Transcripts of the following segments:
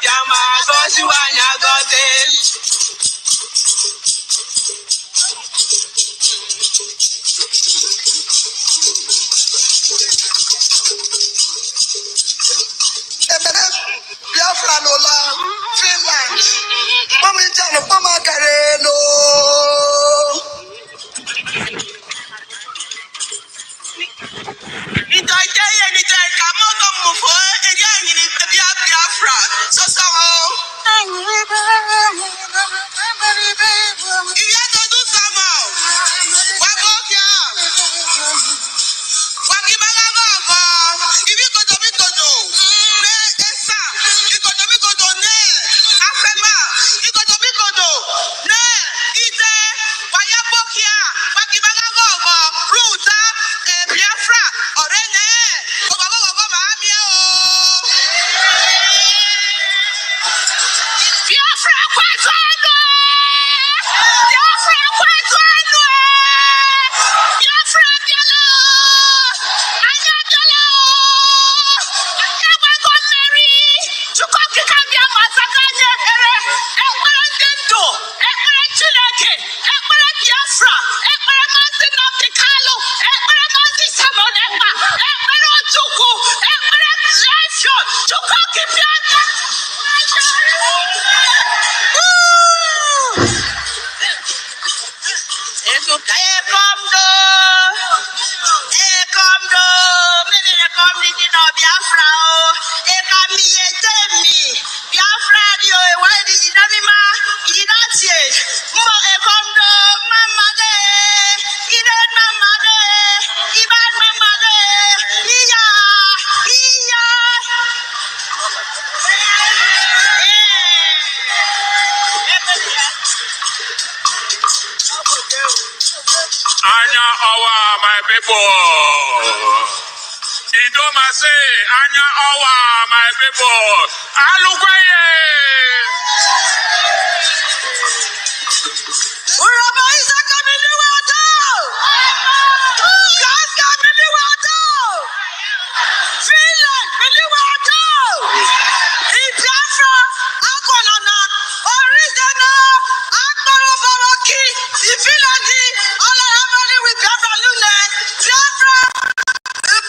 Biama, Gosiwanya Gote. Biafra Nola, Finland. Mama Jana, Mama Nkere no. Biafra. So you have to do somehow. Anya Owa, my people. Idoma say, Anya Owa, my people. Alugwaye. Uraba Isaka Miliwato. Gaska Miliwato. Finland Miliwato. Biafra Akonana. Orizana. Akbaro Baroki. Ifilandi. All I have only with Biafra Lune. Biafra.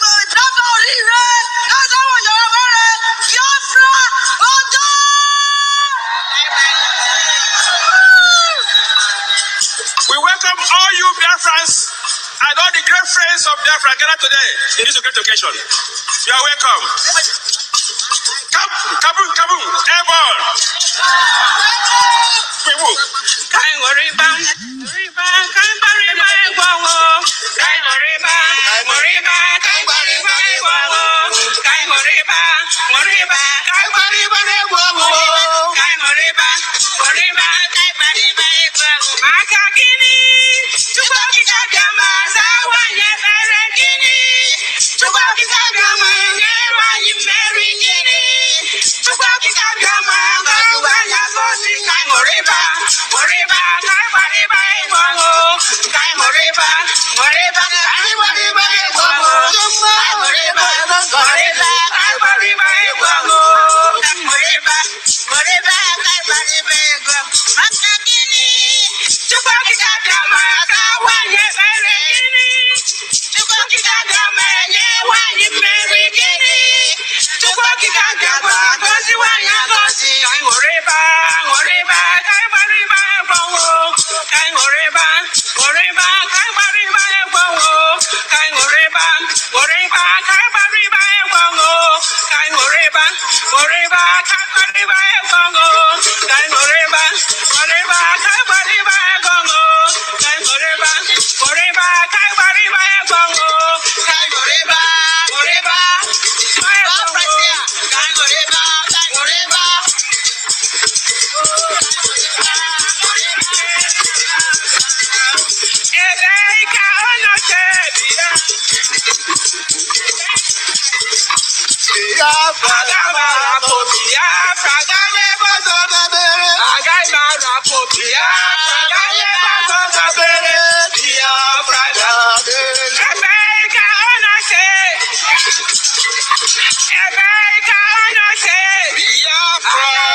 Biafra Orire. That's how you're aware. Biafra. Odo. We welcome all you Biafrans and all the great friends of Biafra gathered today in this great occasion. You are welcome. Kaboom, kaboom, airborne. We move. Biafra.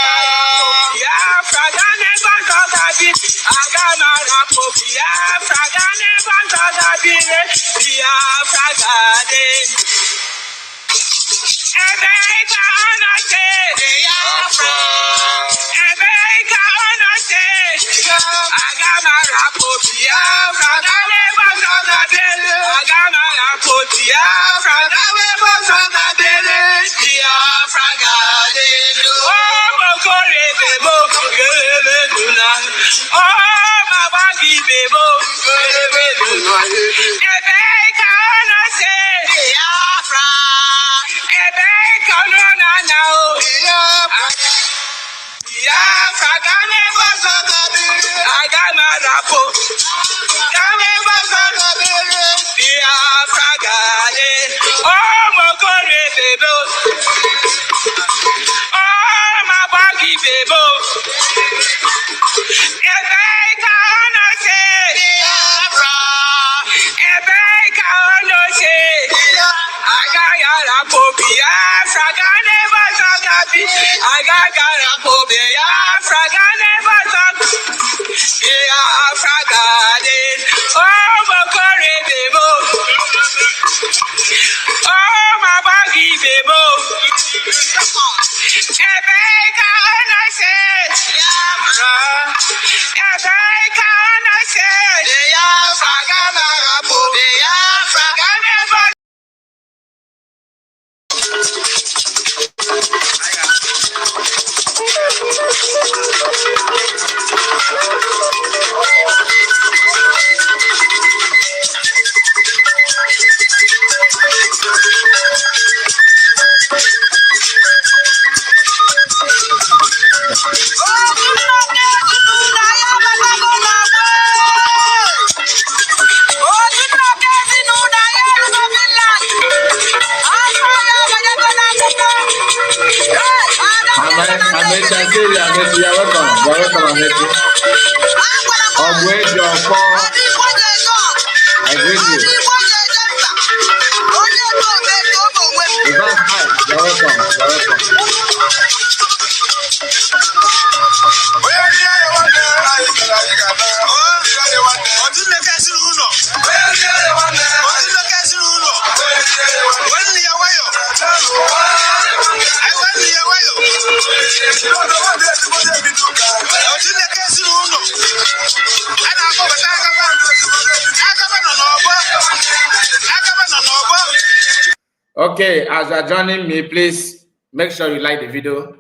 Okay, as you are joining me, please make sure you like the video,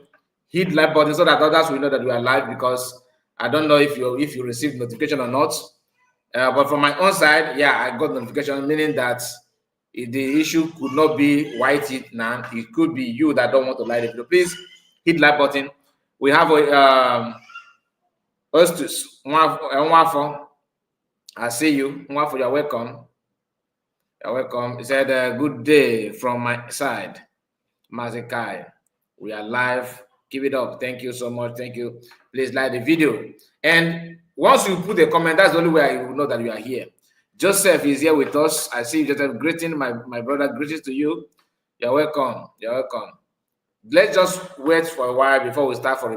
hit like button so that others will know that we are live, because I don't know if you received notification or not. But from my own side, yeah, I got notification, meaning that the issue could not be white heat now. It could be you that don't want to like the video. Please hit like button. We have a Ostus, I see you. You're welcome. You're welcome. He said, good day from my side. Mazekai. We are live. Give it up. Thank you so much. Thank you. Please like the video. And once you put a comment, that's the only way I will know that you are here. Joseph is here with us. I see Joseph. Greeting, my brother. Greetings to you. You're welcome. You're welcome. Let's just wait for a while before we start the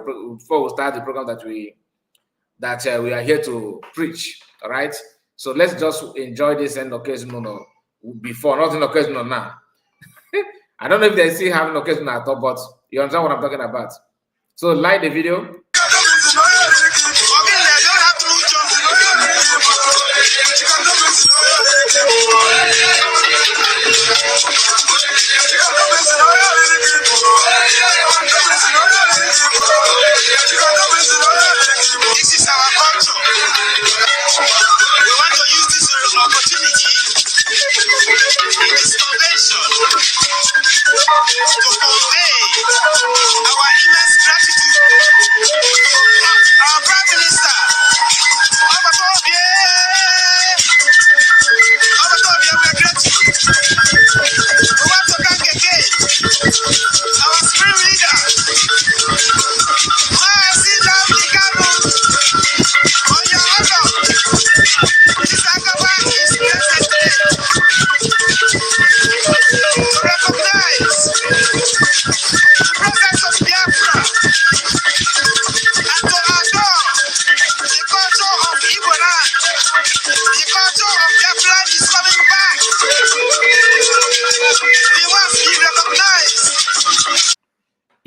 program that we are here to preach. All right. So let's just enjoy this end occasional before, not in occasional now. I don't know if they still have an occasional at all, but you understand what I'm talking about. So like the video. This is our culture. We want to use this opportunity in this convention to convey our immense gratitude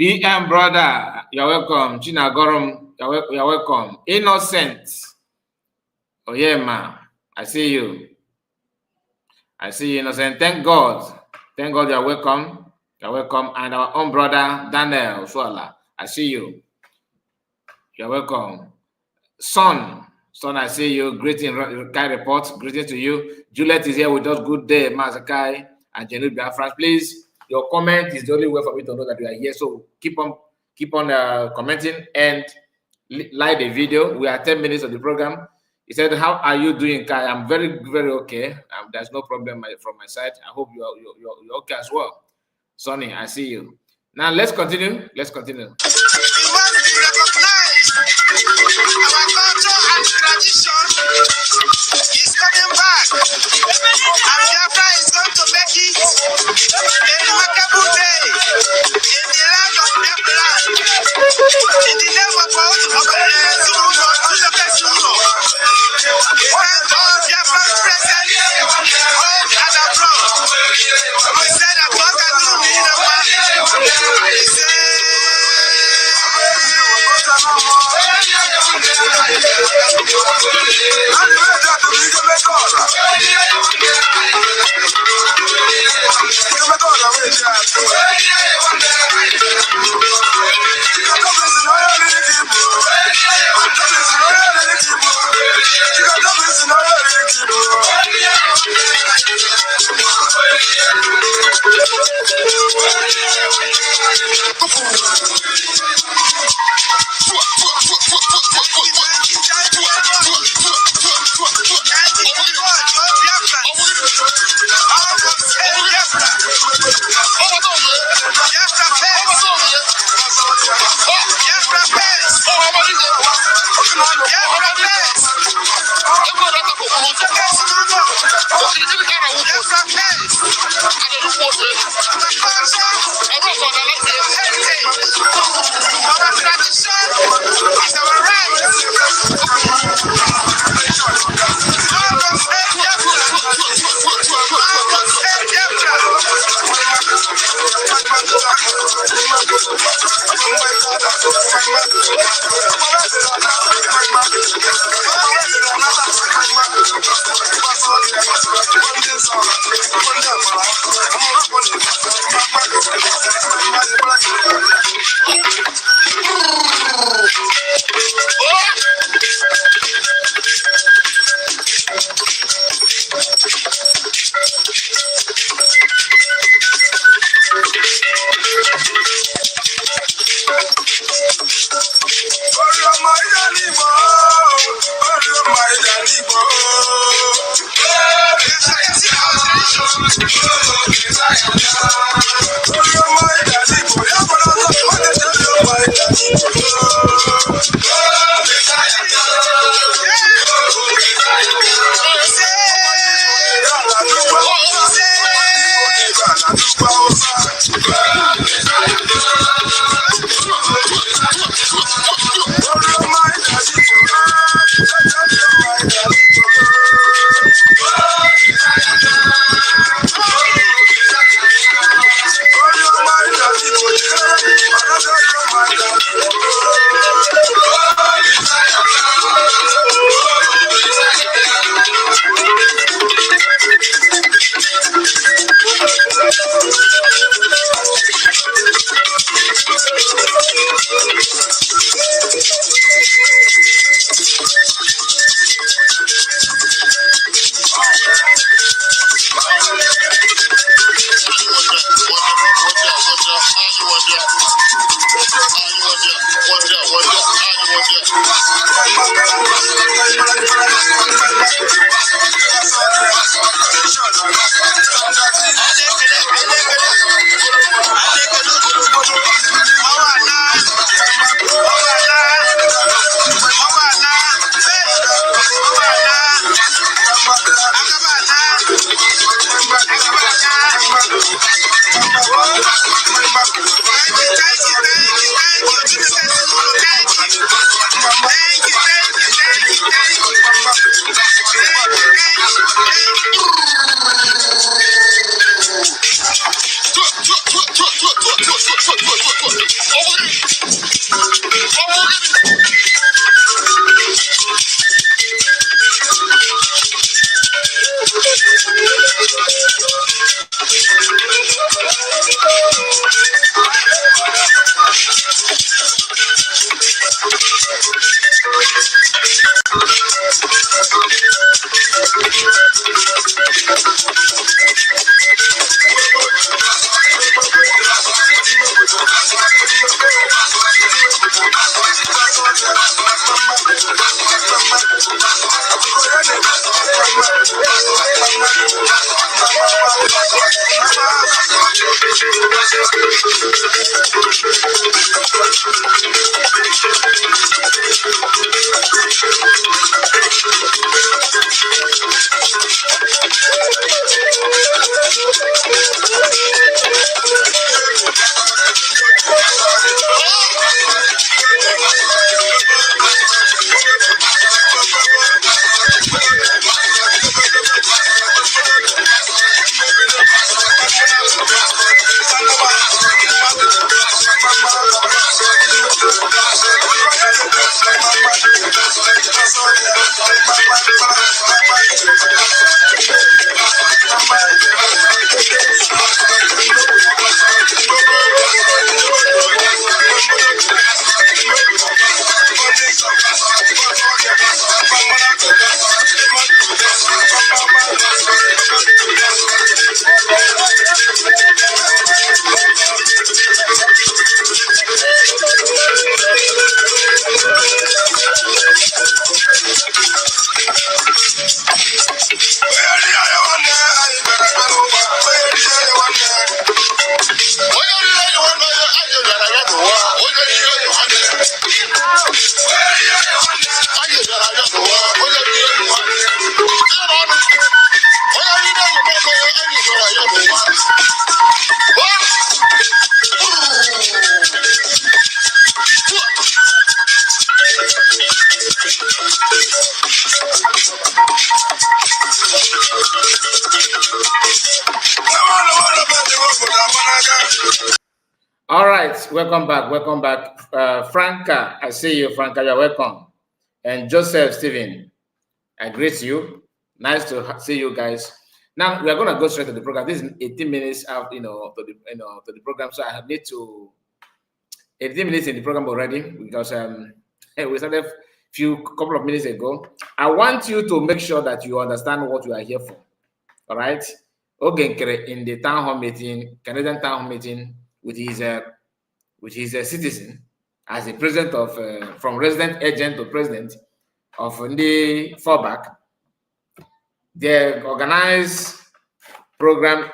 PM brother, you're welcome. Chinagorum, you're welcome. Innocent. Oh yeah, ma. I see you. I see you, Innocent. Thank God. Thank God you're welcome. You're welcome. And our own brother, Daniel Swala. I see you. You're welcome. Son, I see you. Greeting, Kai report. Greeting to you. Juliet is here with us. Good day, Mazakai and Genude Biafra. Please, your comment is the only way for me to know that you are here. So keep on commenting and like the video. We are 10 minutes of the program. He said, "How are you doing, Kai? I'm very, very okay. There's no problem from my side. I hope you're okay as well." Sonny, I see you. Now let's continue. We want to recognize our culture and tradition is coming back, and Biafra is going to make it a remarkable day in the land of Biafra, in the name of our thank all Biafra present home and abroad. We said that God can do me in a man. We say All right, welcome back. Welcome back. Franca, I see you, Franca. You're welcome. And Joseph, Stephen, I greet you. Nice to see you guys. Now we are going to go straight to the program. This is 18 minutes out, to the program. So I need to 18 minutes in the program already because we started a couple of minutes ago. I want you to make sure that you understand what you are here for. All right. Nkere in the town hall meeting, Canadian town hall meeting with his citizen as the president of from resident agent to president of the fallback. They organized program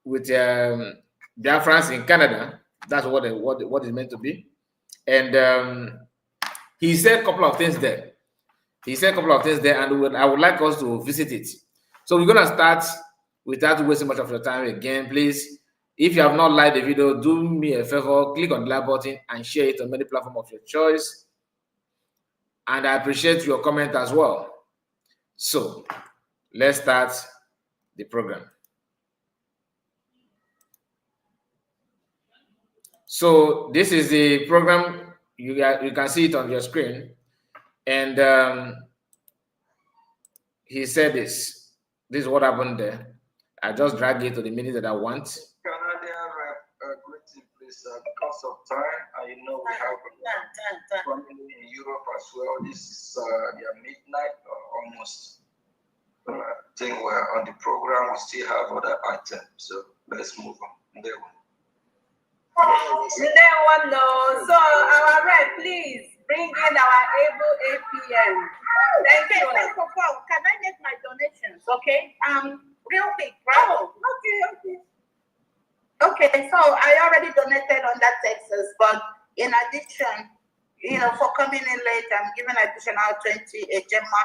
with Biafrans in Canada. That's what it's meant to be. And he said a couple of things there. And I would like us to visit it. So we're gonna start without wasting much of your time again. Please, if you have not liked the video, do me a favor, click on the like button and share it on many platforms of your choice. And I appreciate your comment as well. So let's start the program. So this is the program. You can see it on your screen. And he said this. This is what happened there. I just drag it to the minute that I want. Canadian rep, greeting, please, because of time, we have family in Europe as well. This is their midnight, almost. I think we're on the program. We still have other items, so let's move on. There one. So our rep, please bring in our able APM. Thank you. First of all, can I make my donations? Okay. Real quick, right? Oh, okay. So I already donated on that Texas, but in addition, for coming in late, I'm giving additional 20 Gemma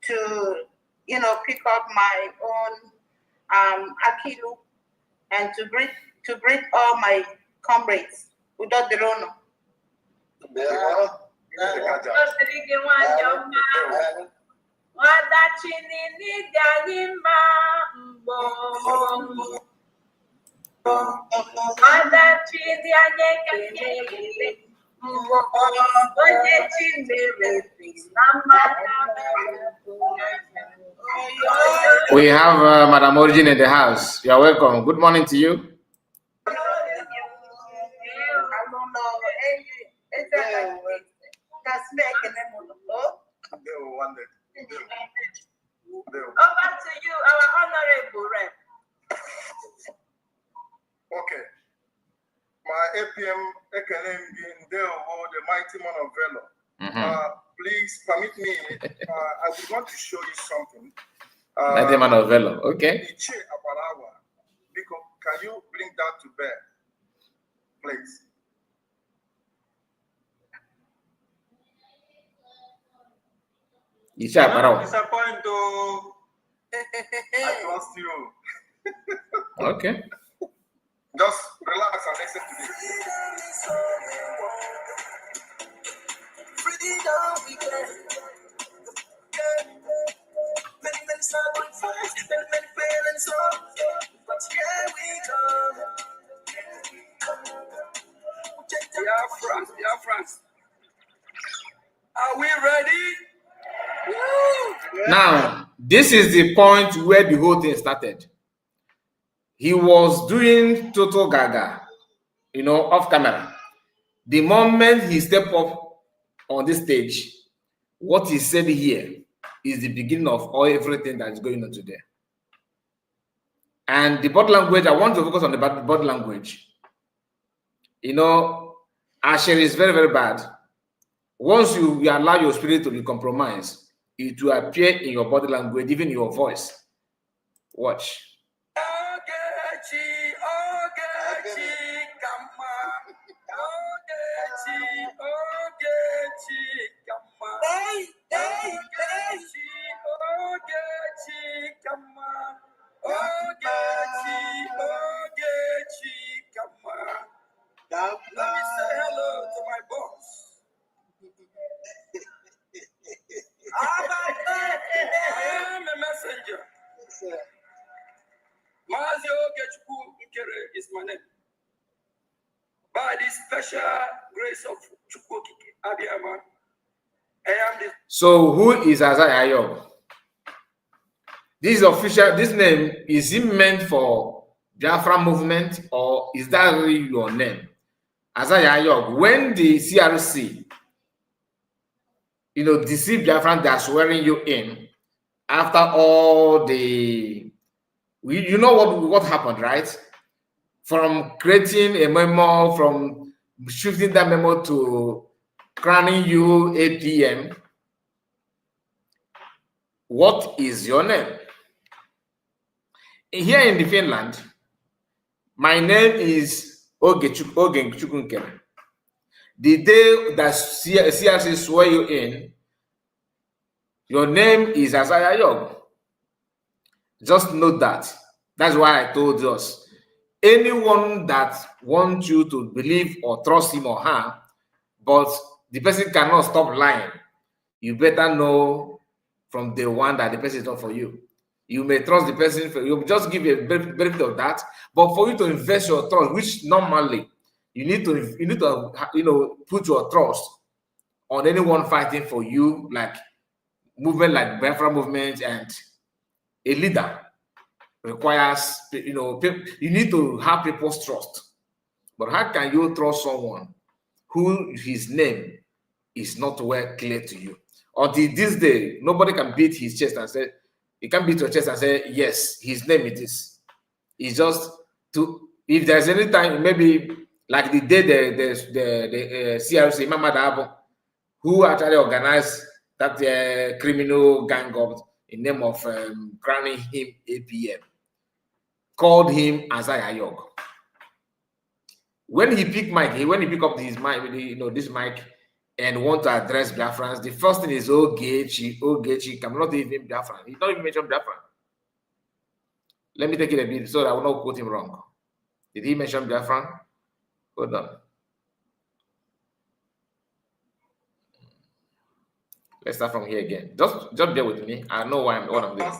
to, pick up my own Akilu and to greet all my comrades without the Rono. We have Madam Origin in the house. You are welcome. Good morning to you. Over to you, our honorable rep. Okay. My APM Nkere, the mighty man of valor. Please permit me. I would want to show you something. Mighty man of valor. Okay. Can you bring that to bear? please. You shall Don't disappoint, though. I trust you. Okay. Just relax and listen to this. Yeah, France. Are we ready? Now, this is the point where the whole thing started. He was doing total gaga, off camera. The moment he stepped up on this stage, what he said here is the beginning of everything that is going on today. And the body language, I want to focus on the body language. Asher is very, very bad. Once you allow your spirit to be compromised, it will appear in your body language, even your voice. Watch. Let me say hello to my boss. I am a messenger. Nkere is my name. By the special grace of Chukwokike Abiyama, I am the. So who is Isaiah Ayog? This is official. This name, is it meant for Biafra movement, or is that really your name? Isaiah Ayog, when the CRC, deceive Biafran, they are swearing you in after all the, what happened, right? From creating a memo, from shifting that memo to crowning you APM. What is your name? Here in the Finland, my name is Nkere. The day that CRC swear you in, your name is Isaiah Ayog. Just note that. That's why I told us. Anyone that wants you to believe or trust him or her, but the person cannot stop lying, you better know from day one that the person is not for you. You may trust the person, you just give a benefit of that, but for you to invest your trust, which normally you need to put your trust on anyone fighting for you, like movement like Biafra movement, and a leader requires, you need to have people's trust. But how can you trust someone who his name is not well clear to you? Until this day, nobody can beat his chest and say, you can beat your chest and say, yes, his name it is. It's just to, if there's any time, maybe like the day the CRC, Mama Dabo, who actually organized that criminal gang up in name of crowning him APM, called him Isaiah Ayog. When he picked up his mic, this mic, and want to address Biafrans, the first thing is Ogechi, cannot even Biafran. He don't even mention Biafran. Let me take it a bit so that I will not quote him wrong. Did he mention Biafran? Hold on. Let's start from here again. Just bear with me. I know what I'm doing.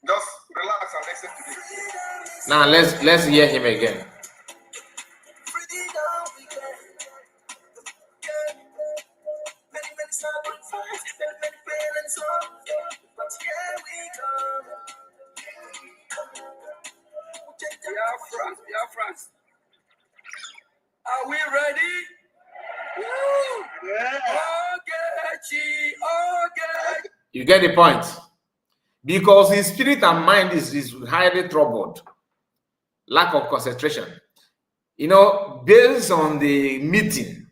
Just relax and listen to this. Now let's hear him again. France. Are we ready? Yeah. You get the point. Because his spirit and mind is highly troubled. Lack of concentration. Based on the meeting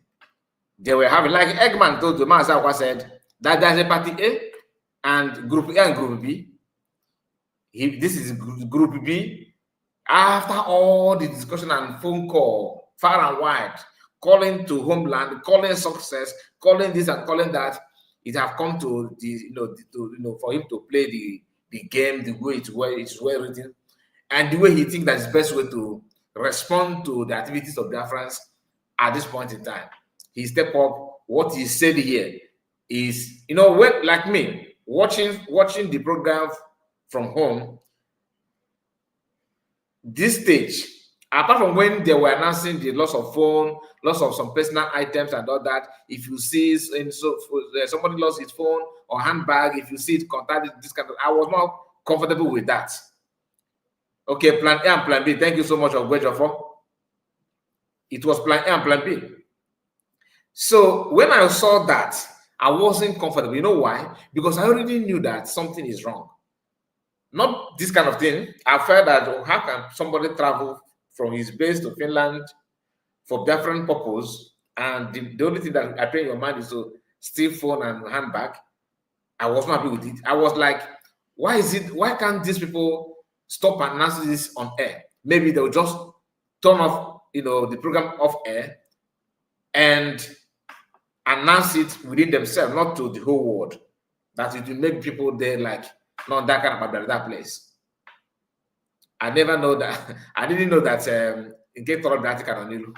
they were having, like Eggman told the man said that there's a party A and group A and group B. This is group B. After all the discussion and phone call, far and wide, calling to homeland, calling success, calling this and calling that, it have come to the for him to play the game the way it's well written, and the way he thinks that is the best way to respond to the activities of Biafrans at this point in time. He step up. What he said here is, when, like me, watching the program from home, this stage, apart from when they were announcing the loss of phone, loss of some personal items and all that, if you see somebody lost his phone or handbag, if you see it contact this kind of, I was not comfortable with that. Okay, plan A and plan B. Thank you so much, Ogwejofo. It was plan A and plan B. So when I saw that, I wasn't comfortable. You know why? Because I already knew that something is wrong. Not this kind of thing. I felt that, how can somebody travel from his base to Finland for different purpose, and the only thing that appears in your mind is to steal phone and handbag? I was not happy with it. I was like, why can't these people stop announcing this on air? Maybe they'll just turn off, the program off air and announce it within themselves, not to the whole world. That it will make people there like, not that kind of that place. I never know that. I didn't know that Nkere that kind of new.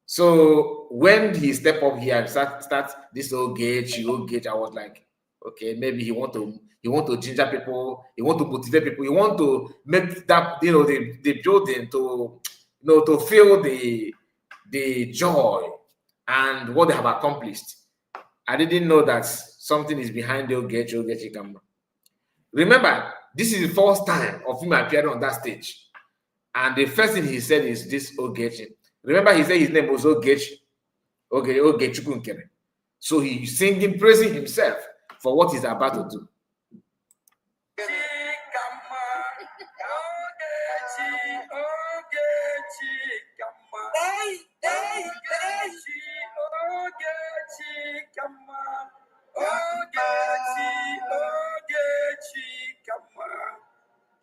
So when he stepped up here and start this old gauge, I was like, okay, maybe he want to ginger people, he want to motivate people, he want to make that the building to feel the joy and what they have accomplished. I didn't know that something is behind the Ogechi camera. Remember, this is the first time of him appearing on that stage. And the first thing he said is this Ogechi. Remember, he said his name was Ogechi. Nkere. So he's singing, praising himself for what he's about to do.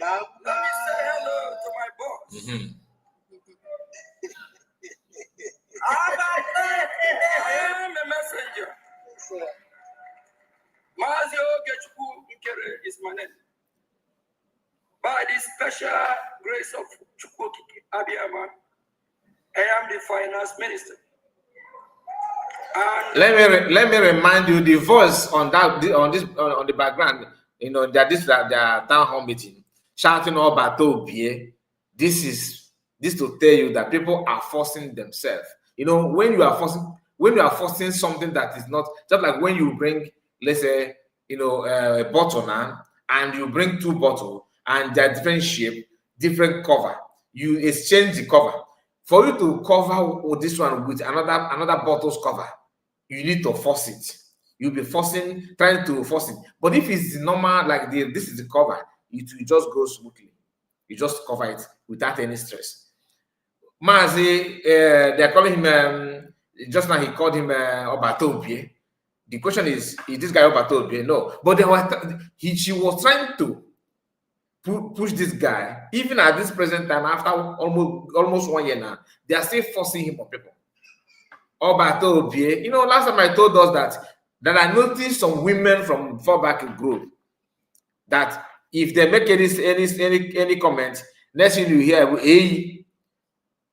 Let me say hello to my boss. Mm-hmm. I am a messenger. Mazio Nkere is my name. By the special grace of Chukwu Abiyama, I am the finance minister. And let me remind you, the voice on the background, that this their town hall meeting, shouting all Batobie. This to tell you that people are forcing themselves. When you are forcing something that is not, just like when you bring, let's say, a bottle now, and you bring two bottles and they're different shape, different cover. You exchange the cover. For you to cover this one with another bottle's cover, you need to force it. You'll be trying to force it. But if it's normal, like this is the cover, it will just go smoothly. You just cover it without any stress. Mazi, they're calling him, just now he called him Obatobie. The question is this guy Obatobie? No. But she was trying to push this guy, even at this present time, after almost 1 year now, they are still forcing him on people. Obatobie, last time I told us that I noticed some women from far back in group that if they make any comment, next thing you hear, hey,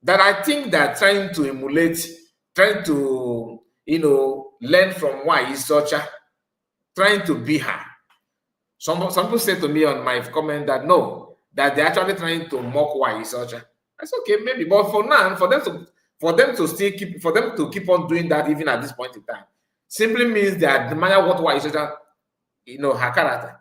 that I think they're trying to emulate, trying to learn from why he's such a, trying to be her. Some people say to me on my comment that no, that they're actually trying to mock why he's such a. That's okay, maybe, but for now, for them to keep on doing that even at this point in time, simply means they admire what why he's such a, her character.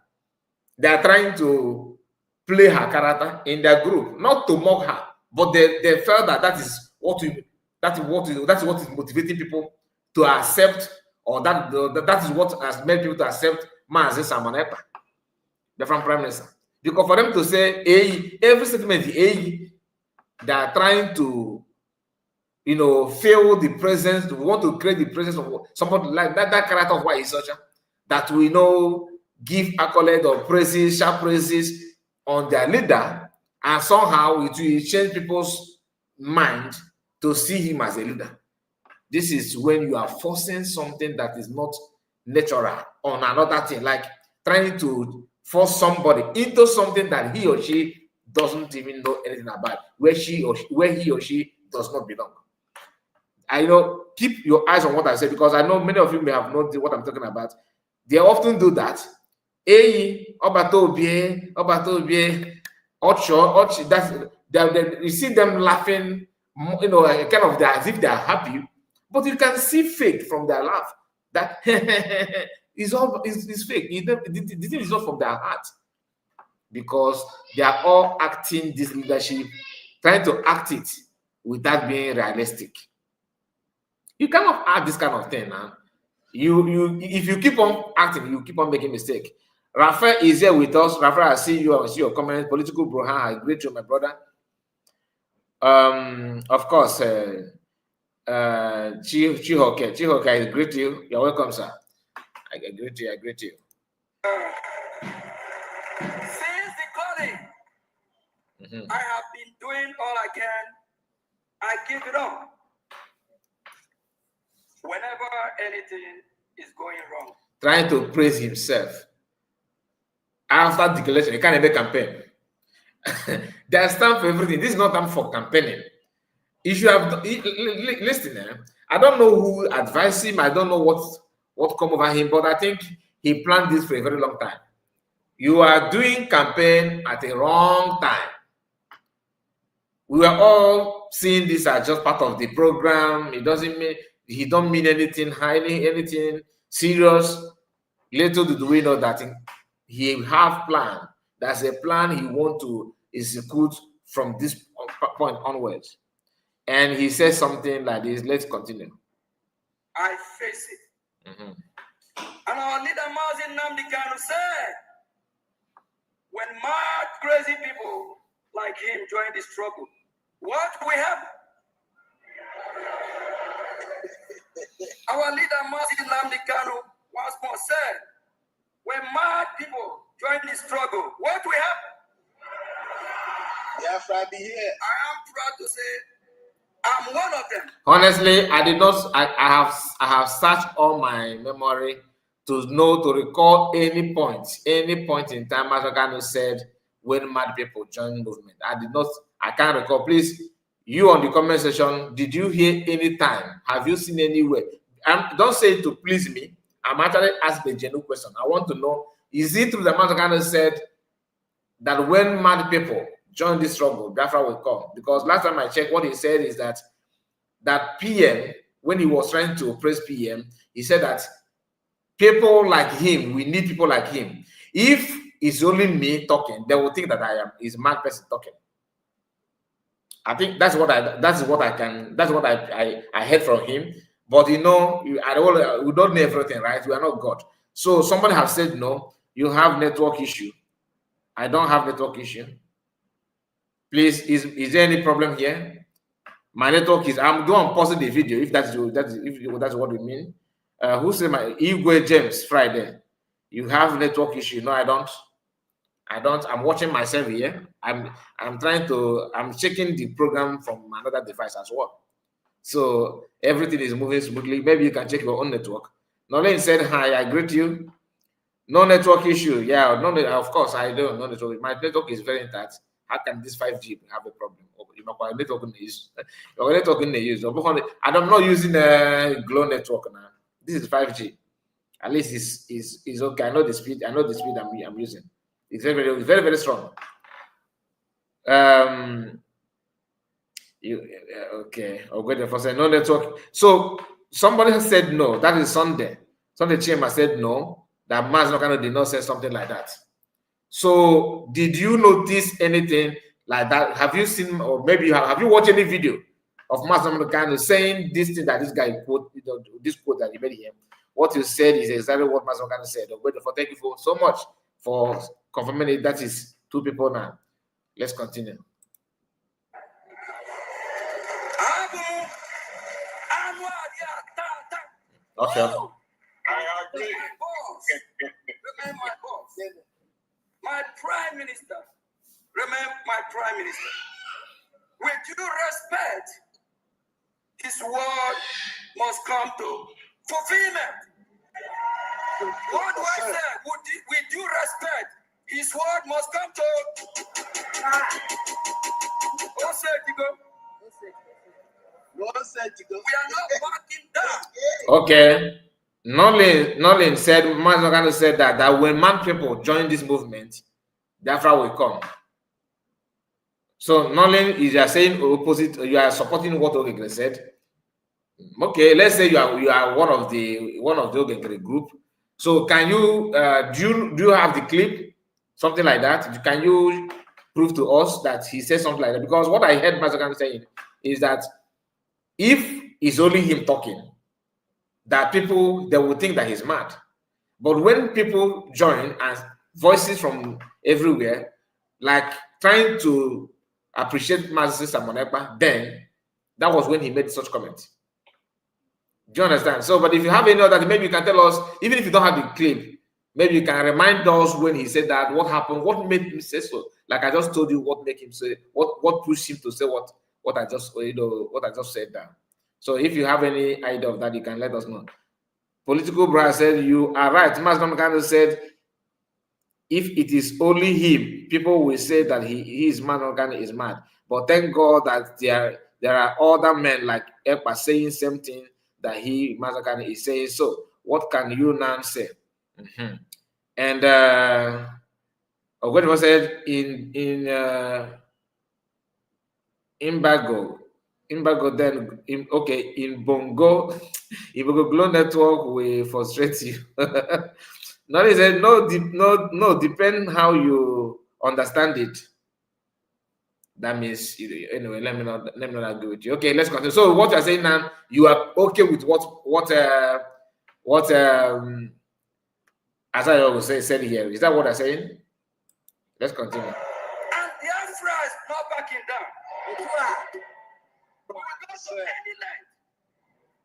They are trying to play her character in their group, not to mock her, but they felt that is what is motivating people to accept, or that is what has made people to accept Mazi Samanepa, the from Prime Minister. Because for them to say every statement, they are trying to feel the presence, we want to create the presence of somebody like that character of why he's such a, that we give accolade or praises, sharp praises on their leader, and somehow it will change people's mind to see him as a leader. This is when you are forcing something that is not natural on another thing, like trying to force somebody into something that he or she doesn't even know anything about, where he or she does not belong. I know, keep your eyes on what I say, because I know many of you may have known what I'm talking about. They often do that. Hey, you see them laughing, kind of as if they are happy, but you can see fake from their laugh. That is fake. The thing is not from their heart, because they are all acting this leadership, trying to act it without being realistic. You cannot act this kind of thing, man. If you keep on acting, you keep on making mistake. Raphael is here with us. Raphael, I see you. I see your comment. Political bro, I greet you, my brother. Of course, Chihoke, I greet you. You're welcome, sir. I greet you. Since the calling, I have been doing all I can. I give it up. Whenever anything is going wrong. Trying to praise himself. After declaration, he can't even campaign. There's time for everything. This is not time for campaigning. If you have listen, I don't know who advised him. I don't know what come over him, but I think he planned this for a very long time. You are doing campaign at the wrong time. We are all seeing this as just part of the program. It doesn't mean he don't mean anything highly, anything serious. Little do we know that he have plan. That's a plan he want to execute from this point onwards. And he says something like this. Let's continue. I face it. And our leader Mazin Namdekanu said, when mad, crazy people like him join the struggle, what will happen? Our leader Mazin Namdekanu once more said, when mad people join the struggle, what will happen? Yeah, Friday here. I am proud to say I'm one of them. Honestly, I did not. I have searched all my memory to recall any point in time Masakano said when mad people join movement. I can't recall. Please, you on the comment section, did you hear any time? Have you seen anywhere? Don't say it to please me. I'm actually asking a genuine question. I want to know, is it true that Masakano said that when mad people join this struggle, Biafra will come? Because last time I checked, what he said is that PM, when he was trying to praise PM, he said that people like him, we need people like him. If it's only me talking, they will think that I am is a mad person talking. I think that's what I heard from him. But we don't know everything, right? We are not God. So somebody has said no, you have network issue. I don't have network issue. Please, is there any problem here? My network is. I'm doing pausing the video if that's what we mean. Who said my Igwe James Friday? You have network issue? No, I don't. I'm watching myself here. I'm checking the program from another device as well. So everything is moving smoothly. Maybe you can check your own network. Nolene said hi. I greet you. No network issue. Yeah, no. Of course, I don't. No network. My network is very intact. How can this 5G have a problem? I'm not using a Glow network now. This is 5G. At least it's okay. I know the speed. I'm using. It's very, very, very strong. Okay. Okay. For no network. So somebody has said no. That is Sunday. Sunday Chima said no. That Mazokano did not say something like that. So did you notice anything like that? Have you seen, or maybe have you watched any video of Mazokano saying this thing that this guy quote, this quote that he made him? What you said is exactly what Mazokano said. Thank you for so much for confirming it. That is two people now. Let's continue. Okay. I agree. My boss, my prime minister, remain my prime minister. With due respect, his word must come to fulfillment. What do I say? With due respect, his word must come to. What said you go? We are not backing down. Okay. Nolin said, Mazogano said that when man people join this movement, Biafra will come. So Nolin is just saying opposite, you are supporting what Ogekere said. Okay, let's say you are one of the Ogekere group. So can you do you have the clip? Something like that? Can you prove to us that he said something like that? Because what I heard Mazogano saying is that if it's only him talking, that people they will think that he's mad. But when people join and voices from everywhere, like trying to appreciate Mazis Samonekpa, then that was when he made such comments. Do you understand? So, but if you have any other, maybe you can tell us, even if you don't have the clip, maybe you can remind us when he said that, what happened, what made him say so. Like I just told you, what made him say, what pushed him to say what I just said that. So if you have any idea of that, you can let us know. Political Brad said, you are right. Mazgamkano said, if it is only him, people will say that he is mad, Mazgamkano is mad. But thank God that there are other men like Ekpa saying same thing that Mazgamkano is saying. So what can you now say? And what was said in Imbago then in Bongo Glow network will frustrate you. Not is it no depend how you understand it. That means anyway, let me not agree with you. Okay, let's continue. So what you're saying now, you are okay with what as I always said here. Is that what I'm saying? Let's continue. And the Biafra is not backing down. We will go to any length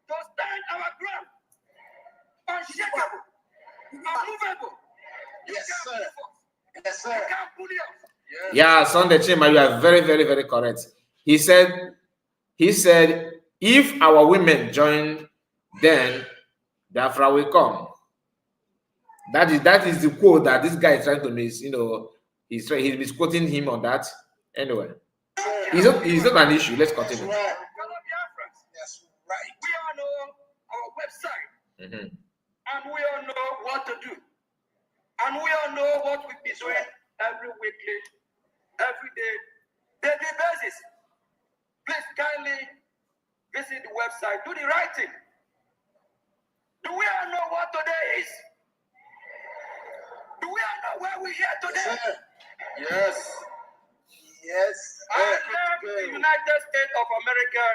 to stand our ground, unshakable, unmovable. Yes, sir. Yes, sir. You can't bully us. Yes. Yeah, Sunday Chima, you are very, very, very correct. He said, if our women join, then Biafra will come. That is the quote that this guy is trying to miss. He's misquoting him on that. Anyway, it's not an issue. Let's continue. That's right. That's right. We all know our website, and we all know what to do, and we all know what we be doing every weekly, every day, daily basis. Please kindly visit the website, do the right thing. Do we all know what today is? Do we all know where we're here today? Yes. Yes. I left the United States of America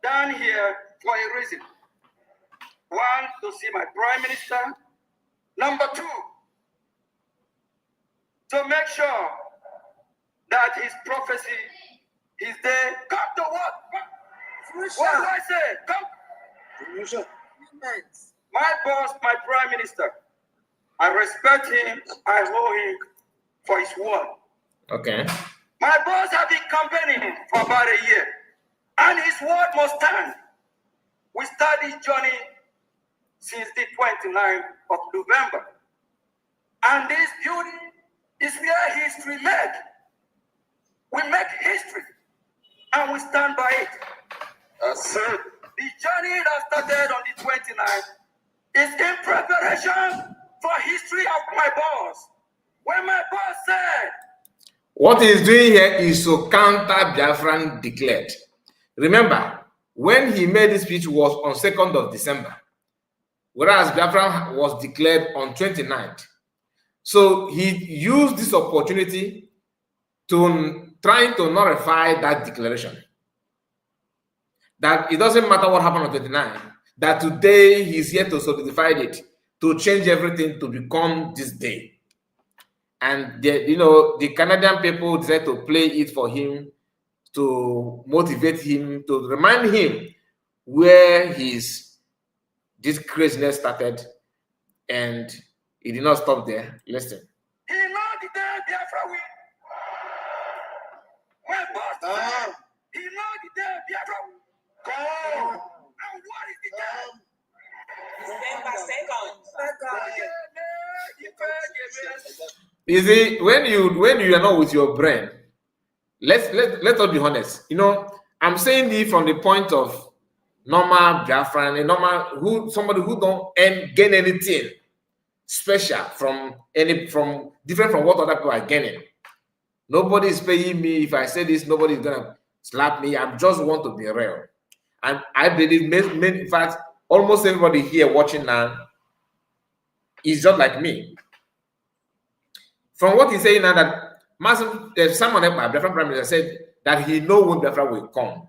down here for a reason. One, to see my prime minister. Number two, to make sure that his prophecy is there. Come to what? What do I say? Come. My boss, my prime minister, I respect him, I owe him for his word. Okay. My boss has been campaigning for about a year, and his word must stand. We start this journey since the 29th of November. And this building is where history made. We make history, and we stand by it. The journey that started on the 29th is in preparation for history of my boss. When my boss said, what he's doing here is to counter Biafran declared. Remember, when he made this speech was on 2nd of December, whereas Biafran was declared on 29th. So he used this opportunity to trying to nullify that declaration. That it doesn't matter what happened on 29th, that today he's here to solidify it, to change everything to become this day. And the Canadian people decided to play it for him, to motivate him, to remind him where this craziness started, and it did not stop there. Listen. he know the day Biafra win. He know the day Biafra will come. And what is the day? December 2nd. You see, when you are not with your brain, let us be honest. You know, I'm saying this from the point of normal Biafran, somebody who don't gain anything special from different from what other people are gaining. Nobody is paying me. If I say this, nobody is gonna slap me. I just want to be real. And I believe, in fact, almost everybody here watching now is just like me. From what he's saying now, that someone, my Biafran Prime Minister, said that he knows when Biafra will come.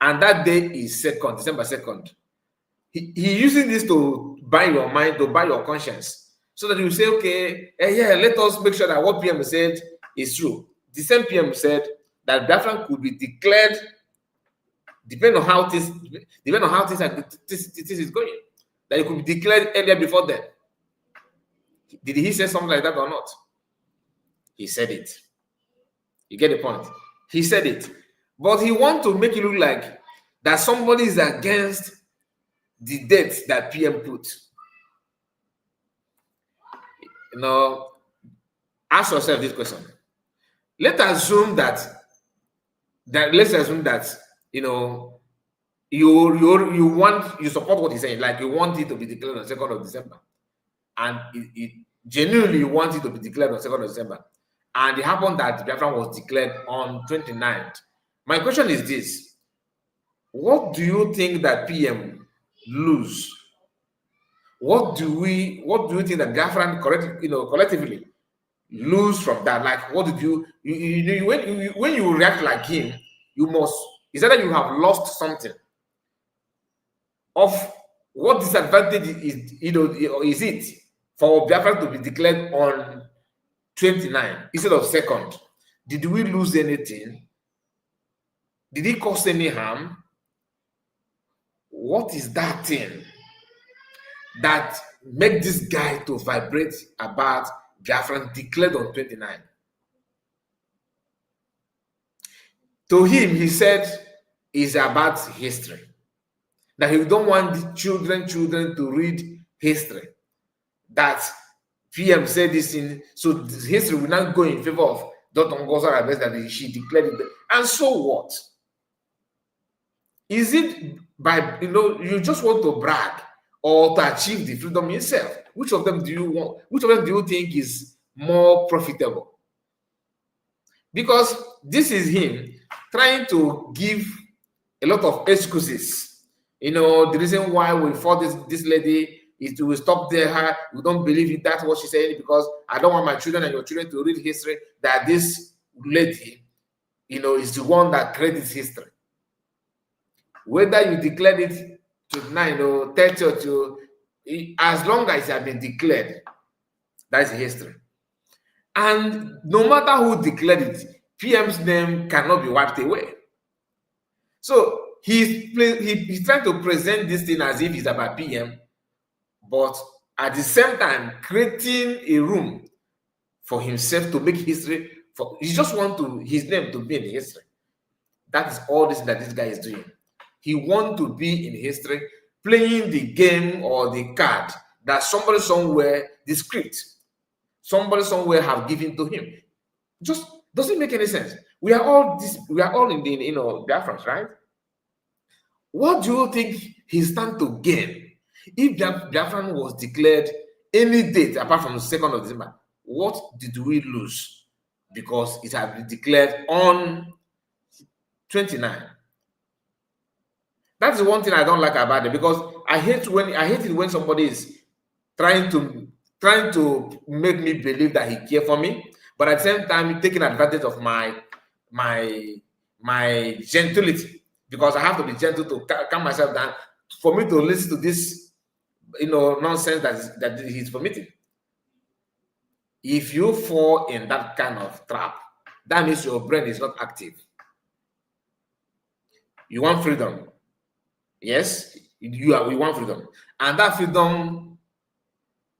And that day is December 2nd. He using this to buy your mind, to buy your conscience. So that you say, okay, yeah, let us make sure that what PM said is true. The same PM said that Biafra could be declared, depending on how this is going, that it could be declared earlier before then. Did he say something like that or not? He said it. You get the point? He said it. But he wants to make it look like that somebody is against the date that PM put. You know, ask yourself this question. Let's assume that you know, you support what he's saying, like you want it to be declared on 2nd of December, and it genuinely you want it to be declared on 2nd of December, and it happened that Biafra was declared on 29th. My question is this: what do you think that PM lose? What do you think that Biafra collectively lose from that? Like, what did when you react like him, you must, is that you have lost something. Of what disadvantage is it for Biafra to be declared on 29 instead of 2nd? Did we lose anything? Did it cause any harm? What is that thing that make this guy to vibrate about Biafra declared on 29? To him, he said it's about history. That he don't want the children to read history. That PM said this in, so history will not go in favor of Dr. Ngozi Arabes, that she declared it. And so what? Is it by, you just want to brag or to achieve the freedom yourself? Which of them do you want? Which of them do you think is more profitable? Because this is him trying to give a lot of excuses. The reason why we fought this lady is to stop her. We don't believe in that, what she said, because I don't want my children and your children to read history, that this lady, is the one that created history. Whether you declared it to 9 or 30 or 2, as long as it has been declared, that is history. And no matter who declared it, PM's name cannot be wiped away. So he's trying to present this thing as if it's about PM, but at the same time creating a room for himself to make history. He just wants his name to be in history. That is all that this guy is doing. He wants to be in history, playing the game or the card that somebody somewhere, the script, somebody somewhere have given to him. Just doesn't make any sense. We are all in the Biafrans, right? What do you think he stand to gain if Biafran was declared any date apart from the 2nd of December? What did we lose because it had been declared on 29? That's the one thing I don't like about it, because I hate it when somebody is trying to make me believe that he cares for me, but at the same time taking advantage of my gentility, because I have to be gentle to calm myself down for me to listen to this nonsense that he's permitting. If you fall in that kind of trap, that means your brain is not active. You want freedom. Yes, we want freedom. And that freedom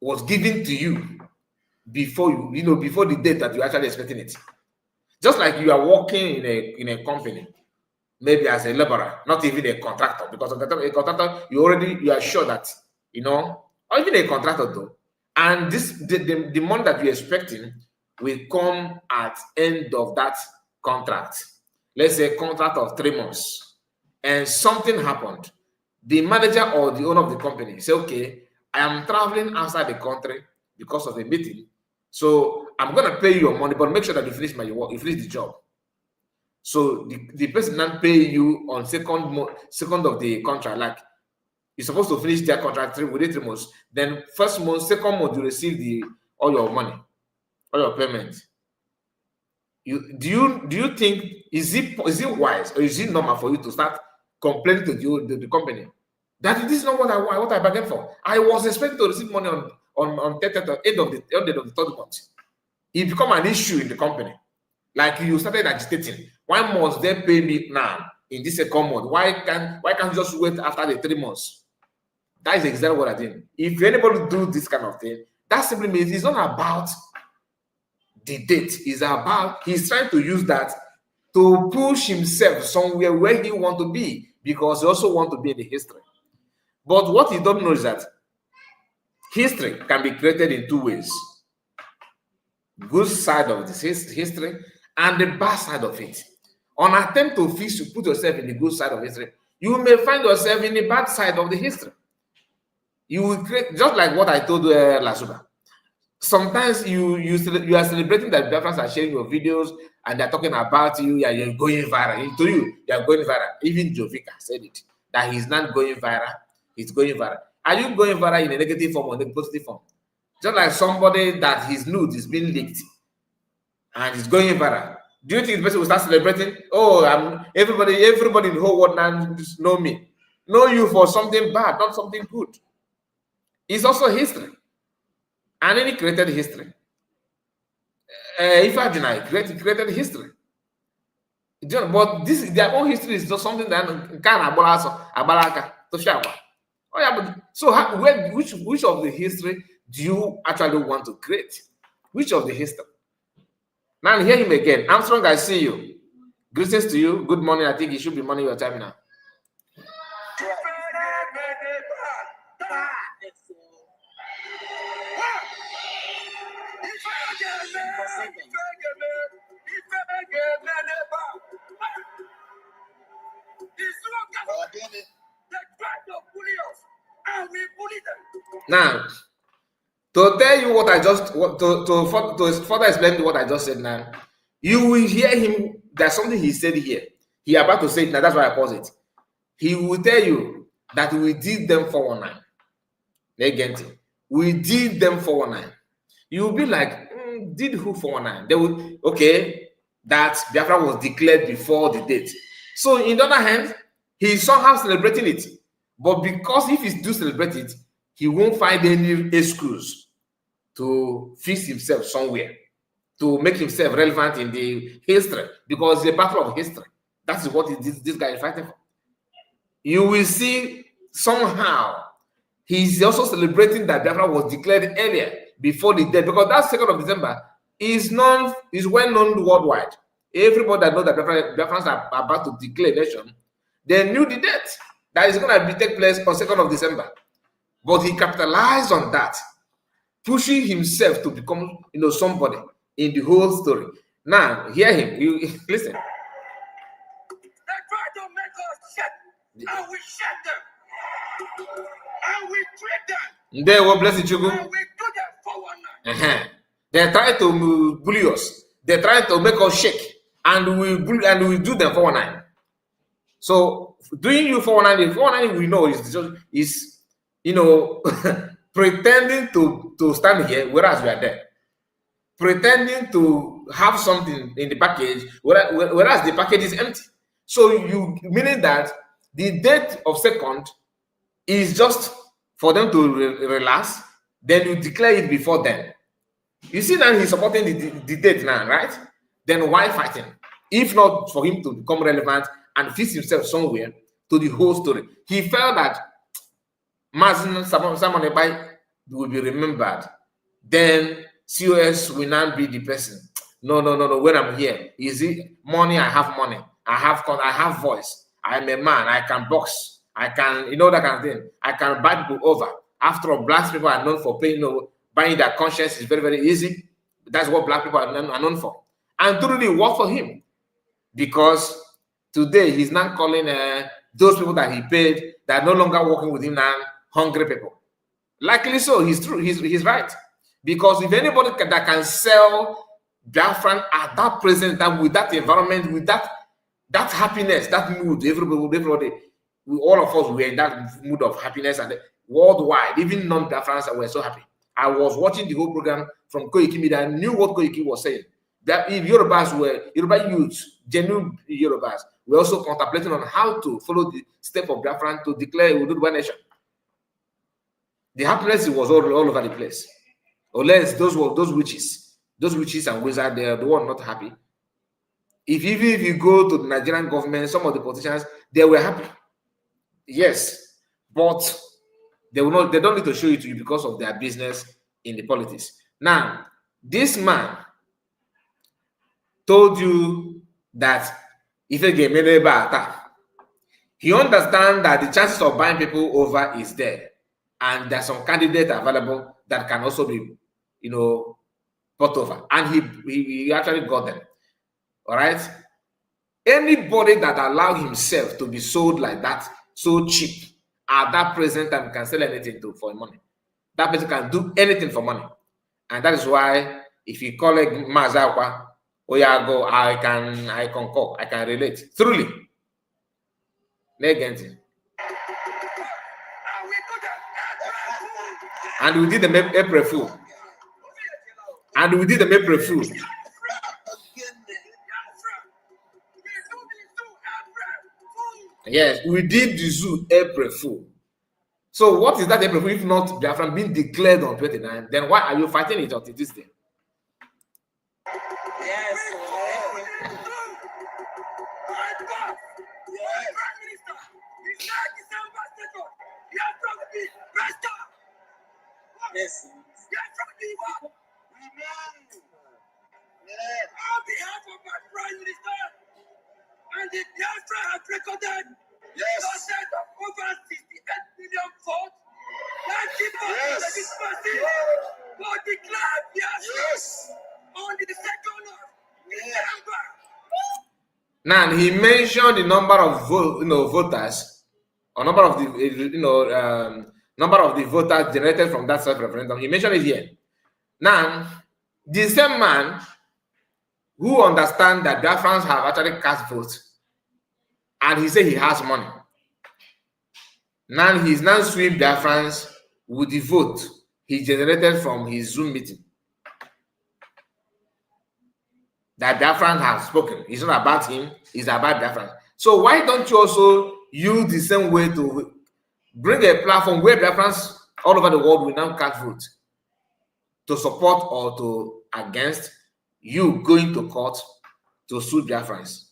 was given to you before before the date that you're actually expecting it. Just like you are working in a company, maybe as a laborer, not even a contractor, because of a contractor, you are sure that, or even a contractor though, and the money that you're expecting will come at end of that contract. Let's say a contract of 3 months, and something happened. The manager or the owner of the company say, okay, I am traveling outside the country because of a meeting, so I'm going to pay you your money, but make sure that you finish my work, you finish the job. So the person not pay you on second of the contract, like you're supposed to finish their contract within 3 months. Then first month, second month, you receive all your money, all your payment. Do you think is it wise or is it normal for you to start complaining to the company that this is not what I bargained for? I was expecting to receive money on end of the third month. It become an issue in the company. Like you started agitating. Why must they pay me now in this second month? Why can't you just wait after the 3 months? That is exactly what I did. If anybody do this kind of thing, that simply means it's not about the date. It's about he's trying to use that to push himself somewhere where he want to be, because he also want to be in the history. But what he don't know is that history can be created in 2 ways. Good side of this history and the bad side of it. On attempt to put yourself in the good side of history, you may find yourself in the bad side of the history. You will create, just like what I told Lasuba. Sometimes you are celebrating that Biafrans are sharing your videos and they're talking about you, yeah, you're going viral. To you, you're going viral. Even Jovika said it, that he's not going viral, he's going viral. Are you going viral in a negative form or a positive form? Just like somebody that his nude is being leaked and he's going viral. Do you think the person will start celebrating? Oh, everybody in the whole world now know me. Know you for something bad, not something good. It's also history. And then he created history. If I created history. But their own history is just something that can abalaka to share. Oh yeah, but so which of the history do you actually want to create? Which of the history? Now hear him again. Armstrong, I see you. Greetings to you. Good morning. I think it should be morning your time now. Now, to tell you what I just to further explain what I just said now, you will hear him. There's something he said here. He about to say it now. That's why I pause it. He will tell you that we did them 419. Again, we did them 419. You will be like, did who 419? They would, okay, that Biafra was declared before the date. So in the other hand, he's somehow celebrating it. But because if he do celebrate it, he won't find any excuse to fix himself somewhere, to make himself relevant in the history, because it's a battle of history. That's what this guy is fighting for. You will see somehow he's also celebrating that Biafra was declared earlier before the date, because that 2nd of December is well known worldwide. Everybody that knows that Biafrans are about to declare nation, they knew the date that is going to take place on 2nd of December. But he capitalized on that, pushing himself to become, somebody in the whole story. Now, hear him. You listen. They try to make us shut, and we shut them, and we trick them. They will bless you. And we do them 419. They try to bully us. They try to make us shake, and we do them 419. So doing you 419, 419 we know is pretending to stand here, whereas we are there. Pretending to have something in the package, whereas the package is empty. So meaning that the date of 2nd is just for them to relax, then you declare it before then. You see that he's supporting the date now, right? Then why fighting? If not for him to become relevant and fix himself somewhere to the whole story. He felt that Mazin Samonebai will be remembered. Then COS will not be the person. No. When I'm here, is it money? I have money. I have voice. I'm a man. I can box. I can, that kind of thing. I can buy people over. After all, black people are known for paying, buying their conscience is very, very easy. That's what black people are known for. And truly work for him. Because today he's not calling those people that he paid that are no longer working with him now hungry people. Likely so, he's true. He's right. Because if anybody that can sell Biafran at that present time with that environment, with that happiness, that mood, everybody, all of us were in that mood of happiness, and worldwide, even non-Biafrans were so happy. I was watching the whole program from Koiki Media. I knew what Koiki was saying. That if Yoruba youths, genuine Yorubas, were also contemplating on how to follow the step of Biafran to declare a Yoruba nation. The happiness was all over the place. Unless those witches and wizards, they are the one not happy. If you go to the Nigerian government, some of the politicians, they were happy. Yes, but they don't need to show it to you because of their business in the politics. Now, this man told you that if he understands that the chances of buying people over is there, and there's some candidates available that can also be, bought over, and he actually got them. All right. Anybody that allow himself to be sold like that, so cheap, at that present time can sell anything for money. That person can do anything for money, and that is why if you call it Mazakwa, Oyago, I concur, I can relate truly. And we did the April Fool. Yes, we did the zoo April Fool. So what is that April Fool if not Biafran being declared on 29? Then why are you fighting it until this day? Yes. Yes. On behalf of my Prime Minister and the Biafra has recorded success of over 68 million votes. That gives us the legitimacy to declare Biafra on the 2nd of December. Now he mentioned the number of voters, or number of the number of the voters generated from that self-referendum. He mentioned it here. Now, the same man who understands that Biafrans have actually cast votes, and he said he has money. Now he's now suing Biafrans with the vote he generated from his Zoom meeting. That Biafrans have spoken. It's not about him, it's about Biafrans. So why don't you also use the same way to bring a platform where Biafrans all over the world will now cast votes to support or to against you going to court to sue Biafrans?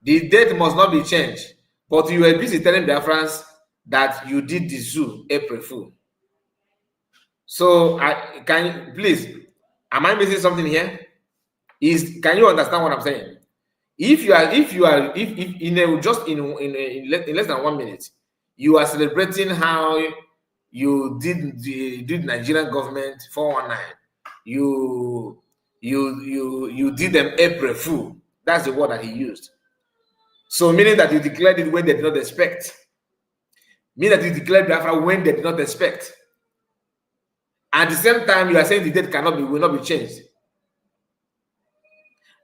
The date must not be changed, but you were busy telling Biafrans that you did the zoo April Fool. So, please, am I missing something here? Can you understand what I'm saying? If in less than 1 minute, you are celebrating how you did Nigerian government 419, you did them April Fool. That's the word that he used. So meaning that you declared it when they did not expect. Meaning that you declared Biafra when they did not expect. At the same time, you are saying the date will not be changed.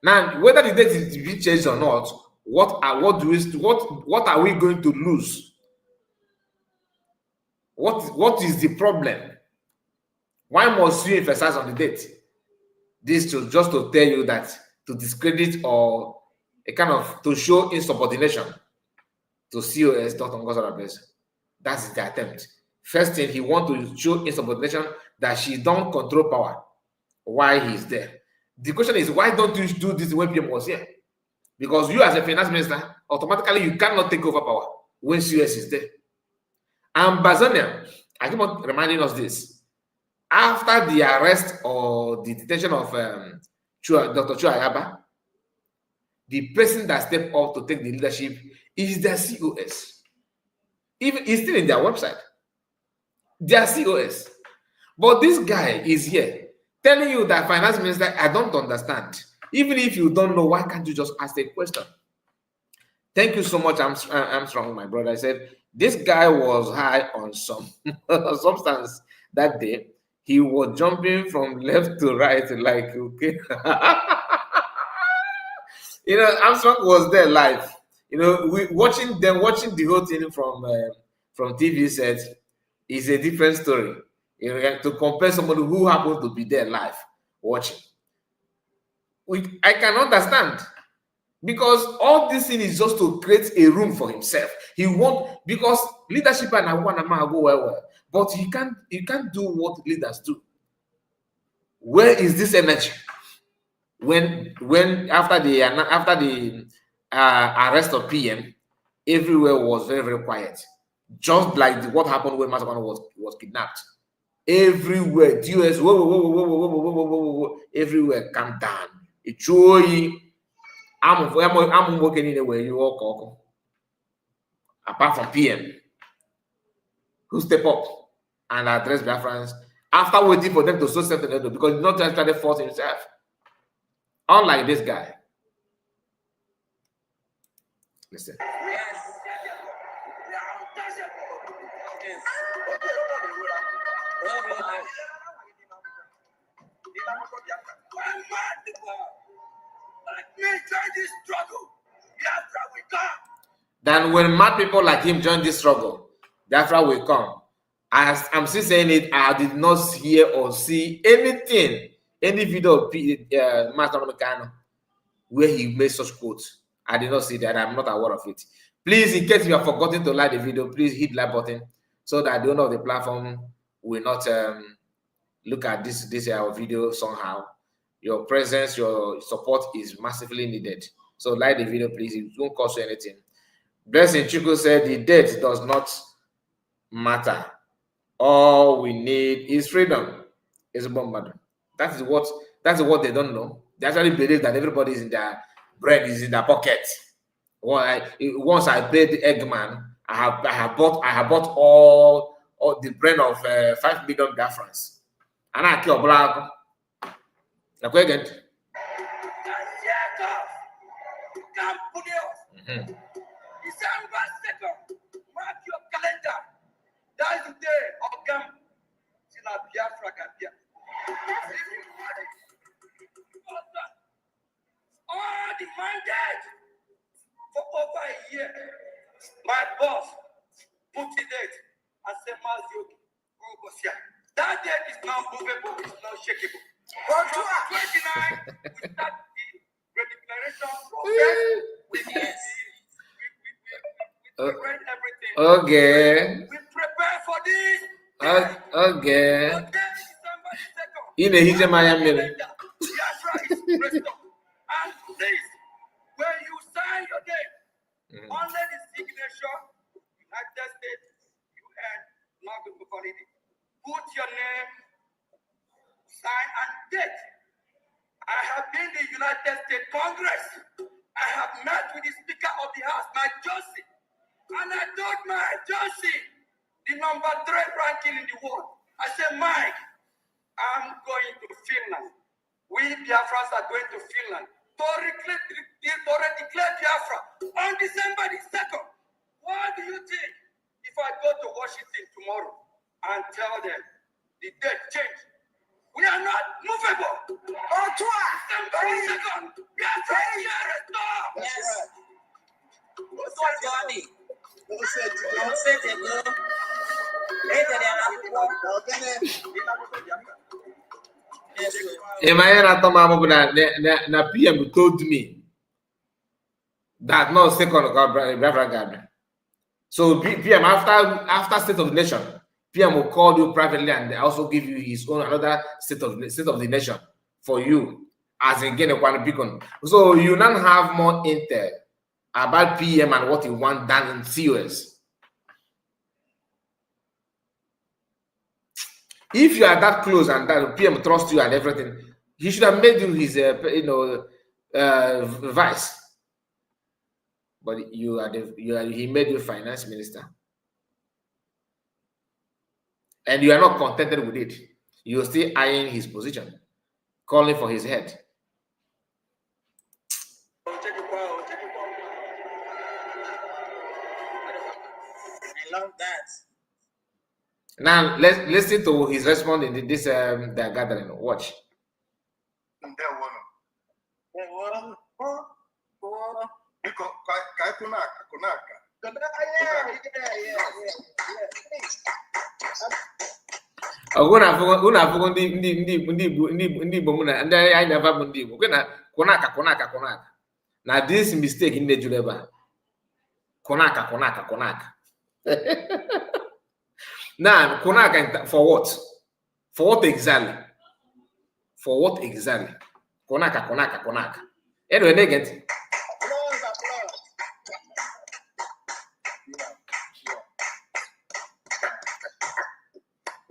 Now, whether the date is to be changed or not, what are we going to lose? What is the problem? Why must you emphasize on the date? This just to tell you that to discredit or a kind of to show insubordination to COS Dr. Ngozi Okonjo-Iweala. That's the attempt. First thing, he wants to show insubordination that she don't control power while he's there. The question is, why don't you do this when PM was here? Because you as a finance minister, automatically you cannot take over power when CS is there. And Bazonia, I keep on reminding us this. After the arrest or the detention of Dr. Chuayaba, the person that stepped up to take the leadership is their COS. Even it's still in their website. Their COS. But this guy is here telling you that finance minister, I don't understand. Even if you don't know, why can't you just ask a question? Thank you so much, Armstrong, my brother. I said, this guy was high on some substance that day. He was jumping from left to right, like, okay. Armstrong was there live. Watching the whole thing from TV set is a different story. To compare somebody who happened to be there live watching. I can understand. Because all this thing is just to create a room for himself. Because leadership and Awanama go well, but he can't do what leaders do. Where is this energy? When after the arrest of PM, everywhere was very, very quiet. Just like what happened when Masaman was kidnapped. Everywhere, US, whoa, everywhere calm down. It's I'm working anywhere you walk, apart from PM, who step up and address Biafrans after waiting for them to show something because he's not just trying to force himself. Unlike this guy. Listen. Then when mad people like him join this struggle, Biafra will come. As I'm still saying it, I did not hear or see anything, any video of Master Mekano where he made such quotes. I did not see that. I'm not aware of it. Please, in case you have forgotten to like the video, please hit like button so that the owner of the platform will not look at this video somehow. Your presence, your support is massively needed. So like the video, please. It won't cost you anything. Blessing Chuku said the date does not matter. All we need is freedom. It's a bomb. That's what they don't know. They actually believe that everybody is in their brain, is in their pocket. Once I played the Eggman, I have bought all the brain of 5 million Biafrans. And I kill black. Again. December 2nd, mark your calendar. That's the day of Gam. Biafra Gambia. All the mandate for over a year. My boss put it there and said, that date is not movable, it's not shakeable. From 29, we start the declaration process. We read everything. Okay. We prepare for this. Okay. December 2nd. In a hit Miami. Biafra is restored. And please, when you sign your name, only the signature, United States, UN, not the quality. Put your name, sign, and date. I have been in the United States Congress. I have met with the Speaker of the House, Mike Johnson. And I told Mike Johnson, the number 3 ranking in the world. I said, Mike, I'm going to Finland. We Biafrans are going to Finland to declare Biafra on December the 2nd. What do you think if I go to Washington tomorrow and tell them the date changed? We are not movable. December the 2nd. Biafra is restored. Yes. What's that, Na PM told me that no second Biafra Ghana. So PM after State of the Nation, PM will call you privately and also give you his own another state of the nation for you as in getting one beacon. So you now have more intel about PM and what he want done in COS. If you are that close and that PM trusts you and everything, he should have made you his, vice. But he made you finance minister, and you are not contented with it. You are still eyeing his position, calling for his head. I love that. Now let's listen to his response in this the gathering. Watch. Unu afụgo ndị Igbo mụ na ndị anyị na-aba bụ ndị Igbo kwe na kụnaka na this mistake nne juru ebe a kụnaka now kụnaka for what exactly kụnaka anyway na-ege ntị.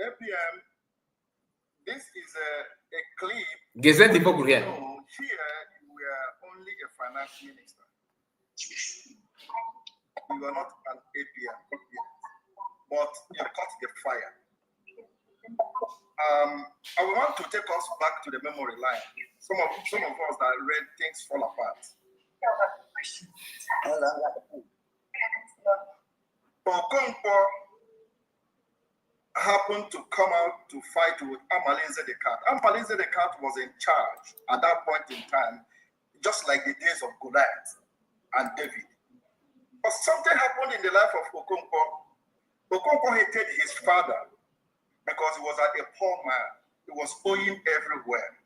APM, this is a clip. Gesend the people here. Here, you were only a finance minister. You are not an APM, but you caught the fire. I want to take us back to the memory line. Some of us that read things fall apart. Okonkwo happened to come out to fight with Amalinze the Cat. Amalinze the Cat was in charge at that point in time, just like the days of Goliath and David. But something happened in the life of Okonkwo. Okonkwo hated his father because he was a poor man. He was owing everywhere.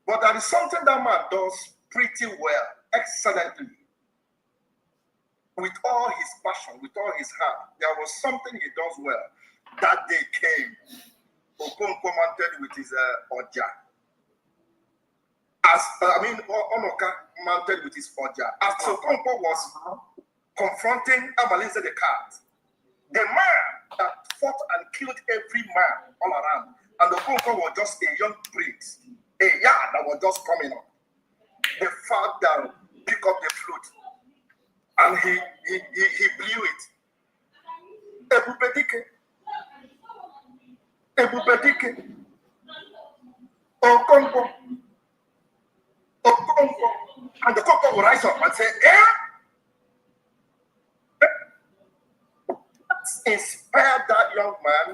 But there is something that man does pretty well, excellently. With all his passion, with all his heart, there was something he does well. That day came, Okonkwo mounted with his Oja. Onoka mounted with his Oja. As Okonkwo was confronting Amalinze the Cat, the man that fought and killed every man all around, and Okonkwo was just a young prince, a yard that was just coming up. The fact that picked up the flute, and he blew it. Ebubedike, Okonkwo, and the Okonkwo will rise up and say, That inspired that young man,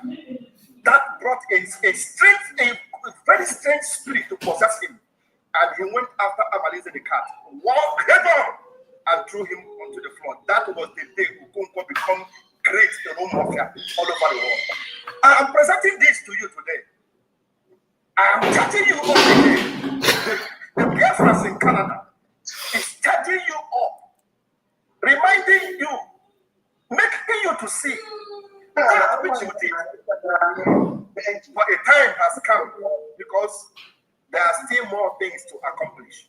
that brought a very strange spirit to possess him. And he went after Amalinze the Cat, walked head on, and threw him onto the floor. That was the day Okonkwo became great in Mafia all over the world. I am presenting this to you today. I am chatting you up. The Biafrans in Canada is chatting you up, reminding you, making you to see that which you did. But a time has come because there are still more things to accomplish.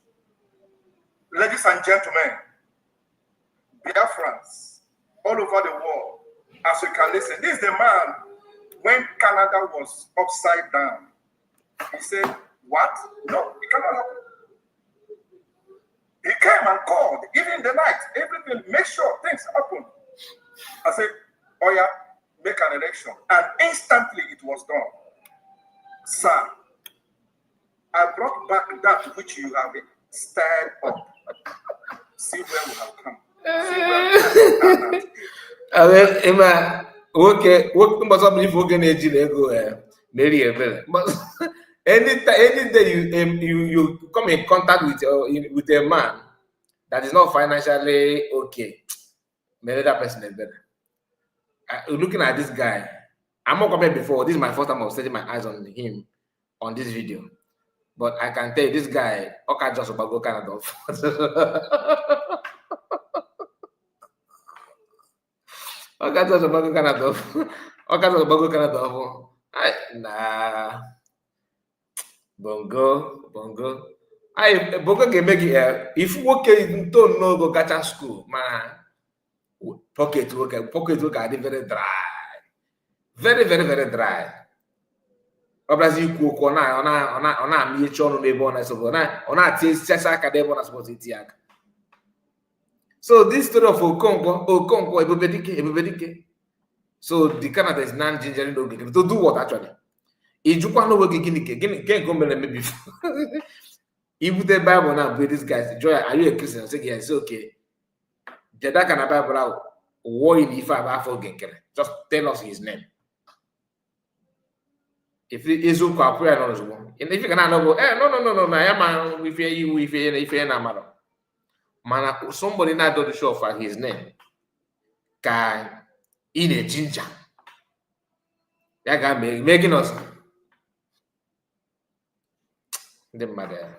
Ladies and gentlemen, Biafrans all over the world, as you can listen, this is the man when Canada was upside down. He said, what? No, it cannot happen. He came and called, even in the night, everything, make sure things happen. I said, oh yeah, make an election. And instantly it was done. Sir, I brought back that which you have stirred up. See where we have come. See where we have come. Okay, what must I believe we're gonna go Mary Ebele? Any day you come in contact with a man that is not financially okay, maybe that person is better. Looking at this guy, I'm not coming before. This is my first time of setting my eyes on him on this video, but I can tell you this guy, okay, just about go Canada. Okay, just about go Canada. Okay, just about go Canada. Nah. Bongo. I Boga can make it if you don't know go gacha school, man. Pocket work are very dry. Very, very, very dry. Ọbụlazi ikwu okwu ọ na-amị echi ọnụ n'ebe ọ na-esobo ọ na-ati esichasa aka n'ebe ọ na-asọpụta iti aka. So this story of Okonkwo Ebubedike. So the Canada is now gingering to do what actually? Ijukwa no gị gịnị nke nke mere maybe ibute Bible now with these guys. Joy, are you a Christian? Say yes, okay. Jeda kana Bible out. War in Ifa afọ Nkere. Just tell us his name. If it is ukwa prayer no ozugbo. If you cannot know, no, I am with you if na maro. Man, somebody not do the show for his name. Ka in a ginger. That guy making us the mother.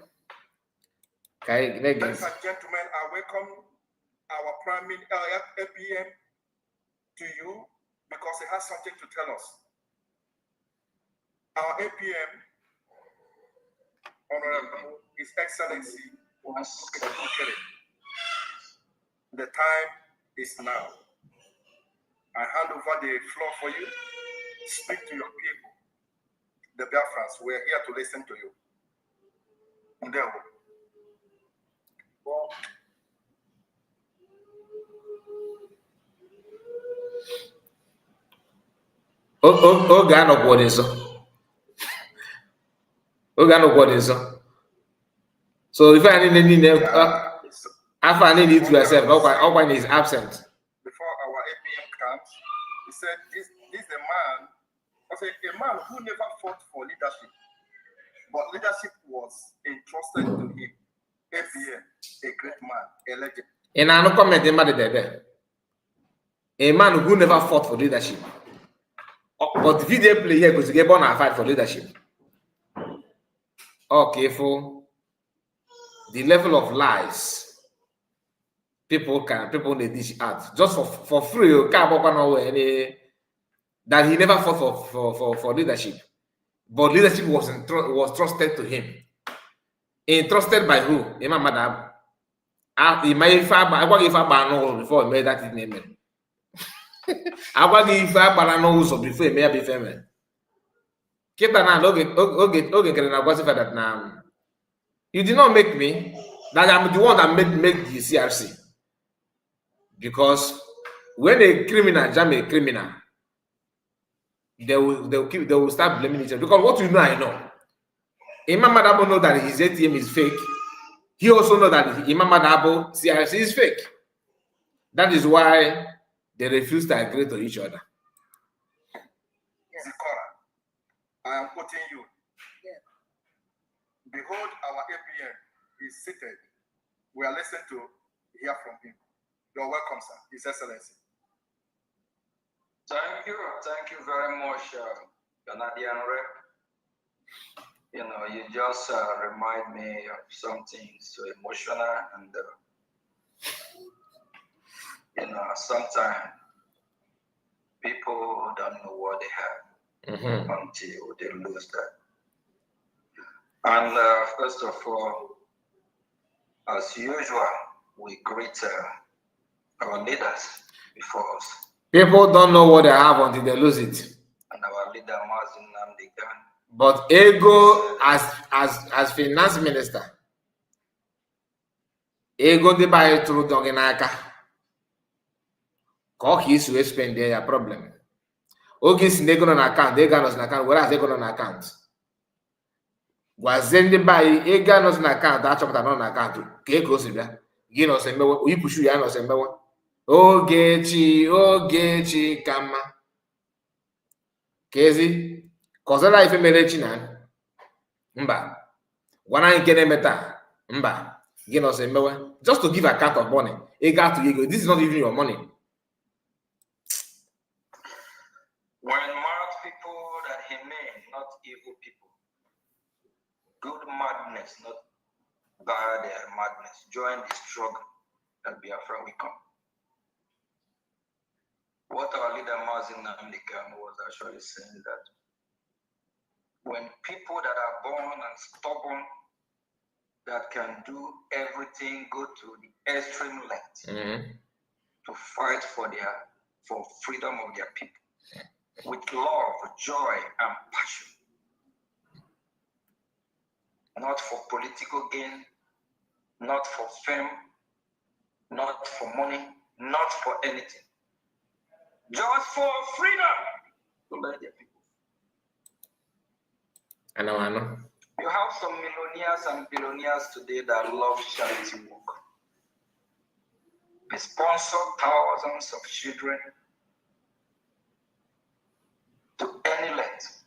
Ladies and gentlemen, I welcome our Prime Minister APM to you because he has something to tell us. Our APM, Honorable His Excellency, Nkere. The time is now. I hand over the floor for you. Speak to your people, the Biafrans. We are here to listen to you. Ndewo. Oge anọkwa ọdịsọ. So if I need after I need to yourself, when is absent. Before our APM comes, he said this is a man. I said a man who never fought for leadership, but leadership was entrusted to him. APM, a great man, a legend. And I no comment there. A man who never fought for leadership. But the video play here because he get born and fight for leadership. Okay, for the level of lies people need dish out just for free. That he never fought for leadership, but leadership was trusted to him. Entrusted by who? Imam Madam. He may if I before he made that name. I want if I before he may be famous. Keep that now. Okay, that now. You did not make me. That I'm the one that made the CRC. Because when a criminal jam a criminal, they will start blaming each other. Because what you know, I know. Imam Madabo know that his ATM is fake. He also know that Imam Madabo CRC is fake. That is why they refuse to agree to each other. Zikora, I am quoting you. Yeah. Behold, our APM is seated. We are listening to hear from him. You're welcome, sir. His Excellency. Thank you very much, Canadian Rep. You know, you just remind me of something so emotional, and sometimes people don't know what they have until they lose that. And first of all, as usual, we greet our leaders before us. People don't know what they have until they lose it. And our leader, Mazin Namdekan. But Ego, as finance minister, Ego the buy through Dongenaka. Cock is to spend their problem. Ogis Nego on account, they got us an account, whereas they got on account. Was then the buy a gun on account, that's what I'm on account. Keko Sibia, Ginos and we push you, Yanos and Mewa. Oh, Gechi, Kama. Kezi. Cause I if China, Mba, when I get a meta, Mba, just to give account of money. This is not even your money. When mad people that he named, not evil people, good madness, not bad madness, join the struggle that Biafra will come. What our leader Mazin Namdekan was actually saying that when people that are born and stubborn that can do everything, go to the extreme length to fight for freedom of their people with love, joy, and passion. Not for political gain, not for fame, not for money, not for anything. Just for freedom to let their people. I know. You have some millionaires and billionaires today that love charity work. They sponsor thousands of children to any length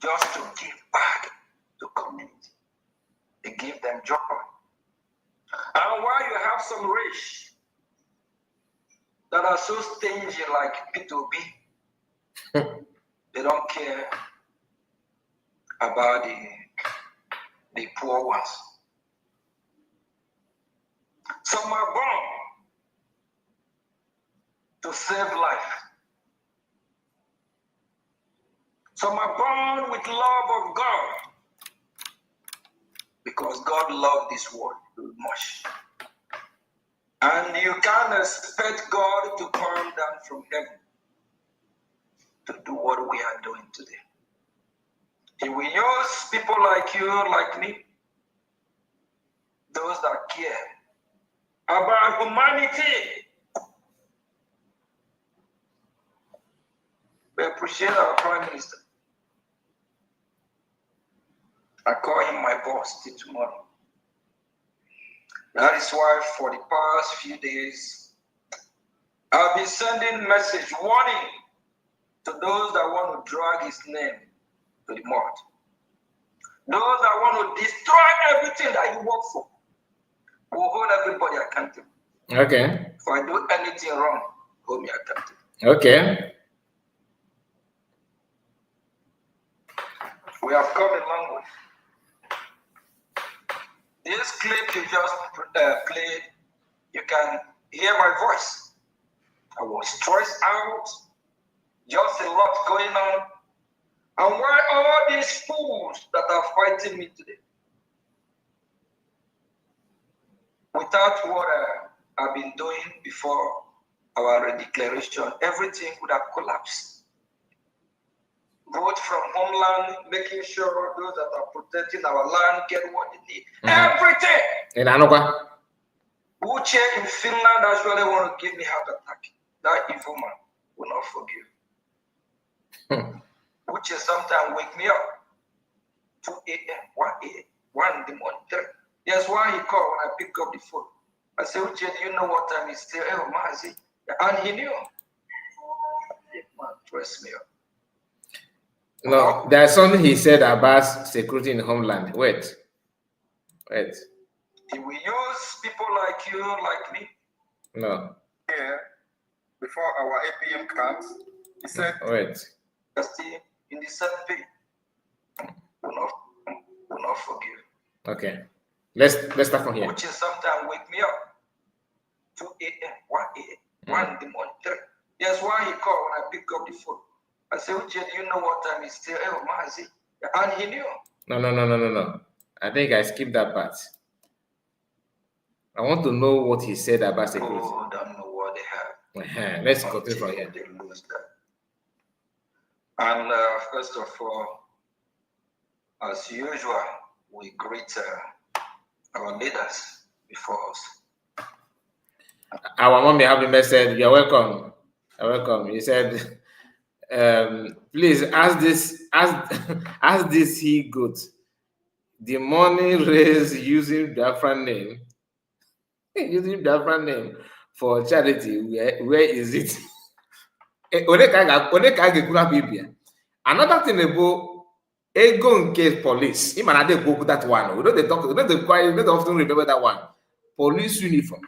just to give back to community. They give them joy. And while you have some rich that are so stingy like P2B, they don't care about the poor ones. Some are born to save life. Some are born with love of God because God loved this world too much. And you can't expect God to come down from heaven to do what we are doing today. He will use people like you, like me, those that care about humanity. We appreciate our Prime Minister. I call him my boss till tomorrow. That is why for the past few days, I've been sending message warning to those that want to drag his name to the mud. Those that want to destroy everything that you work for will hold everybody accountable. Okay. If I do anything wrong, hold me accountable. Okay. We have come a long way. This clip you just played, you can hear my voice. I was stressed out, just a lot going on. And why all these fools that are fighting me today? Without what I've been doing before our declaration, everything would have collapsed. Vote from homeland, making sure those that are protecting our land get what they need. Everything. In Anoka. Uche in Finland actually want to give me heart attack. That evil man will not forgive. Uche sometimes wake me up. 2 a.m., 1 a.m., 1 in the morning. That's why he called when I pick up the phone. I said, Uche, do you know what time it's still? Oh, Mazi. And he knew. Man, dress me up. No, there's something he said about security in homeland. Wait. He will use people like you, like me. No. Here, before our APM comes, he said, wait. In the same pay. Will not forgive. Okay. Let's start from here. Which is sometimes wake me up. 2 a.m., 1 a.m., 1 in the morning. That's why he called when I pick up the phone. I said, Uche, do you know what time it's still? Oh, Mazi. And he knew. No. I think I skipped that part. I want to know what he said about security. Oh, I don't know what they have. Let's continue from here. They lose that. And first of all, as usual, we greet our leaders before us. Our mommy Happy said, "You're welcome. You're welcome." He said, please ask this he good. The money raised using Biafra name for charity, where is it? Another thing about ego in case police. Even I did go that one. We don't often remember that one. Police uniform.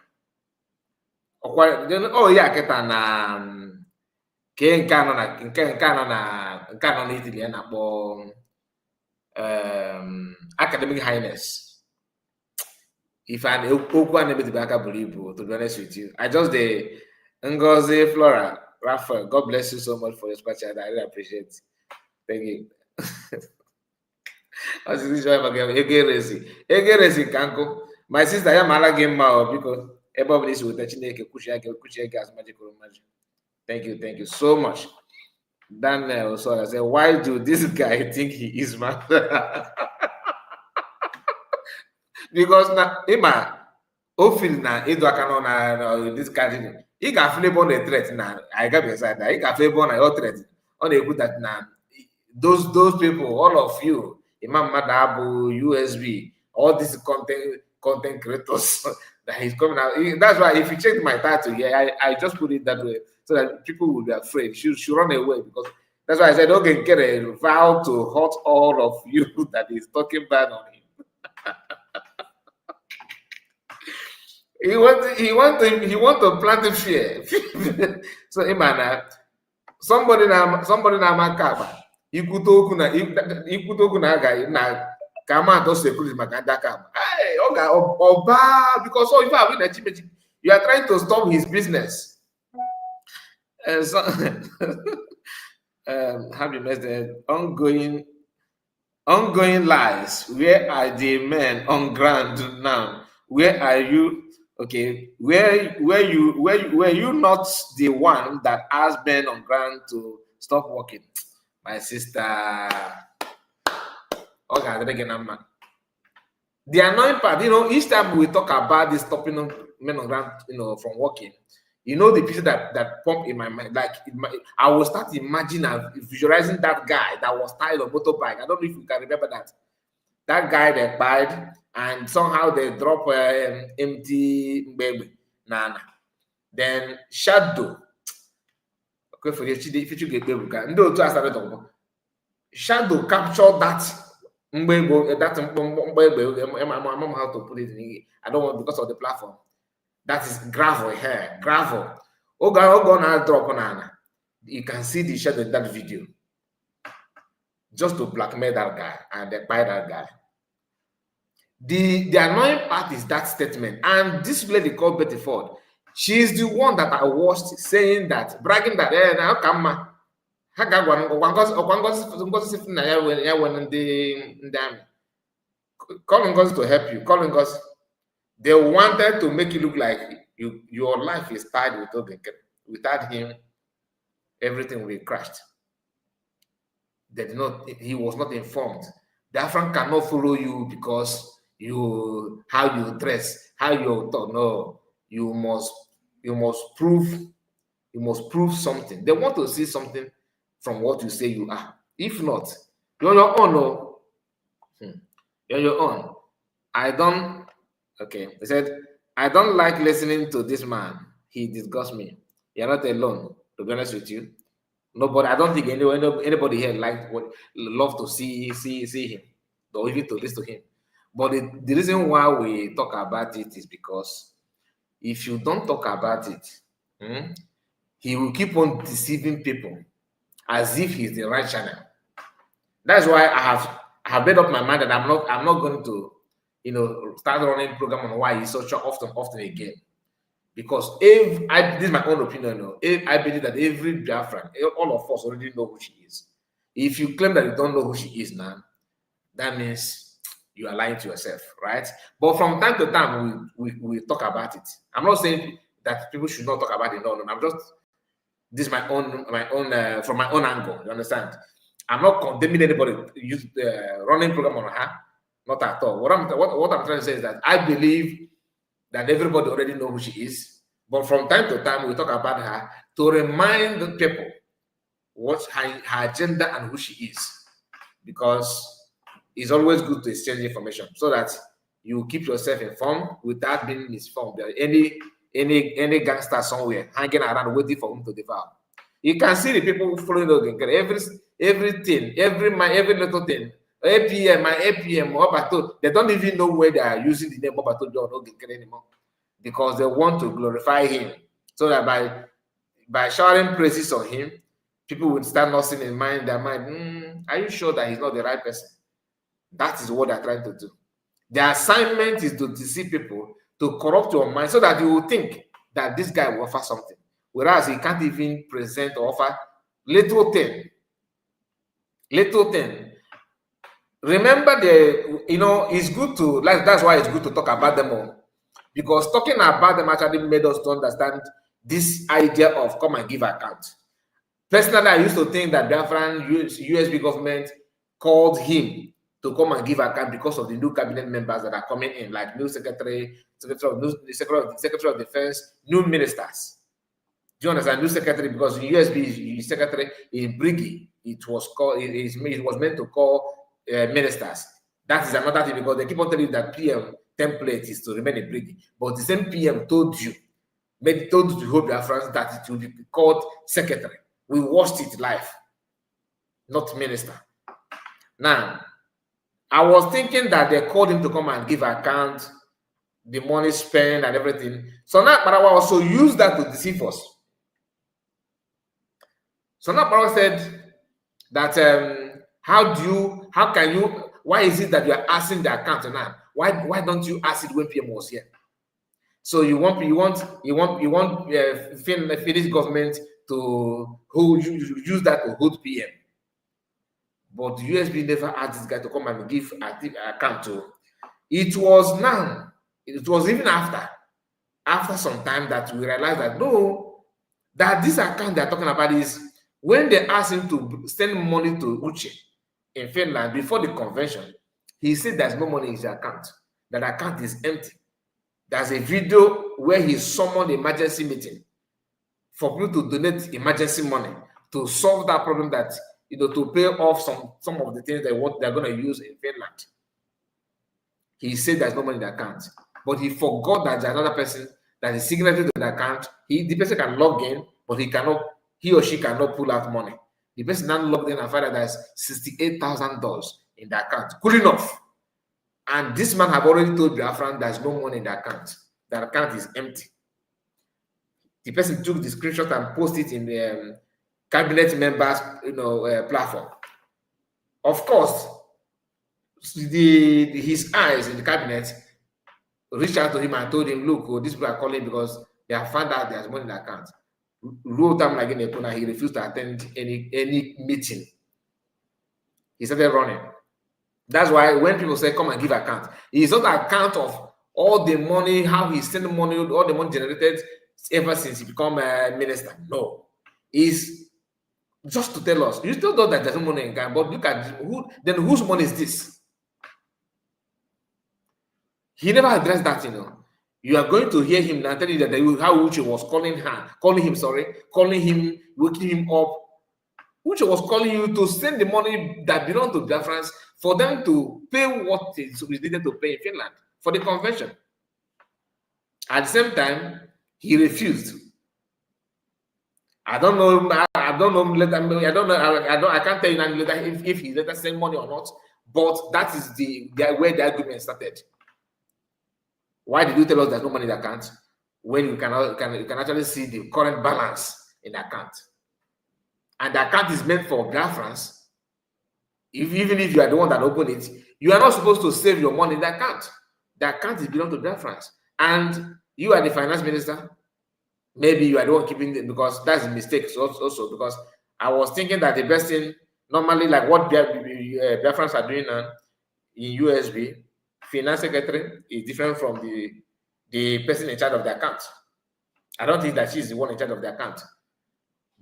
Oh yeah, kita na nke anọ na Italy na-akpọ academic highness. If an okwu a na-emetibe aka buru ibu, to be honest with you, I just the Ngozi Flora Raphael, God bless you so much for your speech. I really appreciate it. Thank you. As is Egeresi Kanko. My sister, I am Alagim Mao because everybody is with the Chineke Kushia as magical magic. Thank you so much. Daniel, so I said, why do this guy think he is man? Because now, Ima, Ofil na Edo Akano na this kind of he got flavor on the threat now. I got beside that. He got flavor on your threat. On the good that now, those people, all of you, Imam Madabu, USB, all these content creators that he's coming out. That's why if you check my title here, I just put it that way so that people will be afraid. Should run away because that's why I said, okay, Nkere vow to hurt all of you that is talking bad on him. He want to plant a fear. So Imana, somebody na makaba. Ikutoku na guy na kama to security maganda kama. Hey, oba because so if I win a you are trying to stop his business. So have you missed the ongoing lies? Where are the men on ground now? Where are you? Okay, were you not the one that asked men on ground to stop working? My sister. Okay, the annoying part, each time we talk about this stopping men on ground, from working, the pieces that pump in my mind, like I will start imagining visualizing that guy that was tied on motorbike. I don't know if you can remember that. That guy that died, and somehow they drop empty baby. Nana. Then Shadow. Okay, for the Shadow captured that. I don't know how to put it in English. I don't want because of the platform. That is gravel here. Gravel. Now drop on Anna. You can see the shadow in that video. Just to blackmail that guy and buy that guy. The annoying part is that statement. And this lady called Betty Ford, she's the one that I watched saying that, bragging that, now come on. Calling us to help you, calling us. They wanted to make you look like your life is tied with Nkere. Without him, everything will be crashed. He was not informed. The Afran cannot follow you because how you dress, how you talk. No, you must prove something. They want to see something from what you say you are. If not, you're on your own. No. You're on your own. Okay. He said, I don't like listening to this man. He disgusts me. You're not alone, to be honest with you. Nobody, I don't think anybody here love to see him or even to listen to him. But the reason why we talk about it is because if you don't talk about it, he will keep on deceiving people as if he's the right channel. That's why I have made up my mind that I'm not going to start running program on why he's so often again. Because this is my own opinion. I believe that every Biafran, all of us already know who she is. If you claim that you don't know who she is now, that means you are lying to yourself, right? But from time to time, we talk about it. I'm not saying that people should not talk about it. No. I'm just, this is my own from my own angle. You understand? I'm not condemning anybody use running program on her. Not at all. What I'm trying to say is that I believe that everybody already know who she is, but from time to time we talk about her to remind the people what her agenda and who she is, because it's always good to exchange information so that you keep yourself informed without being misinformed. Any gangster somewhere hanging around waiting for him to devour. You can see the people following everything, every little thing. APM, Obato, they don't even know where they are using the name Obato John Nkere anymore, because they want to glorify him, so that by shouting praises on him, people would start nothing in their mind. Are you sure that he's not the right person? That is what they're trying to do. The assignment is to deceive people, to corrupt your mind, so that you will think that this guy will offer something, whereas he can't even present or offer little thing. remember it's good to, like, that's why it's good to talk about them all. Because talking about them actually made us to understand this idea of come and give account. Personally, I used to think that Biafran USB government called him to come and give account because of the new cabinet members that are coming in, like new secretary of defense, new ministers. Do you understand? New secretary, because USB secretary in Briggy, it was meant to call ministers. That is another thing, because they keep on telling you that PM template is to remain in Briggy, but the same PM told you the whole Biafrans that it will be called secretary. We watched it live, not minister. Now, I was thinking that they called him to come and give account, the money spent and everything. So now Barawa also used that to deceive us. So now Barawa said that why is it that you are asking the account now? Why don't you ask it when PM was here? So you want Finnish government to use that to hold PM. But the USB never asked this guy to come and give account to. It was even after some time that we realized that no, that this account they're talking about is when they asked him to send money to Uche in Finland before the convention, he said there's no money in his account, that account is empty. There's a video where he summoned emergency meeting for people to donate emergency money to solve that problem, that to pay off some of the things they're going to use in Finland. He said there's no money in the account, but he forgot that there's another person that is signatory to the account. The person can log in, but he or she cannot pull out money. The person now logged in and found that there's $68,000 in the account. Cool enough. And this man have already told Biafran there's no money in the account. The account is empty. The person took the screenshot and posted it in the cabinet members, platform. Of course, his eyes in the cabinet reached out to him and told him, look, these people are calling because they have found out there's money in the account. Wrote them like in a corner. He refused to attend any meeting. He started running. That's why when people say come and give account, it's not an account of all the money, how he sent money, all the money generated ever since he become a minister. No, it's just to tell us. You still know that there's no money in Ghana, but look at whose money is this? He never addressed that, You are going to hear him now telling you that how Uche was calling him, waking him up. Uche was calling you to send the money that belonged to Biafrans for them to pay what is needed to pay in Finland for the convention. At the same time, he refused. I don't know. I don't know. I can't tell you later if he later sent money or not. But that is where the argument started. Why did you tell us there's no money in the account when you can actually see the current balance in the account? And the account is meant for Biafrans. Even if you are the one that opened it, you are not supposed to save your money in the account. The account is belong to Biafrans. And you are the finance minister. Maybe you are the one keeping it, because that's a mistake also, because I was thinking that the best thing, normally, like what Biafrans are doing now in USB, finance secretary is different from the person in charge of the account. I don't think that she's the one in charge of the account.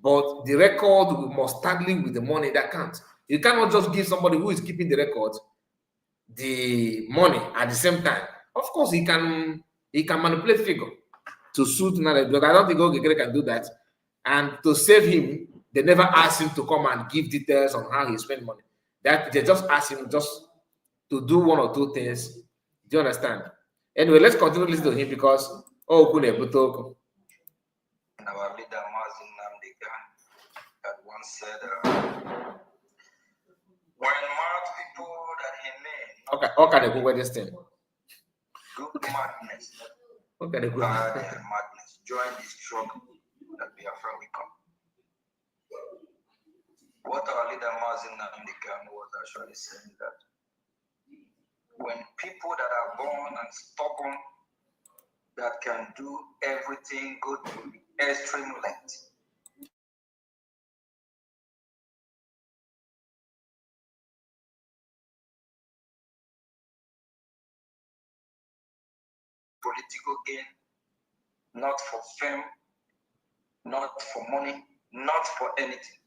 But the record must tally with the money in the account. You cannot just give somebody who is keeping the record the money at the same time. Of course, he can manipulate figure to suit another, but I don't think Nkere can do that. And to save him, they never asked him to come and give details on how he spent money. That they just asked him just to do one or two things. Do you understand? Anyway, let's continue listening to him, because our leader Mazin Namdeka had once said, when mad people that he named, okay, they go with this thing. Good madness, Okay, they go. Madness, join the struggle that Biafra will come. What our leader Mazin Namdeka was actually saying, that when people that are born and stubborn, that can do everything, go to the extreme length, political gain, not for fame, not for money, not for anything.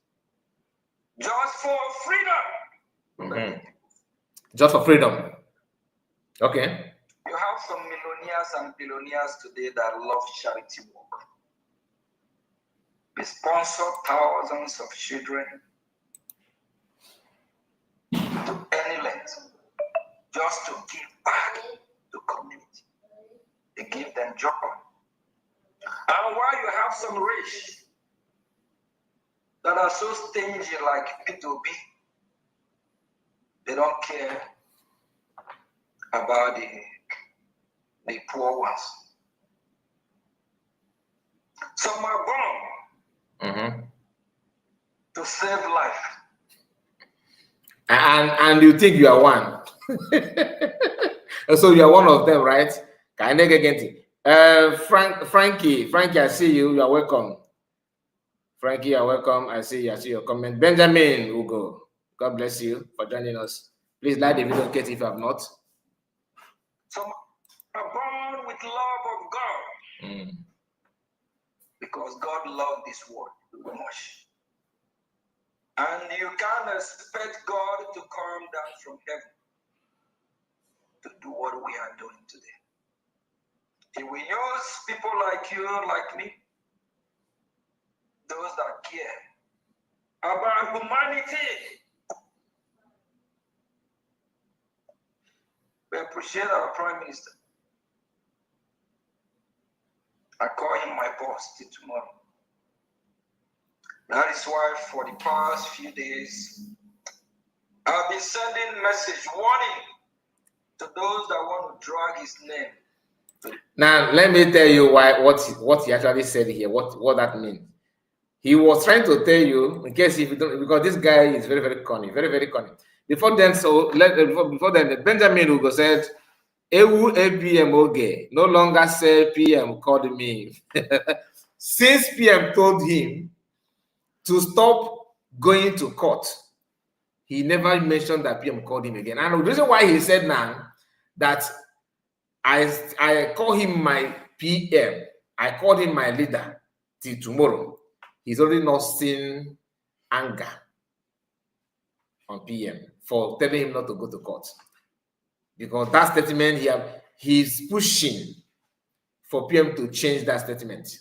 Just for freedom. Just for freedom. Okay. You have some millionaires and billionaires today that love charity work. They sponsor thousands of children to any length just to give back to community. They give them job. And while you have some rich that are so stingy like P2B, they don't care about the poor ones. Some are born to save life. And you think you are one. So you are one of them, right? Frankie, I see you. You are welcome. Frankie, you are welcome. I see your comment. Benjamin Ugo, God bless you for joining us. Please like the video, Kate, if you have not. Some are born with love of God. Because God loved this world too much. And you can't expect God to come down from heaven to do what we are doing today. He will use people like you, like me, those that care about humanity. We appreciate our Prime Minister. I call him my boss till tomorrow. That is why for the past few days, I've been sending message warning to those that want to drag his name. Now, let me tell you what he actually said here, what that means. He was trying to tell you, in case if you don't, because this guy is very, very cunning, very, very cunning. Before then, Benjamin Ugo said, Ewu APM Oge no longer say PM called me. Since PM told him to stop going to court, he never mentioned that PM called him again. And the reason why he said now that I call him my PM, I called him my leader till tomorrow, he's already not seen anger on PM for telling him not to go to court. Because that statement he's pushing for PM to change that statement.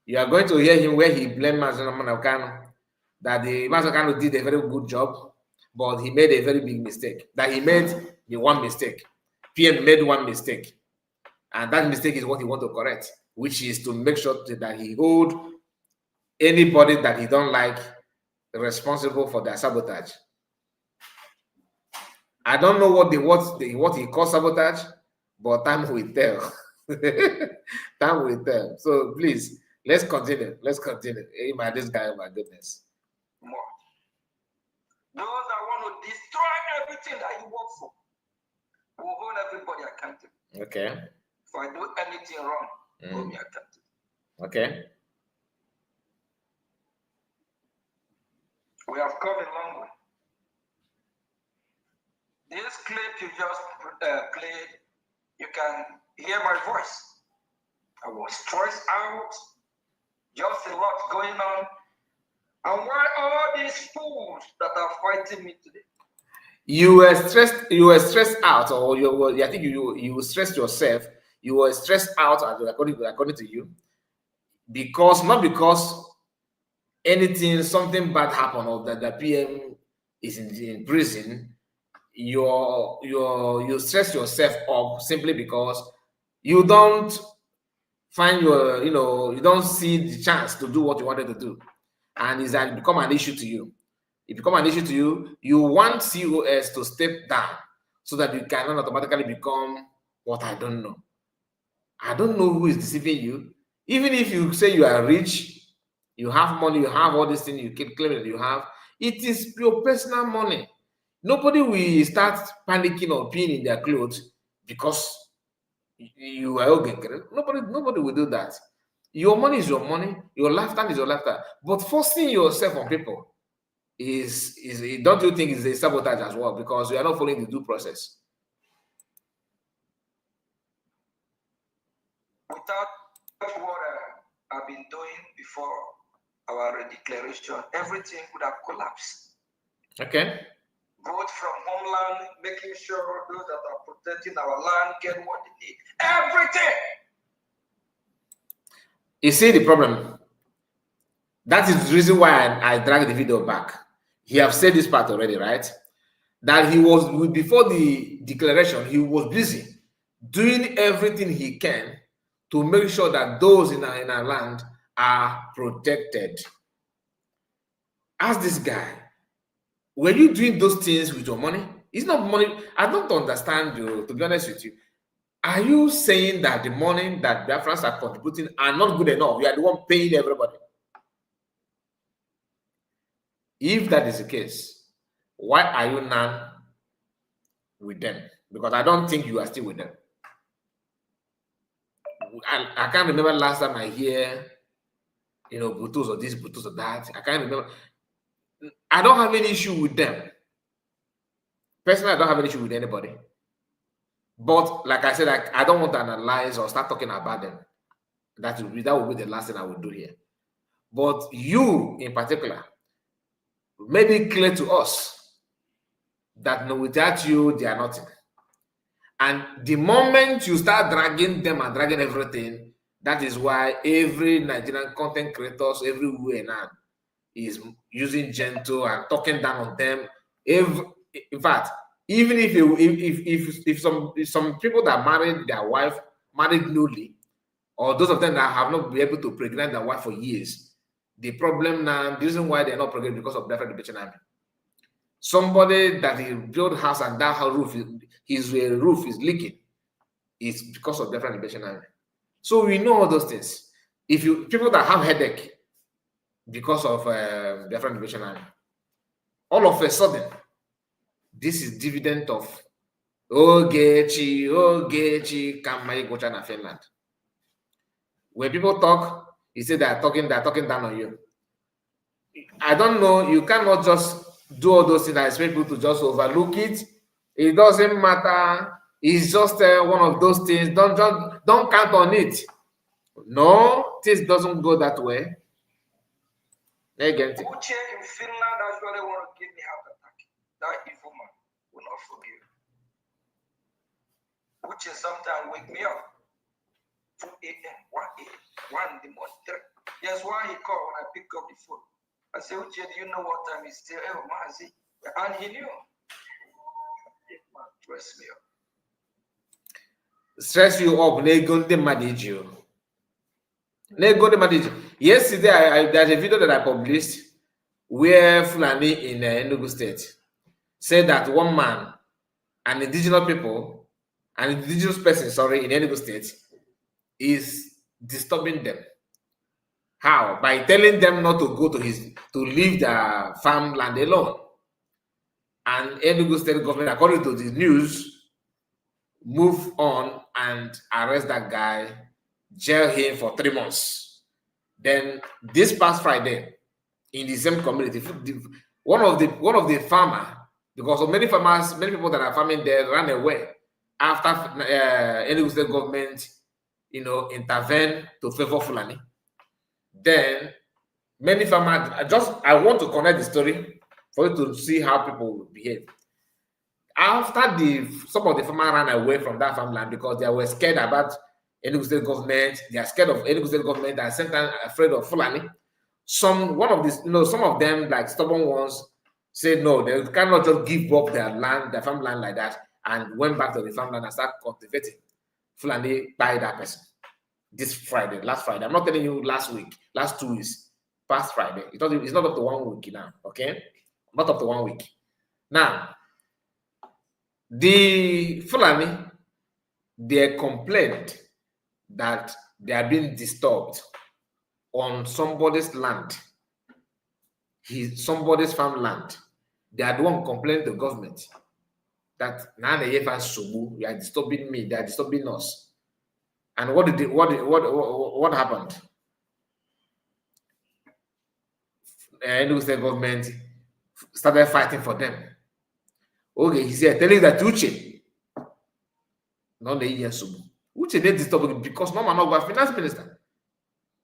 You are going to hear him where he blamed Mazana that the Mazakano did a very good job, but he made a very big mistake. That he made the one mistake. PM made one mistake. And that mistake is what he wants to correct, which is to make sure that he hold anybody that he don't like responsible for their sabotage. I don't know what he calls sabotage, but time will tell. Time will tell. So please, let's continue. Let's continue. Hey, man, this guy, my goodness. More. Those that want to destroy everything that you work for will hold everybody accountable. Okay. If I do anything wrong, hold me accountable. Okay. We have come a long way. This clip you just played, you can hear my voice. I was stressed out, just a lot going on. And why all these fools that are fighting me today? You were stressed out, or I think you stressed yourself. You were stressed out, according to you, not because something bad happened, or that the PM is in prison. You stress yourself up simply because you don't find you don't see the chance to do what you wanted to do, and it's become an issue to you. It become an issue to you. You want COS to step down so that you cannot automatically become what I don't know. I don't know who is deceiving you. Even if you say you are rich, you have money, you have all these things you keep claiming that you have, it is your personal money. Nobody will start panicking or peeing in their clothes because you are okay. Nobody will do that. Your money is your money. Your lifetime is your lifetime. But forcing yourself on people is don't you think is a sabotage as well, because you are not following the due process? without what I've been doing before our declaration, everything would have collapsed. Okay. Both from homeland, making sure those that are protecting our land get what they need. Everything. You see the problem? That is the reason why I dragged the video back. He have said this part already, right? That he was, before the declaration, he was busy doing everything he can to make sure that those in our land are protected. Ask this guy, were you doing those things with your money? It's not money. I don't understand you, to be honest with you. Are you saying that the money that Biafrans are contributing are not good enough? You are the one paying everybody. If that is the case, why are you now with them? Because I don't think you are still with them. I can't remember last time I hear, Butus or this, Butus or that. I can't remember. I don't have any issue with them. Personally, I don't have any issue with anybody. But like I said, I don't want to analyze or start talking about them. That will be the last thing I will do here. But you, in particular, make it clear to us that no, without you, they are nothing. And the moment you start dragging them and dragging everything, that is why every Nigerian content creators everywhere now is using gentle and talking down on them. In fact, even if some people that married their wife, married newly, or those of them that have not been able to pregnant their wife for years, the problem now, the reason why they're not pregnant because of different army. Somebody that he built house and that roof, his roof is leaking, is because of different army. So we know all those things. If you people that have headache because of different army, all of a sudden, this is dividend of Ogechi, Kamai Gochana, Finland. When people talk, you say they're talking down on you. I don't know, you cannot just do all those things and expect people to just overlook it. It doesn't matter. It's just one of those things. Don't count on it. No, this doesn't go that way. Again, Uche in Finland actually want to give me heart attack. That evil man will not forgive. Uche sometimes wake me up. 2 a.m., 1 a.m., 1 in the morning. Yes, why he called when I pick up the phone. I said, Uche, do you know what time it's still? Oh, Mazi. And he knew. It man stress me up. Stress you up, Negonde manage you. Negonde manage you. Yesterday, there's a video that I published where Fulani in Enugu State said that one man, an indigenous person, in Enugu State, is disturbing them. How? By telling them not to go to leave their farmland alone. And Enugu State government, according to the news, move on and arrest that guy, jail him for 3 months. Then this past Friday, in the same community, one of the farmer, because of many farmers, many people that are farming there ran away after Enugu State government, intervened to favor Fulani. Then many farmers, I want to connect the story for you to see how people will behave. After some of the farmers ran away from that farmland because they were scared about Enugu State government, they are scared of Enugu State government and sometimes afraid of Fulani. Some of them, like stubborn ones, said no, they cannot just give up their land, their farmland like that, and went back to the farmland and started cultivating. Fulani by that person. Last Friday. I'm not telling you last week, last 2 weeks, past Friday. It's not up to 1 week now, okay? Not up to 1 week. Now, the Fulani, they complained that they are being disturbed on somebody's land, somebody's farmland. They are the one complaining to the government that now they have Subu, you are disturbing me, they are disturbing us. And what happened? Enugu State government started fighting for them. Okay, he said, telling that Uche, not the Subu. Which they disturb because no man was finance minister.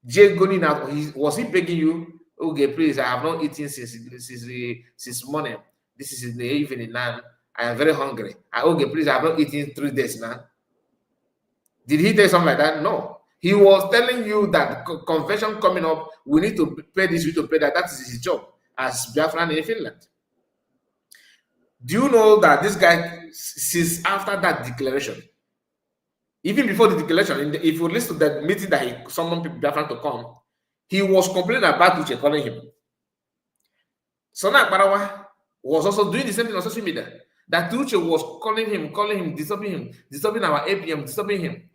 Jay going out, was he begging you? Okay, please, I have not eaten since morning. This is in the evening now. I am very hungry. Okay, please, I have not eaten 3 days now. Did he tell you something like that? No. He was telling you that convention coming up, we need to pay this, we need to pay that. That is his job as Biafran in Finland. Do you know that this guy, since after that declaration, even before the declaration, if you listen to that meeting that he summoned people Biafran to come, he was complaining about Uche calling him. Sona Akbarawa was also doing the same thing on social media. That Uche was calling him, disturbing our APM, disturbing him.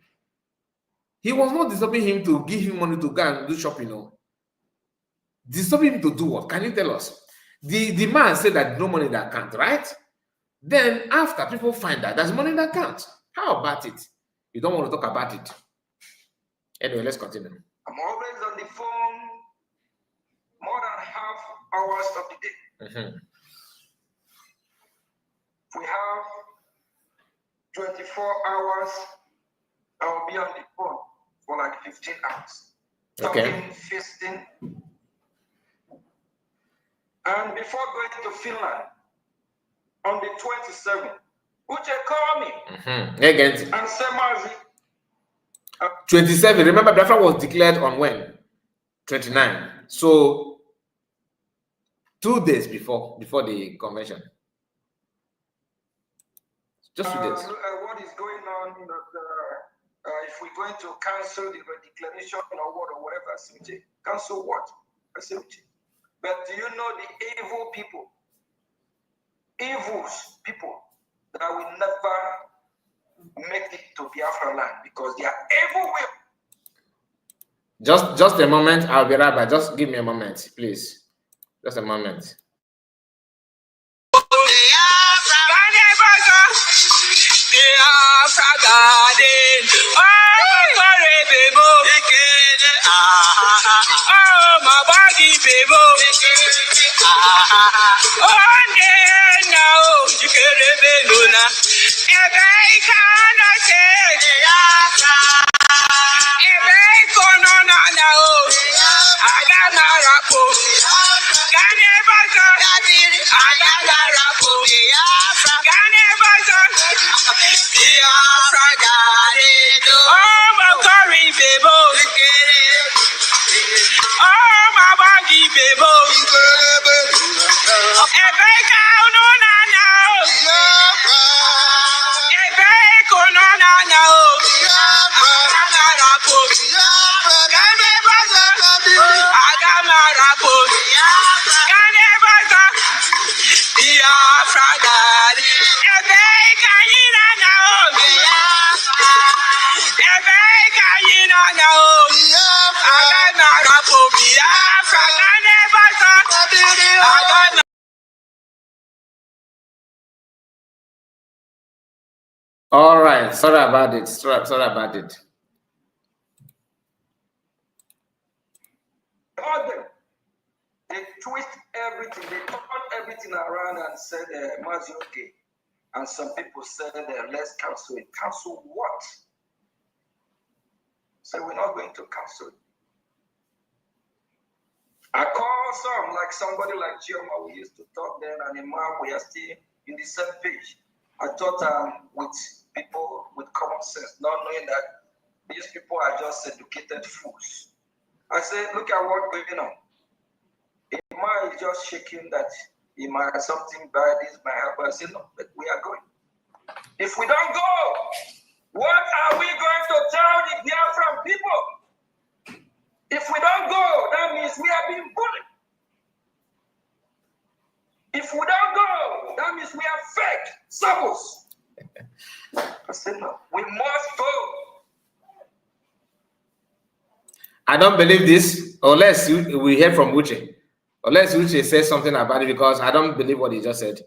He was not disturbing him to give him money to go and do shopping. No. Disturbing him to do what? Can you tell us? The man said that no money in the account, right? Then after people find that there's money in the account. How about it? You don't want to talk about it. Anyway, let's continue. I'm always on the phone more than half hours of the day. Mm-hmm. We have 24 hours. I'll be on the phone for like 15 hours. Okay. Talking, feasting. And before going to Finland, on the 27th, Uche called me. Mm-hmm. Again. And said, Mazi. 27. Remember, Biafra was declared on when? 29. So 2 days before the convention. Just 2 days. What is going on? If we're going to cancel the declaration or whatever, I said, Uche, cancel what? I said, Uche. But do you know the evil people? Evils people that will never make it to Biafra land because they are everywhere. Just a moment. I'll be right back. Just give me a moment, please. Just a moment. Oh, my body, baby. Oh, now you can live Luna. Every kind I say, every corner now. I got my rapo. Can never go. I got my rapo. Can never go. Oh, my curry, baby. Oh, my body, baby. Every cow, no, now. Every corner now. I got my rapo. Can never go. I got my rapo. Can never go. Biafra God. Every kayina now. Every kayina now. I got my rapo. Biafra can never go. I got. All right. Sorry about it. Sorry about it. They twist everything. They turn everything around and said, Mazi, okay. And some people said, let's cancel it. Cancel what? So we're not going to cancel it. I call some, like somebody like Chioma, we used to talk then, and Imam, we are still in the same page. I thought with people with common sense, not knowing that these people are just educated fools. I said, look at what's going on. Imam is just shaking that he might have something bad, this might happen. I said, no, but we are going. If we don't go, what are we going to tell the Biafran people? If we don't go, that means we are being bullied. If we don't go, that means we are fake sabos. I said, no, we must go. I don't believe this unless we hear from Uche. Unless Uche says something about it, because I don't believe what he just said.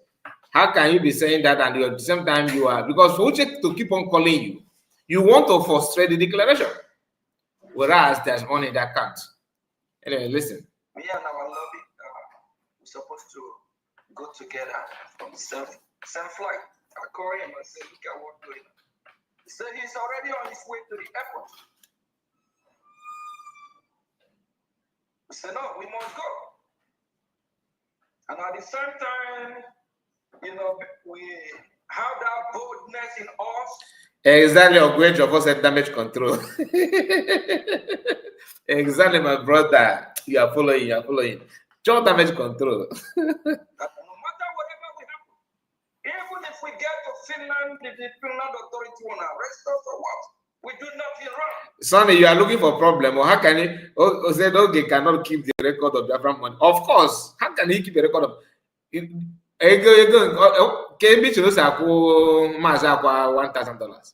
How can you be saying that and at the same time you are? Because for Uche to keep on calling you, you want to frustrate the declaration, whereas there's money that can't. Anyway, listen. Me and our lobby, we're supposed to go together from the same flight. I call him and say, look at what's going on. So he's already on his way to the airport. I said, no, we must go. And at the same time, you know, we have that boldness in us. Exactly, Ogwejo of said damage control. Exactly, my brother. You are following. Just damage control. No matter whatever we happen, even if we get to Finland, the Finland authority will arrest us or what? We do nothing wrong. Sonny, you are looking for a problem. Or how can he said okay cannot keep the record of Biafran money? Of course, how can he keep a record of it? $1,000.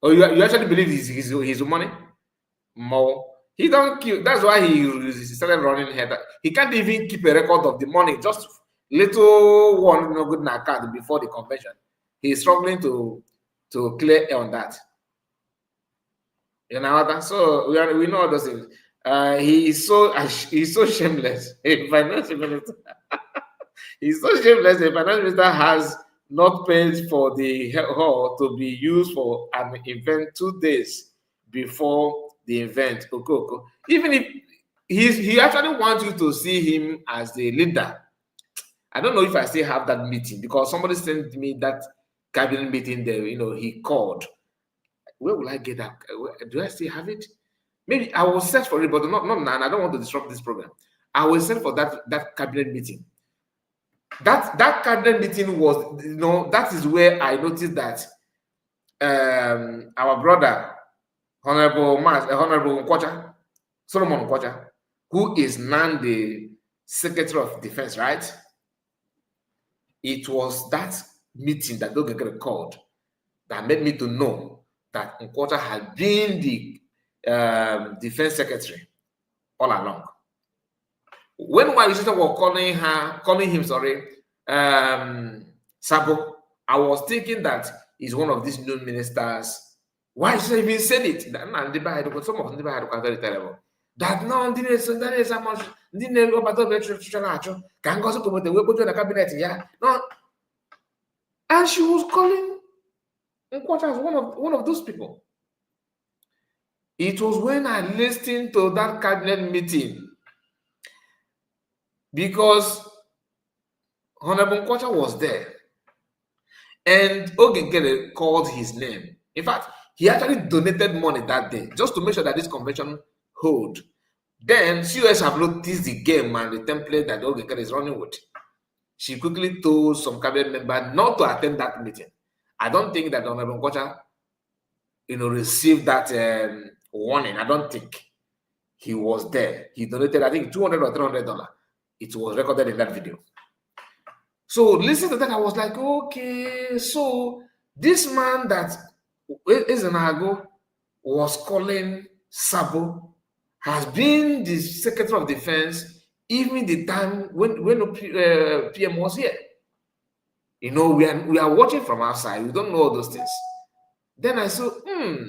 Oh, you actually believe his money? More. He don't keep. That's why he started running head. He can't even keep a record of the money. Just little one, no good in account before the convention. He's struggling to clear on that. You know, so we know those things. He's so shameless. A finance minister. He's so shameless. A finance minister has not paid for the hall to be used for an event 2 days before the event. Even if he actually wants you to see him as the leader. I don't know if I still have that meeting because somebody sent me that cabinet meeting there. You know, he called. Where will I get that? Do I still have it? Maybe I will search for it, but not now. I don't want to disrupt this program. I will search for that cabinet meeting. That cabinet meeting was, you know, that is where I noticed that our brother, Honorable Nkere, Solomon Nkere, who is now the Secretary of Defense, right? It was that meeting that Nkere called that made me to know that Nkere had been the Defense Secretary all along. When my sister was calling him, Sabo, I was thinking that he's one of these new ministers. Why should I even said it? Some of them are very terrible. That no, no. And she was calling Nkere as one of those people. It was when I listened to that cabinet meeting, because Honorable Nkere was there, and Nkere called his name. In fact, he actually donated money that day just to make sure that this convention hold. Then COS have noticed the game and the template that Nkere is running with. She quickly told some cabinet member not to attend that meeting. I don't think that Honorable Nkere, received that warning. I don't think he was there. He donated, I think, $200 or $300. It was recorded in that video. So listen to that. I was like, okay, so this man that Ezenago was calling Sabo has been the Secretary of Defense even the time when PM was here. We are watching from outside. We don't know all those things. Then I saw,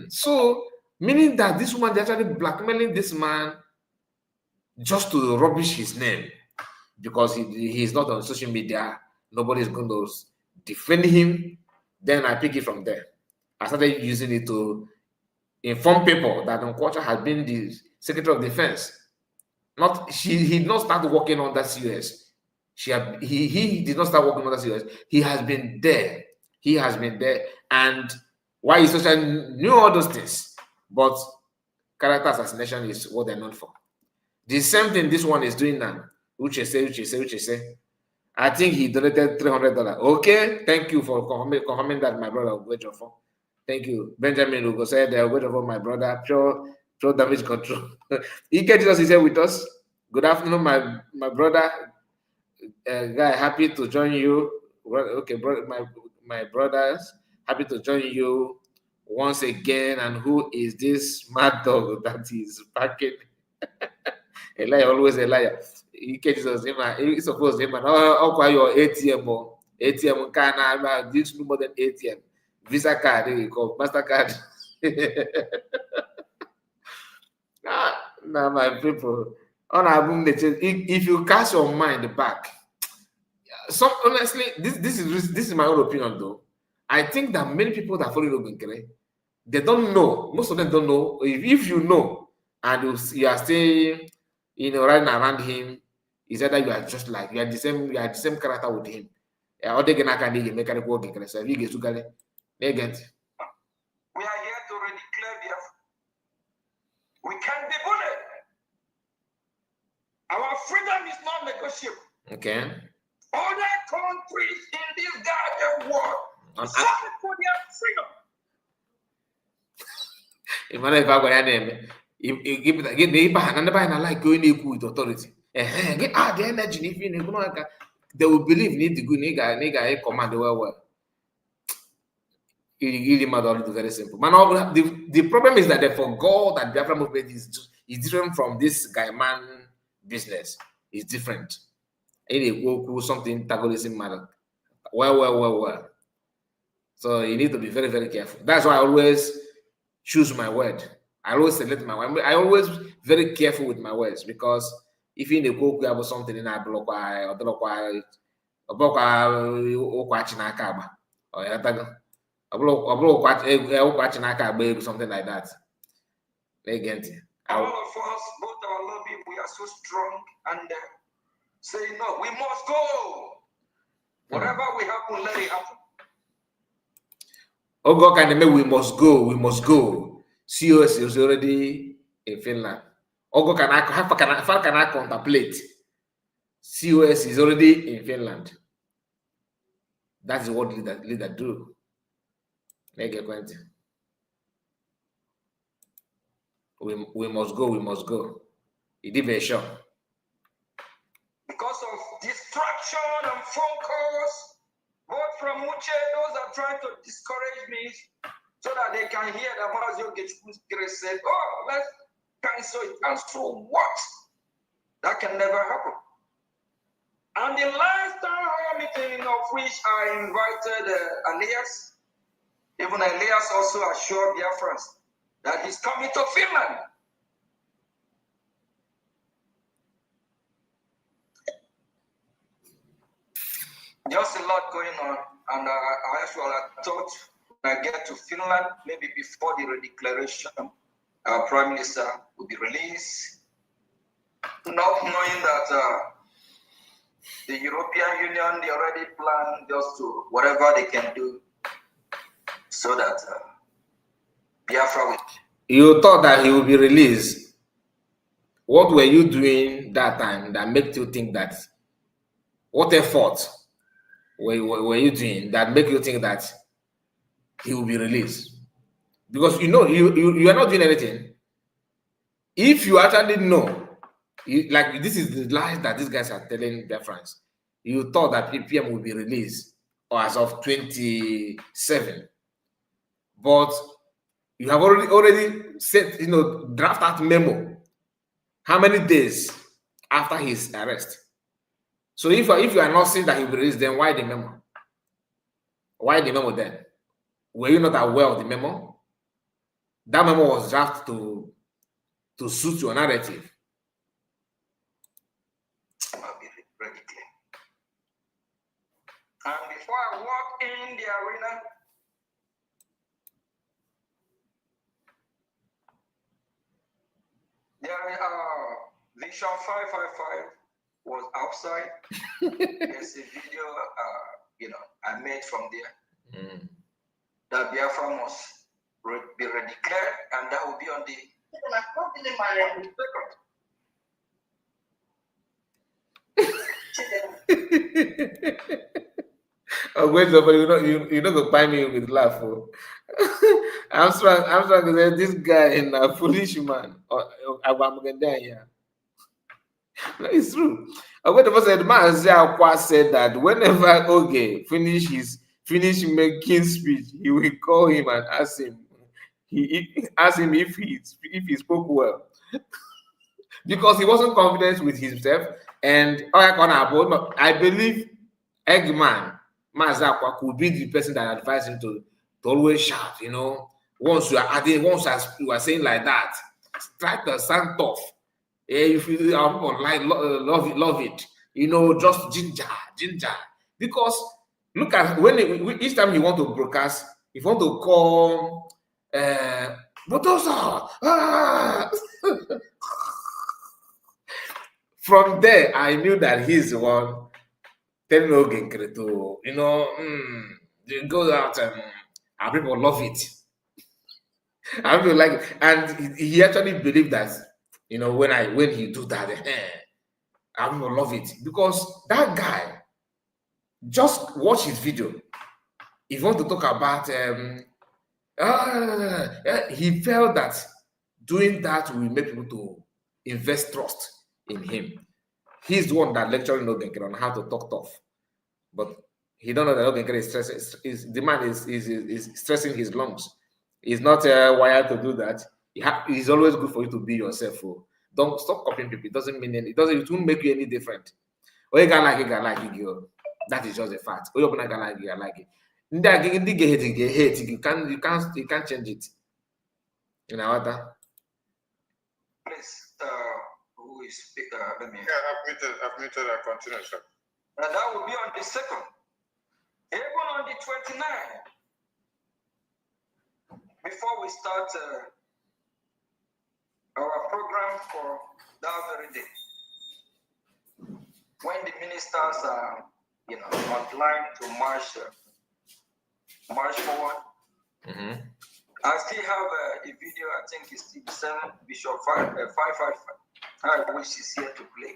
so meaning that this woman is actually blackmailing this man just to rubbish his name because he's not on social media. Nobody's going to defend him. Then I pick it from there. I started using it to inform people that Nkere had been the Secretary of Defense. He did not start working on that COS. He did not start working on that COS. He has been there. He has been there. And why is social knew all those things, but character assassination is what they're known for. The same thing this one is doing now. Which say. I think he donated $300. Okay, thank you for confirming that, my brother. Thank you, Benjamin Ugo said, my brother, pure damage control. Nkere Jesus is here with us. Good afternoon, my brother. Guy, happy to join you. Okay, my brothers, happy to join you once again. And who is this mad dog that is packing? A liar, always a liar. Nkere Jesus, he's supposed to acquire your ATM can this no more than ATM. Visa card, you call MasterCard. Now, my people, if you cast your mind back, honestly, this is my own opinion though. I think that many people that follow Nkere, They don't know. Most of them don't know. If you know, and you are still, running around him, is either you are just like you are the same character with him. Or they can mechanical work. We are here to redeclare Biafra. We can't be bullied. Our freedom is not negotiable. Okay. Other countries in this goddamn world fight for their freedom. If I go there, give the like going with authority. Get the energy if you they will believe need to go nigga command well. It's very simple. Man, the problem is that they forgot that Biafra movement is different from this guy man business. It's different. It will go something antagonism matter. Well. So you need to be very, very careful. That's why I always choose my word. I always select my word. I always very careful with my words, because if you go about something in a block or something like that. All of us, both our lobby, we are so strong and say no, we must go. Whatever we happen, let it happen. Oh God, can we must go. COS is already in Finland. Oh God, can I contemplate? COS is already in Finland. That is what leader do. Make a point. We must go. It did very sure. Because of distraction and phone calls, both from Uche, those are trying to discourage me so that they can hear that Mazio Nkere said, oh, let's cancel it. Cancel what? That can never happen. And the last town hall meeting of which I invited Elias, even Elias also assured Biafrans that he's coming to Finland. Just a lot going on, and I thought when I get to Finland, maybe before the redeclaration, our Prime Minister will be released, not knowing that the European Union, they already planned just to whatever they can do so that Biafra will. You thought that he will be released. What were you doing that time that made you think that? What effort were you doing that make you think that he will be released? Because you are not doing anything. If you actually know, like this is the lies that these guys are telling their friends, you thought that PPM will be released or as of 27, but you have already set, draft that memo. How many days after his arrest? So if you are not seeing that he will be released, then why the memo? Why the memo then? Were you not aware of the memo? That memo was drafted to suit your narrative. I'll be very clear. And before I walk in the arena, Vision 555 was outside. There's a video, I made from there. That Biafra must be redeclared, and that will be on the Oh, wait, somebody, you know, go buy me with laugh. Oh. I'm trying to say this guy in a foolish man. No, it's true. When the person said that whenever Oge finish making speech, he will call him and ask him. He asked him if he spoke well. Because he wasn't confident with himself. And I believe Eggman Mazakwa could be the person that advised him to always shout, once you are saying like that, try to sound tough. If you like love it, just ginger. Because look at each time you want to broadcast, if you want to call Bulldozer! Ah! From there, I knew that he's the one telling Nkere to, you go out and people love it. I feel like, and he actually believed that, when he do that, I people love it because that guy just watch his video. If you want to talk about, he felt that doing that will make people to invest trust in him. He's the one that lecturing Nkere on how to talk tough, but he don't know that Nkere is stressing. The man is stressing his lungs. He's not wired to do that. It's always good for you to be yourself. Don't stop copying people. It doesn't mean it won't make you any different. Oh, you can like it. That is just a fact. Oh, you can like it. You can't change it. You know what? Please, who is let me. I've muted. I continue, sir. That will be on the 2nd. Even on the 29th, before we start our program for that very day, when the ministers are, online to march forward. Mm-hmm. I still have a video. I think it's the Bishop 555, which is here to play.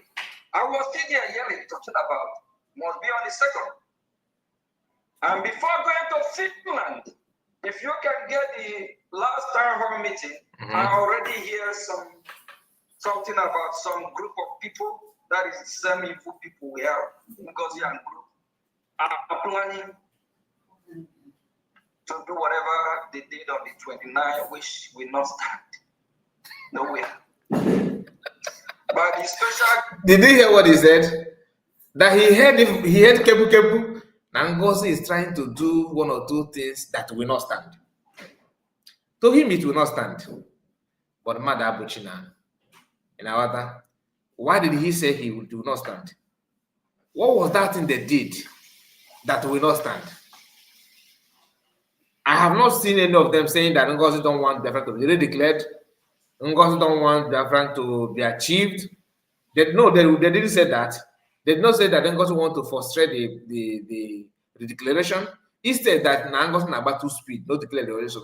I was still there yelling, talking about must be on the 2nd. And before going to Finland, if you can get the last town hall meeting, I already hear something about some group of people, that is the same evil people we have in Ngozi and group, are planning to do whatever they did on the 29th, which will not stand. Nowhere. But the special. Did you hear what he said? That he heard Kebu. Ngozi is trying to do one or two things that will not stand. To him, it will not stand. But Mada Buchina, in Awata, why did he say he will not stand? What was that thing they did that will not stand? I have not seen any of them saying that Ngozi don't want Biafra to be redeclared. Ngozi don't want Biafra to be achieved. They didn't say that. They did not say that Ngozi want to frustrate the declaration. Instead, that Ngozi na about 2 speed, not declare the election.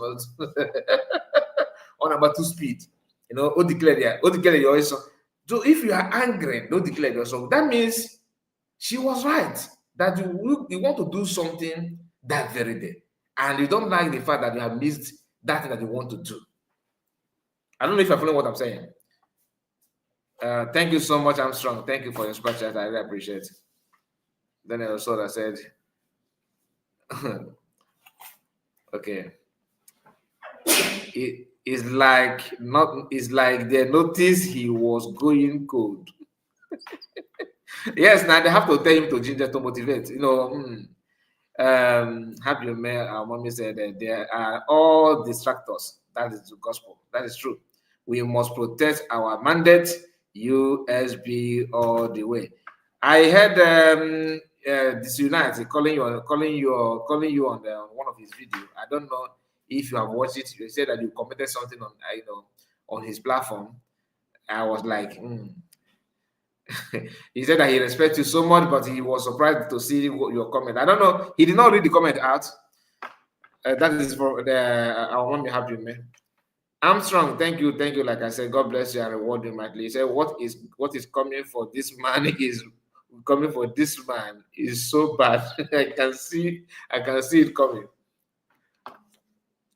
On about 2 speed, declare the election. So if you are angry, don't declare the election. That means she was right that you want to do something that very day, and you don't like the fact that you have missed that thing that you want to do. I don't know if you're following what I'm saying. Thank you so much, Armstrong. Thank you for your super chat. I really appreciate it. Then I also said, okay. It's like they noticed he was going cold. Yes, now they have to tell him to ginger to motivate. Happy Mayor, our mommy said that there are all distractors. That is the gospel. That is true. We must protect our mandate, USB all the way. I heard Disunite calling you on one of his videos. I don't know if you have watched it. You said that you commented something on his platform. I was like, He said that he respects you so much, but he was surprised to see your comment. I don't know. He did not read the comment out. That is for I want to have you, man. Armstrong, thank you. Like I said, God bless you and reward you mightily. He said, what is coming for this man is coming for this man is so bad. I can see it coming.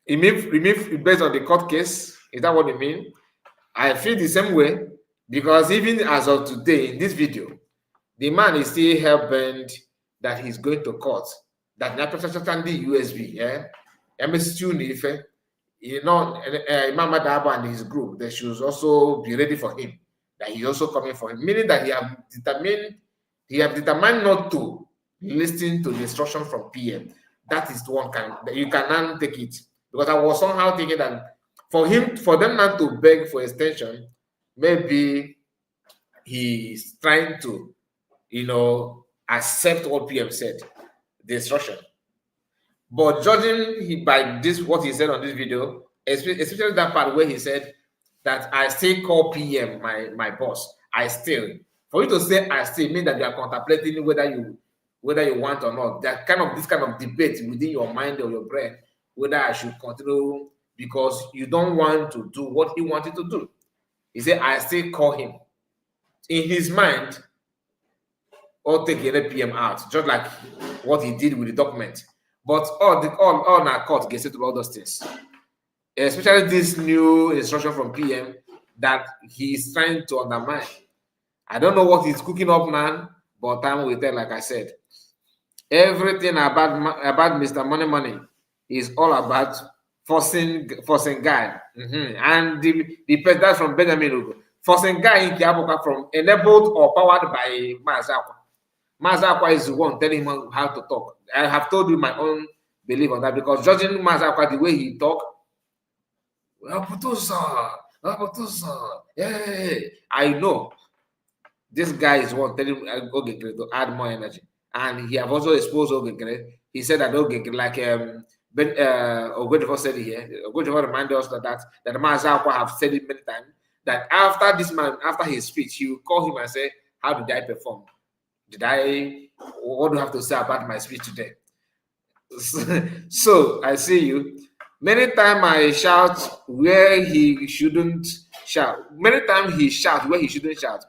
You mean based on the court case? Is that what you mean? I feel the same way, because even as of today in this video, the man is still hell-bent that he's going to court. That the USB, Imam Adaba and his group, they should also be ready for him. That he's also coming for him, meaning that he have determined not to listen to the instruction from PM. That is one kind. You cannot take it, because I was somehow thinking that for them not to beg for extension, maybe he's trying to, accept what PM said, the instruction. But judging by what he said on this video, especially that part where he said that I still call PM my boss. I still. For you to say I still mean that you are contemplating whether you want or not. That this kind of debate within your mind or your brain whether I should continue because you don't want to do what he wanted to do. He said I still call him. In his mind, or take the PM out, just like what he did with the document. But all our court gets into all those things. Especially this new instruction from PM that he's trying to undermine. I don't know what he's cooking up now, but time will tell, like I said. Everything about Mr. Money is all about forcing guy. And the president from Benjamin forcing guy in Kiaboka from enabled or powered by Mazakwa. Mazakwa is the one telling him how to talk. I have told you my own belief on that because judging Mazakwa the way he talk, I know this guy is one telling Nkere to add more energy, and he have also exposed Nkere. He said that Nkere, like Ogwedifo said here, Ogwedifo reminded us that Mazakwa have said it many times that after this man, after his speech, he will call him and say, "How did I perform? What do you have to say about my speech today?" So I see you. Many times I shout where he shouldn't shout. Many times he shout where he shouldn't shout.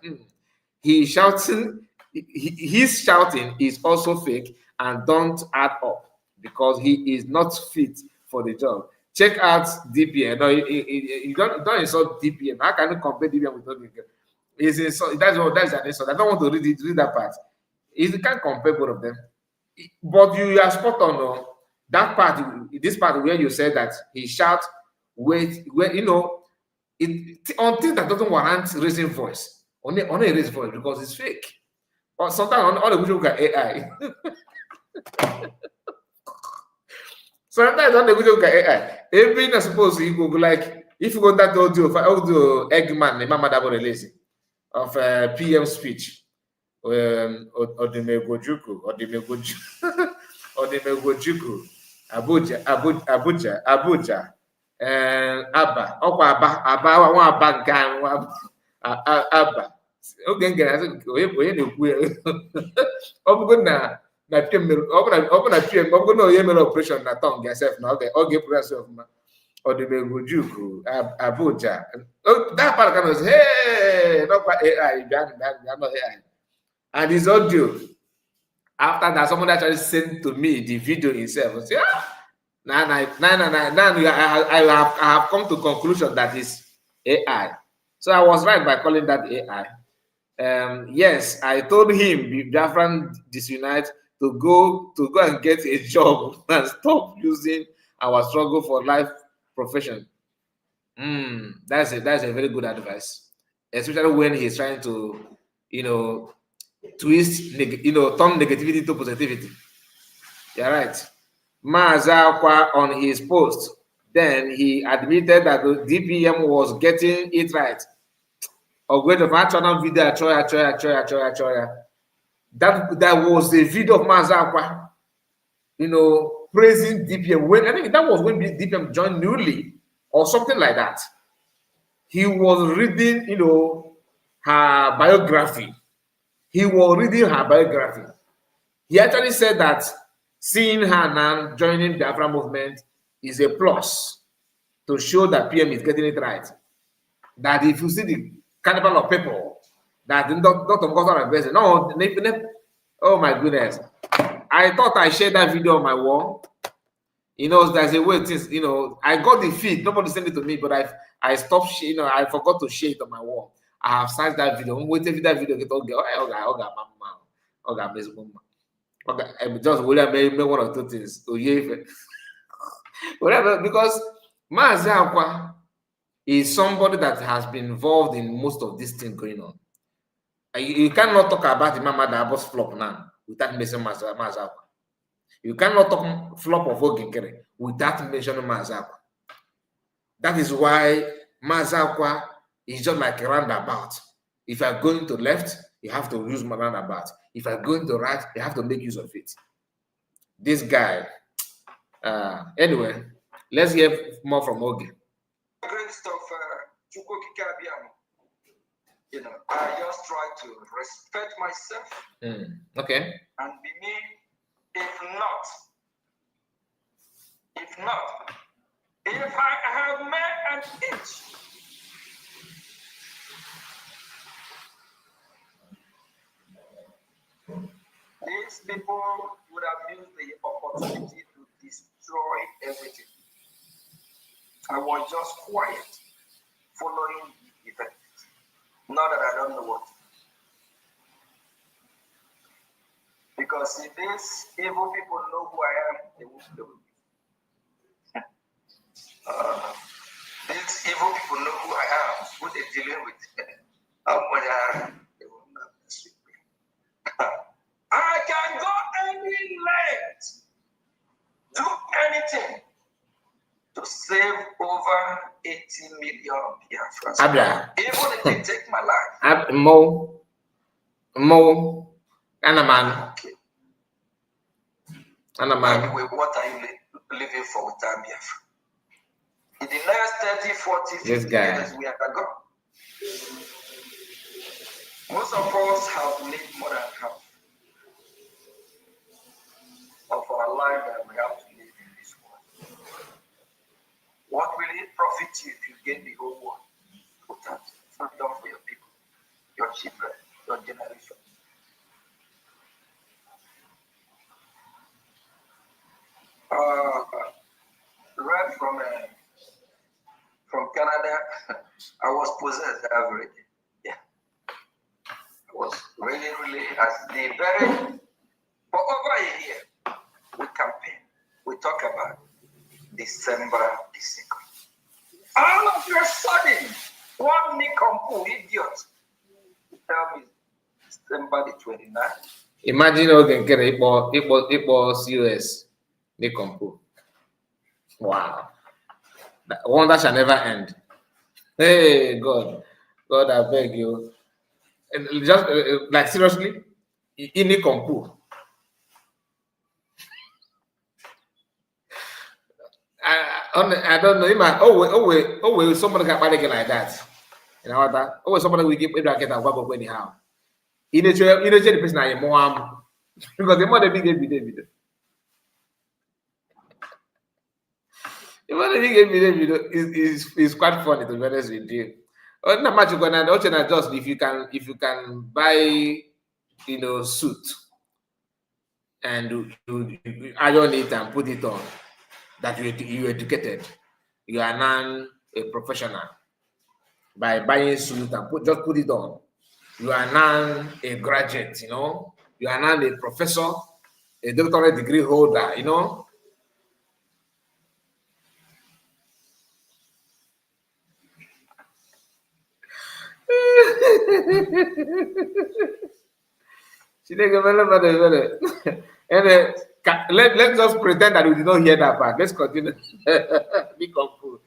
He's shouting. His shouting is also fake and don't add up because he is not fit for the job. Check out DPM. No, you don't insult DPM. How can you compare DPM with Ogenge? That's an insult. I don't want to read that part. You can't compare both of them. But you are spot on. No? That part, this part where you said that he shout, wait, until that doesn't warrant raising voice. Only raise voice because it's fake. Or sometimes all the people look at AI. Sometimes on the video look at AI. Every I suppose you go like if you go that audio Eggman, the Mama Dabo release of PM speech. Odimegwojuku, Abuja, Abba, Aba, Abba. Okay, onye na-ekwu ya ọ bụgo na PM mere operation na tongue yourself na ọ ga-epress ọfụma Odimegwojuku, Abuja. That part kind of say, hey, not AI, not AI. And his audio, after that, someone actually sent to me the video himself. I say, I have come to conclusion that it's AI. So I was right by calling that AI. Yes, I told him, Biafran disunite, to go and get a job and stop using our struggle for life profession. That's a very good advice, especially when he's trying to, twist, turn negativity into positivity. You're right. Mazakwa on his post, then he admitted that the DPM was getting it right. That was a video of Mazakwa, praising DPM. When I think that was when DPM joined newly or something like that. He was reading, her biography. He was reading her biography. He actually said that seeing her now joining the Biafra movement is a plus to show that PM is getting it right. That if you see the carnival of people, that oh my goodness. I thought I shared that video on my wall. There's a way things, I got the feed. Nobody sent it to me, but I stopped, I forgot to share it on my wall. I have searched that video. I'm waiting for that video. Get okay, just make one or two things. Whatever, because Mazakwa is somebody that has been involved in most of these things going on. You cannot talk about the Mama Dabo's flop now without mentioning Mazakwa. You cannot talk flop of Nkere without mentioning Mazakwa. That is why Mazakwa is just like a roundabout. If you are going to left, you have to use my roundabout. If you are going to right, you have to make use of it. This guy. Anyway, let's hear more from Oge. grace of Chukwu Abiyam, I just try to respect myself. Okay. And be me. If I have made an inch, these people would have used the opportunity to destroy everything. I was just quiet, following the event. Not that I don't know what. Because if these evil people know who I am, they won't do it. These evil people know who I am, who they're dealing with. How much they will not mess with me. I can go any length, do anything to save over 80 million Biafrans. Even if they take my life. Mo. Anaman. Okay. Anaman. Anyway, what are you living for without Biafra? In the next 30, 40, 50 years, we are gone. Most of us have lived more than half of our life that we have to live in this world. What will it profit you if you gain the whole world without freedom for your people, your children, your generation? Right from Canada, I was possessed every day. Yeah. I was really, as the very, for over a year, we campaign, we talk about December the 2nd. All of a sudden, one Nikompu idiot tell me December the 29th. Imagine Nkere it was serious Nikompu. Wow. One that shall never end. Hey, God, I beg you. Just like seriously, ini kompu. I don't know. Oh, somebody got bad like that. You know what? Oh, somebody will give it get a web anyhow. You need the person I am more because the more the big video. Even the big video is quite funny to be honest with you. Not much gonna just if you can buy suit and you iron it and put it on, that you educated, you are now a professional by buying suit and just put it on. You are now a graduate, you are now a professor, a doctorate degree holder, And let's just pretend that we did not hear that part. Let's continue. Be confused.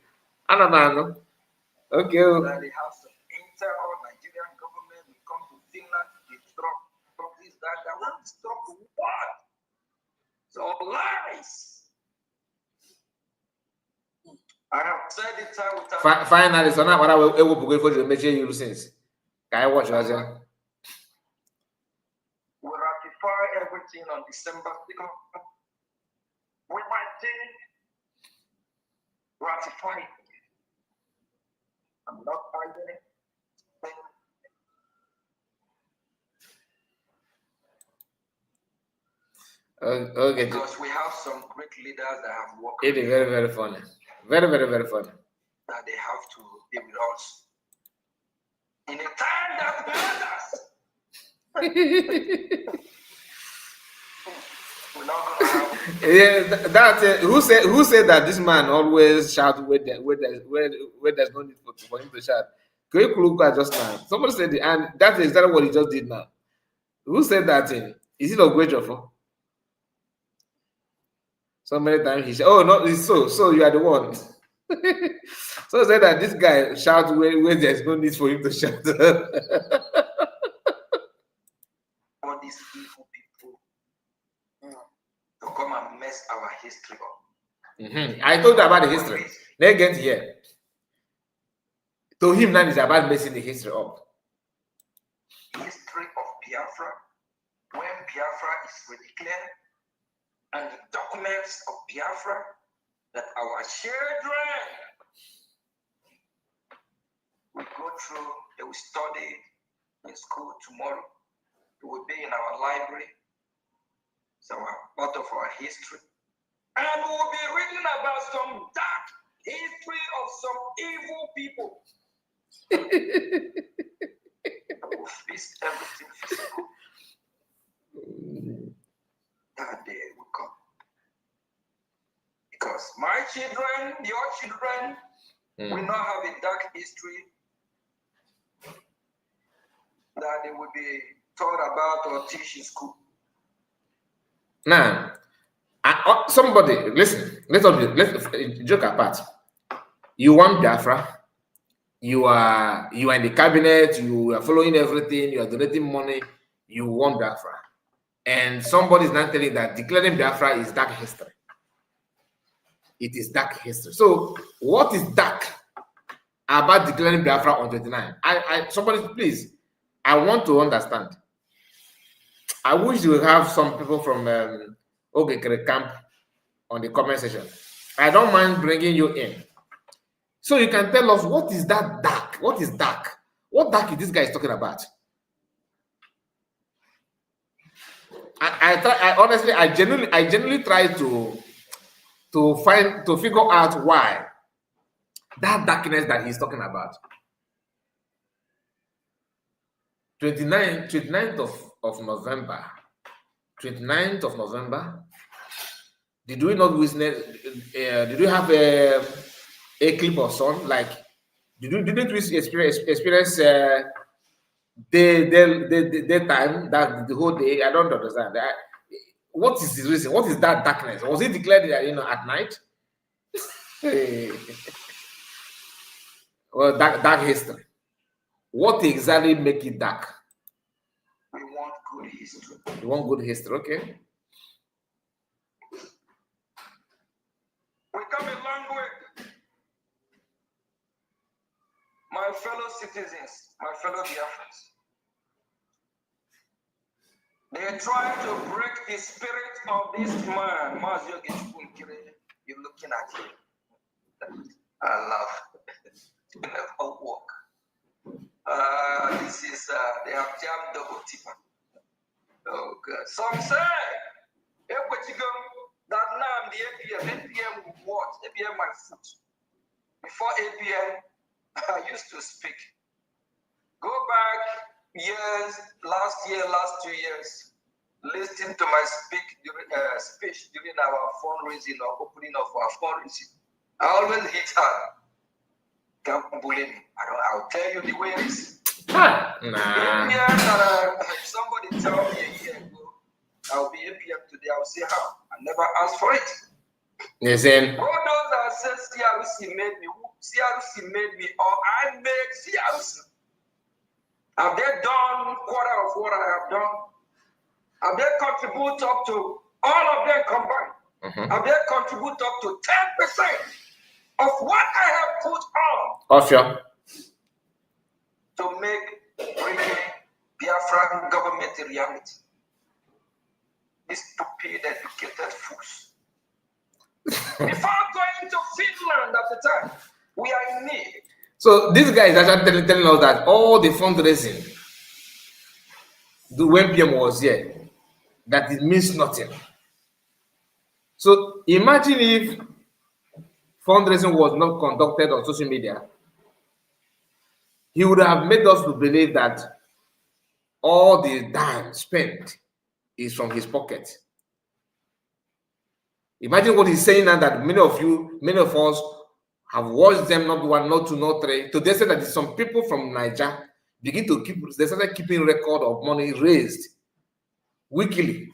I don't know. Okay. That they have some intel Nigerian government will come to Finland to drop this, that. They want to stop what? So lies. I have said it time without. Finally, so now what I will go for the major you since. Can I watch that? We ratify everything on December 2nd. We might ratify it. I'm not arguing it. Okay. Because we have some great leaders that have worked. It is very, very funny. Very, very, very funny. That they have to be with us in a time that matters. We're not gonna have. Yeah, who said that this man always shout where there's no need for him to shout? Can you look at just now? Somebody said it, and that's exactly what he just did now. Who said that thing? Is it a great offer? So many times he said, "Oh no, it's so you are the one." So said that this guy shouts where there's no need for him to shout. All these evil people to come and mess our history up. I told you about the history. Let's get here. To him, that is about messing the history up. History of Biafra, when Biafra is redeclared, and the documents of Biafra that our children will go through, they will study in school tomorrow. It will be in our library. It's part of our history. And we'll be reading about some dark history of some evil people. We'll fix everything physical. That day will come. Because my children, your children, will not have a dark history that they will be taught about or teach in school. Now, somebody, listen, let's joke apart. You want Biafra, you are in the cabinet, you are following everything, you are donating money, you want Biafra. And somebody is not telling that declaring Biafra is dark history. It is dark history. So, what is dark about declaring Biafra on 29? Somebody, please, I want to understand. I wish you would have some people from Nkere camp on the comment section. I don't mind bringing you in. So you can tell us, what is that dark? What is dark? What dark is this guy talking about? I genuinely try to figure out why that darkness that he's talking about. 29th of November. 29th of November. Did we not witness? Did we have a clip of sun? Like, didn't we experience the time that the whole day? I don't understand. What is the reason? What is that darkness? Was it declared at night? Well, dark history. What exactly make it dark? We want good history. You want good history, okay? We come a long way. My fellow citizens, my fellow Biafrans, they try to break the spirit of this man, Nkere. You're looking at him. I love it. Never walk. This is, they have jammed double tipper. Oh, God. Some say, that now the APM will watch, APM my foot. Before APM, I used to speak. Go back years, last 2 years, listen to my speech during our fundraising or opening of our fundraising. I always hit hard. Don't bully me. I'll tell you the way it is. Nah. Somebody tell me a year ago, I'll be APM today. I'll say how. I never asked for it. Listen. All those that said CRC made me, or I made CRC. Have they done quarter of what I have done? Have they contributed up to all of them combined? Have they contributed up to 10% of what I have put on? Sure. To make bringing Biafran government a reality. These stupid educated fools. Before going to Finland at the time, we are in need. So this guy is actually telling us that all the fundraising, when PM was here, that it means nothing. So imagine if fundraising was not conducted on social media, he would have made us to believe that all the dime spent is from his pocket. Imagine what he's saying now, that many of us have watched them, not one, not two, not three. To they say that some people from Niger they started keeping record of money raised weekly.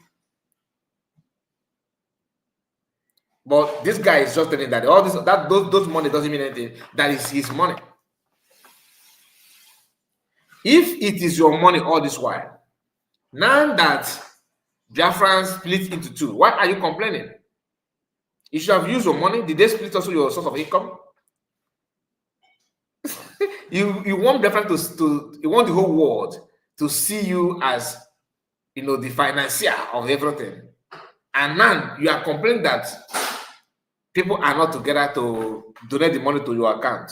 But this guy is just telling that those money doesn't mean anything. That is his money. If it is your money all this while, now that Biafran split into two, why are you complaining? You should have used your money. Did they split also your source of income? you want Biafra to you want the whole world to see you as, you know, the financier of everything, and now you are complaining that people are not together to donate the money to your account.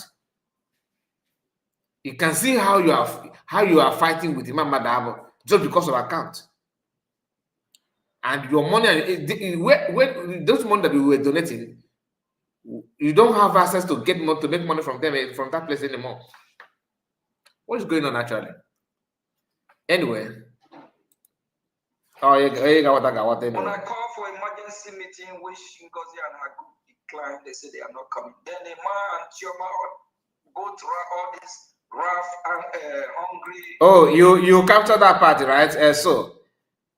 You can see how you are fighting with Imam Madabo just because of account. And your money, where those money that we were donating, you don't have access to get money, to make money from them, from that place anymore. What is going on actually? Anyway. Oh, you got what When I call for emergency meeting, which Ngozi and her group declined, they said they are not coming. Then the man and Chioma go through all this rough and hungry. Oh, you captured that part, right?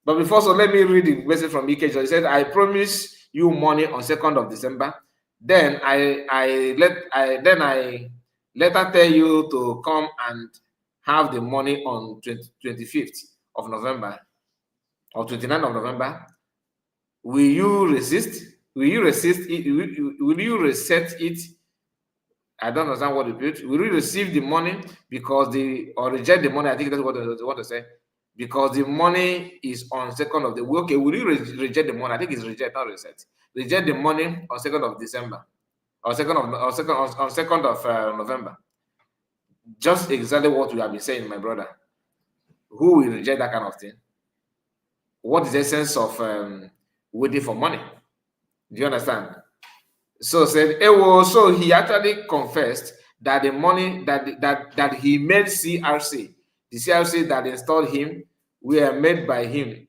But before, so let me read the message from EKJ. He said, "I promise you money on 2nd of December. Then I later tell you to come and have the money on 25th of November or 29th of November. Will you resist? Will you resist it? Will you reset it? I don't understand what you put. Will you receive the money because or reject the money? I think that's what they want to say. Because the money is on 2nd of the week. Okay, will you reject the money? I think it's reject, not reset. Reject the money on 2nd of December, or 2nd of November. Just exactly what we have been saying, my brother. Who will reject that kind of thing? What is the essence of waiting for money? Do you understand? So said, so he actually confessed that the money that he made CRC, the CRC that installed him, were made by him.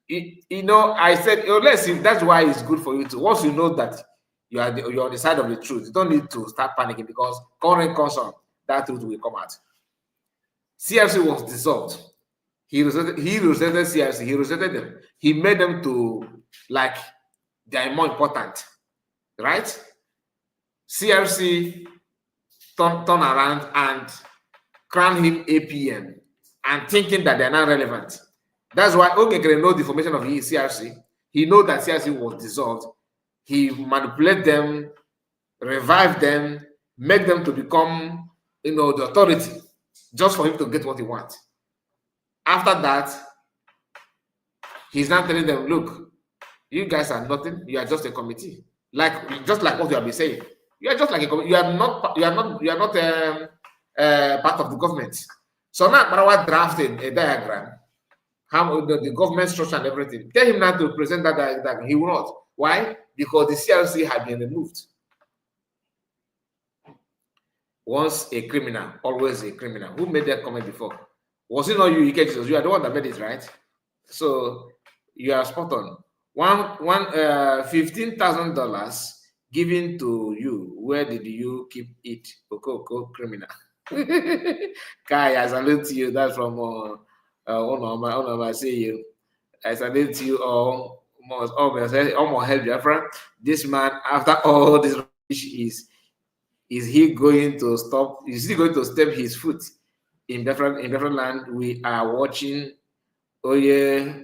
You know, I said, let's see, that's why it's good for you to, once you know that you're on the side of the truth, you don't need to start panicking, because current concern, that truth will come out. CRC was dissolved. He resented CRC, he resented them. He made them to, like, they are more important, right? CRC turn around and crown him APM and thinking that they're not relevant. That's why Nkere knows the formation of CRC. He knows that CRC was dissolved. He manipulated them, revived them, make them to become, you know, the authority, just for him to get what he wants. After that, he's now telling them, look, you guys are nothing. You are just a committee, just like what you have been saying. You are just like a committee. You are not part of the government. So now Marawa drafted a diagram, how the government structure and everything. Tell him now to present that diagram. He will not. Why? Because the CRC had been removed. Once a criminal, always a criminal. Who made that comment before? Was it not you? You are the one that made it, right? So you are spot on. $15,000 given to you. Where did you keep it? Okoko criminal. Kai, I salute to you. That's from one of my say you. I salute to you all. Almost help Biafra. This man, after all this is he going to stop? Is he going to step his foot in different land? We are watching. Oh yeah,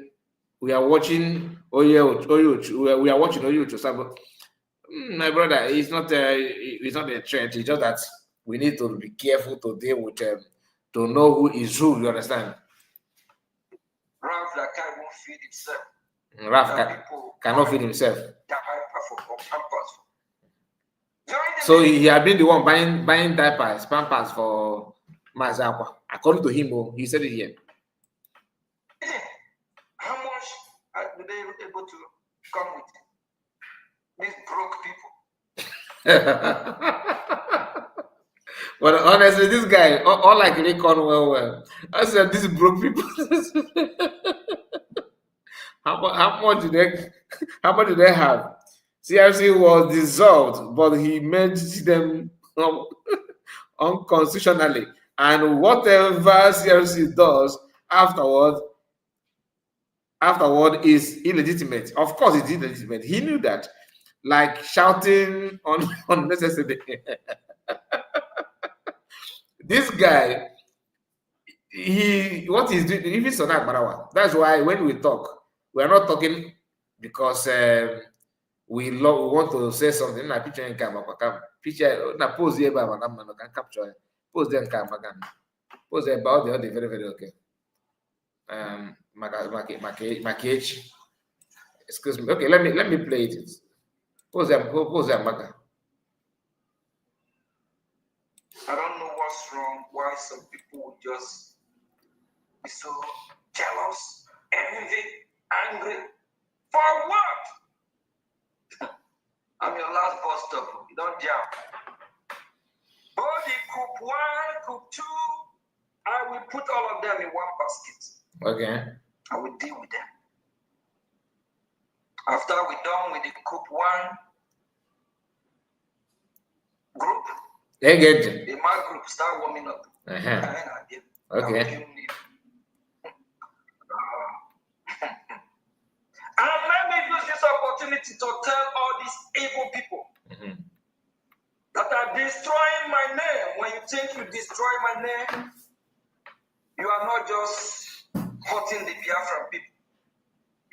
we are watching. Oh yeah, we are watching. Oh yeah, my brother, it's not a threat. It's just that we need to be careful to deal with them, to know who is who. You understand? Ralph Lakai won't feed himself. Ralph cannot feed himself. So he had been the one buying diapers, pampers for Mazakwa. According to him, he said it here. How much are they able to come with these broke people? But honestly, this guy, all I can recall well. I said, these broke people. How much do they have? CRC was dissolved, but he made them unconstitutionally. And whatever CRC does afterward is illegitimate. Of course, it's illegitimate. He knew that. Like shouting unnecessary. This guy, what he's doing, if it's Sonak Marawa, that's why when we talk, we are not talking because we want to say something. Na picture in camera, picture na pose here by madam man can capture. Post them, post them about the other very, very okay. Makech. Excuse me. Okay, let me play it. Post them, Maka. I don't know what's wrong, why some people would just be so jealous, envy, angry. For what? I'm your last bus stop. You don't jump. Body group 1, group 2, I will put all of them in one basket. Okay. I will deal with them. After we're done with the group 1 group, in my group start warming up. Okay. And let me use this opportunity to tell all these evil people that are destroying my name. When you think you destroy my name, you are not just hurting the Biafran people.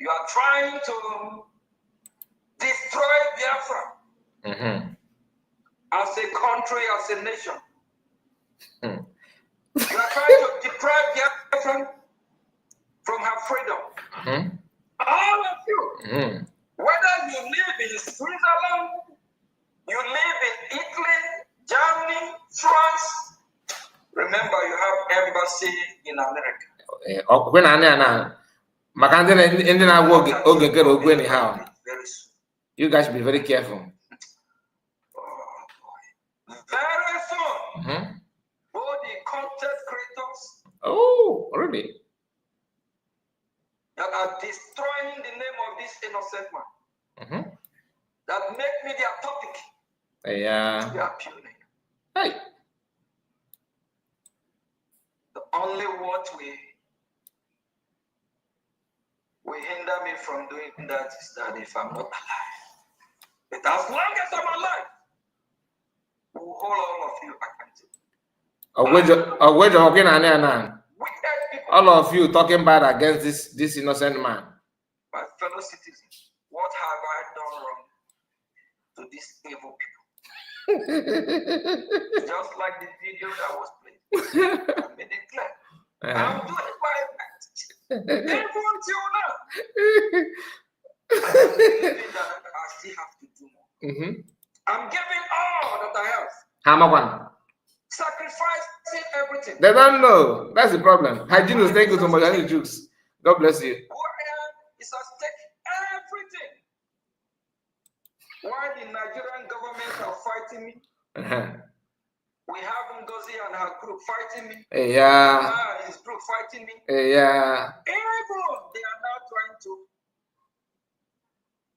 You are trying to destroy Biafra as a country, as a nation. You are trying to deprive Biafra from her freedom. All of you, whether you live in Switzerland, you live in Italy, Germany, France, remember you have embassy in America. When you guys should be very careful. Very soon, all the content creators. Oh, really? That are destroying the name of this innocent man. That make me their topic. Yeah. They are puny. Hey. The only what will hinder me from doing that is that if I'm not alive. But as long as I'm alive, we will hold all of you accountable. All of you talking bad against this innocent man. My fellow citizens, what have I done wrong to these evil people? Just like the video that was played, I made it clear. I'm doing my best. Even till now, I'm believing that I still have to do more. I'm giving all that I have. Hamawan. Sacrificing everything. They don't know. That's the problem. Hygiene, thank you so much. I need jokes. God bless you. It's at stake everything. Why the Nigerian government are fighting me? We have Ngozi and her group fighting me. Yeah. His group fighting me. Yeah. Even they are now trying to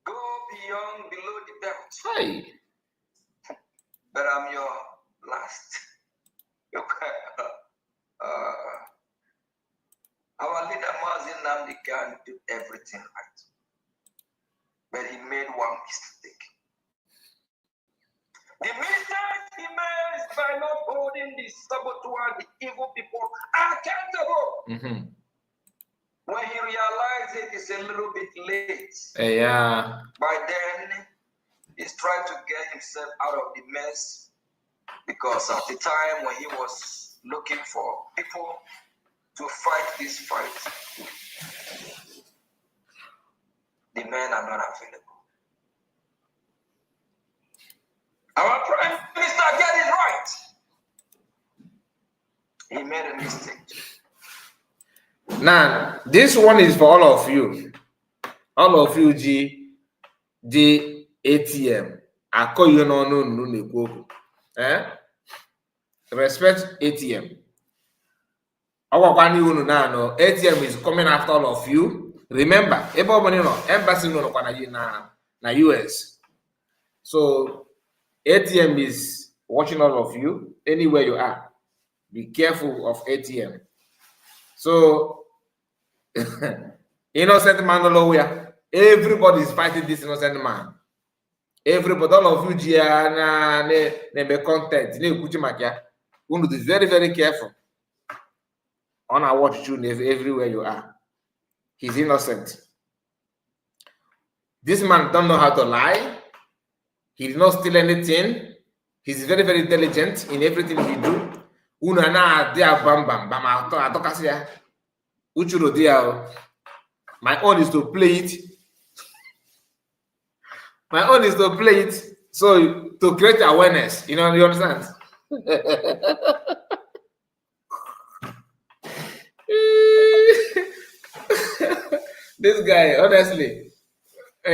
go below the belt. Hey. But I'm your last. Our leader Mazin Namdi can do everything right. But he made one mistake. The mistake he made is by not holding the saboteur, the evil people accountable. When he realized it's a little bit late. Yeah. By then, he's trying to get himself out of the mess. Because at the time when he was looking for people to fight this fight, the men are not available. Our Prime Minister get it right. He made a mistake. Now, this one is for all of you. All of you, G ATM. I call you no. Respect ATM. ATM is coming after all of you. Remember, embassy na US. So ATM is watching all of you anywhere you are. Be careful of ATM. So innocent man nowhere. Everybody is fighting this innocent man. Everybody, all of you, be content. You need to be very, very careful. On our watch you everywhere you are. He's innocent. This man don't know how to lie. He did not steal anything. He's very, very intelligent in everything he do. Una na dia bam bam bam atokasi ya. Uchuro dia. My own is to play it. My own is to play it. So to create awareness, you understand? This guy, honestly, I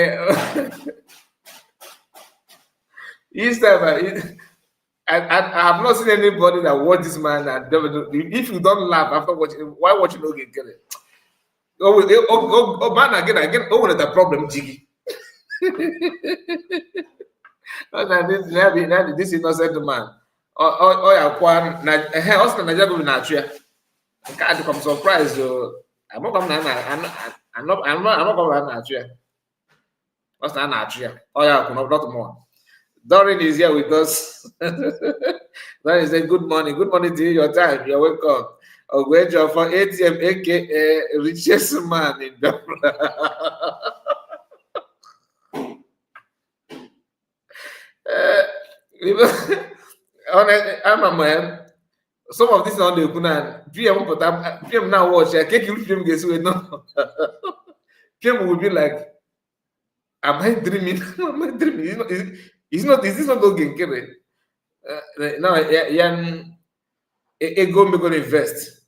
have not seen anybody that watch this man and if you don't laugh after watching, why watching Nkere? Oh man, again, oh, the problem, Jiggy. This innocent man. Oh, yeah, Kwan. Also, Nigeria go na Nigeria. God, I'm surprised. I'm not coming. I'm not coming to Nigeria. What's that Nigeria? Oh yeah, not more. Doreen is here with us. Doreen said, "Good morning. Good morning to you. Your time. You're welcome." Oh, great job for ATM, aka richest man in Biafra. I'm a man. Some of this on the Kunan. PM now watch. PM gets away. No. PM will be like, am I dreaming? Am I dreaming? Is this not Nkere? Now, go invest.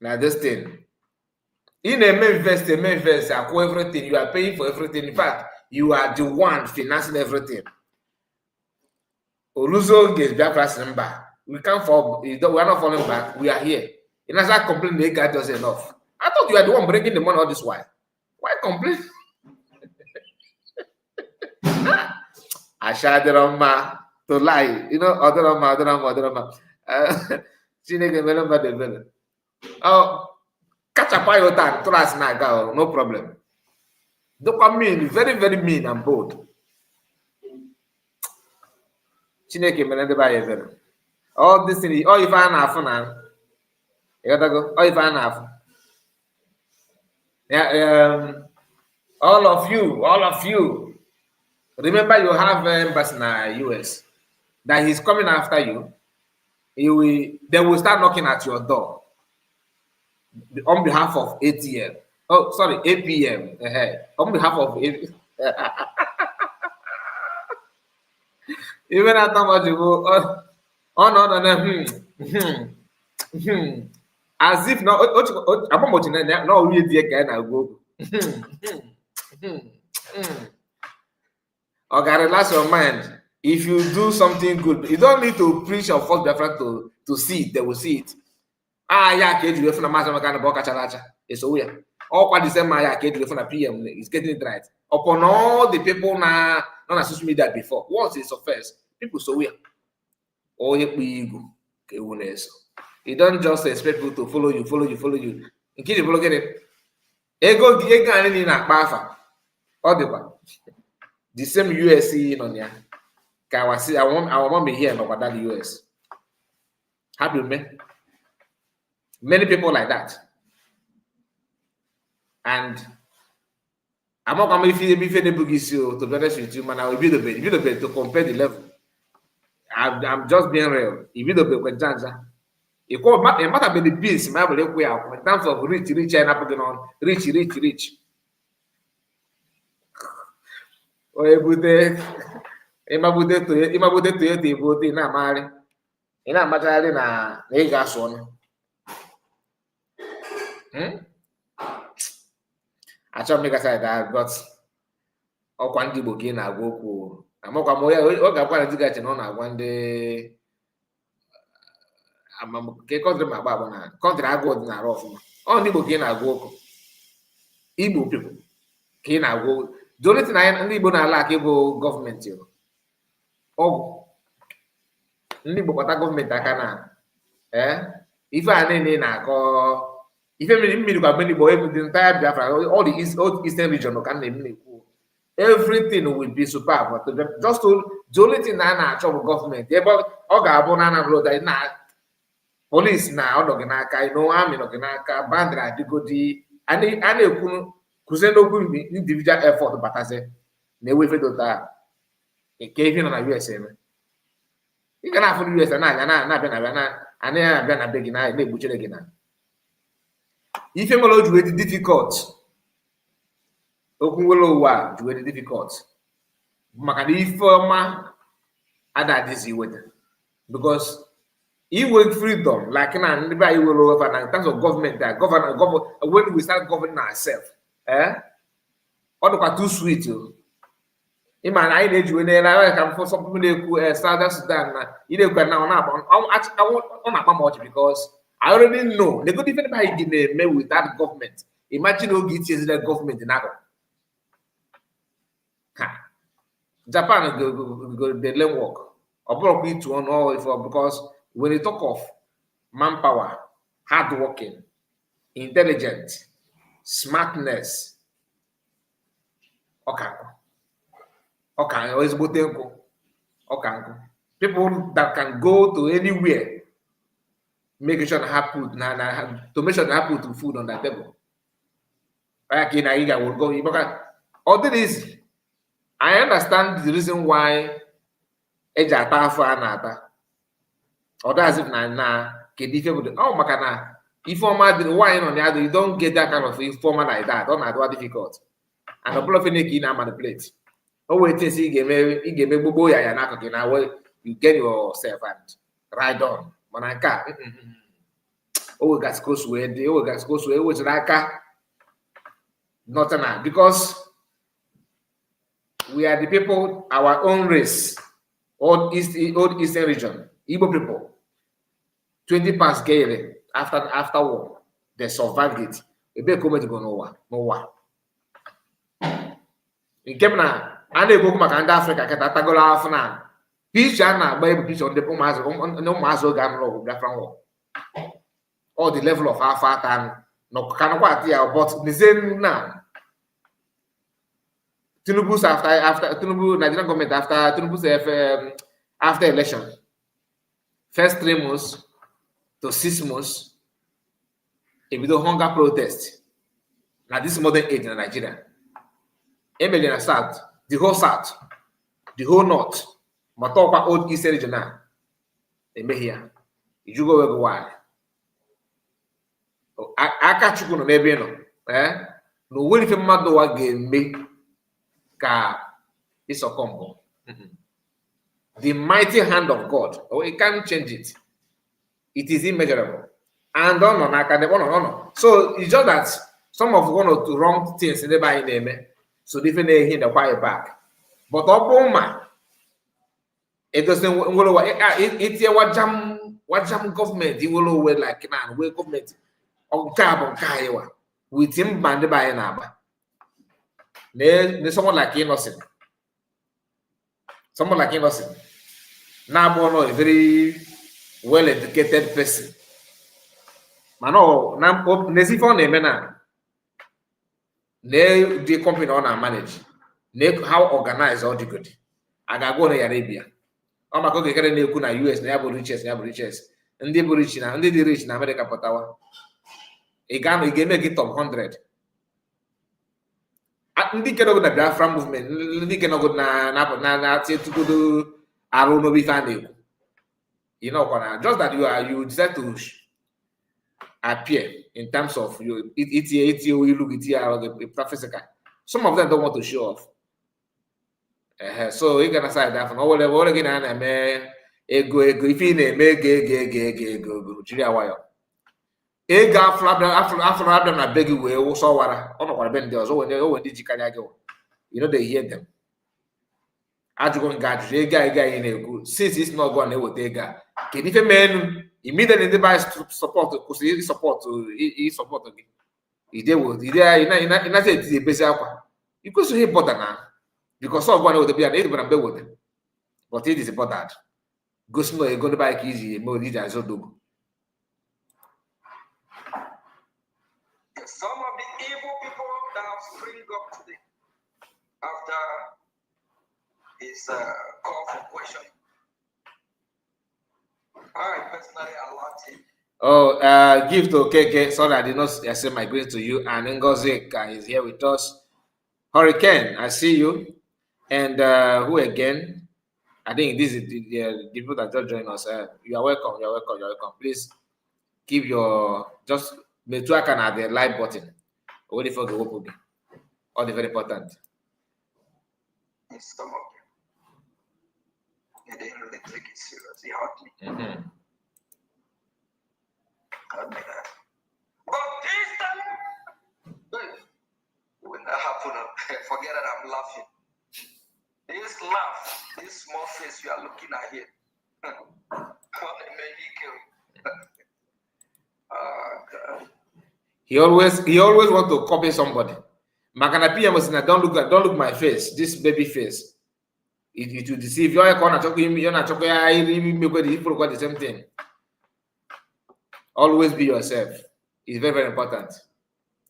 Now, this thing. In a invest, acquire everything. You are paying for everything. In fact, you are the one financing everything. Oluzo gets Biafra number. We can't fall. We are not falling back. We are here. In as I complain, they got us enough. I thought you are the one bringing the money all this while. Why complain? I shall to lie. Odorama. Oh, catch a pilot and trust Naga, no problem. Don't mean, very, very mean and bold. Chineke melende ba even. All this thing, all if I have now. You gotta go. All if I have. Yeah, all of you. Remember, you have embassy in the US. That he's coming after you. They will start knocking at your door on behalf of ATM. Oh, sorry, APM. On behalf of APM. Even after what you go on. As if no, I'm not no really kind of go. Okay, relax your mind. If you do something good, you don't need to preach or force Biafra to see it. They will see it. Yeah, kid, you from a master kind of boka. It's so weird. All part the same yeah, kid, you from a PM is getting it right. Upon all the people now on social media before. Once it's offense, people so weird. Oh, you don't just expect people to follow you. In case you follow get it. Ego in a bafa. All the same USC on ya. I want me here about that US. Happy man. Many people like that. And I'm not going to be to be honest with you, man. I will be the best to compare the level. I'm just being real. If you don't be Janza, it matter be the beast, my believe in terms of rich and up on rich. O ebute ịmabute to ya dị ebe na-amagharị ị na-amagharị na ị ga-asụ ọnụ achọ m ịgasa that but ọkwa ndị Igbo ka ị na-agwa okwu amakwa m ọ ga-agwa na digachi na ọ na-agwa ndị ke kọntrị ma agba na kọntrị agụ ọdịnala ọfụma ọ ndị Igbo ka ị na-agwa okwu Igbo people ka ị na-agwa okwu Jonathan na ndị Igbo na-ala aka ịbụ gọọmenti ọgwụ ndị Igbo kpata gọọmenti aka na ife a niile na-akọ ife mmiri kwa mgbe Igbo ebe dị entire Biafra all the eastern region ka na-ekwu everything will be superb just Jonathan na a na-achọ bụ gọọmenti ebe ọ ga-abụ na Anambra na polisi na ọnọgị n'aka amị nọgị n'aka bandị adịgodi a na-ekwu kuzie n'okwu individual effort batazi na-ewefe dota nke ihe nọ na US eme ị ga na-afụ US na-abịa And then I've been a big night, maybe again. If you're going to do it difficult, open will do it difficult. Makani forma ada this with because he will freedom like now anybody will over in terms of government that govern when we start governing ourselves, all the too sweet you. Iman I need you in there. I come for some people Southern Sudan. You know, now I want much because I already know they could even buy me with that government. Imagine who gets the government in Ago. Japan go they learn work. Or block it to all because when they talk of manpower, hard working, intelligent, smartness, okay. Okay, always okay. People that can go to anywhere, making sure they have food, to make sure they have put food on that table. Like in Aiga will go. All this, I understand the reason why Ejata Fanata. Or that's if na Kedife. Oh, Makana. Informal wine on the other, you don't get that kind of informal like that. Don't know difficult. And the bluff in the manipulate. Always think he gave me bobo ya na ko na where you get yourself and ride on. Manaka. Oh, gas goes where the gas goes where was like not enough because we are the people, our own race, old eastern region, Igbo people. 20 past Gale after war, they survived it. A big comment go nowhere. In Kemna. And they go back to Africa, Catagola Afna. Pishana, baby, piece on the Pumas, no Mazo Gamro, Gafran. Or the level of our fat and no Kanawatia, but the same now. Tinubu's after Tinubu, Nigerian government after Tinubu's after election. First 3 months to 6 months, if we do hunger protest. Now, this modern age in Nigeria. Emily and South. The whole South, the whole North, but talk about old Eastern region now. They may hear. You go over why. I catch you no maybe no. No will if a mother again make ka is a combo. The mighty hand of God. Oh, it can't change it. It is immeasurable. And no. So it's just that some of one or two wrong things in the Bible name. So definitely in the quiet back. But Obama, it doesn't it's a what jam government, it will always like now, where government on carbon Kaiwa with him banded by an abba. There's someone like innocent. Someone like innocent. Now, a very well educated person. Mano, now, Nesifon, Emena. The company owner manage. How organized all the good. I got go to Arabia. I'm going to get a US, never riches. And they rich now, and they rich in America, Potawa. A game make it top 100. I think you know the Biafra movement. You cannot go na to go to Arono be found. You know, just that you decide to appear in terms of you look at the professor. Some of them don't want to show off. So you can aside that from all again and ego if you name go Julia Wire. Ega after them na beg you we also wara. On what been there so when did you go? You know they hear them. Ajugon got ega in a good since it's not gone with ega. Can if a man immediately the buy support because he support again. He did what he there in the basic. Because he important now. Because some one would be an 8 but I'm with them. But it is important. Go slow, you're going to buy easy, more leader as do. Some of the evil people that have spring up today after his call for question. I personally allowed him. Oh, give to KK. Sorry, I did not say my greetings to you. And Ngozi is here with us. Hurricane, I see you. And who again? I think this is the people that just joined us. You are welcome. You are welcome. You are welcome. Please keep your just make sure I can add the like button. Waiting for the open. All the very important. Some of them, they didn't really take it seriously. Hurt me. Hurt me that. But this time, it will not happen. Forget that I'm laughing. This laugh, this small face you are looking at here, made me kill. God. He always want to copy somebody. Makana PM was don't look my face, this baby face. It will deceive you. You're not talking the same thing. Always be yourself. It's very, very important.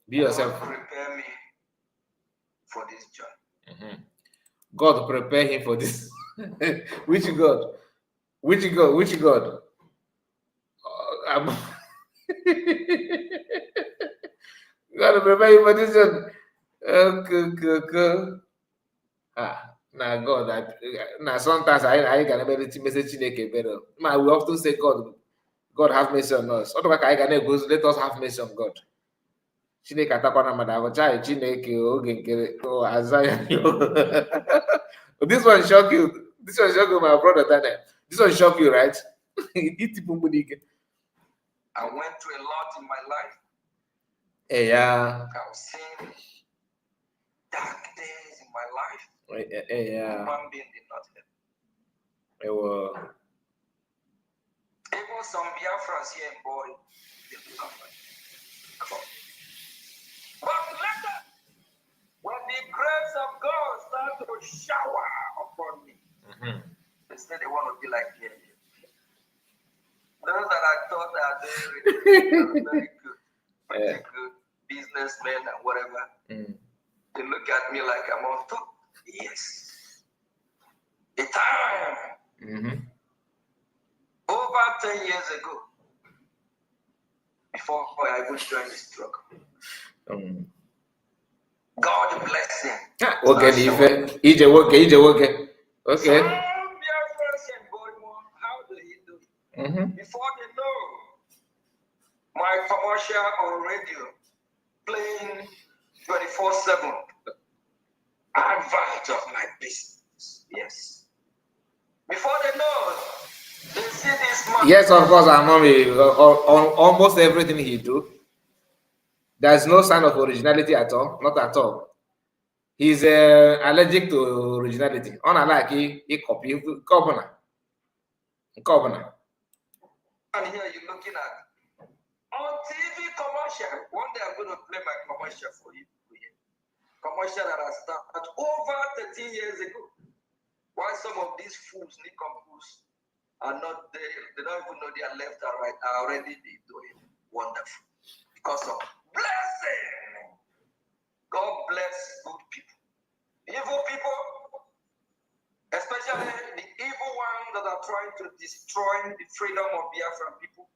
Be yourself. God prepare me for this job. God prepare him for this. Which God? Which God? Which God? God prepare you for this job. Now God, now sometimes I can never message Chineke better. We often say God have mercy on us. Otherwise, I can go. Let us have mercy on God. Chineke atakwana madago chai Chineke oge Nkere oh Isaiah. This one shock you. This one shock you, my brother Daniel. This one shock you, right? I went through a lot in my life. Yeah. I've seen dark days in my life. Yeah. Human being did not help. Even some Biafrans here in Boy, they laugh at me. But later, when the grace of God started to shower upon me, they said they want to be like him. Those that I thought that they were very good, pretty good businessmen and whatever, they look at me like I'm on top. Yes. The time. Over 10 years ago, before I even joined the struggle. God bless him. Okay. Okay. Some Biafrans in Baltimore, how do you do it? Before they know, my commercial on radio playing 24/7 advert of my business. Yes. Before they know, they see this man. Yes, of course, I'm on almost everything he do. There's no sign of originality at all, not at all. He's allergic to originality. Unlike he copy governor. And here you're looking at on TV commercial. One day I'm going to play my commercial for you. Commercial that I started over 13 years ago. Why some of these fools, Nicompos, are not there, they don't even know they are left and right, are already doing wonderful. Because of blessing. God bless good people. Evil people, especially the evil ones that are trying to destroy the freedom of Biafran people.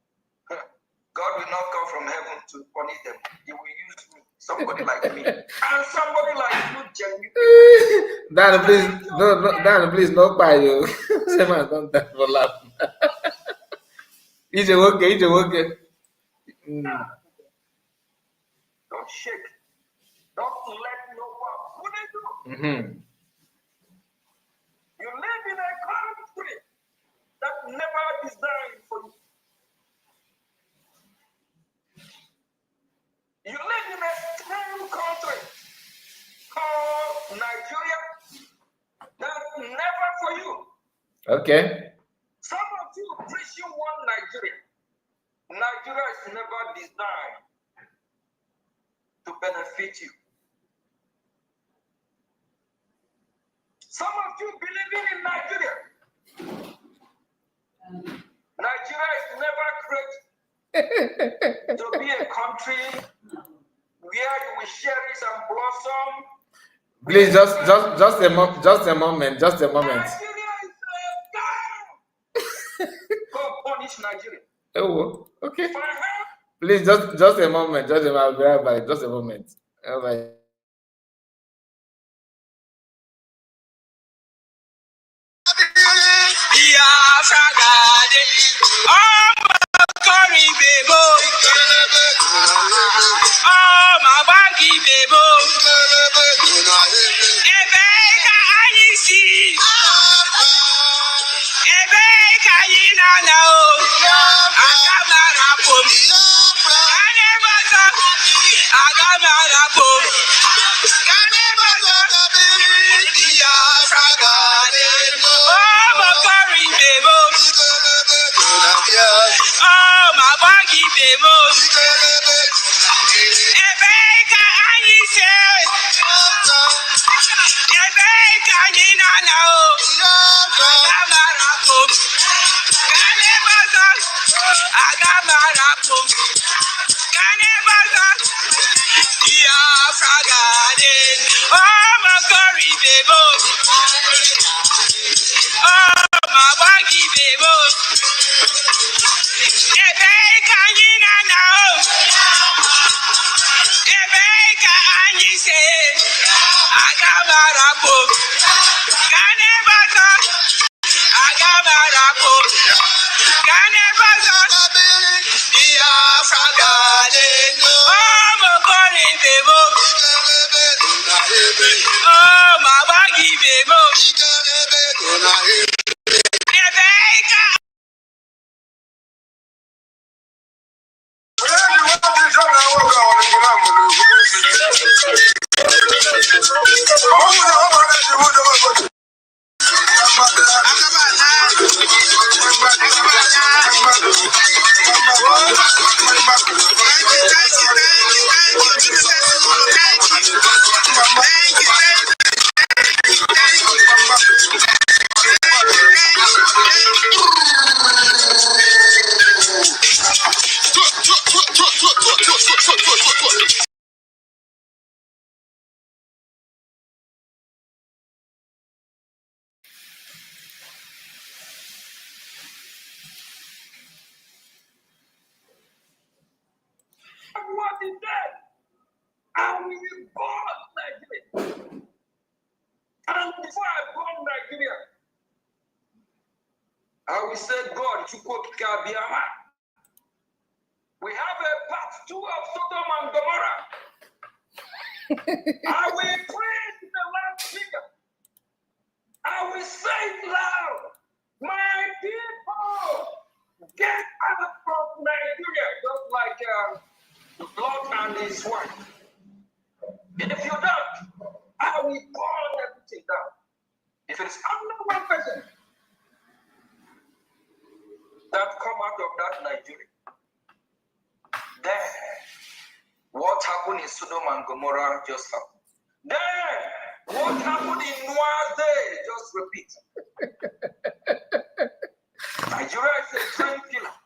God will not come from heaven to punish them. He will use me, somebody like me, and somebody like you, genuine. Dan, please, not by you. Say man, don't die for laugh. It's okay. Don't shake. Don't let no one put it do. You live in a country that never designed for you. You live in a small country called Nigeria that's never for you. Okay. Some of you preaching one Nigeria. Nigeria is never designed to benefit you. Some of you believing in Nigeria. Nigeria is never created to be a country where you will cherish and blossom. Please, just a moment. Nigeria is God punish Nigeria. Oh, okay. Please, just a moment. Just a moment. All right. Biafra garden. Oh, Curry Bebo. Oh, my baggy Bebo. Ebeka Ayisi. Ebeka Yinana. Agamara Pom. Anebaza. Agamara Pom. Anebaza. Biafra garden. Oh, my Curry Bebo. Oh, my baggy Bebo. Ebeka Ayisi. Ebeka Yinana. Agamara Pom. Anebaza. Agamara Pom. Anebaza. Biafra garden. Oh, my Curry Bebo. Oh, my baggy Bebo. Ebeka Yinana. Ebeka Anyise. Agamara Pom. Anebaza. Agamara Pom. Anebaza. Biafra garden. Oh, my Curry Bebo. Oh, my baggy Bebo. Ebeka. What is that? I will be born Nigeria. And before I born Nigeria, I will say, God, Chukwokikabiama. We have a part 2 of Sodom and Gomorrah. I will pray to the last figure. I will say it loud. My people, get out of Nigeria. Just like Lot and his wife. And if you don't, I will burn everything down. If it's only one person that come out of that Nigeria, then what happened in Sodom and Gomorrah just happened. Then what happened in Noah's day just repeat. Nigeria is a dream killer.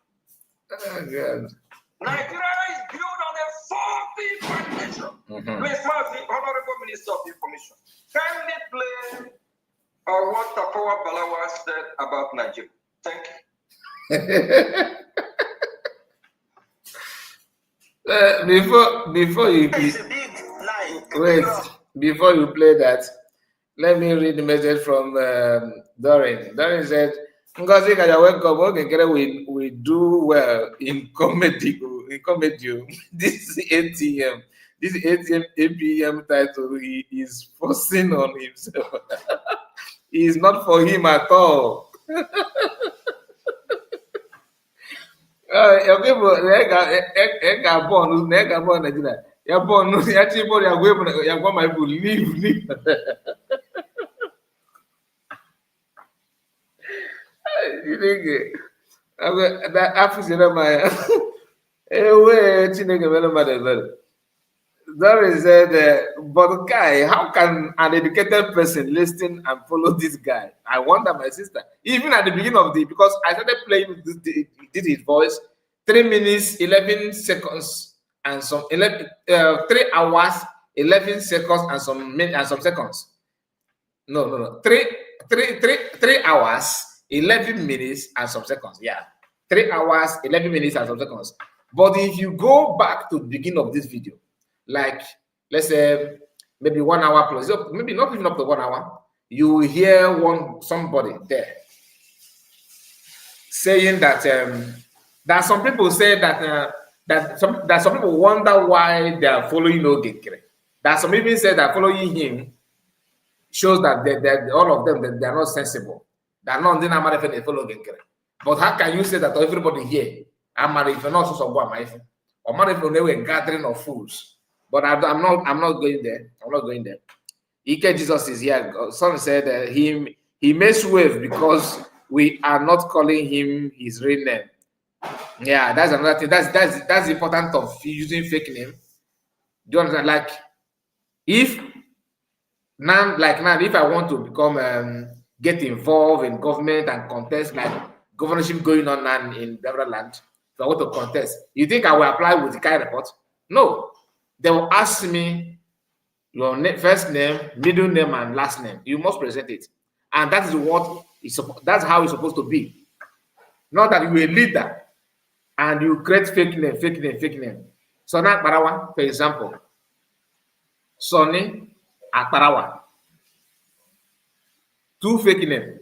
Oh, God. Nigeria is built on a faulty foundation. Please, the Honorable Minister of Information, kindly play what Tafawa Balawa said about Nigeria. Thank you. Before you wait, before you play that, let me read the message from Doreen. Doreen said, Ngozi welcome. We do well in comedy. This ATM. This APM title he is forcing on himself. It is not for him at all. Your people, leave. That after my Zari said, but guy, how can an educated person listen and follow this guy? I wonder, my sister. Even at the beginning of because I started playing his voice, 3 minutes, 11 seconds, and some 3 hours, 11 seconds, and some seconds. No. 3 hours, 11 minutes, and some seconds. Yeah. 3 hours, 11 minutes, and some seconds. But if you go back to the beginning of this video, like, let's say, maybe 1 hour plus, maybe not even up to 1 hour, you will hear somebody there. saying that that some people say that that some people wonder why they are following Nkere. That some even say that following him shows that all of them they are not sensible. They are not married if they follow Nkere. But how can you say that everybody here I'm married if you're not so or married if they were gathering of fools? But I'm not going there. I'm not going there. Ike Jesus is here. Son said he makes wave because we are not calling him his real name. Yeah, that's another thing. That's the importance of using fake name. Do you understand? Like if if I want to become get involved in government and contest like governorship going on now in Neverland, if I want to contest, you think I will apply with the kind report? No, they will ask me your first name, middle name, and last name. You must present it, and that is what that's how it's supposed to be. Not that you're a leader and you create fake name. So now Akparawa, for example, Sonny Akparawa, two fake name.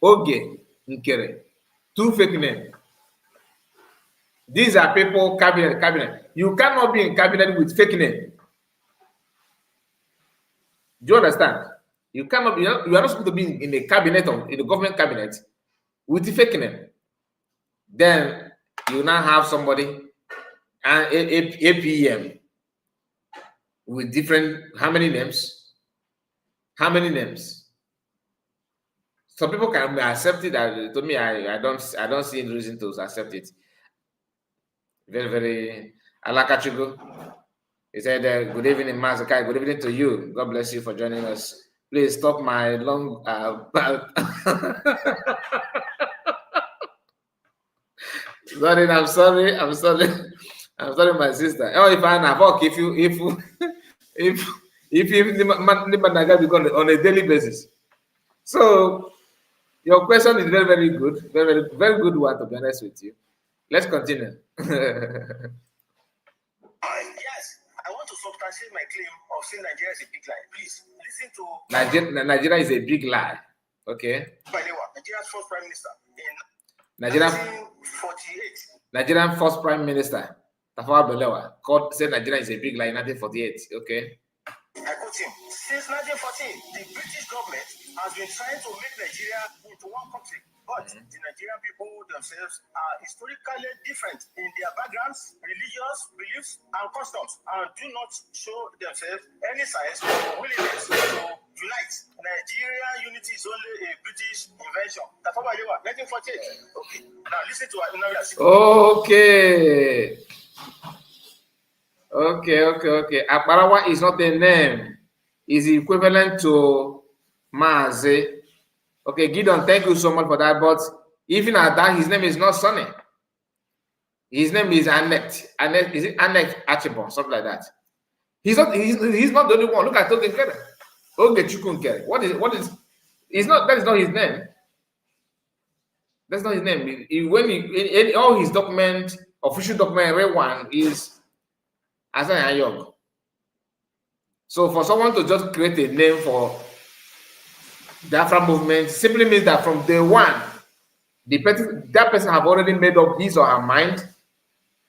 Oge Nkere, two fake name. These are people cabinet. You cannot be in cabinet with fake name. Do you understand? You cannot be. You are not supposed to be in the cabinet in the government cabinet with the fake name. Then you now have somebody and APM with different how many names? Some people can accept it. To me, I don't see any reason to accept it. Very, very Alakachugo. He said, good evening, Mazakai. Good evening to you. God bless you for joining us. Please stop my long sorry, my sister. Oh, if I work, if you on a daily basis. So your question is very, very good. Very, very good one, to be honest with you. Let's continue. Yes, I want to substantiate my claim of saying Nigeria is a big lie. Please listen to Nigeria is a big lie. Okay. Nigeria's first prime minister in 1948. Nigerian first prime minister, Tafawa Balewa, said Nigeria is a big lie in 1948. Okay. I quote him. Since 1914, the British government has been trying to make Nigeria into one country. But the Nigerian people themselves are historically different in their backgrounds, religious beliefs, and customs, and do not show themselves any signs of willingness to unite. Nigeria unity is only a British invention. 1948. Okay. Now listen to another. Okay. Akparawa is not a name. Is equivalent to Maze. Okay, Gideon, thank you so much for that. But even at that, his name is not Sonny. His name is Annette. Is it Annette Archibald? Something like that. He's not the only one. Look at Nkere. Nkere. What is that is not his name. That's not his name. When all his document, official document, every one is Asan Ayog. So for someone to just create a name for the Afro movement simply means that from day one, that person have already made up his or her mind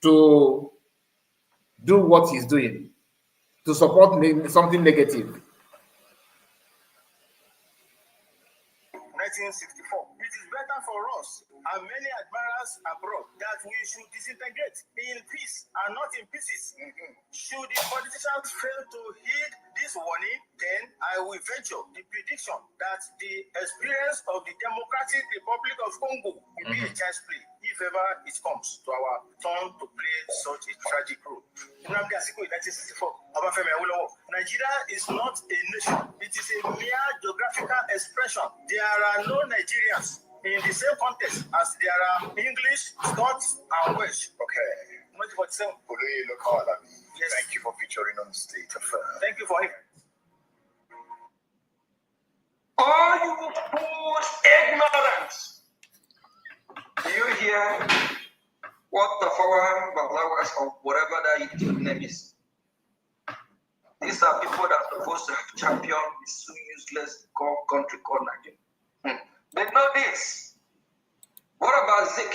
to do what he's doing, to support something negative. 1964. It is better for us and many admirers abroad that we should disintegrate in peace and not in pieces. Should the politicians fail to heed this warning, then I will venture the prediction that the experience of the Democratic Republic of Congo will be a child's play if ever it comes to our turn to play such a tragic role. In 1964, Nigeria is not a nation. It is a mere geographical expression. There are no Nigerians in the same context as there are English, Scots, and Welsh. Okay. 1947. Yes. Thank you for featuring on State Affairs. Thank you for it. All you fools ignorance. Do you hear what the foreign Bablawas or whatever that idiot name is? These are people that are supposed to have championed this so useless country called Nigeria. They know this. What about Zik?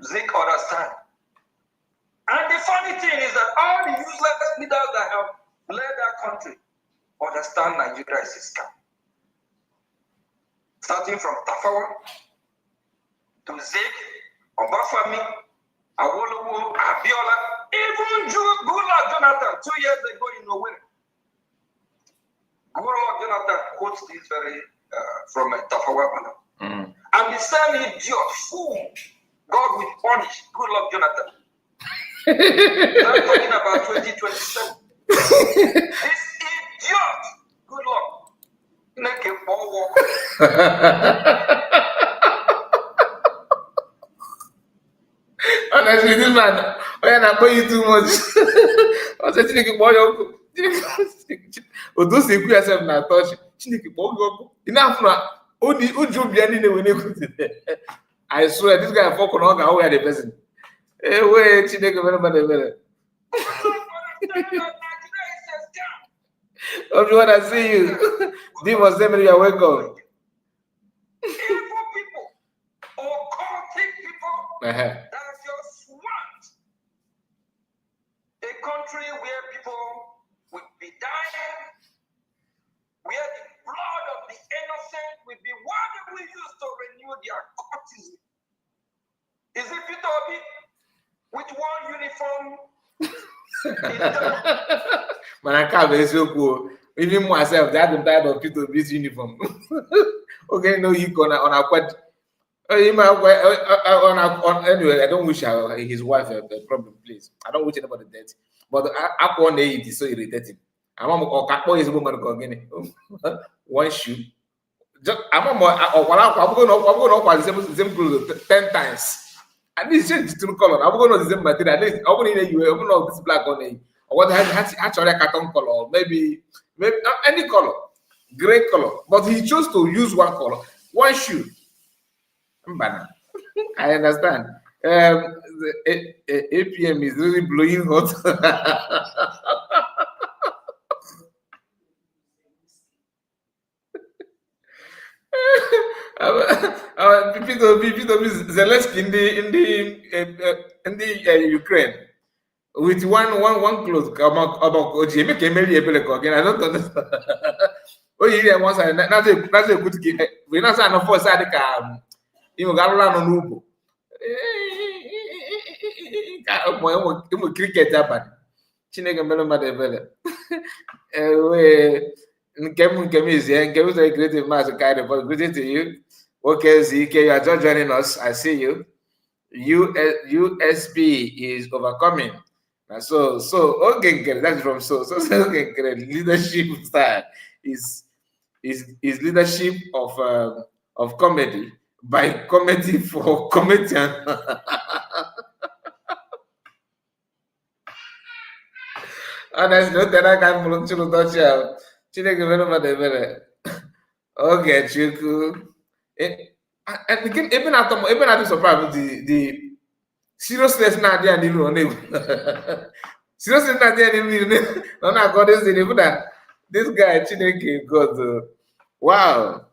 Zik understand. And the funny thing is that all the useless leaders that have led that country understand Nigeria is a scam. Starting from Tafawa to Zik, Obafemi, Awolowo, Abiola, even Goodluck Jonathan 2 years ago in nowhere. Goodluck Jonathan quotes this very from Tafawa. And the same idiot, fool, God will punish Goodluck Jonathan. I'm talking about 2027. This idiot, Goodluck, make a ball walk. Honestly, this man, when I pay you too much, I said, Chineke, boy, o do se ku yourself na touch. Chineke, boy, enough now. Only Uju Biani when you I swear, this guy fuck on all the person. Hey, wait, Chineke, very. If you want to see you, Demon Seminary, you're welcome. Evil people or cultic people that just want a country where people will be dying, where the blood of the innocent will be what we use to renew their courtesy. Is it Peter Obi with one uniform? Man, I can't be so cool. Even myself, that I'm tired of Peter Obi's uniform. Okay, no, you gonna on a quad. Anyway, I don't wish his wife a problem, please. I don't wish anybody dead. But I want it is so irritating. I'm on Capo is woman again. One shoe. I'm going to same clothes 10 times. At least change the color. I'm going to the same material. At least open it you open all this black on it. Or what actually a carton color, maybe any color, gray color. But he chose to use one color, one shoe. I understand. The APM is really blowing hot. Zelensky in the Ukraine with one close about OG. Make again. I don't understand. Oh, yeah, once I that's a good game. We not say no for side you got run on Ubo. Cricket Japan. Chineke melo madebele. Nkemi is here. Nkemi is a creative master kind of greeting to you. Okay, ZK, you are just joining us. I see you. USB is overcoming. So okay, that's from okay, leadership style is leadership of comedy by comedy for comedian. Honestly, no tell I can't pull to touch you. Chineke melo madebele. Okay, Chuku. And even at surprise the seriousness not there in the seriousness not there in the no God is in the this guy Chineke God wow.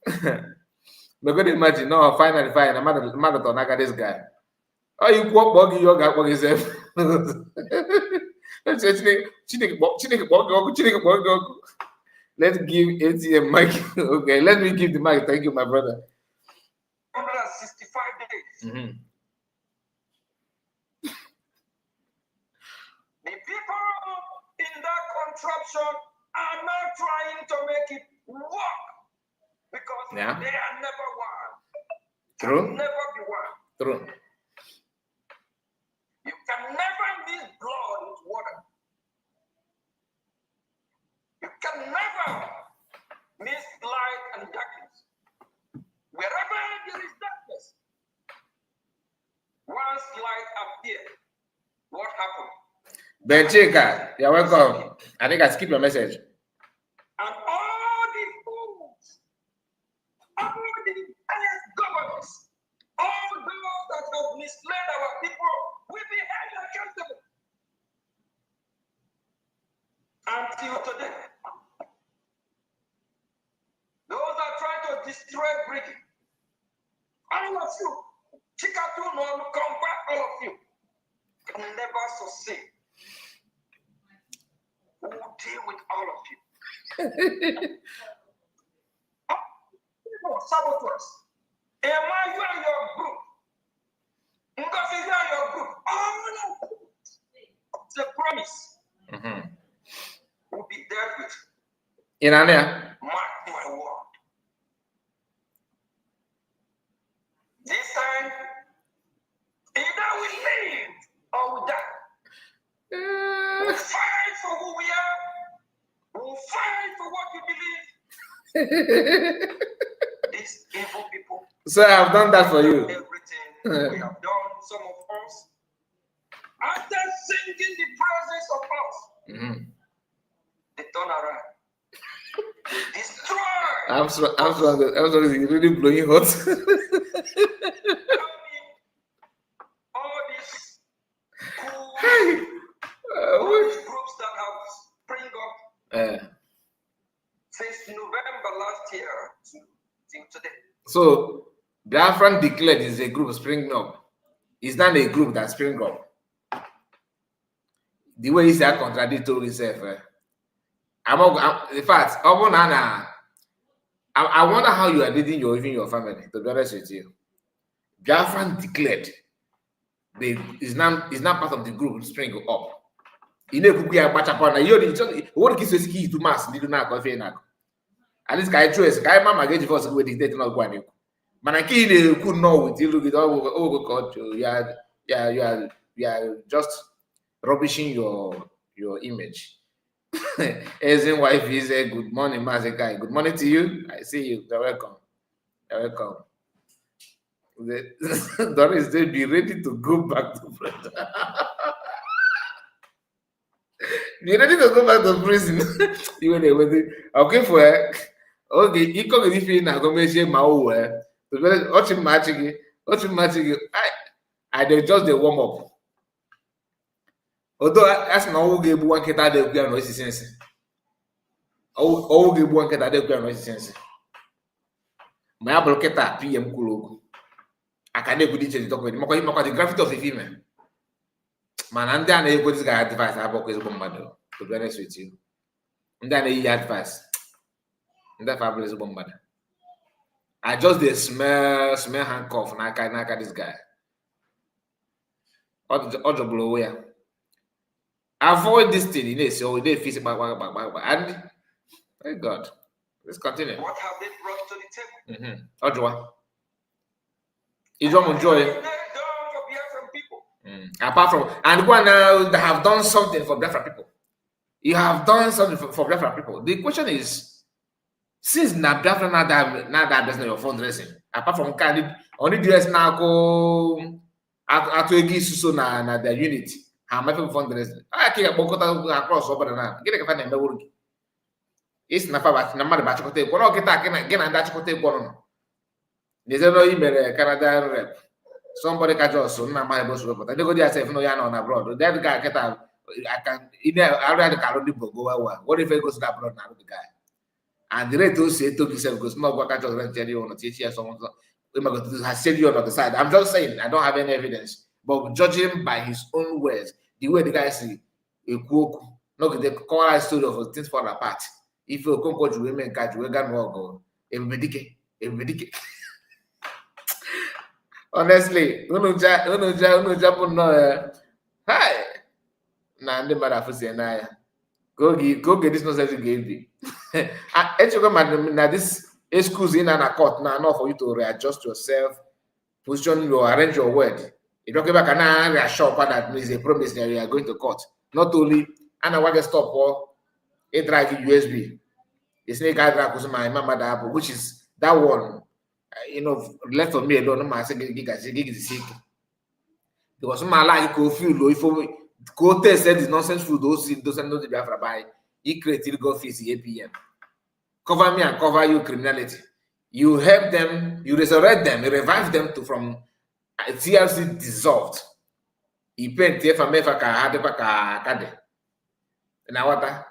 Me go imagine no finally fine a marathon I got this guy. Oh you walk buggy yoga for yourself. Let's say Chineke buggy. Let's give ATM mic. Okay, let me give the mic. Thank you, my brother. 165 days. The people in that contraption are not trying to make it work because they are never one. True. Can never be one. True. You can never mix blood with water. You can never mix light and darkness. Wherever there is darkness, once light appears, what happened? Benchika, you're welcome. I think I skipped your message. And all the fools, all the highest governors, all those that have misled our people will be held accountable. Until today, those that try to destroy all of you can never succeed. Who will deal with all of you? Saboteurs. Am I you and your group? Because you and your group. Oh no. It's a promise. We'll be dealt with. In Ania. Mark my word. This time, either we live or we die. We'll fight for who we are. We'll fight for what we believe. These evil people. So I have done that for you. Everything we have done, some of us, after singing the praises of us, they turn around. They destroy. I'm sorry, it's really blowing hot. All these all these groups that have spring up since November last year till today. So Biafran declared is a group spring up. It's not a group that spring up. The way he said contradictory himself. In fact, I wonder how you are leading even your family, to be honest with you. Biafran declared is not part of the group spring up. You know, what kiss key to mass, did not coffee now. At least I choose I mama get for us with the date not one. But I could know with you look at all God, you are just rubbishing your image. As in wife is a good morning, Mazekai. Good morning to you. I see you. You're welcome. You're welcome. Doris said, be ready to go back to prison. Be ready to go back to prison. You were okay for her. Okay, you come if you now go mention my own. I just the warm up. Although that's not all game one get out of the noisy sense. All game one get out of the noisy sense. My blocketa PM Kulogo. I can't even talk with him. The graffiti of a female. Man, and then I put this guy advice. I have always been mad, to be honest with you. And then he advice. And that fabulous bombard. I just the smell handcuff. Naka this guy. Other blow away. Avoid this thing, you know, so they face back. And thank God. Let's continue. What have they brought to the table? Ojwa. You don't enjoy it. Apart from and one now that have done something for Biafra people. You have done something for Biafra people. The question is, since na Biafra now that business your fundraising, apart from candid only DS now go at so na the unit. How much fundraising? I can't across over now. Get a fan and the work. It's not about number batch of tape. What again and that's what they want. There's no email Canada rep. Somebody can just my boss report. I go there say no yarn on abroad. That guy get out. I can I read the calendar book go away. What if I go to that abroad now with the guy? And the rate to say to himself because no work just rent tell you on teach here someone has said you on the side. I'm just saying I don't have any evidence, but judging by his own words, the way the guy see a cook, no the call story of things fall apart. If you come coach women catch we can go everybody. Honestly, hi. Nah, the matter for saying go get this nonsense you gave me. Now this excuse in and a court now enough for you to readjust yourself, position your arrange your word. You don't get back and reassure that means a promise that you are going to court. Not only and I want to stop or a drag USB. The snake guy drag my mama that which is that one. Left for me alone, my second gig is sick. Because my life go feel if go test this nonsense food, those know the Biafra by he created go fees APM. Cover me and cover you criminality. You help them, you resurrect them, you revive them from TLC dissolved. He paint TFMF kade. Now what?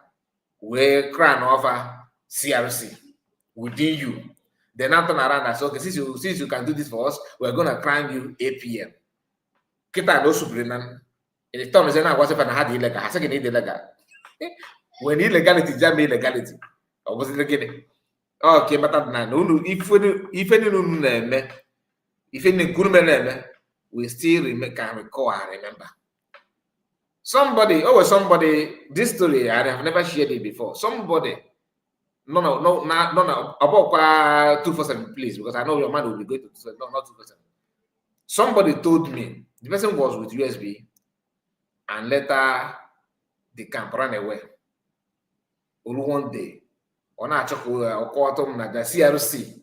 We crown over CRC within you. Then I turn around and say, okay, since you can do this for us, we're gonna crown you APM. Kita no sublinan. In the term is na was if I had illegal. I second illegal. When illegality jam illegality. I was again. Okay, but that no if any no me if any good me we still can recall I remember. Somebody, this story I have never shared it before. Somebody, no, about 247, please, because I know your man will be going to no, not 247. Somebody told me the person was with USB and later the camp ran away. Only one day, on a chocolate na the CRC,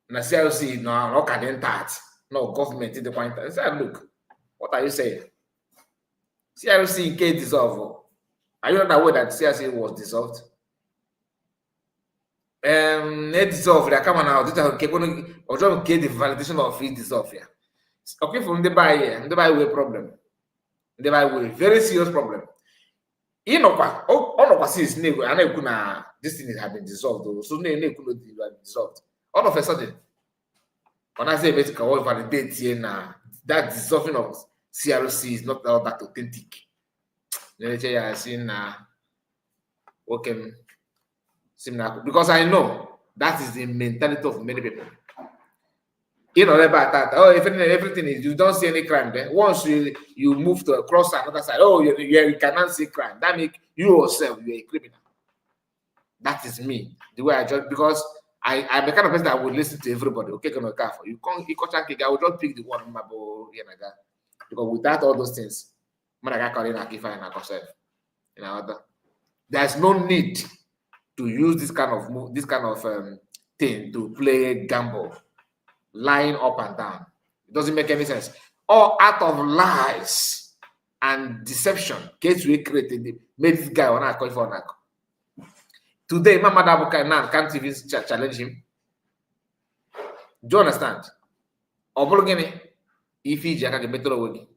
na CRC no can no government in the point. I said, look, what are you saying? CRC Nkere dissolve. Are you not aware that CRC was dissolved? They dissolved. They come on now. This is the validation of it dissolve here. Okay, from the buy way problem. The buy way very serious problem. You know what? All of us is new. And this thing has been dissolved. So they could be dissolved. All of a sudden, when I say basically all validate here now, that dissolving of CRC is not all that authentic. Because I know that is the mentality of many people. You know about that. Oh, if everything is, you don't see any crime there. Once you move to across another side, oh, you cannot see crime. That makes you yourself you're a criminal. That is me. The way I judge, because I'm the kind of person that would listen to everybody. Okay, come on, you can't. I will just pick the one because without all those things, there's no need to use this kind of thing to play gamble, lying up and down. It doesn't make any sense. All out of lies and deception, case we created, made this guy on call for an. Today, my mother can't even challenge him. Do you understand? If he can get better away.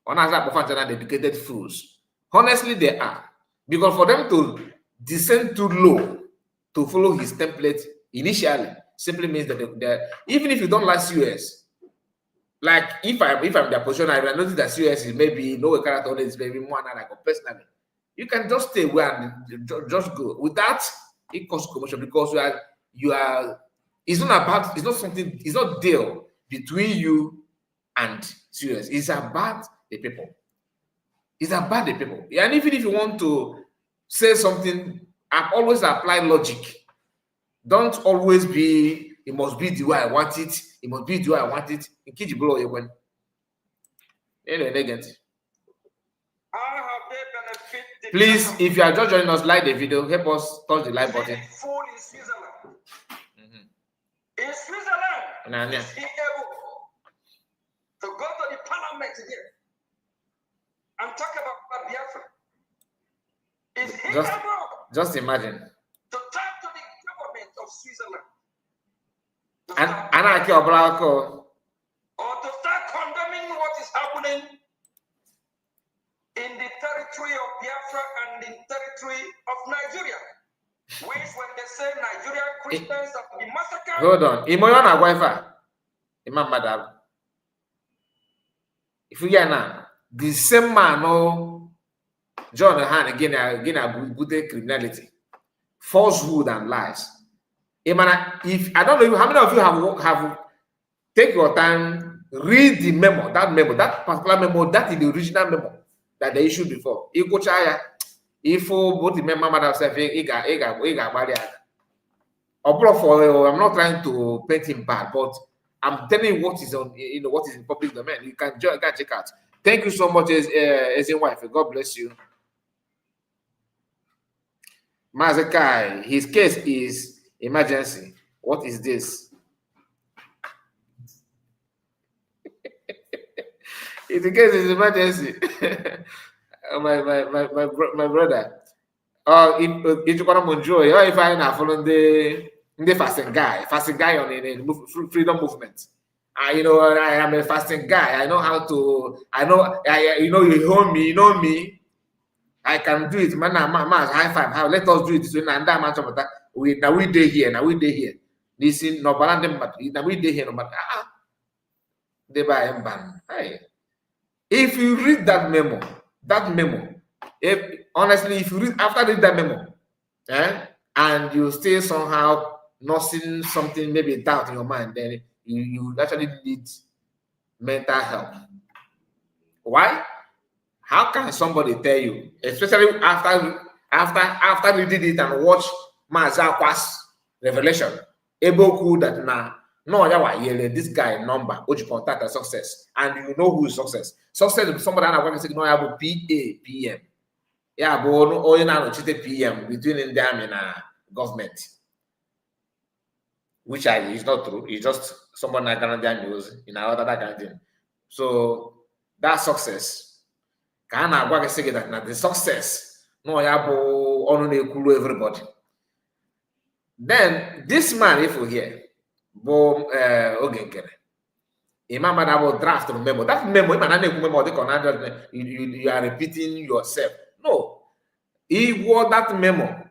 On educated fools. Honestly, they are. Because for them to descend too low to follow his template initially simply means that even if you don't like US, like if I'm their position, I notice that US is maybe no character is maybe more than like a personally. You can just stay where and just go. With that, it causes commotion because you are. It's not deal between you and serious. It's about the people. It's about the people. And even if you want to say something, I always apply logic. Don't always be. It must be the way I want it. It must be the way I want it. In case you blow it when. Please, if you are just joining us, like the video, help us touch the like button. Full in Switzerland. In Switzerland, is he able to go to the parliament here and talk about Biafra? Is he able just imagine to talk to the government of Switzerland? Or to start condemning what is happening in the territory of Biafra and the territory of Nigeria, which when they say Nigerian Christians have been massacred. Hold on. Imoyona Wi-Fi. Imam Madam. If you get now, the same man, no, John Han again, good criminality, falsehood and lies. If I don't know how many of you have take your time, read the memo, that particular memo, that is the original memo that they issued before. If both the member themselves, I'm not trying to paint him bad, but I'm telling you what is on, what is in public domain. You can check out. Thank you so much, as a wife. God bless you. Mazekai, his case is emergency. What is this? If the case is emergency, my brother. If you want to enjoy, if I am following the fasting guy on the freedom movement. I am a fasting guy. I know how to. You know me. I can do it. Man, high five. How let us do it. So now that we day here. Now we day here. Listen, no balance. Now we day here. No matter. If you read that memo, if you read after read that memo, and you still somehow nursing something, maybe doubt in your mind, then you actually need mental help. Why? How can somebody tell you, especially after reading it and watch Mazakwa's revelation, Eboku that this guy number which contact a success, and you know who is success. Success is somebody that works no have PA PM. Yeah, but no now cheated PM between them and government, which is not true. It's just someone that Canadian news in another kind of thing. So that success. Ka a na-agwa gị sị gị na the success no ya bụ ọnụ na-ekwuru everybody. Then this man if you hear bụ Nkere Imam about draft memo. That memo you are repeating yourself. No, he wrote that memo.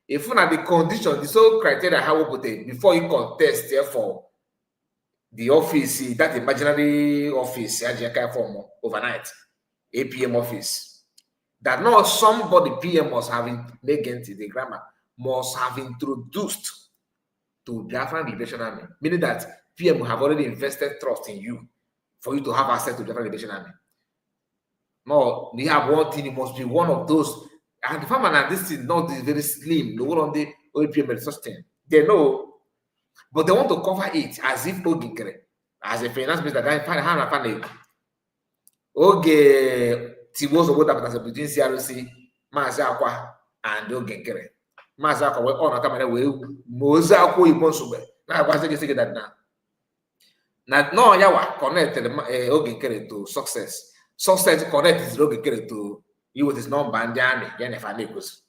If not the condition, the sole criteria how we put it before you contest for the office, that imaginary office form overnight. APM office, that not somebody PM must have the grammar must have introduced to Biafran Liberation Army, meaning that PM have already invested trust in you for you to have access to Biafran Liberation Army. No, they have one thing, it must be one of those, and the farmer and this is not very slim, the one on the OPM such thing. They know, but they want to cover it as if Nkere, as a finance minister, Oge Tibozo would have between CRC, Mazakwa, and Nkere. Mazakwa were on a camera way, Mozako Ibonsube. Now I was saying that now. Now, no, Yawa connected Nkere to success. Success connects Nkere to you with his number and Jami, Yanefanikus.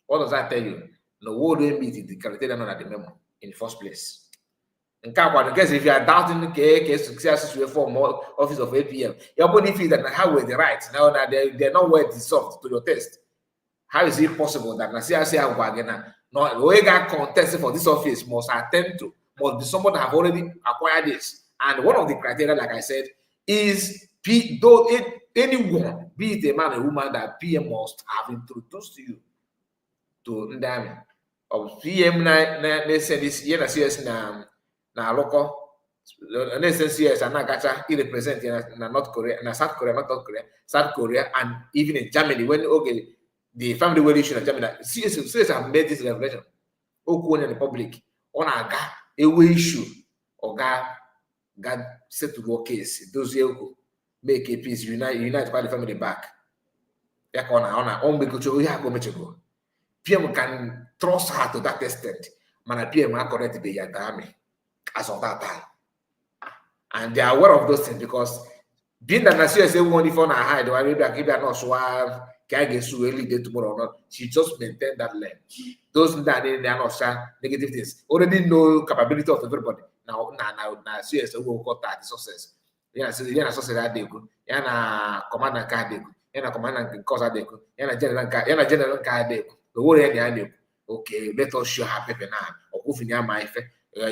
What does that tell you? No word meet the criteria not at the memo in the first place. In case if you are doubting the success to form office of APM, your body feels that how were they right now that they're not well dissolved to your test. How is it possible that no way contest for this office must be someone that have already acquired this? And one of the criteria, like I said, is anyone, be it a man or woman, that PM must have introduced you to Ndami. Of PM they say this CS na local NSCS and Nagacha, he represent in North Korea, South Korea, and even in Germany, when the family well issue in Germany, CS have made this revelation. In the public, on a issue, or God set to go case, those who make a peace, unite by the family back. PM can trust her to that extent. Man, PM are correct the Yagami as of that time. And they are aware of those things because being that Nasir is one if on a hide, or maybe I give her not suave, can get so early day tomorrow or not. She just maintained that lane. Those that they are not negative things. Already know capability of everybody. Now Nasir is who got that success. Yeah, so you're not success that day. You're not commander card. You're not commander cause that day. You're not general card day. The whole area. Okay, let us show her paper now. Or my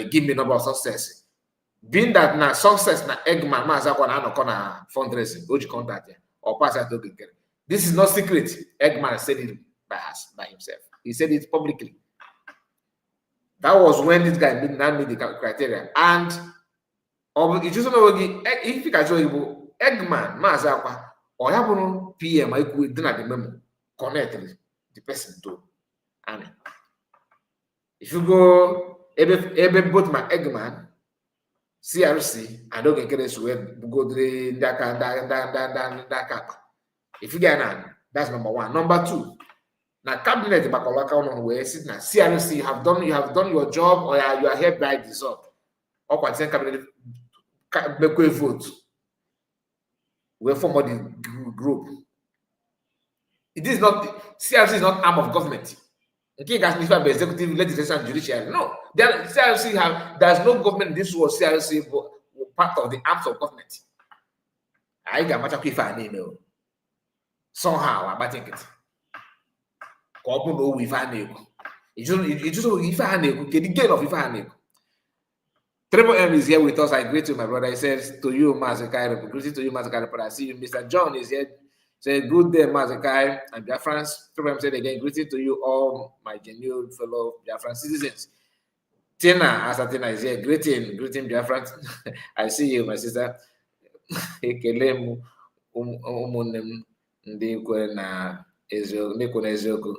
give me number of success. Being that na success na Eggman Mazakwa na fundraising, which contact or pass that to Nkere. This is not secret. Eggman said it by himself. He said it publicly. That was when this guy made the criteria. And if you can show you Eggman Mazakwa or have PM I could do the memo connect the person to Annie. If you go both my Eggman, CRC, and don't get this way, go to that. If you get that, that's number one. Number two, now cabinet Bakalaka on where sit now CRC you have done your job or you are hereby dissolved. Or what cabinet make a vote. We form the group. It is not CRC is not arm of government. Okay, that's by executive, legislature, and judiciary. No, CRC there's no government in this world. CRC part of the arms of government. I got much of if I know. Somehow, I think it. It just if I know, get the gain of if I know. Triple M is here with us. I greet you, my brother. He says, to you, Mazekai. Greeting to you, Mazekai. I see you. Mr. John is here. Say, good day, Mazekai. And Biafrans. Triple M said again, greeting to you, all my genuine fellow Biafran citizens. Tina, Asatina is here. Greeting, Biafrans. I see you, my sister. Ekele ụmụnne ndị kwere na eziokwu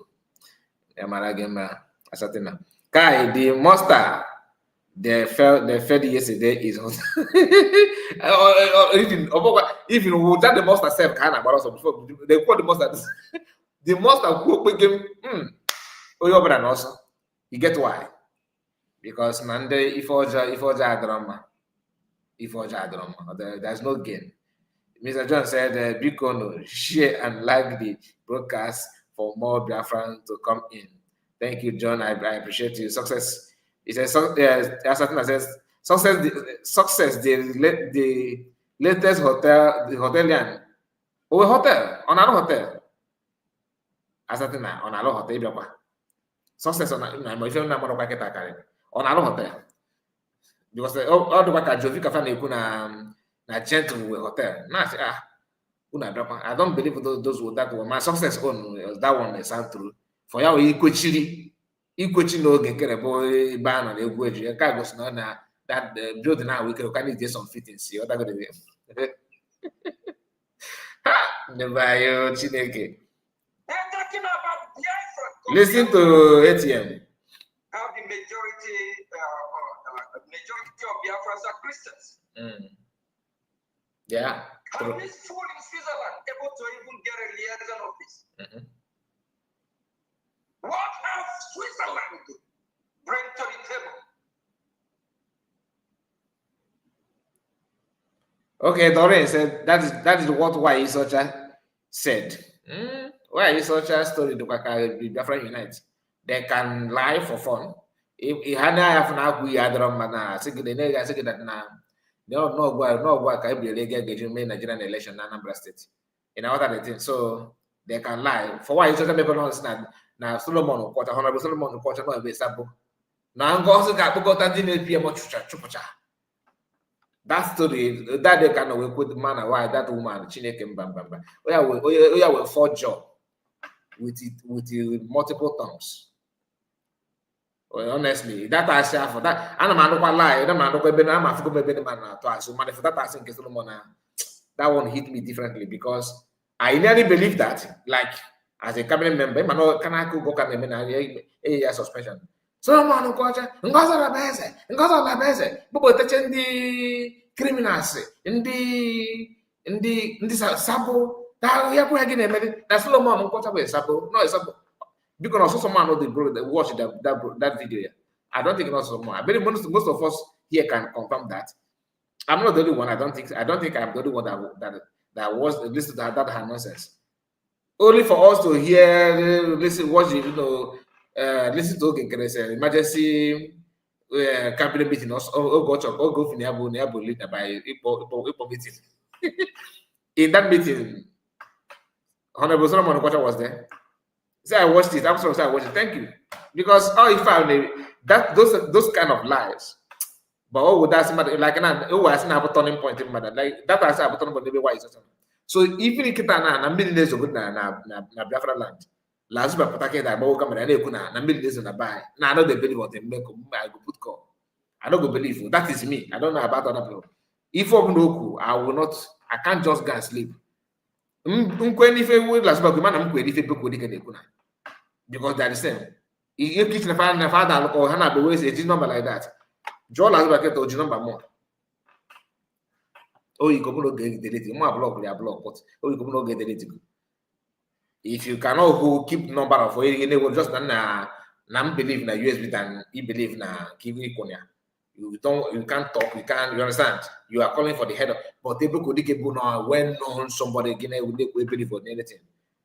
amara gị mma Asatina. Kai, the monster they fed yesterday is even without the monster self kind of also before they call the monster the monster who became and also you get why because Nande if drama there's no gain. Mr. John said Bikono share and like the broadcast for more Biafran to come in. Thank you, John. I appreciate you. Success. It says, says success. The latest hotel, the hotelian. Oh, hotel on another hotel. Asatina on another hotel. Success on another hotel. Because all the work at Jovika family na gentle hotel. I don't believe those with that one. My success on that one is sound true. For you, Ikwechi n'oge Nkere bụ ebe a nọ na-egwu eji ya ka gosi na that building now we can need some fittings see other good Never Chineke. Listen to ATM. How the majority of Biafrans are Christians. Yeah. How is fool in Switzerland able to even get a liaison office? What have Switzerland bring to the table? Okay, Doreen said that is what why Isocha said. Why Isocha story to Biafran Unite. They can lie for fun. If Hana have now we are mana that now. No, can be a Nigerian election in Anambra State. In other things, so they can lie. For why Isocha people don't understand. Now Solomon quarter, Honorable Solomon quarter, no be sabo. Now I'm going to go to the PM chupacha. That story, that they can work with the man, why that woman, Chineke Mbamba. We are for job with multiple tongues. Well, honestly, that I say for that, I'm not going to lie. I'm not going to be the man twice. So, for that person, that one hit me differently because I nearly believe that, like, as a cabinet member, can I go cabinet a suspension? So, man, but the criminals in the sabo that we are going again. That's Solomon quarter sabo. No, it's sabo. Because also someone know the watch that video. I don't think it's someone. I believe most of us here can confirm that. I'm not the only one. I don't think I'm the only one that was listened to that had nonsense. Only for us to hear, listen, watch it, listen to Nkere emergency cabinet meeting or go for Niabu leader by Ipo meeting. In that meeting, Honorable Solomon Okocha was there. So I watched it. I'm sorry, I watched it. Thank you. Because how if I that those kind of lies. But what would that seem like? I have a turning point in matter. Like that I say a turning point maybe why is it? So even if na millions of good na Biafra land. Last by Patake that Bow come and na millions in a buy. Now I know they believe what they make. I go put call. I don't go believe. That is me. I don't know about other people. If I'm no I will not. I can't just go and sleep. Because they're the same. You keep the father or Hannah the ways a number like that. Joel has back to number more. Oh, you go get deleted. More block, they are block, but you go get deleted. If you cannot keep number of just not believe in USB than you believe na Kiwi Konya. You can't talk, you understand? You are calling for the head of, but people could get now when known somebody will believe on anything.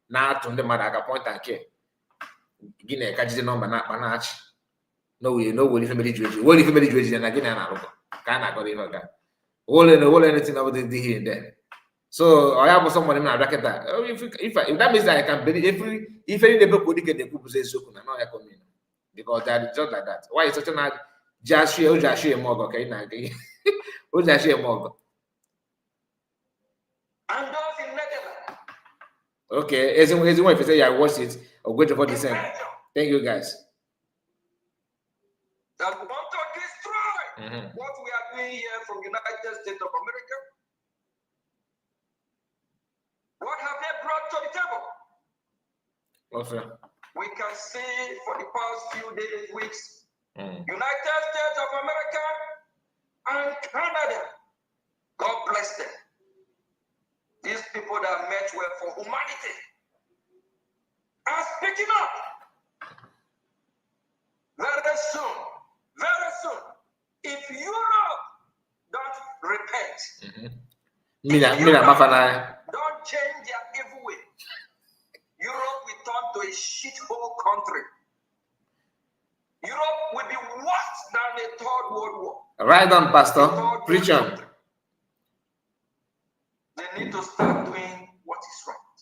Now to them at point and care. Guinea catch the number not banach. No, we know what if somebody judge. What if somebody judge and again I can't go even all anything over the here and there. So I have someone in my bracket that if that means that I can believe if any people could get the people say so now I come in because that is just like that. Why is such an Joshua Mogo, okay, Joshua Mogo. And those in Netherlands. Okay, as if you say I watched it or wait for the same. Thank you guys. That want to destroy what we are doing here from United States of America. What have they brought to the table? Okay. We can see for the past few days, weeks, United States of America and Canada, God bless them. These people that meant well for humanity are speaking up. Very soon, if Europe don't repent, don't change their evil way, Europe will turn to a shithole country. Europe will be worse than the Third World War. Right on, Pastor. Preach on. They need to start doing what is right.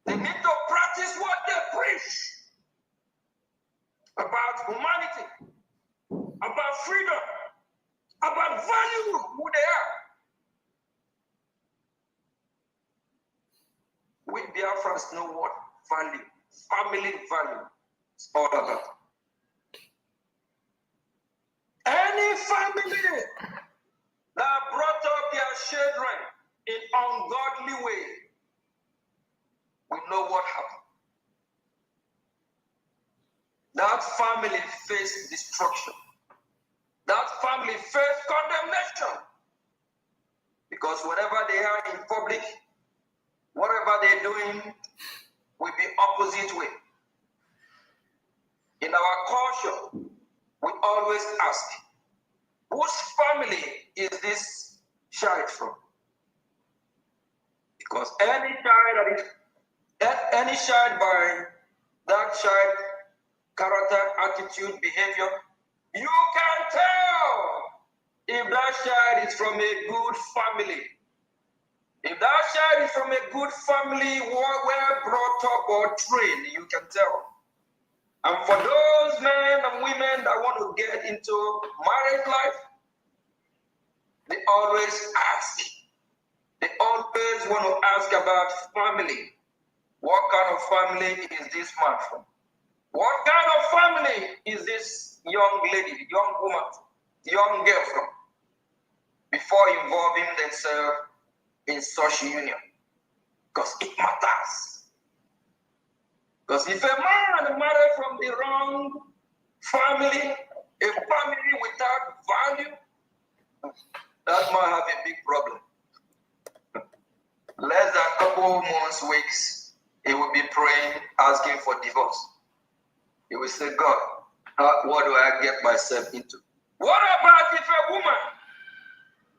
They need to practice what they preach about humanity, about freedom, about value, who they are. We Biafrans know what value, family value is all about. Any family that brought up their children in ungodly way, we know what happened. That family faced destruction. That family faced condemnation. Because whatever they are in public, whatever they're doing will be opposite way. In our culture, we always ask, whose family is this child from? Because any child by that child character, attitude, behavior, you can tell if that child is from a good family. If that child is from a good family, well brought up or trained, you can tell. And for those men and women that want to get into marriage life, they always ask. They always want to ask about family. What kind of family is this man from? What kind of family is this young lady, young woman, young girl from? Before involving themselves in such union. Because it matters. Because if a man married from the wrong family, a family without value, that man have a big problem. Less than a couple months, weeks, he will be praying, asking for divorce. He will say, God, what do I get myself into? What about if a woman,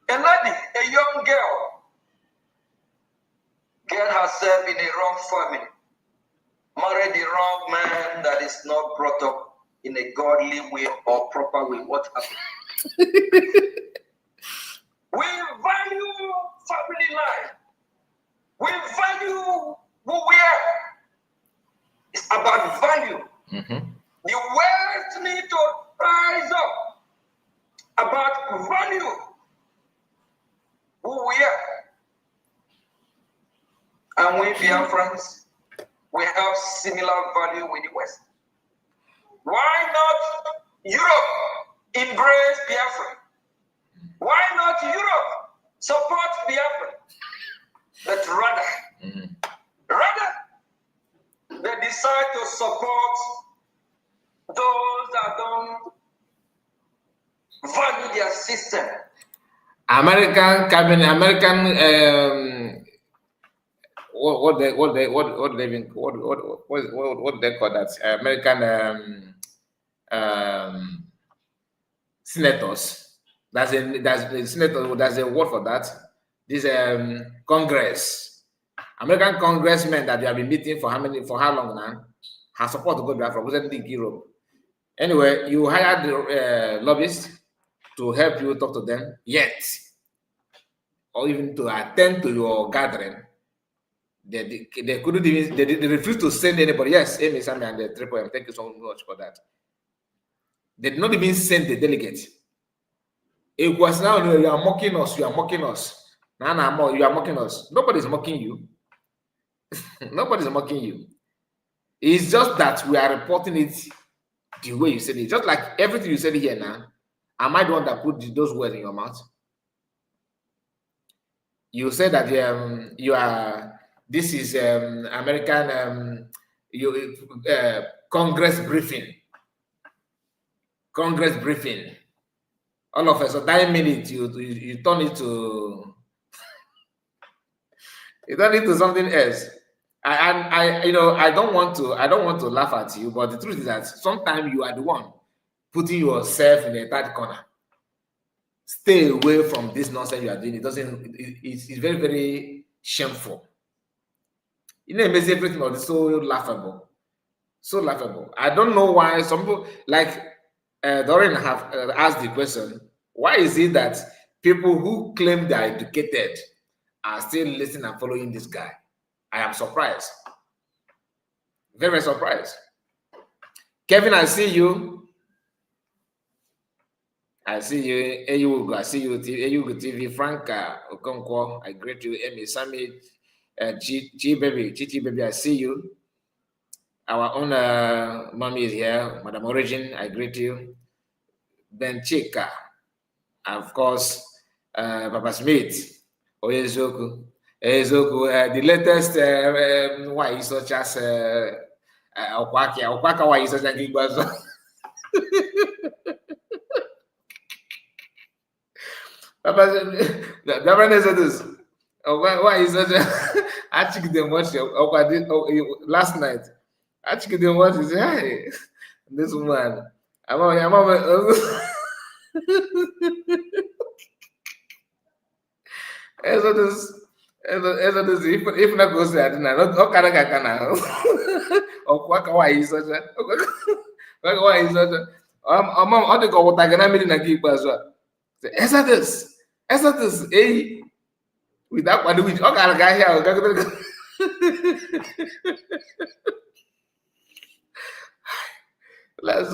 a lady, a young girl, get herself in a wrong family, marry the wrong man that is not brought up in a godly way or proper way? What happens? We value family life. We value who we are. It's about value. The West need to rise up about value who we are. And we Biafrans, we have similar value with the West. Why not Europe embrace Biafra? Why not Europe support Biafra? But rather, they decide to support those that don't value their system. American cabinet, what they call that? American senators. There's a word for that. This Congress, American congressmen that they have been meeting for how long now, have support to go back from representing Europe. Anyway, you hired the lobbyists to help you talk to them, yet, or even to attend to your gathering. They couldn't even, they refused to send anybody. Yes, Amy, Sammy, and the Triple M. Thank you so much for that. They did not even send the delegate. It was now, you are mocking us, you are mocking us. No, you are mocking us. Nobody's mocking you. Nobody's mocking you. It's just that we are reporting it the way you said it. Just like everything you said here now. Am I the one that put those words in your mouth? You said that you are. This is American Congress briefing. Congress briefing. All of us, so that minute you turn it to something else. I don't want to laugh at you, but the truth is that sometimes you are the one putting yourself in a tight corner. Stay away from this nonsense you are doing. It's very, very shameful. It makes everything so laughable. So laughable. I don't know why some people, like Dorian have asked the question, why is it that people who claim they are educated are still listening and following this guy? I am surprised. Very, very surprised. Kevin, I see you. I see you. Eyugo, I see you. Eyugo TV. Franca Okonkwo, I greet you. Emi Sami, Chi baby, I see you. Our own mommy is here. Madam Origin, I greet you. Ben Chika, of course, Papa Smith, Oyezoku. The latest why is such as Okwaka, why is such a big buzz? Papa, the said this. Why is such a I checked them watch last night. I checked them watch is hey, this woman. I'm if not go say I didn't know. Okay, why is such a why is such a I think what I can mean in keep as well. This, eh? Without one which okay, guy here. Last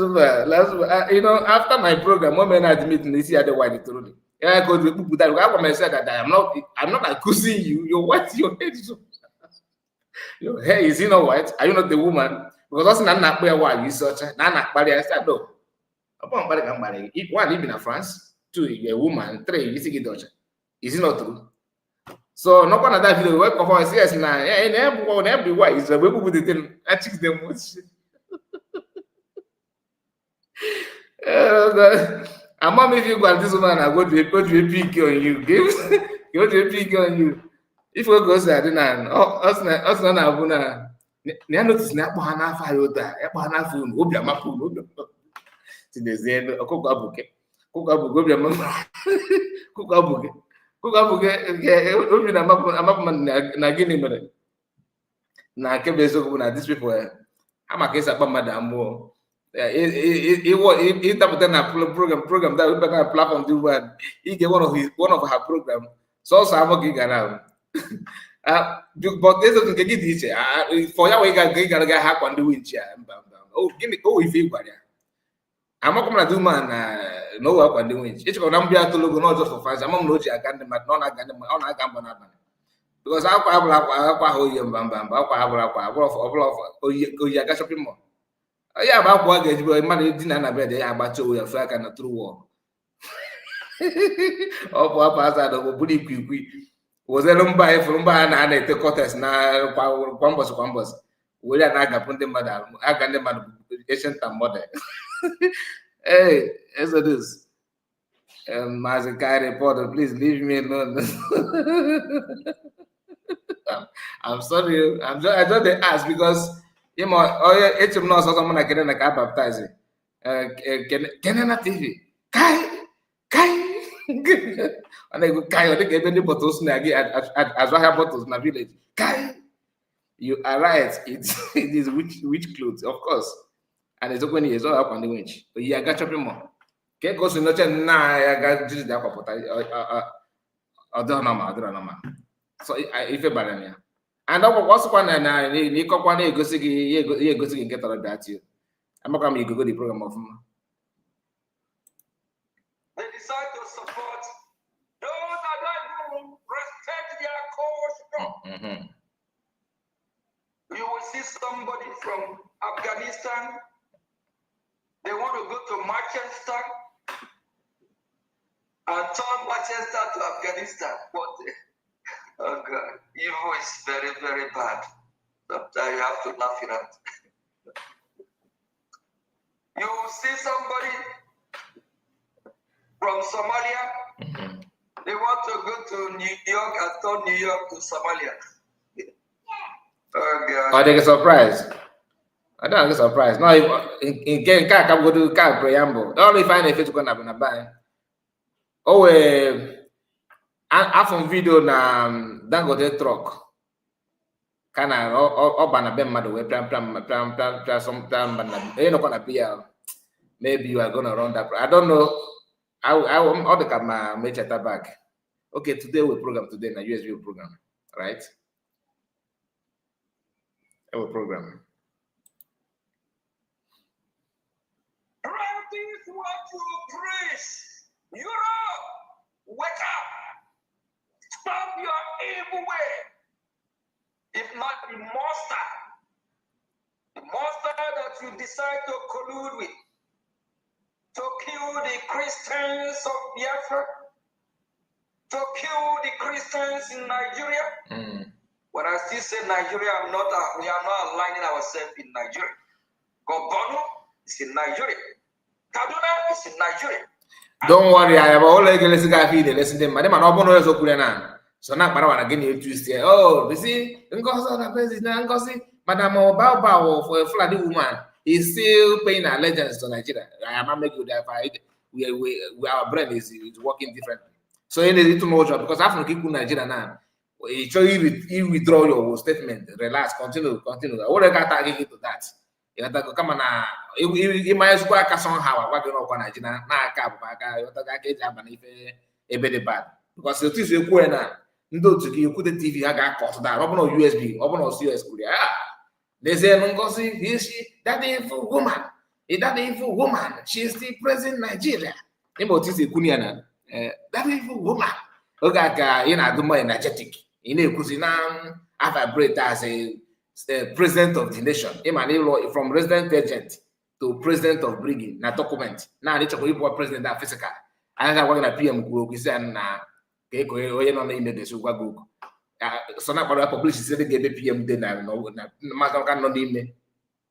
after my program, one man admit this year the white truly. Yeah, I go to people that I said that I'm not accusing you. You're white, your head is your hair is not white. Are you not the woman? Because that's not why you such a I said no. Upon Barry, one living in France, two, you're a woman, three, you see Dodger. Is it not true? So no one of that video work of us, yes, now and everyone is a way with the I check them much. I'm not if you got this woman, I go to a peak on you. Go to a peak on you. If we go say, I don't know, us not abuna. Notice snap on half I would die. Upon phone, Obia Mapu. To the Zen, a cook up, Nagini. Na Kebezo, these people, I'm a case about Madame Moore. It program that we better platform do one. He get one of her program. So I'm working around. But there's a get this for your way get hack on the winch. Oh, give me if you got. I'm not gonna do man no work on the winch. It's gonna be to look not just for fans. I'm not no I got them not I got them on I can because I shopping mall. Yeah, about what get money dinner bed, they are about to flag and a true war. Oh, Papa, the bully quick. Was a lumber from Ban and a cotters now, Quambus. We are not upon the mother. I can the ancient mother. Hey, as it is. Mazakai reporter, please leave me alone. I'm sorry. I just they ask because you know, it's not someone I can baptize it. Kenana TV. Kai. And I go Kai, I think any bottles as well have bottles in the village. Kai. You are right. It is witch clothes, of course. And it's open years all up on the winch. But yeah, I got chopping more. Okay, goes to nurture now. I got just the aqua. Other so if a banana. And what's one and I need one go see get out of that you. I'm not going to go the program of decide to support those that don't even respect their cause. You will see somebody from Afghanistan. They want to go to Manchester and turn Manchester to Afghanistan. But oh God, evil is very, very bad. Sometimes you have to laugh it out. You will see somebody from Somalia. They want to go to New York and turn New York to Somalia. Oh God. I think it's a surprise. I don't get surprised. No, in Nkere ka go do ka preamble. All if I find a fit go na buy. Oh, after video na Dangote truck. Kana bana be mmadụ we plan some plan no gonna be maybe you are gonna run that. I don't know. I all the camera make it back. Okay, today we program today na USB program, right? Our program. Practice what you preach. Europe, wake up. Stop your evil way. If not the monster that you decide to collude with, to kill the Christians of Biafra, to kill the Christians in Nigeria. When I still say Nigeria, we are not aligning ourselves in Nigeria. Gobonu is in Nigeria. Kaduna is in Nigeria. Don't worry, I have all legacy guy feed listen to them. Madam, I'm open also Kulana. So now, Parawan again, you twist here. Oh, you see, Madam Bao for a flooded woman is still paying allegiance to Nigeria. I am not making that fight. Our brain is working differently. So you need to know because after you Nigeria now, you withdraw your statement, relax, continue. What I got targeted to that. You have to come on. You might as well somehow what you know Nigeria na cap you have to a bit bad because the things you go now. Ndo to you put the TV I got cut down. Open on USB, open on CS. They say Ngozi, is she that evil woman? Is that evil woman? She is still present in Nigeria. About this Kuniana, that evil woman. Okay, you know, the more energetic. You know, because now I vibrate as a president of the nation. From resident agent to president of brigade. Now document. Now they talk about president of physical. I have one PM group. Is and so now para publish say the PM dey na mazoka no n'ime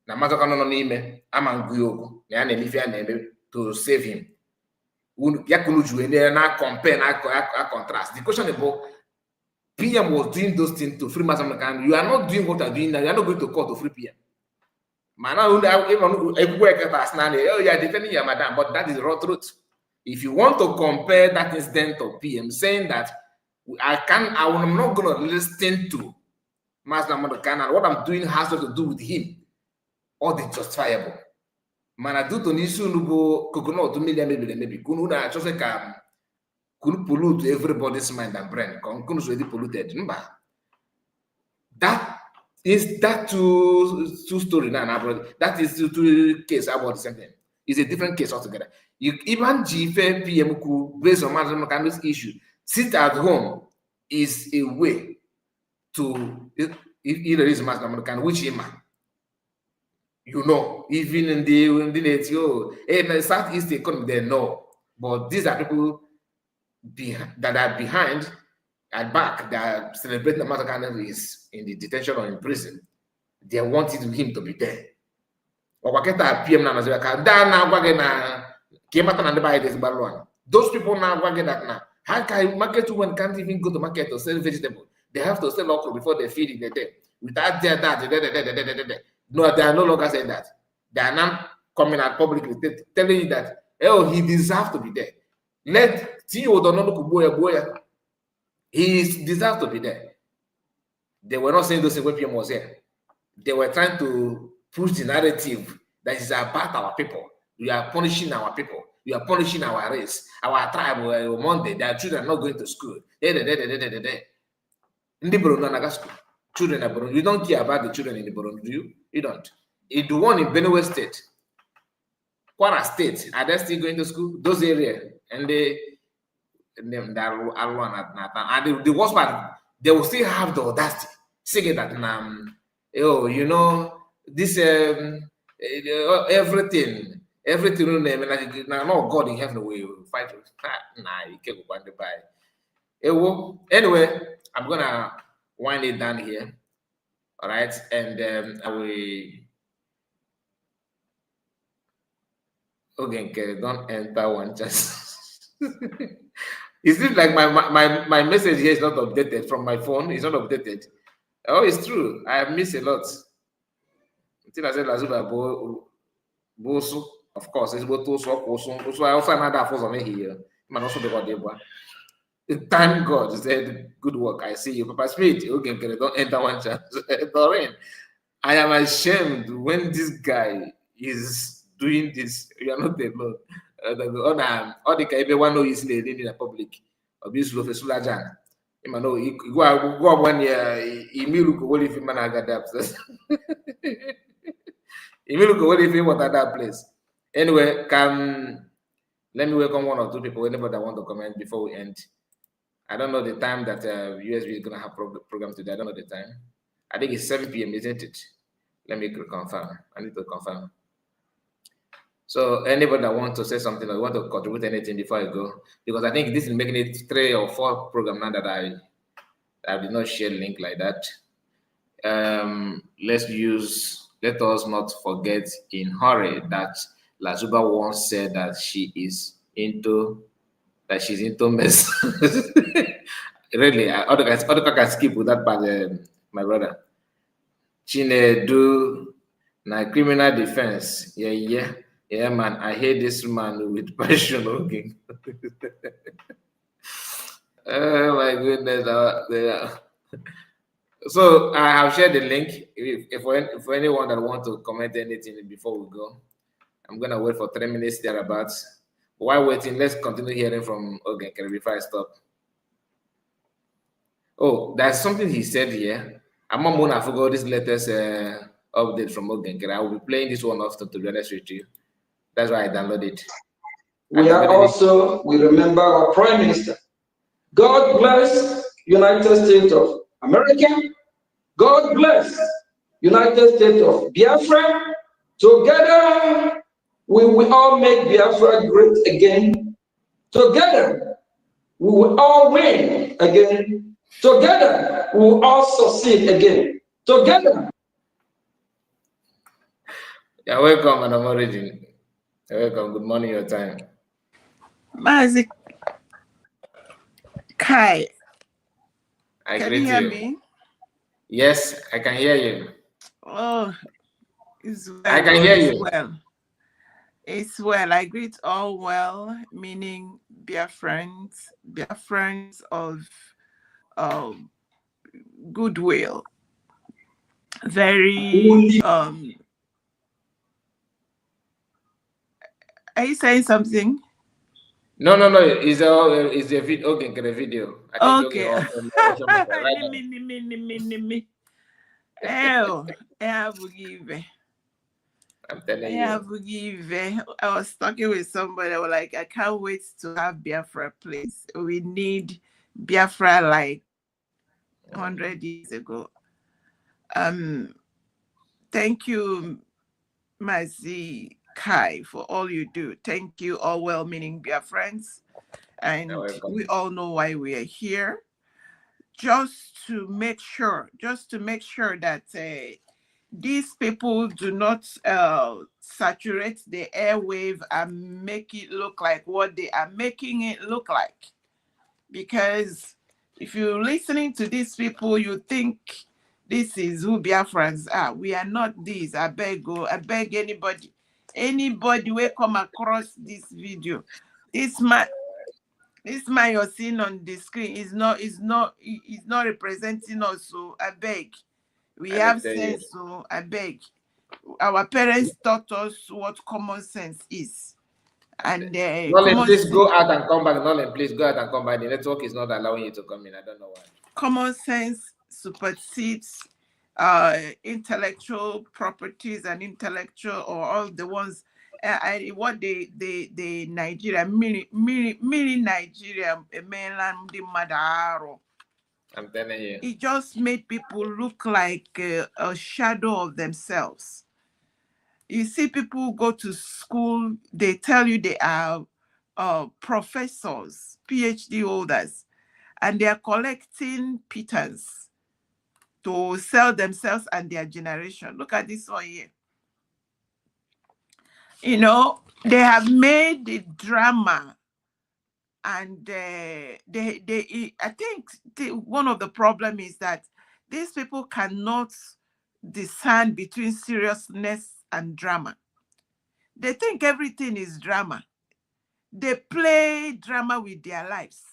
na mazoka no n'ime ama nguyogo na ya na emifia na eme to save him ya kunu ju na compare na contrast. The question about PM was doing those things to free Mazakan. You are not doing what you are doing now. You are not going to court to free PM. Man, oh, you are defending your madam, but that is the raw truth. If you want to compare that incident of PM saying that I'm not going to listen to Master Madokan, what I'm doing has to do with him, or the justifiable. Man, I do to Nisu Nubo Coconut to maybe Kununa just like could pollute everybody's mind and brain. Concourse already polluted. That is that two story now. That is two case about the same thing. It's a different case altogether. You even GFA PM based on Master issue. Sit at home is a way to if there is Master American, which him, you know, even in the Southeast economy, they know. But these are people that are behind at back that are celebrating the Master is in the detention or in prison. They wanted him to be there. PM those people now working that now. How can market women can't even go to market to sell vegetables? They have to sell okra before they feed it there. Without that, no, they are no longer saying that. They are now coming out publicly telling you that he deserves to be there. He deserves to be there. They were not saying those things when PM was here. They were trying to push the narrative that is about our people. We are punishing our people. We are punishing our race, our tribe. Monday, their children are not going to school. Children are born. You don't care about the children in the Burundi, do you? You don't. It's the one in Benue State, Kwara State, are they still going to school? Those areas, and and the worst part, they will still have the audacity saying that oh, you know, this everything no God in heaven will fight. Nah, you can't go by. Anyway, I'm gonna wind it down here. All right, and I will. Okay, don't enter one chance. It seems like my message here is not updated from my phone. It's not updated. Oh, it's true. I have missed a lot. Until I said Lazuba Bosu, of course, it's both also I also another force on here. Man also the thank God, said good work. I see you, Papa Smith. Okay, don't enter one chance. Doreen, I am ashamed when this guy is doing this. You are not alone. All the everyone know is in the public. Obviously, of a sulajan. You know, go 1 year. Imilu ko what if man aga that. Imilu ko what if you want that place. Anyway, let me welcome one or two people. Anybody that want to comment before we end. I don't know the time that USB is gonna have program today. I don't know the time. I think it's 7 p.m. Isn't it? Let me confirm. I need to confirm. So anybody that wants to say something or want to contribute anything before I go, because I think this is making it 3 or 4 program now that I did not share link like that. Let us not forget in hurry that Lazuba once said that she's into mess. Really, other guys can skip with that part, my brother. Chinedu, na criminal defense. Yeah, man. I hate this man with passion. Okay. Oh my goodness. So I have shared the link. If for anyone that want to comment anything before we go, I'm gonna wait for 3 minutes thereabouts. While waiting, let's continue hearing from Nkere before I stop. Oh, there's something he said here. I'm not gonna forget this latest update from Nkere. I will be playing this one often, to be honest with you. That's why I downloaded it. We remember our Prime Minister. God bless United States of America. God bless United States of Biafra. Together, we will all make Biafra great again. Together, we will all win again. Together, we will all succeed again. Together. You're welcome, Madam Origin. You're welcome. Good morning, your time. Mazi Kai. Can you hear me? Yes, I can hear you. Oh, it's well. I can hear you. Well. It's well. I greet all well, meaning Biafrans of goodwill. Very Are you saying something? No. It's a video. Okay, get a video. Okay. Me. Oh, I'm telling you. I was talking with somebody. I was like, I can't wait to have Biafra, please. We need Biafra like 100 years ago. Thank you, Mazi Kai, for all you do. Thank you, all well-meaning Biafrans. And we all know why we are here. Just to make sure that these people do not saturate the airwave and make it look like what they are making it look like. Because if you're listening to these people, you think this is who Biafrans are. We are not this. I beg anybody will come across this video. This man you're seeing on the screen is not representing us. So I beg. We have sense, so I beg. Our parents taught us what common sense is. And Nolan, please go out and come back. Nolan, please go out and come back. The network is not allowing you to come in. I don't know why. Common sense supersedes intellectual properties and intellectual, or all the ones what the Nigeria, mini Nigeria, mainland the Madaro. I'm telling you. It just made people look like a shadow of themselves. You see, people go to school, they tell you they are professors, PhD holders, and they are collecting pittance to sell themselves and their generation. Look at this one here. You know, they have made the drama, and I think one of the problem is that these people cannot discern between seriousness and drama. They think everything is drama. They play drama with their lives.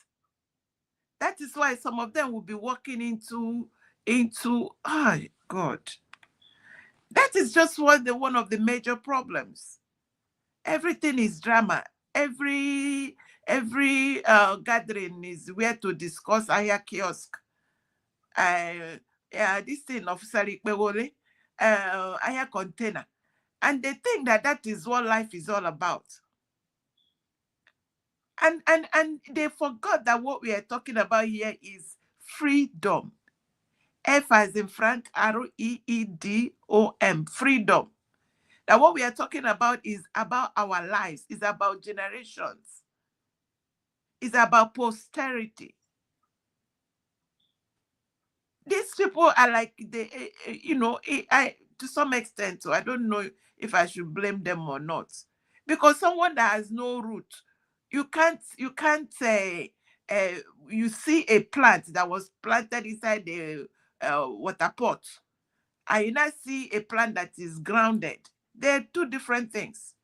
That is why some of them will be walking into oh God. That is just one of the major problems. Everything is drama. Every gathering is where to discuss Aya kiosk. This thing of Sarikbewole, Aya container. And they think that is what life is all about. And they forgot that what we are talking about here is freedom. F as in Frank, REEDOM, freedom. That what we are talking about is about our lives, is about generations, is about posterity. These people are like to some extent, so I don't know if I should blame them or not, because someone that has no root, you can't say you see a plant that was planted inside the water pot, and you now see a plant that is grounded. They're two different things.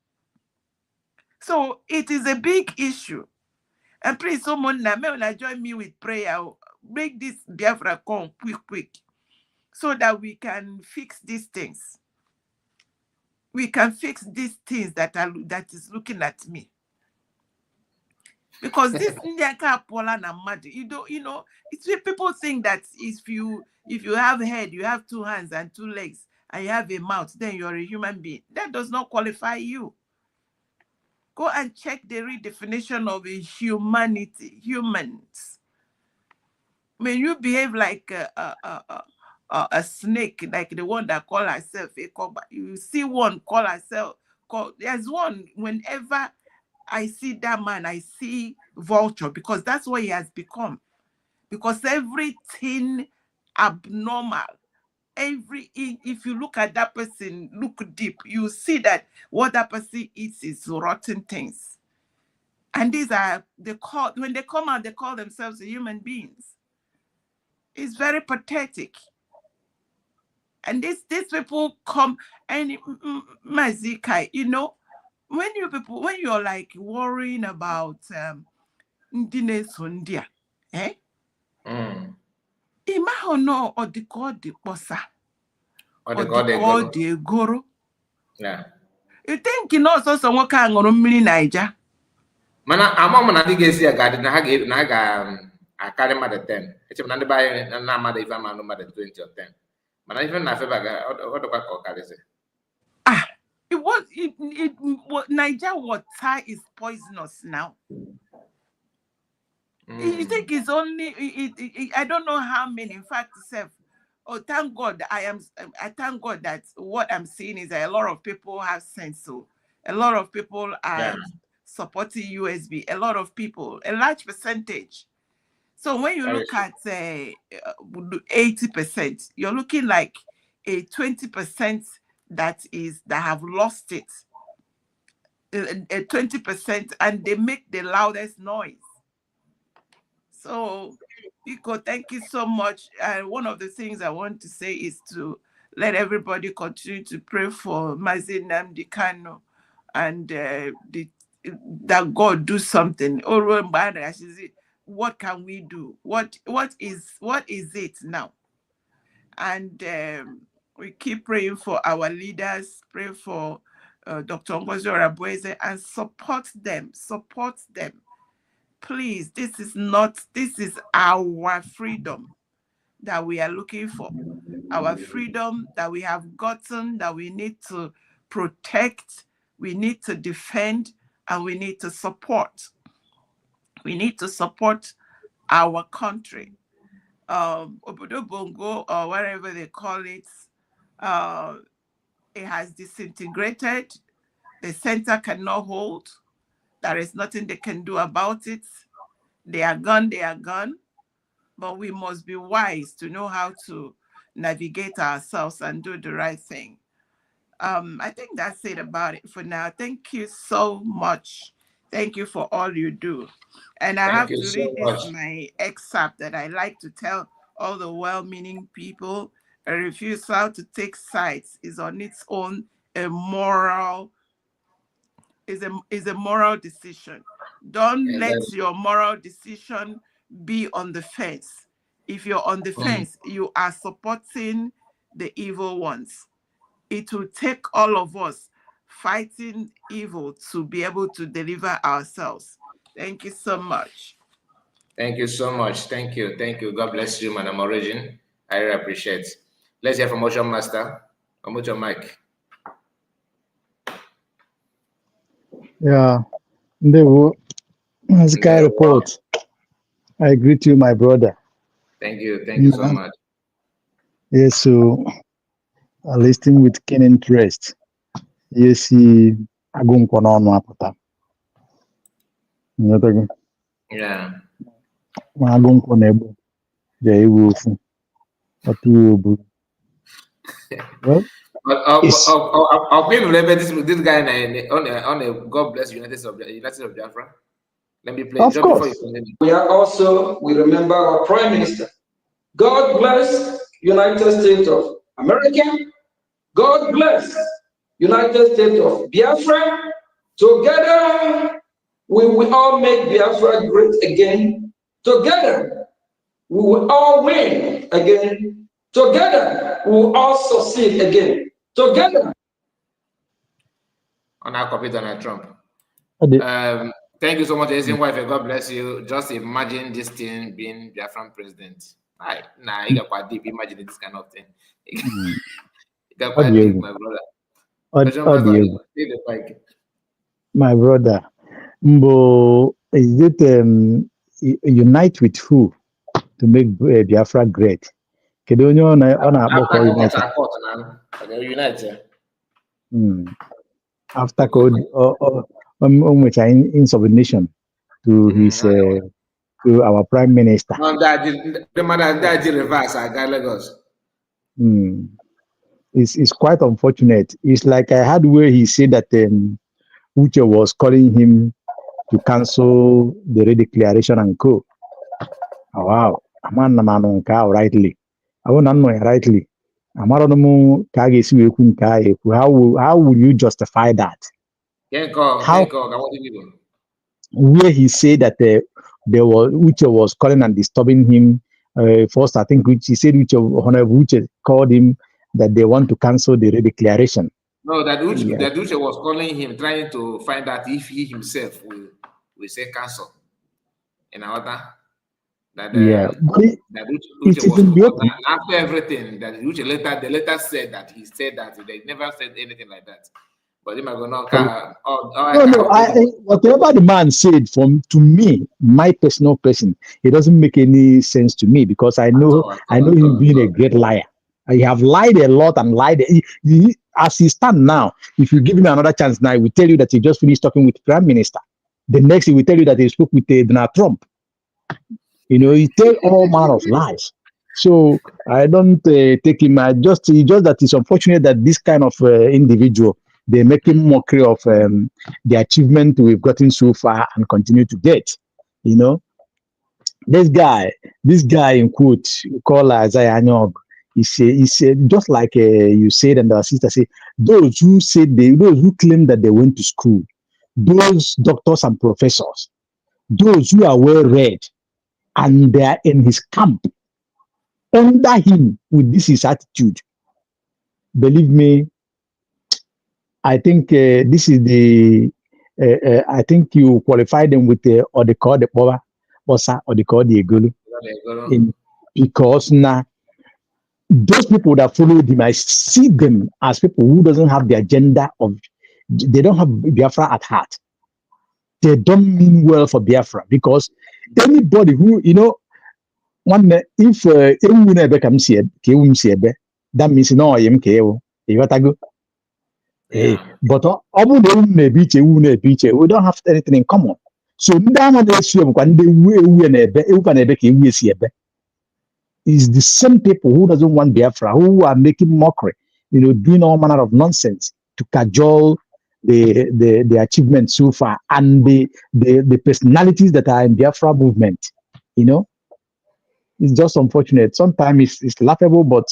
So it is a big issue. And please, someone now join me with prayer. Make this Biafra come quick, so that we can fix these things. We can fix these things that is looking at me. Because this it's people think that if you have a head, you have two hands and two legs, and you have a mouth, then you're a human being. That does not qualify you. Go and check the redefinition of a humanity, humans. When you behave like a snake, like the one that call herself a cobra, you see one call herself. There's one, whenever I see that man, I see vulture, because that's what he has become. Because everything abnormal, if you look at that person, look deep, you see that what that person eats is rotten things. And these are when they come out, they call themselves human beings. It's very pathetic. And these people come, and Mazikai, when you're like worrying about Ndine Sundia, Imahono or the god the posa or the god the goro. Yeah. You think so someone can go mmiri Naija? Mana among na dị ga-esi agadi na ha akarị mmadụ 10. Echebe na ndị be anyị na mmadụ ife ama anụ mmadụ 20 or 10. Mana ife na feba ọ dịkwa ka ọ karịsị. Naija water is poisonous now. You think it's only I don't know how many. In fact, thank God I thank God that what I'm seeing is that a lot of people have sense. So a lot of people are supporting USB. A lot of people, a large percentage. So when you look at 80%, you're looking like a 20% that have lost it. A 20%, and they make the loudest noise. So, Iko, thank you so much. And one of the things I want to say is to let everybody continue to pray for Mazi Nnamdi Kanu, and that God do something. What can we do? What is it now? And we keep praying for our leaders. Pray for Dr. Ngozi Orabueze and support them. Please, this is our freedom that we are looking for. Our freedom that we have gotten, that we need to protect We need to defend and we need to support. We need to support our country. Obodo Bongo, or wherever they call it, it has disintegrated. The center cannot hold. There is nothing they can do about it. They are gone, they are gone. But we must be wise to know how to navigate ourselves and do the right thing. I think that's it about it for now. Thank you so much. Thank you for all you do. And I have to read this, my excerpt that I like to tell all the well-meaning people. A refusal to take sides is on its own a moral decision. Don't let your moral decision be on the fence. If you're on the fence, you are supporting the evil ones. It will take all of us fighting evil to be able to deliver ourselves. Thank you so much. Thank you so much. Thank you. Thank you. God bless you, Madam Origin. I really appreciate it. Let's hear from Ocean Master. Unmute your mic. Yeah. Sky report. I greet you, my brother. Thank you. Thank you so much. Yes, so I listening with keen interest. Yes, agum kono no apota. Yeah. Agum kono ebo. Jai wufu. Otu well, I'll play this guy on a God bless United of Biafra. Let me play just before you continue. We remember our Prime Minister. God bless United States of America. God bless United States of Biafra. Together, we will all make Biafra great again. Together, we will all win again. Together, we will all succeed again. Together. On our copy Donald Trump. Thank you so much, Asian wife. God bless you. Just imagine this thing being Biafran president. You got quite deep. Imagine this kind of thing. You got quite deep, my brother. My brother, Mbo, is it unite with who to make Biafra great? After code insubordination to his to our prime minister. It's quite unfortunate. It's like I had where he said that Uche was calling him to cancel the redeclaration and co. Oh, wow. Rightly. I won't know rightly. How would you justify that? Where he said that there was Uche was calling and disturbing him. First, I think he said Uche called him that they want to cancel the redeclaration. No, that Uche was calling him, trying to find out if he himself will say cancel. In order that Uche was after everything that Uche later said that he said that they never said anything like that. But whatever the man said, to me, my personal person, it doesn't make any sense to me because I know him being a great liar. I have lied a lot and lied. As he stands now, if you give him another chance now, he will tell you that he just finished talking with the Prime Minister. The next, he will tell you that he spoke with Donald Trump. He tells all manner of lies. So I don't take him. Just that it's unfortunate that this kind of individual, they make him mockery of the achievement we've gotten so far and continue to get. This guy in quote, called Isaiah Anyog, he said, just like you said, and our sister said, those who claim that they went to school, those doctors and professors, those who are well read, and they are in his camp, under him with his attitude. Believe me, I think this is the. I think you qualify them with the or they call the power, or they call the egulu, because now those people that follow him, I see them as people who doesn't have the agenda of they don't have Biafra at heart. They don't mean well for Biafra, because anybody who, one if that means no I am KO. But we don't have anything in common. So is the same people who doesn't want Biafra, who are making mockery, doing all manner of nonsense to cajole the achievements so far, and the personalities that are in Biafra movement. It's just unfortunate. Sometimes it's laughable, but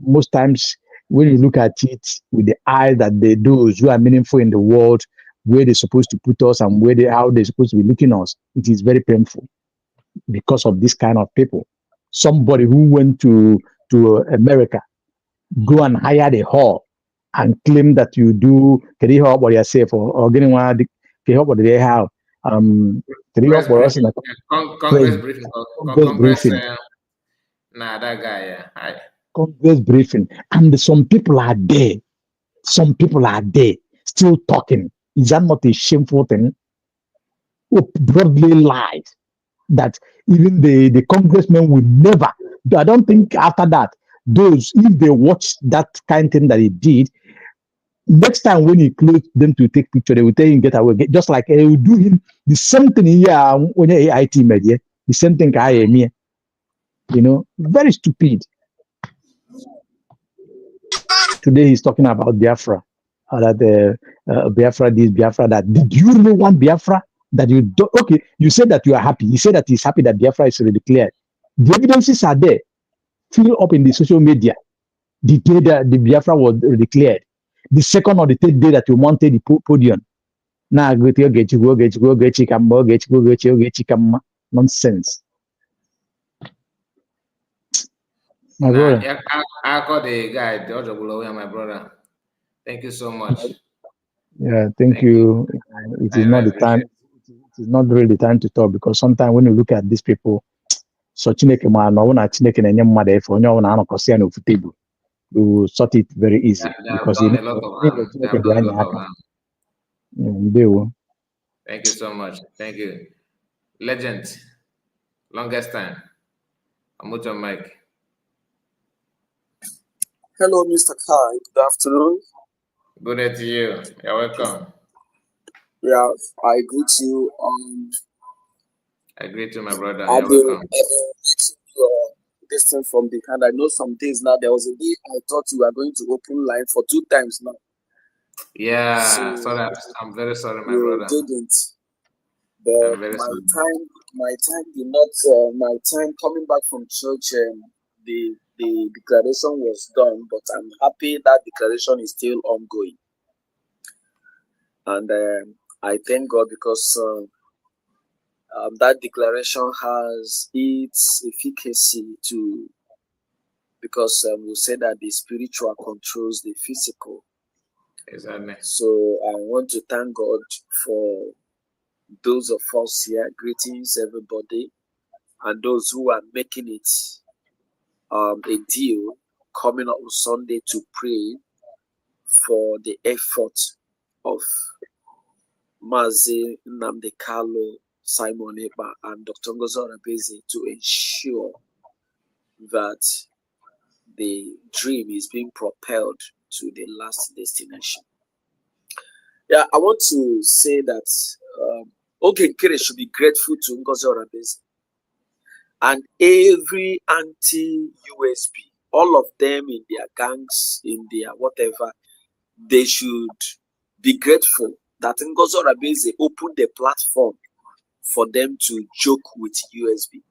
most times when you look at it with the eye that those who are meaningful in the world, where they're supposed to put us and how they're supposed to be looking at us, it is very painful because of this kind of people. Somebody who went to America, go and hire the hall and claim that you do, can you help what you say or getting one, can you help what they have? Can you help what else in Congress briefing. Congress, nah, that guy, yeah. Congress briefing. And some people are there. Some people are there still talking. Is that not a shameful thing? Broadly lies that even the congressman would never. I don't think after that, those, if they watch that kind of thing that he did, next time when he closed them to take picture, they will tell him get away. Just like they will do him the same thing here when IT media, the same thing I am here. Very stupid. Today he's talking about Biafra. That Biafra this, Biafra that. Did you really want Biafra? That you do, okay, you said that you are happy. You said that he's happy that Biafra is already declared. The evidences are there. Fill up in the social media. The day that the Biafra was declared. The second or the third day that you mounted the podium. Now go nonsense. My brother. I call the guy, George Obulowe, my brother. Thank you so much. Yeah, thank you. It is not the time. It is not really the time to talk, because sometimes when you look at these people, so Chineke man, no one Chineke na nyem made for onye na anọkọsi ya n'ofu table. We will sort it very easy because They have done a lot of harm. Thank you so much. Thank you. Legend. Longest time. I'm with your mic. Hello, Mr. Kai. Good afternoon. Good day to you. You're welcome. Yeah, I greet you. I greet you, my brother. I've You're been welcome. waiting your distance from the hand. I know some days now. There was a day I thought you were going to open line for 2 times now. Yeah, sorry. I'm very sorry, my brother. You didn't. But my time did not. My time coming back from church, the declaration was done. But I'm happy that declaration is still ongoing, and I thank God because that declaration has its efficacy too. Because we say that the spiritual controls the physical. Exactly. So I want to thank God for those of us here. Greetings, everybody, and those who are making it a deal coming up Sunday to pray for the effort of Mazi Nnamdi Kanu, Simon Ekpa, and Dr. Ngozi Orebeze to ensure that the dream is being propelled to the last destination. Yeah, I want to say that Nkere should be grateful to Ngozi Orebeze and every anti-USB, all of them in their gangs, in their whatever, they should be grateful that Ngozi Orebeze opened the platform for them to joke with USB.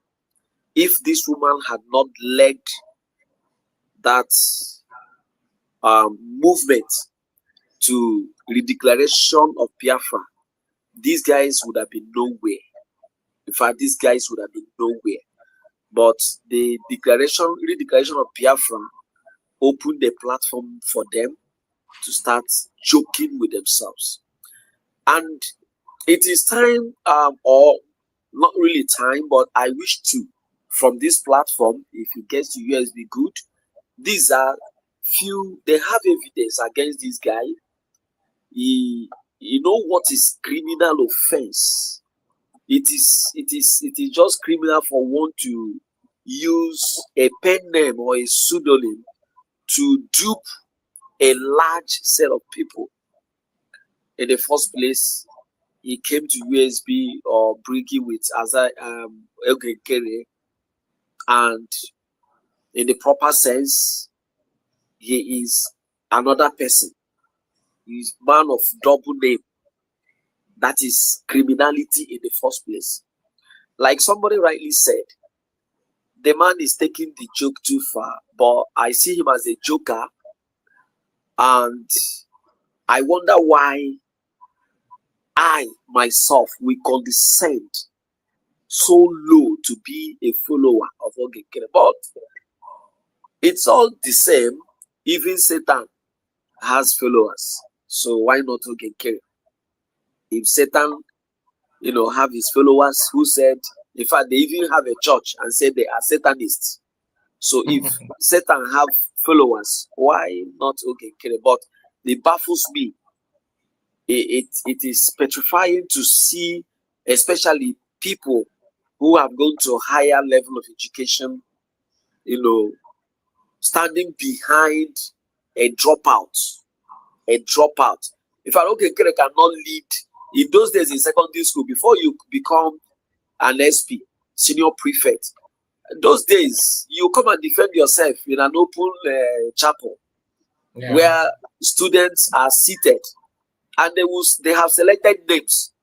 If this woman had not led that movement to the declaration of Biafra, these guys would have been nowhere. In fact, these guys would have been nowhere. But the redeclaration of Biafra opened the platform for them to start joking with themselves. And it is time, or not really time, but I wish to, from this platform, if it gets to USB good, these are few, they have evidence against this guy. you know what is criminal offense? It is just criminal for one to use a pen name or a pseudonym to dupe a large set of people. In the first place, he came to USB or bringing with Nkere, and in the proper sense, he is another person. He's man of double name. That is criminality in the first place. Like somebody rightly said, the man is taking the joke too far, but I see him as a joker, and I wonder why I myself will condescend so low to be a follower of Nkere. But it's all the same. Even Satan has followers, so why not Nkere? If Satan, have his followers who said, in fact, they even have a church and said they are Satanists. So if Satan have followers, why not Nkere? But it baffles me. It is petrifying to see, especially people who have gone to a higher level of education, standing behind a dropout. If an Nkere cannot lead, in those days in secondary school, before you become an SP, senior prefect, those days you come and defend yourself in an open chapel where students are seated, and they have selected names.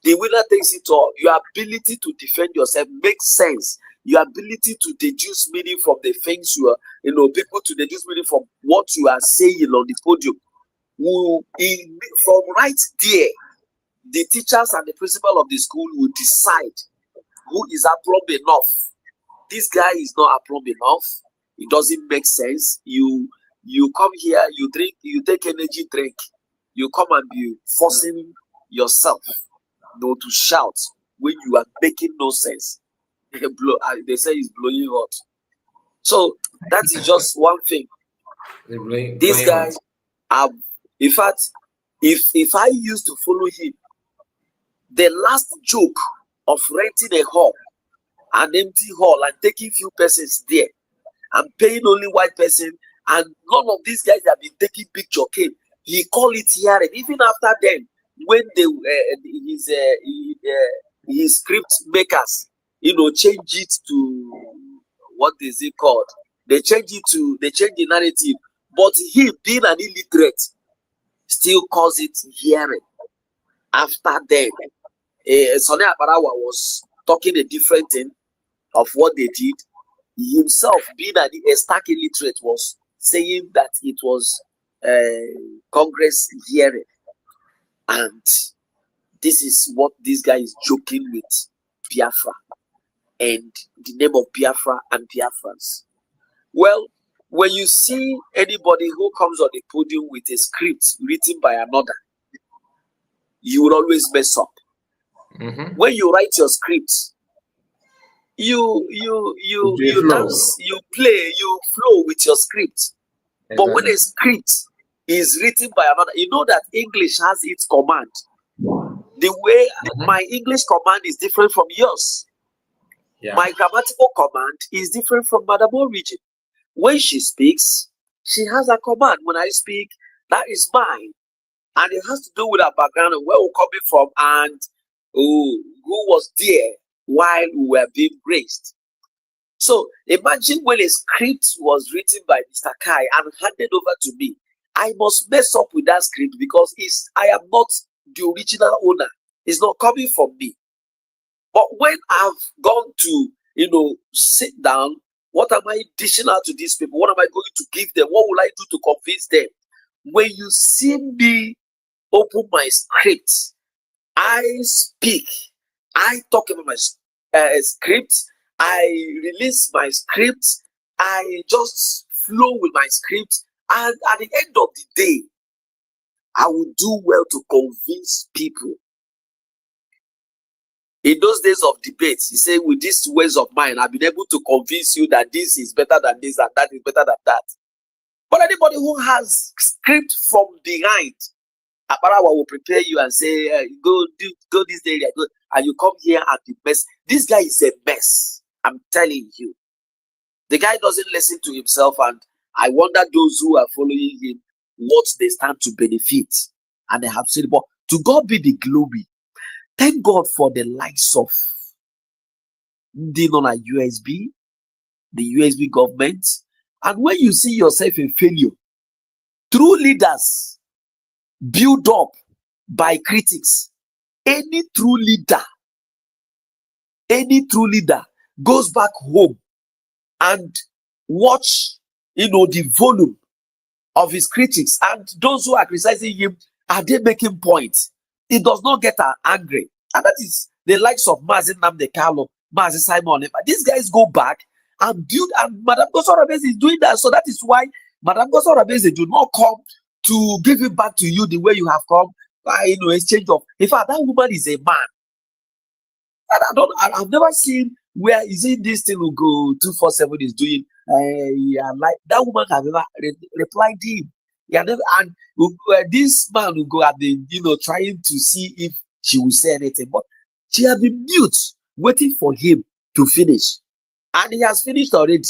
The winner takes it all. Your ability to defend yourself makes sense. Your ability to deduce meaning from the things you are, people to deduce meaning from what you are saying on the podium. From right there, the teachers and the principal of the school will decide who is aplomb enough. This guy is not aplomb enough. It doesn't make sense. You come here, you drink, you take energy drink. You come and be forcing yourself to shout when you are making no sense. They say it's blowing hot. So that is just one thing. This guy, in fact, if I used to follow him, the last joke of renting a hall, an empty hall, and taking few persons there, and paying only one person, and none of these guys have been taking picture came. He called it hearing. Even after then, when his script makers, change it to what is it called? They change the narrative. But he, being an illiterate, still calls it hearing. After then, Sonny Aparawa was talking a different thing of what they did. He himself, being a stark illiterate, was saying that it was Congress hearing. And this is what this guy is joking with Biafra and the name of Biafra and Biafrans. Well, when you see anybody who comes on the podium with a script written by another, you will always mess up. When you write your script, you dance, you play, you flow with your script. Exactly. But when a script is written by another, you know that English has its command. The way my English command is different from yours. Yeah. My grammatical command is different from Madam Origin. When she speaks, she has a command. When I speak, that is mine. And it has to do with our background and where we're coming from and who was there while we were being raised. So imagine when a script was written by Mr. Kai and handed over to me. I must mess up with that script because I am not the original owner. It's not coming from me. But when I've gone to, sit down, what am I dishing out to these people? What am I going to give them? What will I do to convince them? When you see me open my script, I speak, I talk about my script, I release my script, I just flow with my script, and at the end of the day, I will do well to convince people. In those days of debates, he said, with these ways of mine, I've been able to convince you that this is better than this and that is better than that. But anybody who has script from behind Aparawa will prepare you and say, go this area, go, and you come here and the mess. This guy is a mess. I'm telling you. The guy doesn't listen to himself, and I wonder those who are following him, what they stand to benefit. And they have said, but to God be the glory. Thank God for the likes of the USB government. And when you see yourself a failure, true leaders built up by critics, any true leader goes back home and watch, the volume of his critics, and those who are criticizing him, are they making points? He does not get angry. And that is the likes of Mazi Nnamdi Kanu, Mazi Simon. These guys go back and build, and Madam Gosorabese is doing that. So that is why Madam Gosorabese do not come to give it back to you the way you have come by exchange of. In fact, that woman is a man. And I've never seen where is it this thing will go 247 is doing. Like that woman has never replied him. And this man will go at the trying to see if she will say anything, but she has been mute, waiting for him to finish, and he has finished already.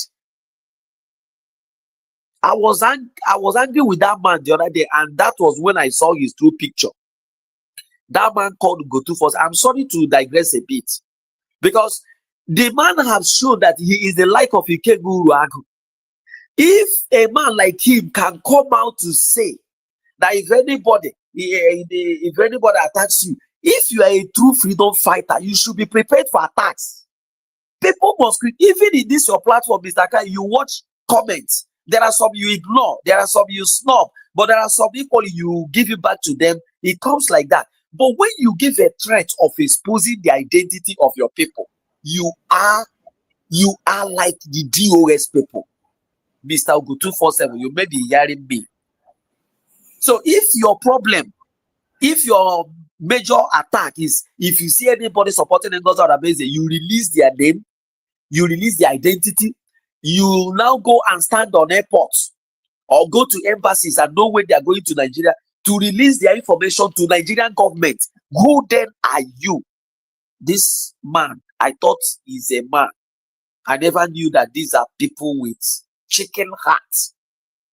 I was angry with that man the other day, and that was when I saw his true picture. That man called Go2 Force. I'm sorry to digress a bit, because the man has shown that he is the like of Ikeguru Agu. If a man like him can come out to say that if anybody attacks you, if you are a true freedom fighter, you should be prepared for attacks. People must, even in this your platform, Mr. Kai, you watch comments. There are some you ignore, there are some you snub, but there are some equally you give it back to them. It comes like that. But when you give a threat of exposing the identity of your people, you are like the DOS people. Mr. Ogu247, you may be hearing me. So if your major attack is if you see anybody supporting Ngozi Oronabeze, you release their name, you release their identity, you now go and stand on airports or go to embassies and know when they are going to Nigeria to release their information to Nigerian government. Who then are you? This man, I thought is a man. I never knew that these are people with chicken hearts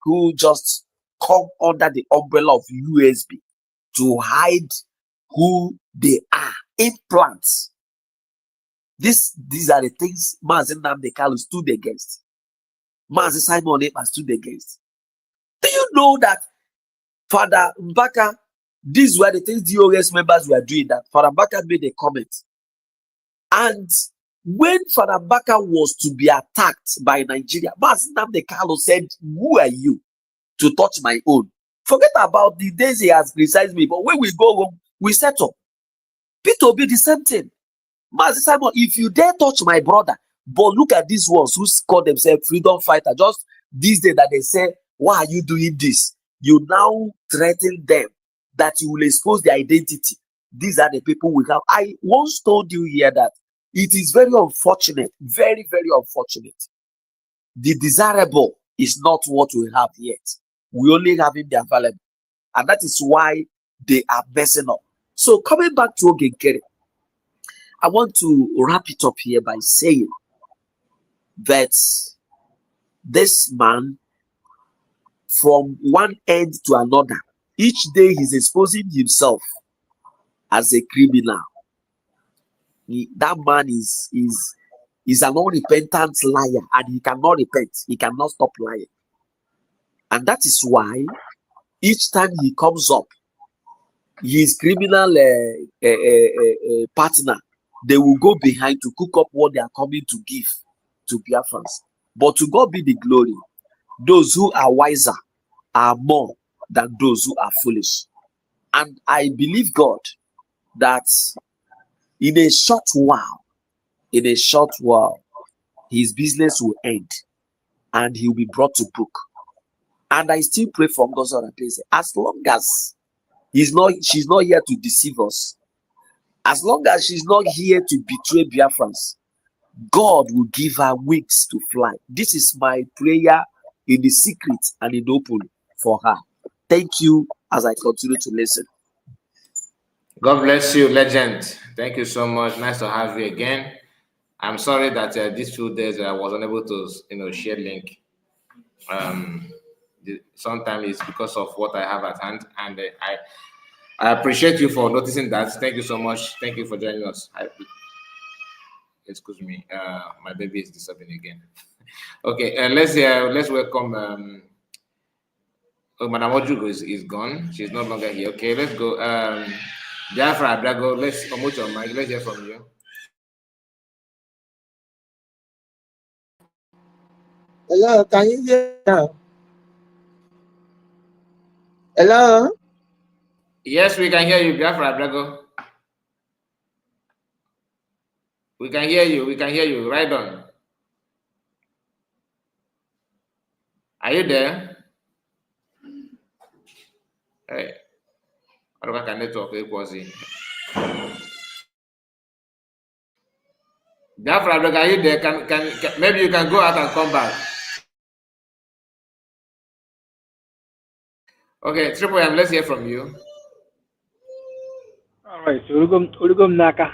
who just come under the umbrella of USB to hide who they are. Implants. These are the things Mazi Nnamdi Kanu stood against. Mazi Simon Ekpa stood against. Do you know that Father Mbaka, these were the things DOS members were doing, that Father Mbaka made a comment. And when Father Mbaka was to be attacked by Nigeria, Mazi Nnamdi Kanu said, who are you to touch my own? Forget about the days he has criticized me, but when we go home, we settle. Peter will be the same thing. Mazi Simon, if you dare touch my brother, but look at these ones who call themselves freedom fighter, just these days that they say, why are you doing this? You now threaten them that you will expose their identity. These are the people we have. I once told you here that it is very unfortunate, very, very unfortunate. The desirable is not what we have yet. We only have it available. And that is why they are messing up. So coming back to Nkere, I want to wrap it up here by saying that this man, from one end to another, each day he's exposing himself as a criminal. That man is an unrepentant liar, and he cannot repent. He cannot stop lying. And that is why each time he comes up, his criminal partner, they will go behind to cook up what they are coming to give to Biafrans. But to God be the glory. Those who are wiser are more than those who are foolish. And I believe God that in a short while, his business will end and he will be brought to book. And I still pray for Ngozi Oronabeze, as long as she's not here to deceive us, as long as she's not here to betray Biafrans, God will give her wings to fly. This is my prayer in the secret and in the open for her. Thank you as I continue to listen. God bless you, legend. Thank you so much. Nice to have you again. I'm sorry that these few days I was unable to, share link. Sometimes it's because of what I have at hand, and I appreciate you for noticing that. Thank you so much. Thank you for joining us. Excuse me, my baby is disturbing again. Okay, let's welcome. Oh, Madam Ojugo is gone. She's no longer here. Okay, let's go. Biafra Abrago, let's promote your mic. Let's hear from you. Hello, can you hear now? Hello? Yes, we can hear you, Biafra Abrago. We can hear you. We can hear you. Right on. Are you there? Hey. What about network? Biafra Abrago, are you there? Can maybe you can go out and come back? Okay, Triple M, let's hear from you. All right, so Urugum Naka.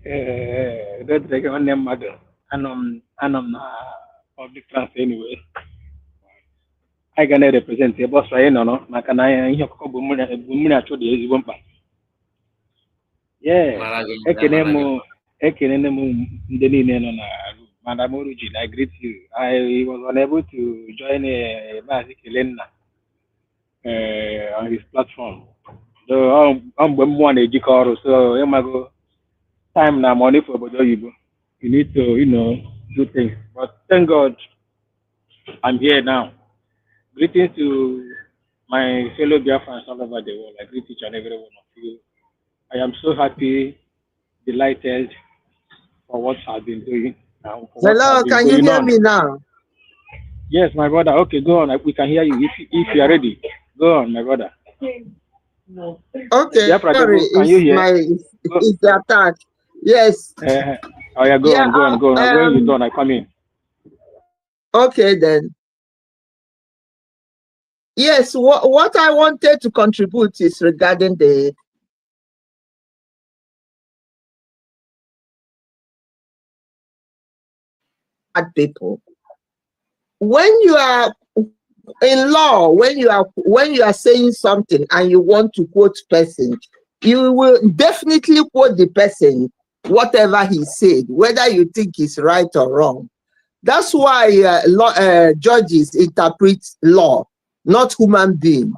That's like one name mother. And I'm public transit anyway. I can represent the boss right now, Naka Naya, Bumina to the Zumba. Yeah, Ekenemo, Deni Nena, Madame Origin, I greet you. I was unable to join a basic Elena on his platform. So I'm one a Jikoro, so Yamago. Time now money for Bodo you need to do things, but thank God I'm here now. Greetings to my fellow Biafrans all over the world. I greet each and every one of you. I am so happy, delighted for what I've been doing and for what has Hello, been can you going hear on. me now? Yes, my brother. Okay, go on. We can hear you if you are ready. Go on, my brother. Okay, Biafra, sorry, can you hear? it's the attack. Yes. Oh yeah, go on. When you're done, I come in. Okay then. Yes, what I wanted to contribute is regarding the bad people. When you are in law, when you are saying something and you want to quote person, you will definitely quote the person, whatever he said, whether you think it's right or wrong. That's why judges interpret law, not human being.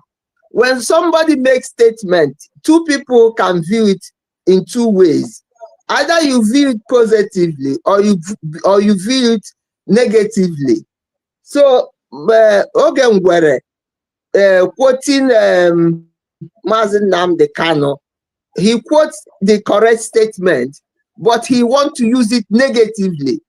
When somebody makes statement, two people can view it in two ways. Either you view it positively or you view it negatively. So Oge Ngwere quoting Mazen Nnamdi Kanu, he quotes the correct statement, but he wants to use it negatively.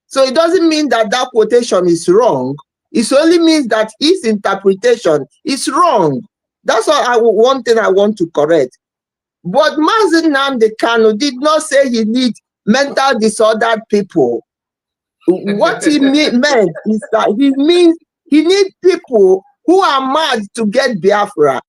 So it doesn't mean that that quotation is wrong. It only means that his interpretation is wrong. That's one thing I want to correct. But Mazen Nnamdi Kanu did not say he needs mental disordered people. What he meant is that he needs people who are mad to get Biafra.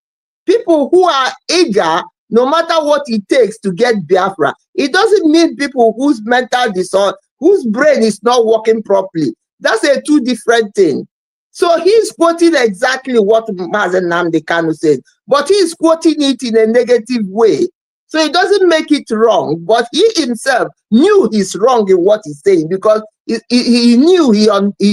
People who are eager, no matter what it takes to get Biafra. It doesn't mean people whose mental disorder, whose brain is not working properly. That's a two different thing. So he's quoting exactly what Mazen Nnamdi Kanu said, but he's quoting it in a negative way. So it doesn't make it wrong, but he himself knew he's wrong in what he's saying because he knew he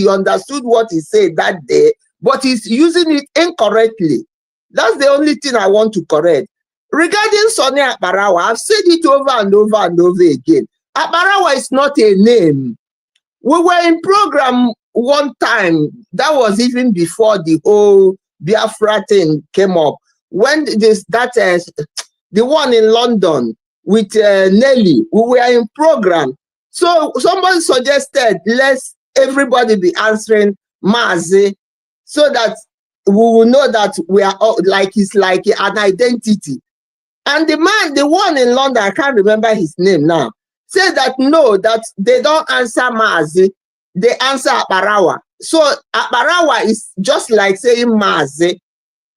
understood what he said that day, but he's using it incorrectly. That's the only thing I want to correct. Regarding Sonny Akbarawa, I've said it over and over and over again. Akbarawa is not a name. We were in program one time, that was even before the whole Biafra thing came up. When the one in London with Nelly, we were in program. So somebody suggested let's everybody be answering Mazi so that we will know that we are all, like it's like an identity. And the one in London, I can't remember his name now, said that no, that they don't answer Mazi, they answer Akbarawa. So Akbarawa is just like saying Mazi.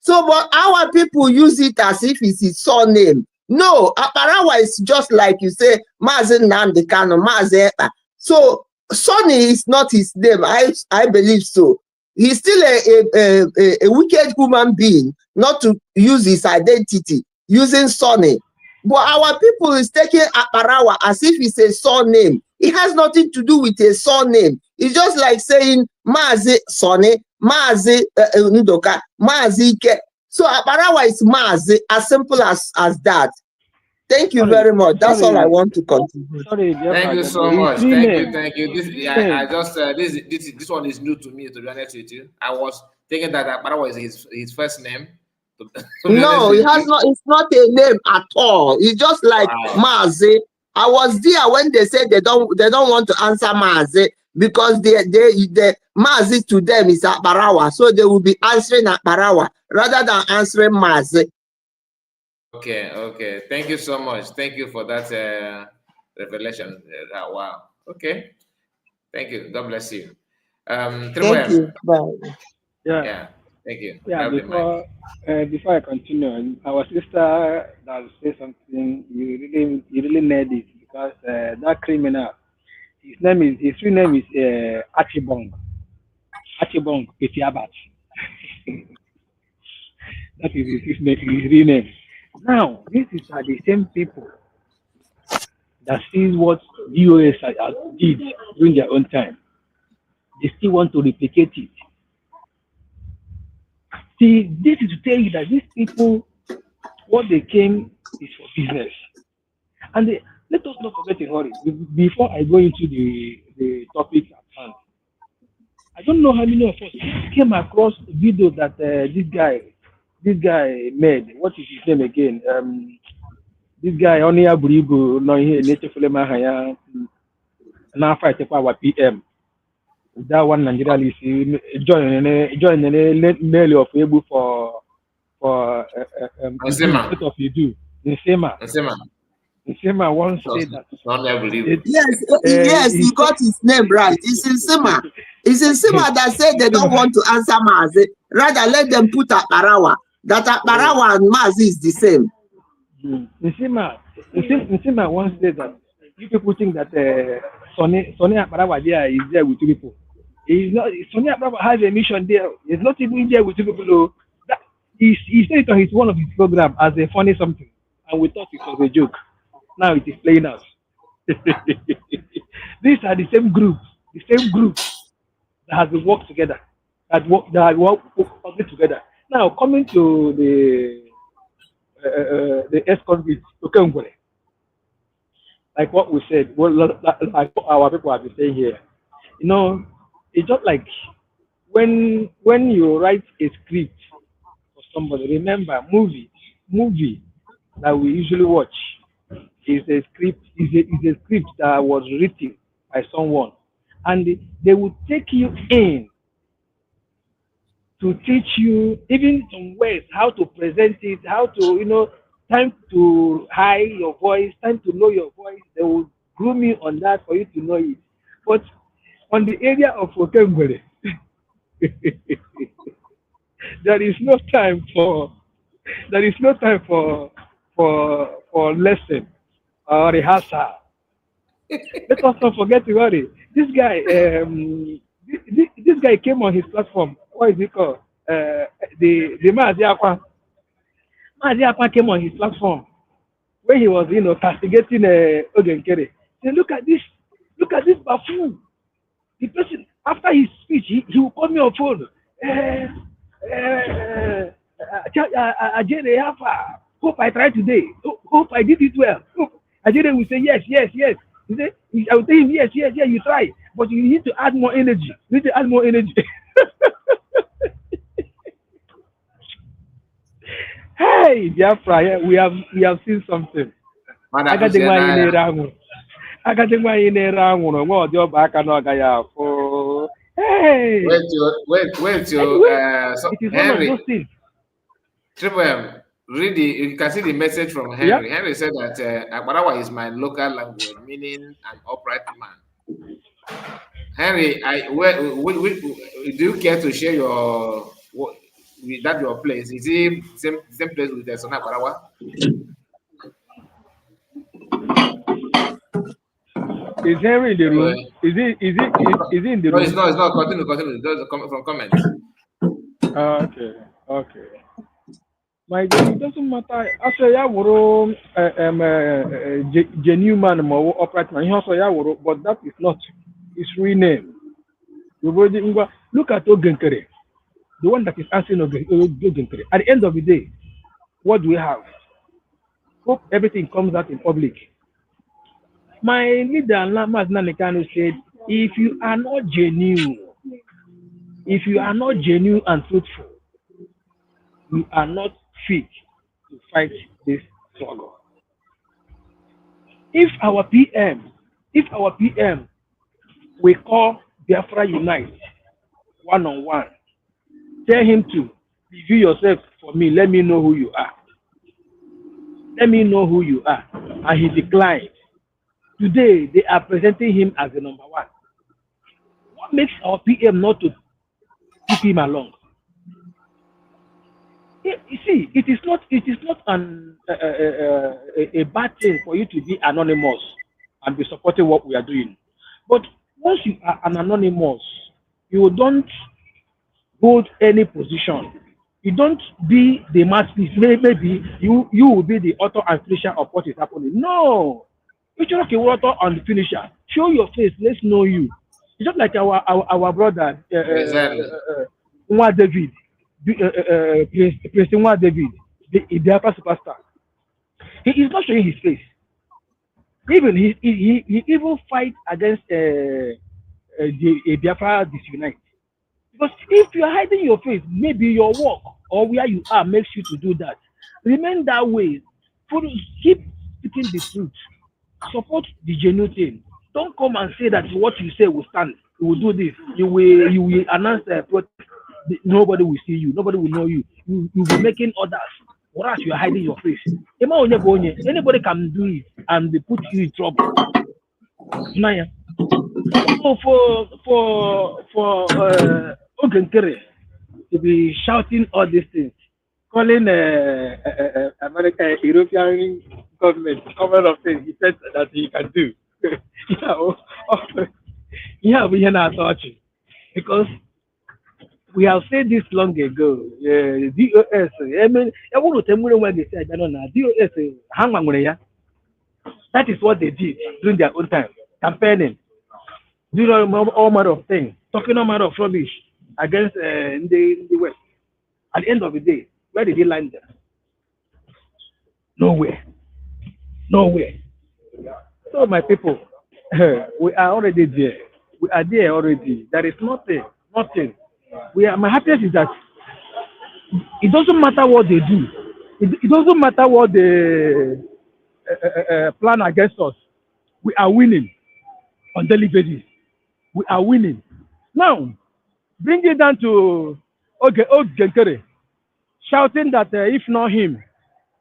So, but our people use it as if it's his surname. No, Aparawa is just like you say, Mazen Nandekano, Mazen. So, Sonny is not his name. I believe so. He's still a wicked human being, not to use his identity, using Sonny. But our people is taking Aparawa as if it's a surname. It has nothing to do with a surname. It's just like saying Mazi Sonny, Mazi Ndoka, Mazi Ike. So Aparawa is Mazi, as simple as that. Thank you very much. That's all I want to contribute. Sorry, thank you so much. Thank you. This I just this one is new to me, to be honest with you. I was thinking that Aparawa is his first name. No, it has not. It's not a name at all. It's just like Mazi. I was there when they said they don't want to answer Mazi because the Mazi to them is Aparawa, so they will be answering Aparawa rather than answering Mazi. Okay. Thank you so much. Thank you for that revelation. Wow. Okay. Thank you. God bless you. Thank you. Bye. Yeah. Thank you. Yeah. Before I continue, our sister that say something. You really need it because that criminal, his real name is Archibong Etiabat. That is his real name. Now, this is the same people that sees what DOS did during their own time. They still want to replicate it. See, this is to tell you that these people, what they came is for business. And let us not forget in hurry. Before I go into the topic at hand, I don't know how many of us came across a video that this guy made. What is his name again? This guy only Aburigo no here nature filema haya na fight for our PM. That one Nigeria is join the mail of able for state of Edu. Nsema once said that. Yes, he got his name right. It's Nsema. It's Nsema that said they don't want to answer Mazi. Rather, let them put Aparawa. That Aparawa and Mazi is the same. Nsema once said that you people think that Sonny Aparawa there is there with two people. He's not. Sonny Aparawa has a mission there. He's not even there with two people. He said it on one of his programs as a funny something, and we thought it was a joke. Now it is playing out. These are the same groups that has been worked together, that worked together. Now coming to the ex-convicts, Nkere, like what we said, like what our people have been saying here. You know, it's just like when you write a script for somebody. Remember, movie that we usually watch is a script that was written by someone, and they will take you in to teach you even some ways how to present it, how to time to hide your voice, time to know your voice. They will groom you on that for you to know it. But on the area of Nkere, there is no time for lesson or rehearsal. Let us not forget about it. This guy, this guy came on his platform. What is it called? The Mazi Akwa. Mazi Akwa came on his platform where he was, castigating Nkere. Say, look at this buffoon. The person after his speech, he will call me on phone. Ajere Alpha. Hope I tried today. Hope I did it well. Ajere will say yes. He say, I will tell him yes, you try, but you need to add more energy. Hey, Biafra, we have seen something. Agadi nwaanyị na-ere anwụrụ nwa ọdị ọba aka na ọga ya afọ. Hey! Wait, so it is Henry, one of those things. Triple M, you can see the message from Henry. Yeah. Henry said that Akbarawa is my local language, meaning an upright man. Henry, do you care to share that your place? Is it same place with the Sona Kwarawa? Is Henry in the room? Is he in the No, room? it's not. Continue. Those are coming from comments. Okay. My God, it doesn't matter. Actually, I would genuine man or upright man. He also but that is not his real name. Look at Nkere, the one that is answering Nkere. At the end of the day, what do we have? Hope everything comes out in public. My leader, Lamas Nanikano, said, if you are not genuine and truthful, you are not fit to fight this struggle. If our PM we call Biafra Unite one-on-one, tell him to review yourself for me, let me know who you are. And he declined. Today, they are presenting him as the number one. What makes our PM not to keep him along? You see, it is not a bad thing for you to be anonymous and be supporting what we are doing. But once you are an anonymous, you don't hold any position. You don't be the mouthpiece. Maybe you will be the author and finisher of what is happening. No, you should not be author and finisher. Show your face. Let's know you. It's just like our brother, Nwa David, Prince Nwa David, the Biafra superstar. He is not showing his face. Even he even fight against the Biafra disunite. Because if you are hiding your face, maybe your work or where you are makes you to do that. Remain that way. Keep speaking the truth. Support the genuine thing. Don't come and say that what you say will stand. You will do this. You will announce a protest. Nobody will see you. Nobody will know you. You will be making others. Whereas you are hiding your face. Anybody can do it and they put you in trouble. Naya. So for Nkere to be shouting all these things, calling America European government of things he said that he can do. We are not touching because we have said this long ago. DOS, I mean, I want to tell you when they said, DOS, that is what they did during their own time, campaigning, doing all manner of things, talking all manner of rubbish against the West. At the end of the day, where did they land there? Nowhere. So, my people, we are already there. We are there already. There is nothing. My happiness is that it doesn't matter what they do. It doesn't matter what they plan against us. We are winning on daily basis. We are winning. Now, bring it down to Nkere, shouting that if not him,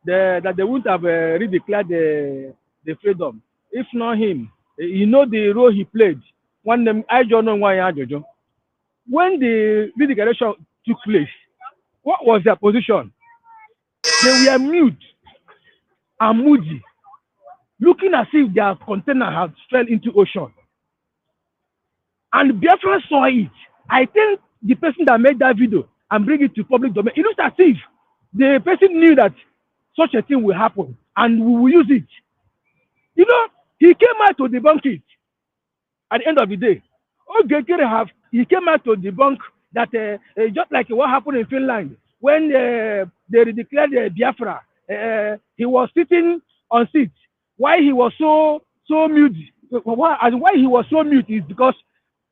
that they wouldn't have redeclared the freedom. If not him, the role he played. When the redeclaration took place, what was their position? They were mute and moody, looking as if their container had fell into ocean. And Biafra saw it. I think the person that made that video and bring it to public domain, it looks as if the person knew that such a thing will happen and we will use it. He came out to debunk it. At the end of the day, he came out to debunk that just like what happened in Finland when they declared Biafra, he was sitting on seat. Why he was so mute? Why he was so mute is because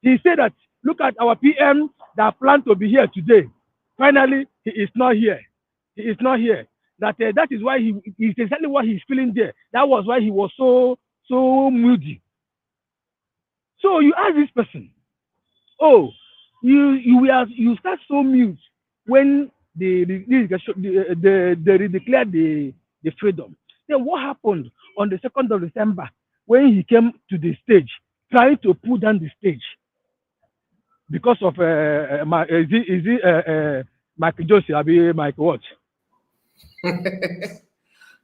he said that look at our PM that planned to be here today. Finally, he is not here. That is why he is exactly what he's feeling there. That was why he was so moody. So you ask this person, you start so mute when they declared the freedom. Then what happened on the 2nd of December when he came to the stage, trying to pull down the stage because of Mike Josie, I be Mike what?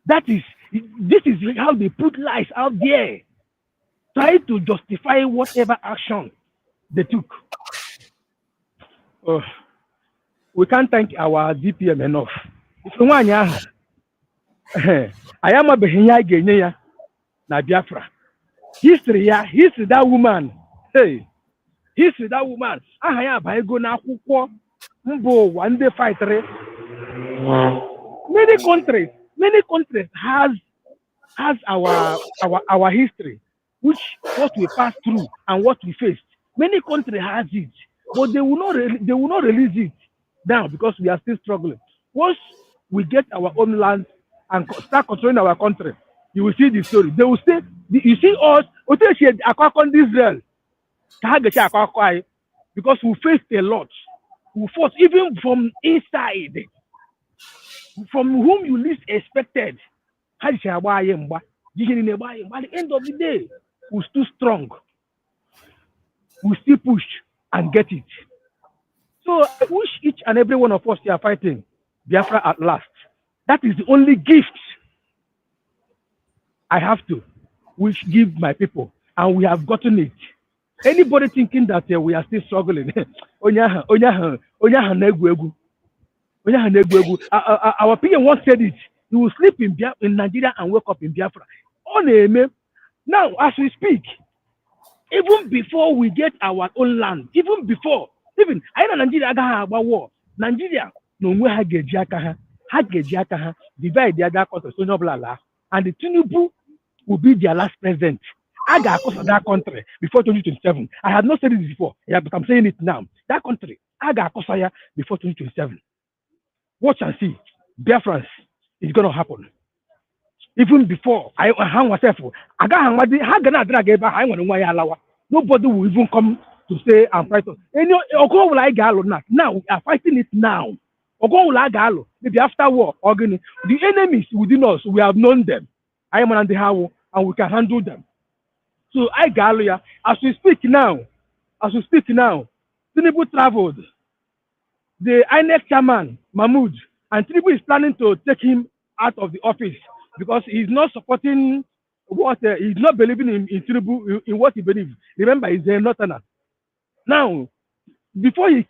This is how they put lies out there, try to justify whatever action they took. We can't thank our DPM enough. If you want, I am a Behenya na Biafra. History that woman. Hey, history that woman. Ahaya ba go na akwụkwọ mbo one day fight. Many countries has our history, which what we passed through and what we faced. Many countries has it, but they will not release it now because we are still struggling. Once we get our own land and start controlling our country, you will see the story. They will say, you see us, Israel, because we faced a lot. We fought even from inside, from whom you least expected. At the end of the day, we're still strong. We still push and get it. So I wish each and every one of us are fighting Biafra at last. That is the only gift I have to, which give my people, and we have gotten it. Anybody thinking that we are still struggling, our PM once said it. He will sleep in Nigeria and wake up in Biafra. Now, as we speak, even before we get our own land, even I know Nigeria agaghị agba war. Nigeria no nwe ha ga-eji aka ha divide the other countries onye ọbụla laa, and the Tinubu will be their last president. I got of that country before 2027. I had not said it before, but I'm saying it now. That country, I got before 2027. Watch and see. Biafrans is going to happen. Even before I hang myself, nobody will even come to say I'm fighting. Now we are fighting it now. Maybe after war, the enemies within us, we have known them. I am on the how and we can handle them. So as we speak now, Tinubu traveled. The INEC chairman, Mahmoud, and Tinubu is planning to take him out of the office because he's not supporting he's not believing in Tinubu, in what he believes. Remember, he's a northerner. Now, before Tinubu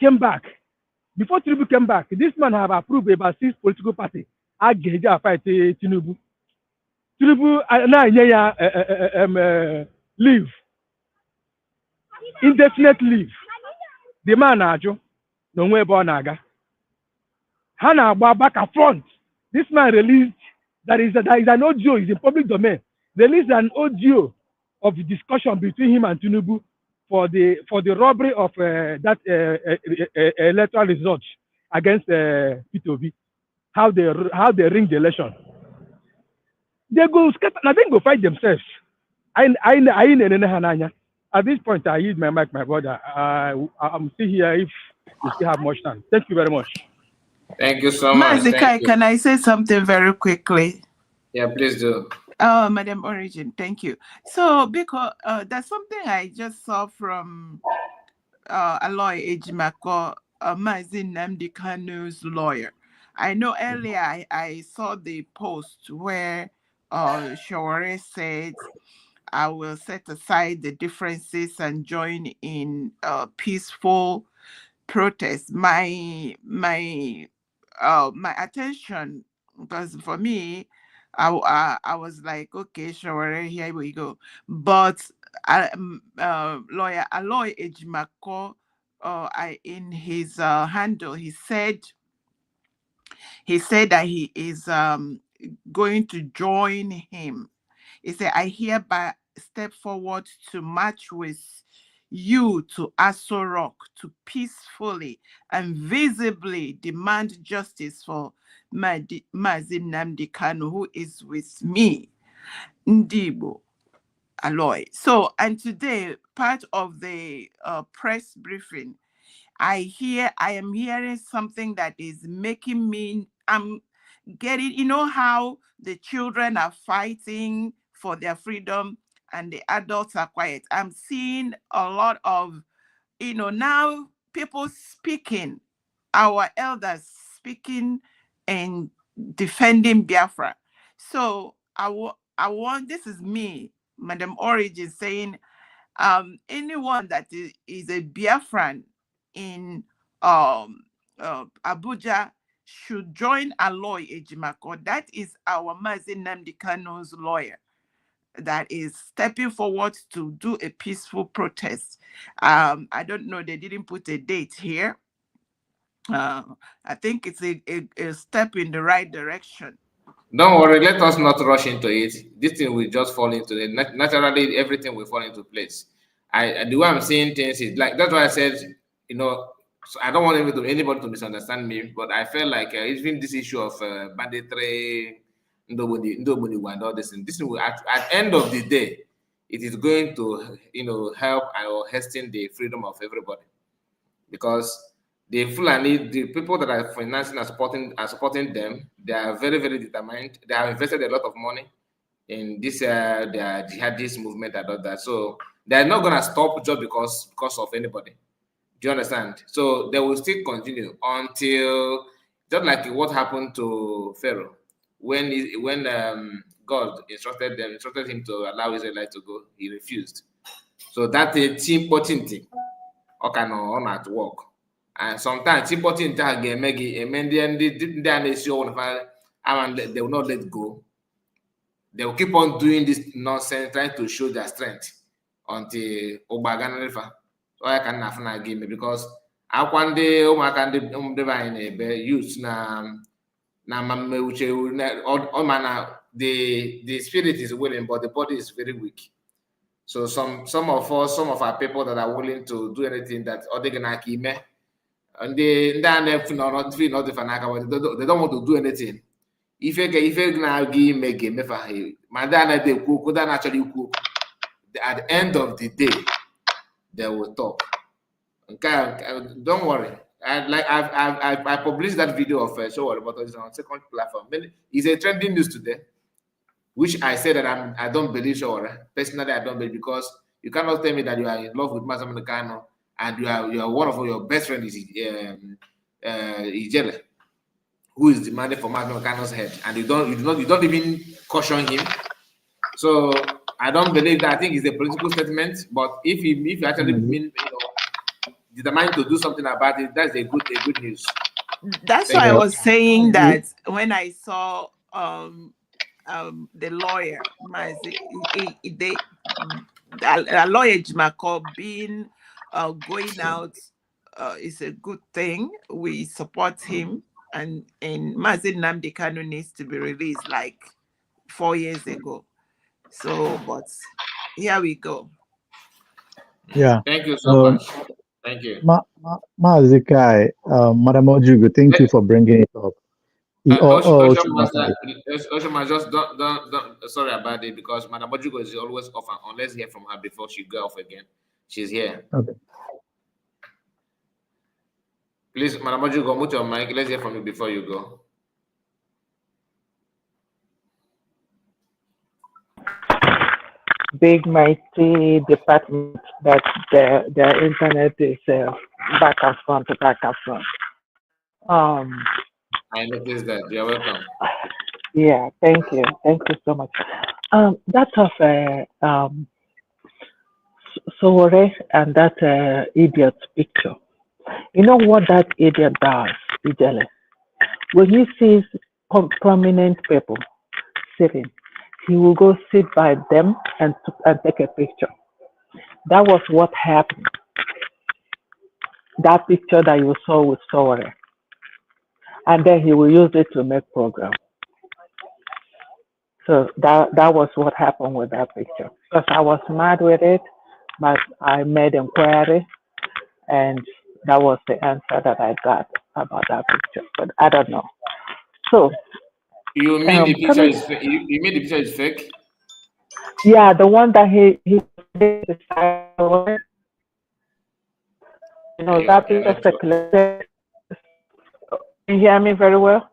came back, this man have approved about 6 political parties. I get fight Tinubu. Now, leave. Indefinite leave. The man Ajo, no way born Naga. Hana back and front. This man released there is an audio, is in public domain. Released an audio of the discussion between him and Tinubu for the robbery of that electoral result against P2B. How they ring the election. They go scatter. I think go fight themselves. At this point, I use my mic, my brother. I'm still here if you still have much time. Thank you very much. Thank you so much. Can I say something very quickly? Yeah, please do. Oh, Madam Origin, thank you. So, because there's something I just saw from Aloy Ejimako, Mazin Nnamdi Kanu's lawyer. I know earlier I saw the post where Shaware said, I will set aside the differences and join in peaceful protest. My attention, because for me, I was like, okay, sure, here we go. But lawyer Aloy Ejimako, in his handle, he said that he is going to join him. He said, I hereby step forward to march with you to Aso Rock to peacefully and visibly demand justice for Mazin Nnamdi Kanu, who is with me, Ndibo Aloy. So, and today, part of the press briefing, I am hearing something that is making me, I'm getting, you know how the children are fighting for their freedom and the adults are quiet. I'm seeing a lot of, now people speaking our elders speaking and defending Biafra. So I want, this is me, Madam Origin, saying anyone that is a Biafran in Abuja should join Aloy Ejimako. That is our Mazi Nnamdi Kanu's lawyer that is stepping forward to do a peaceful protest. I don't know, they didn't put a date here. I think it's a step in the right direction. Don't worry, let us not rush into it. This thing will just fall into it. Naturally, everything will fall into place. The way I'm seeing things is like, that's why I said, you know, so I don't want anybody to misunderstand me, but I felt like even this issue of banditry, nobody, and all this, and this will, at end of the day, it is going to, you know, help or hasten the freedom of everybody, because the Fulani, the people that are financing and supporting them, they are very, very determined. They have invested a lot of money in this their jihadist movement and all that. So they're not gonna stop just because of anybody. Do you understand? So they will still continue until, just like what happened to Pharaoh when God instructed him to allow Israelites to go, he refused. So that's a important thing. Okay, no, not at work. And sometimes important thing and they will not let go. They will keep on doing this nonsense, trying to show their strength until Obagan River. So I can have give me, because I want the use na the spirit is willing, but the body is very weak. So some of our people that are willing to do anything that and they don't want to do anything. If at the end of the day, they will talk. Okay, don't worry. I published that video of show about it on second platform. It's a trending news today, which I said that I don't believe Shawara. Personally, I don't believe, because you cannot tell me that you are in love with Mazam Kano and you are one of your best friends is Ijele, who is demanding for Mazam Kano's head, and you don't even caution him. So I don't believe that. I think it's a political statement. But if you actually mean, determined to do something about it, that's a good news. That's why I was saying that when I saw the lawyer, the lawyer Jimako being going out is a good thing. We support him, and Mazi Nnamdi Kanu needs to be released like 4 years ago. So, but here we go. Yeah. Thank you so much. Thank you. Mazikai, Madam Ojugu, thank you for bringing it up. Oshima, just don't. Sorry about it, because Madam Ojugu is always off, unless hear from her before she go off again. She's here. Okay. Please, Madam Ojugu, mute your mic. Let's hear from you before you go. Big mighty department that their internet is back and front. I noticed that. You're welcome. Yeah, thank you so much. That of Sowore and that idiot picture. You know what that idiot does, Ijele? When he sees prominent people sitting, he will go sit by them and take a picture. That was what happened. That picture that you saw with Sowore. And then he will use it to make program. So that was what happened with that picture. Because I was mad with it, but I made inquiry, and that was the answer that I got about that picture. But I don't know. So you mean the picture is fake? You mean the picture is fake? Yeah, the one that he that picture speculated. Can you hear me very well?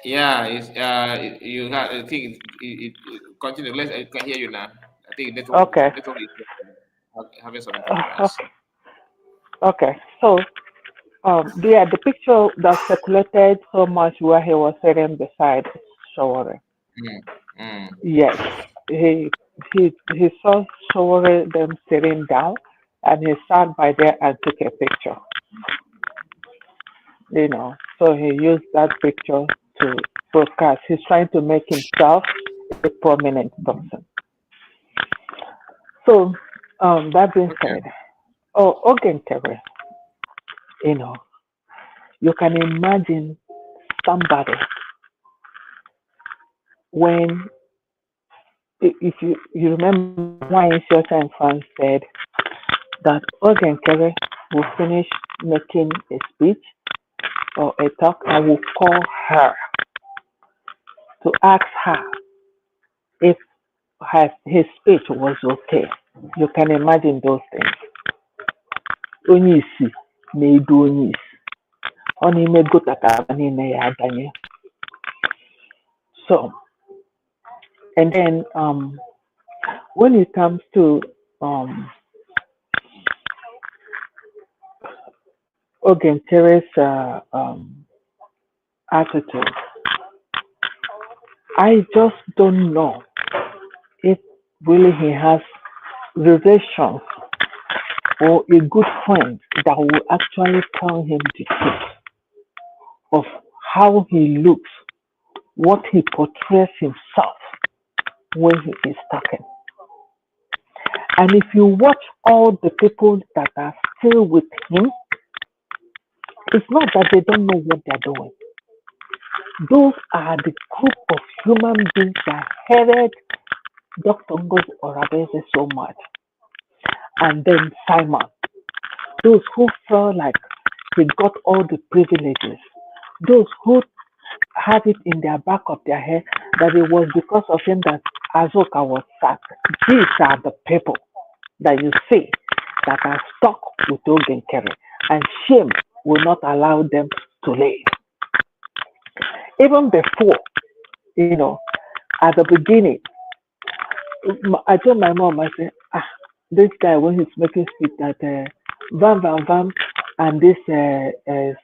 Yeah, it's you have. I think it continue. I can hear you now. I think network is having some problems. Okay, so the picture that circulated so much where he was sitting beside Shawari. Yes, he saw Shawari them sitting down, and he sat by there and took a picture. So he used that picture to broadcast. He's trying to make himself a prominent person. So, that being said, Nkere, you know, you can imagine somebody when, if you remember, why Shota and France said that Nkere will finish making a speech or a talk and will call her to ask her if his speech was okay. You can imagine those things. Onye isi na-edu onye isi. Ọ n'ime gota ka aba niile ya adanye. So, and then when it comes to Nkere's attitude, I just don't know if really he has relations or a good friend that will actually tell him the truth of how he looks, what he portrays himself when he is talking. And if you watch all the people that are still with him, it's not that they don't know what they're doing. Those are the group of human beings that hated Dr. Ngozi Orabeze so much. And then Simon, those who felt like he got all the privileges, those who had it in their back of their head that it was because of him that Azoka was sacked. These are the people that you see that are stuck with Nkere, and shame will not allow them to leave. Even before, at the beginning, I told my mom, I said, this guy, when he's making speech that Vam and this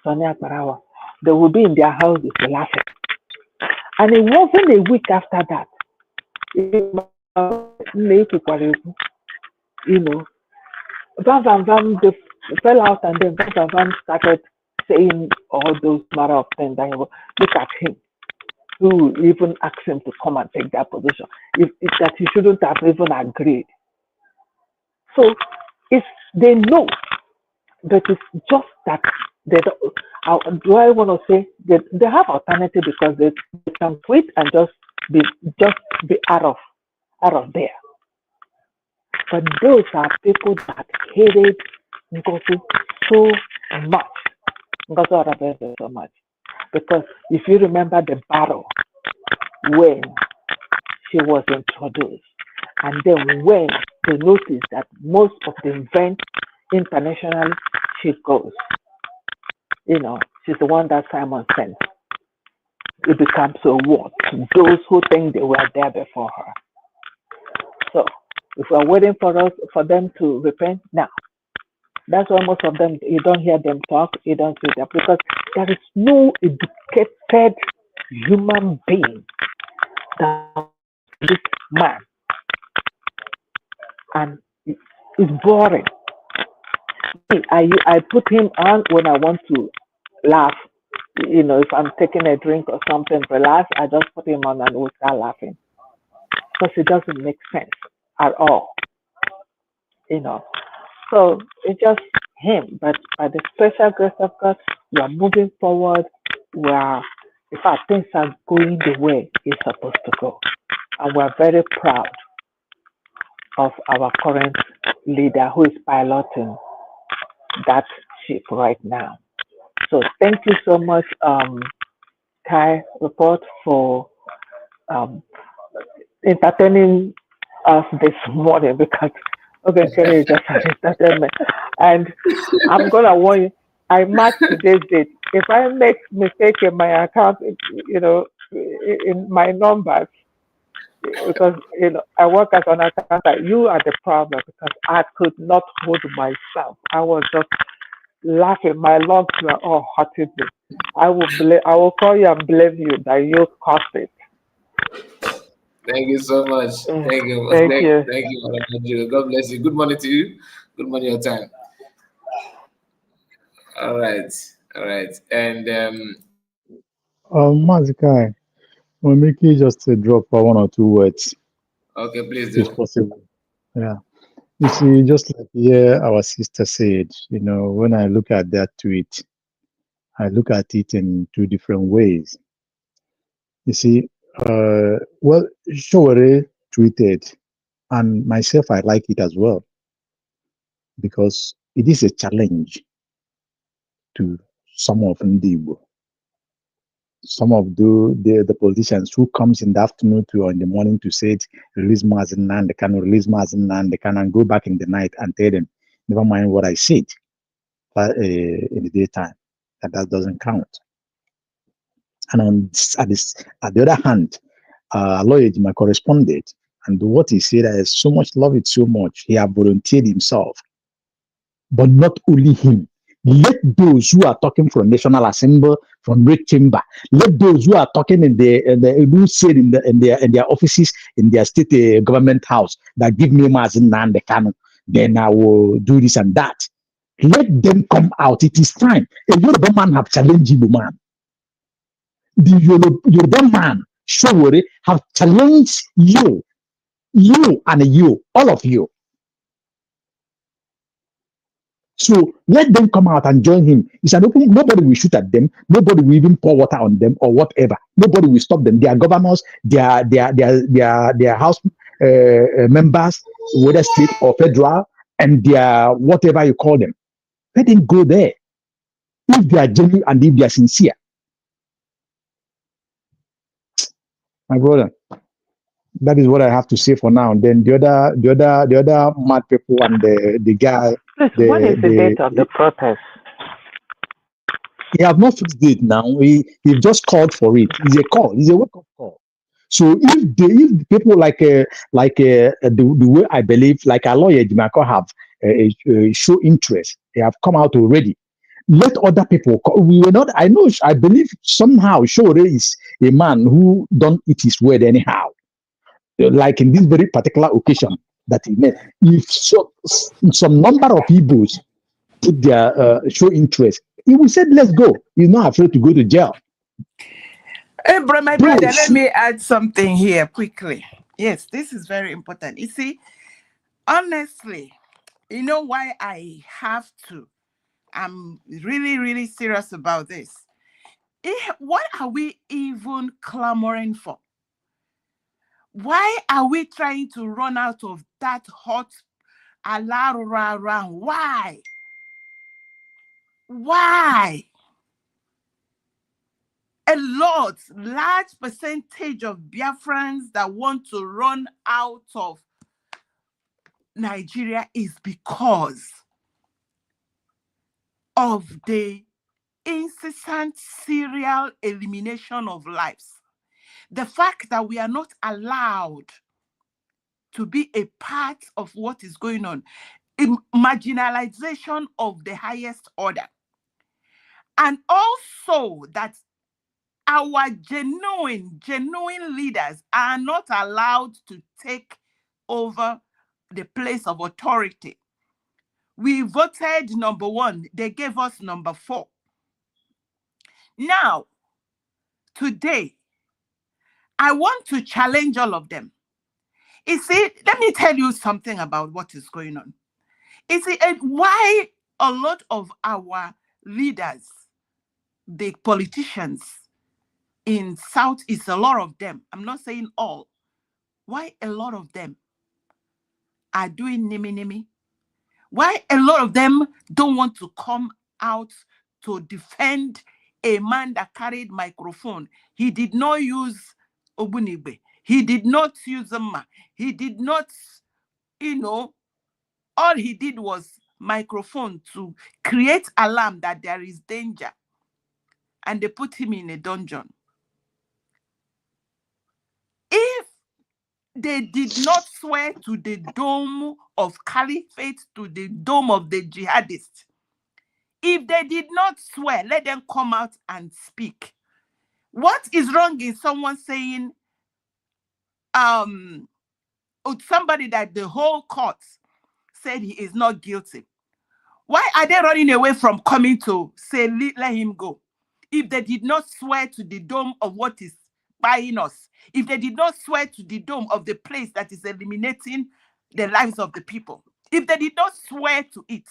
Sonia Parawa, they will be in their houses laughing. And it wasn't a week after that. Vam, they fell out, and then Vam started saying all those matter of things. And look at him, who even asked him to come and take that position. If that he shouldn't have even agreed. So they know that it's just that they don't. Do I want to say that they have alternative because they can quit and just be out of there. But those are people that hated Ngozi so much. Ngozi Orabeze so much. Because if you remember the battle when she was introduced, and then when they noticed that most of the events internationally she goes, she's the one that Simon sent. It becomes a war to those who think they were there before her. So if we're waiting for them to repent, now that's why most of them, you don't hear them talk, you don't see them, because there is no educated human being that this man, and it's boring. I put him on when I want to laugh. If I'm taking a drink or something, relax, I just put him on and we'll start laughing. Because it doesn't make sense at all. So it's just him. But by the special grace of God, we are moving forward. In fact, things are going the way it's supposed to go. And we're very proud of our current leader who is piloting that ship right now. So thank you so much, Kai Report, for entertaining us this morning, because Nkere is just an entertainment. And I'm gonna warn you, I marked today's date. If I make mistake in my account, in my numbers, because I work as an accountant, you are the problem, because I could not hold myself. I was just laughing. My lungs were all hurting me. I will call you and blame you that you caused it. Thank you so much. Thank you. Thank you. Thank you, Madam Nigeria. God bless you. Good morning to you. Good morning, your time. All right. All right. And Mazikai, we'll make you just drop 1 or 2 words. Okay, please If do. possible. Yeah. You see, just like our sister said, when I look at that tweet, I look at it in 2 different ways. You see, well, Showore tweeted, and myself, I like it as well, because it is a challenge to some of Ndibo. Some of the politicians who comes in the afternoon or in the morning to say, release Mazen and they can release Mazen and they can go back in the night and tell them, never mind what I said in the daytime, that doesn't count. And at the other hand, Lawyer Jima corresponded, and what he said, I so much love it so much. He have volunteered himself, but not only him. Let those who are talking from National Assembly, from Red Chamber, let those who are talking who said in their offices, in their state government house, that give me Mazin and the Kanu, then I will do this and that. Let them come out. It is time. A Yoruba man have challenged you, man. The Yoruba man, Showore, have challenged you and you, all of you. So let them come out and join him. It's an open, nobody will shoot at them, nobody will even pour water on them or whatever. Nobody will stop them. They are governors, they are house members, whether state or federal, and they are whatever you call them. Let them go there. If they are genuine and if they are sincere. My brother, that is what I have to say for now. And then the other mad people and the guy. Please, what is the date of the protest? He have not fixed date now. He just called for it. It's a call. It's a wake-up call. So if people like the way I believe, like our lawyer Jimako have show interest, they have come out already. Let other people. We were not. I believe somehow Shore is a man who don't eat his word anyhow. Like in this very particular occasion that he made, if some number of people put their show interest, he will say, let's go. He's not afraid to go to jail. Hey, bro, my brother, let me add something here quickly. Yes, this is very important. You see, honestly, you know why I have to? I'm really, really serious about this. What are we even clamoring for? Why are we trying to run out of that hot alarm? Why? Why? A large percentage of Biafrans that want to run out of Nigeria is because of the incessant serial elimination of lives. The fact that we are not allowed to be a part of what is going on, marginalization of the highest order. And also that our genuine leaders are not allowed to take over the place of authority. We voted number 1. They gave us number 4. Now, today, I want to challenge all of them. You see, let me tell you something about what is going on. You see, why a lot of our leaders, the politicians in Southeast, a lot of them, I'm not saying all, why a lot of them are doing nimi? Why a lot of them don't want to come out to defend a man that carried microphone? He did not use Obunibe. He did not use Zama. He did not, all he did was microphone to create alarm that there is danger. And they put him in a dungeon. If they did not swear to the dome of caliphate, to the dome of the jihadists, If they did not swear, let them come out and speak. What is wrong in someone saying, somebody that the whole court said he is not guilty? Why are they running away from coming to say, let him go? If they did not swear to the dome of what is buying us, if they did not swear to the dome of the place that is eliminating the lives of the people, if they did not swear to it,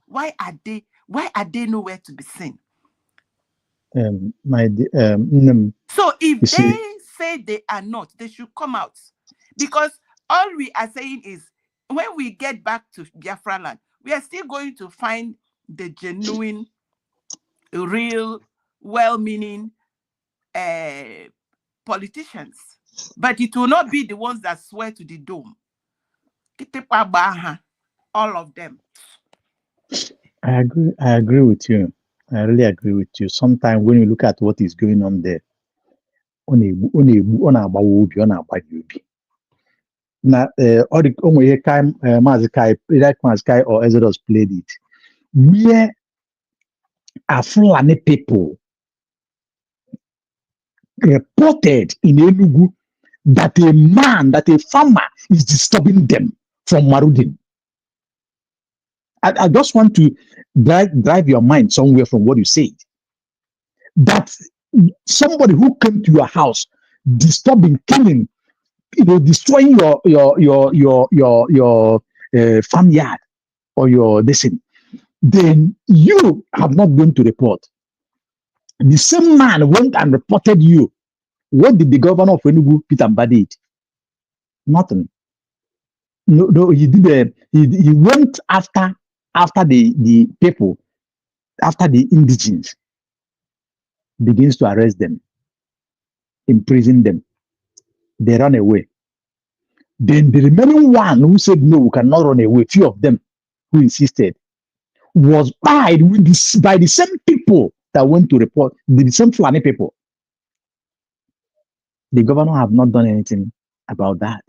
why are they nowhere to be seen? So if they say they are not, they should come out. Because all we are saying is, when we get back to Biafra land, we are still going to find the genuine, real, well-meaning politicians. But it will not be the ones that swear to the dome. All of them. I agree with you. I really agree with you. Sometimes when you look at what is going on there, now, Mazi Kai or Exodus played it. Where are Fulani people reported in Enugu that a farmer is disturbing them from Marudin? I just want to drive your mind somewhere from what you said. That somebody who came to your house, disturbing, killing, destroying your farmyard or your destiny, then you have not gone to report. The same man went and reported you. What did the governor of Enugu, Peter Mbadi, did? Nothing. No, he did. He went after the people, after the indigenes, begins to arrest them, imprison them. They run away. Then the remaining one who said no, we cannot run away, few of them who insisted, was by the same people that went to report, the same Fulani people. The governor have not done anything about that.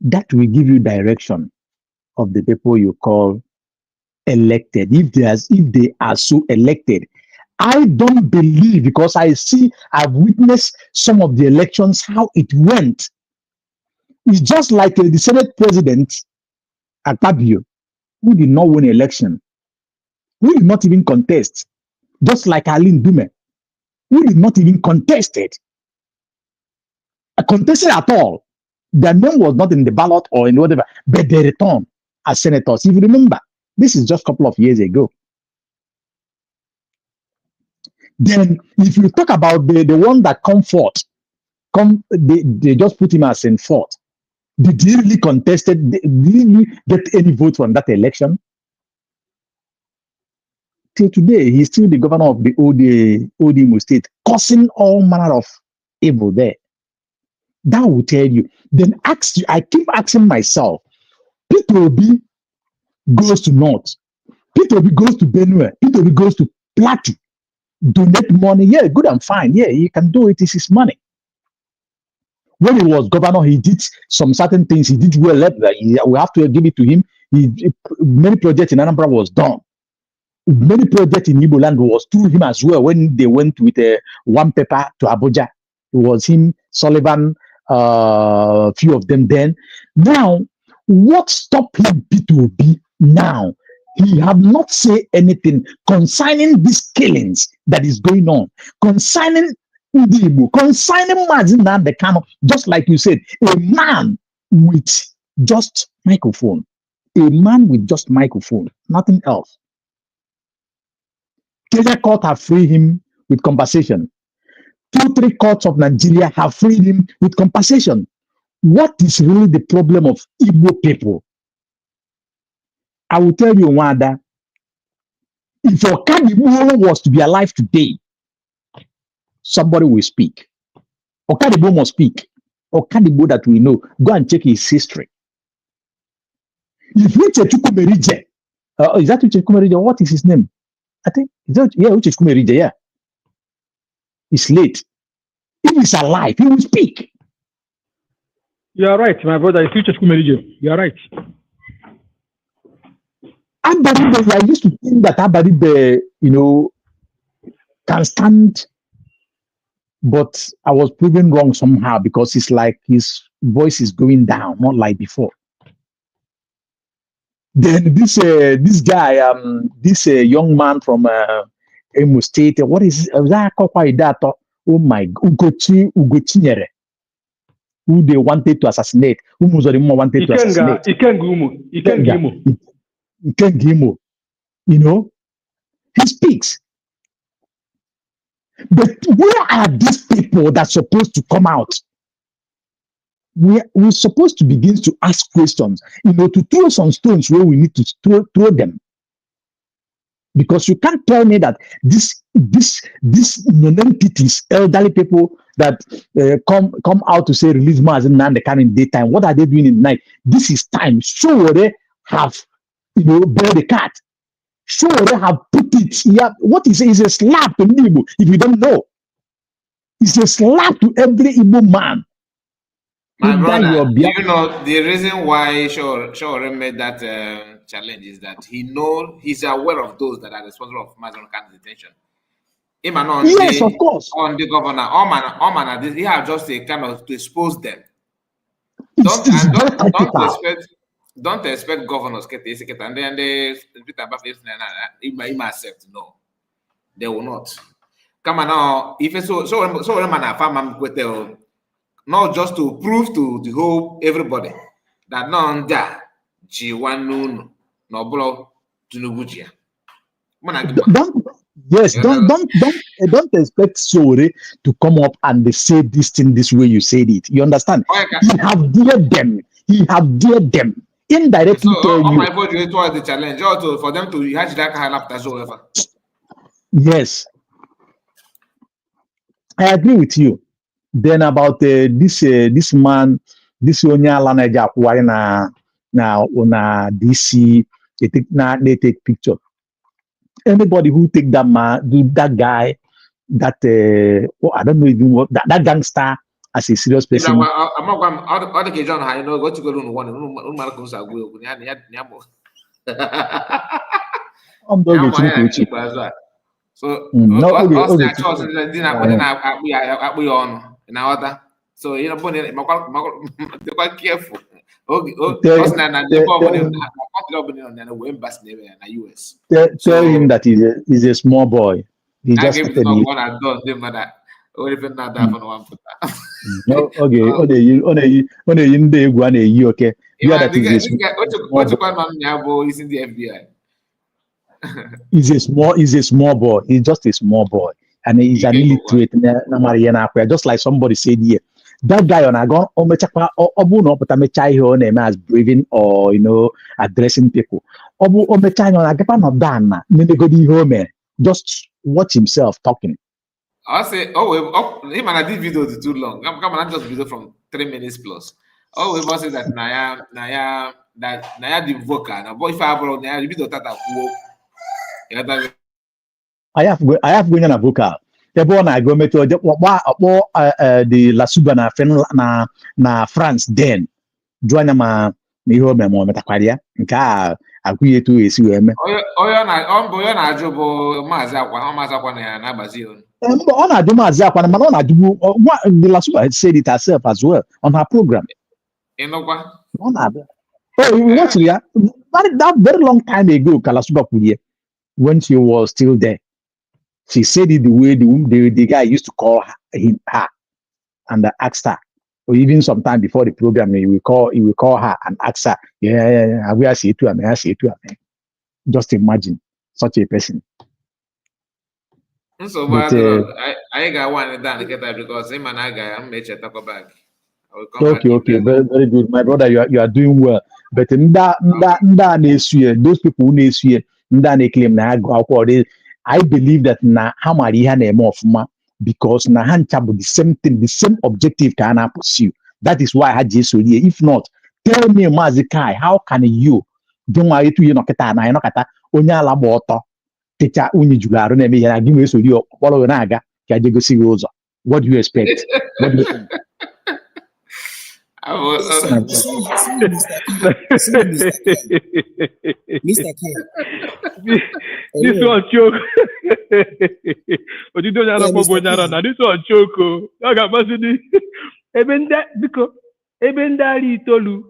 That will give you direction of the people you call elected. If they are so elected, I don't believe, because I've witnessed some of the elections, how it went. It's just like the Senate president, Akpabio, who did not win election, who did not even contest, just like Aline Dume, who did not even contested at all. Their name was not in the ballot or in whatever, but they returned as senators. If you remember, this is just a couple of years ago. Then, if you talk about the one that they just put him as in fourth. Did he really contested? Did he really get any vote from that election? Till today, he's still the governor of the old Imo state, causing all manner of evil there. That will tell you. Then I keep asking myself, Peter Obi goes to North, Peter Obi goes to Benue, Peter Obi goes to Plateau, donate money. Yeah, good and fine. Yeah, he can do it. It's his money. When he was governor, he did some certain things. He did well. We have to give it to him. Many projects in Anambra was done. Many projects in Igbo land was through him as well. When they went with one paper to Abuja, it was him, Sullivan, few of them then. Now, what stopped him, Peter Obi, now? He have not said anything concerning these killings that is going on, concerning Udibu, concerning Mazina the Kano, just like you said, a man with just microphone. A man with just microphone, nothing else. Kenya court have freed him with compensation. 2-3 courts of Nigeria have freed him with compensation. What is really the problem of Igbo people? I will tell you, Wanda, if Okadibo was to be alive today, somebody will speak. Okadibo must speak. Okadibo that we know, go and check his history. If Uche Chukwumerije, is that Uche Chukwumerije? What is his name? I think, Uche Chukwumerije, yeah. He's late. If he's alive, he will speak. You are right, my brother. It's Uche Chukwumerije. You are right. Abaribe, I used to think that Abaribe, can stand, but I was proven wrong somehow because it's like his voice is going down, not like before. Then this guy, this young man from Imo State, what is that? Oh my, Ugochinyere, who they wanted to assassinate, who Muzorimo wanted to assassinate. Ikengimo, he speaks. But where are these people that's supposed to come out? We're supposed to begin to ask questions, to throw some stones where we need to throw them. Because you can't tell me that these non-entities, elderly people that come out to say release Mazi Nnamdi Kanu in daytime, what are they doing in the night? This is time. Sure, they have, buried the cat. Sure, they have put it. Yeah, what is it? It's a slap to Igbo if you don't know. It's a slap to every Igbo man. My brother, do you know the reason why Shore made that challenge is that he's aware of those that are responsible for Mazi Nnamdi Kanu's detention. Yes, of course. On the governor, he has just a kind of to expose them. Don't expect governors and then they accept. No, they will not. Come on now, if it's so not just to prove to the whole everybody that don't expect Sore to come up and say this thing this way you said it. You understand? He have dared them. Indirectly tell you. My vote towards the challenge also for them to hatch that kind after so. Yes, I agree with you. Then about this man, this Onyala Naija na DC, they take picture. Anybody who take that man, that guy, that I don't know even what that gangster as a serious person. I'm not going. All the John, I know what to go to one. So so they're quite careful. Tell him that he's a small boy. He just started it. He's a small boy. He's just a small boy. And he's an illiterate, just like somebody said here. That guy on Agon, as breathing or addressing people. Just watch himself talking. I say, him and I did video too long. Come on, I just video from 3 minutes plus. We must say that Naya the vocal. Now, boy, if I have Naya, video that I have going on a vocal. Everyone I go to the La Suba na France then. Join ma iho me mo metakwaria nka agụye tu esi we me. Oyo na ajobo Mazi Akwa na na abazi on. On a do Mazi Akwa na on a do the La Suba said it herself as well on her program. Enokwa. On a watch ya that very long time ago Kalasuba Kuye when she was still there. She said it the way the guy used to call her and asked her. Or even sometime before the program, he will call her and ask her, yeah, we are see to I see to Just imagine such a person. So I got one done because him and I got I'm nature talk back. Okay, very good. My brother, you are doing well. But those people who claim I believe that na Hamari more of because na hanchabu the same thing, the same objective can I pursue. That is why I had Jesus here. If not, tell me, Mazi Kai, how can you don't want to keta na kata onyala boto teacher unyi jugaro na me ya give me so you follow naga ka je go see rosa. What do you expect? What do you think? Mr. Kai. This one choke. But you don't have a this one choke. I got Masidi. Even that because even that itolu.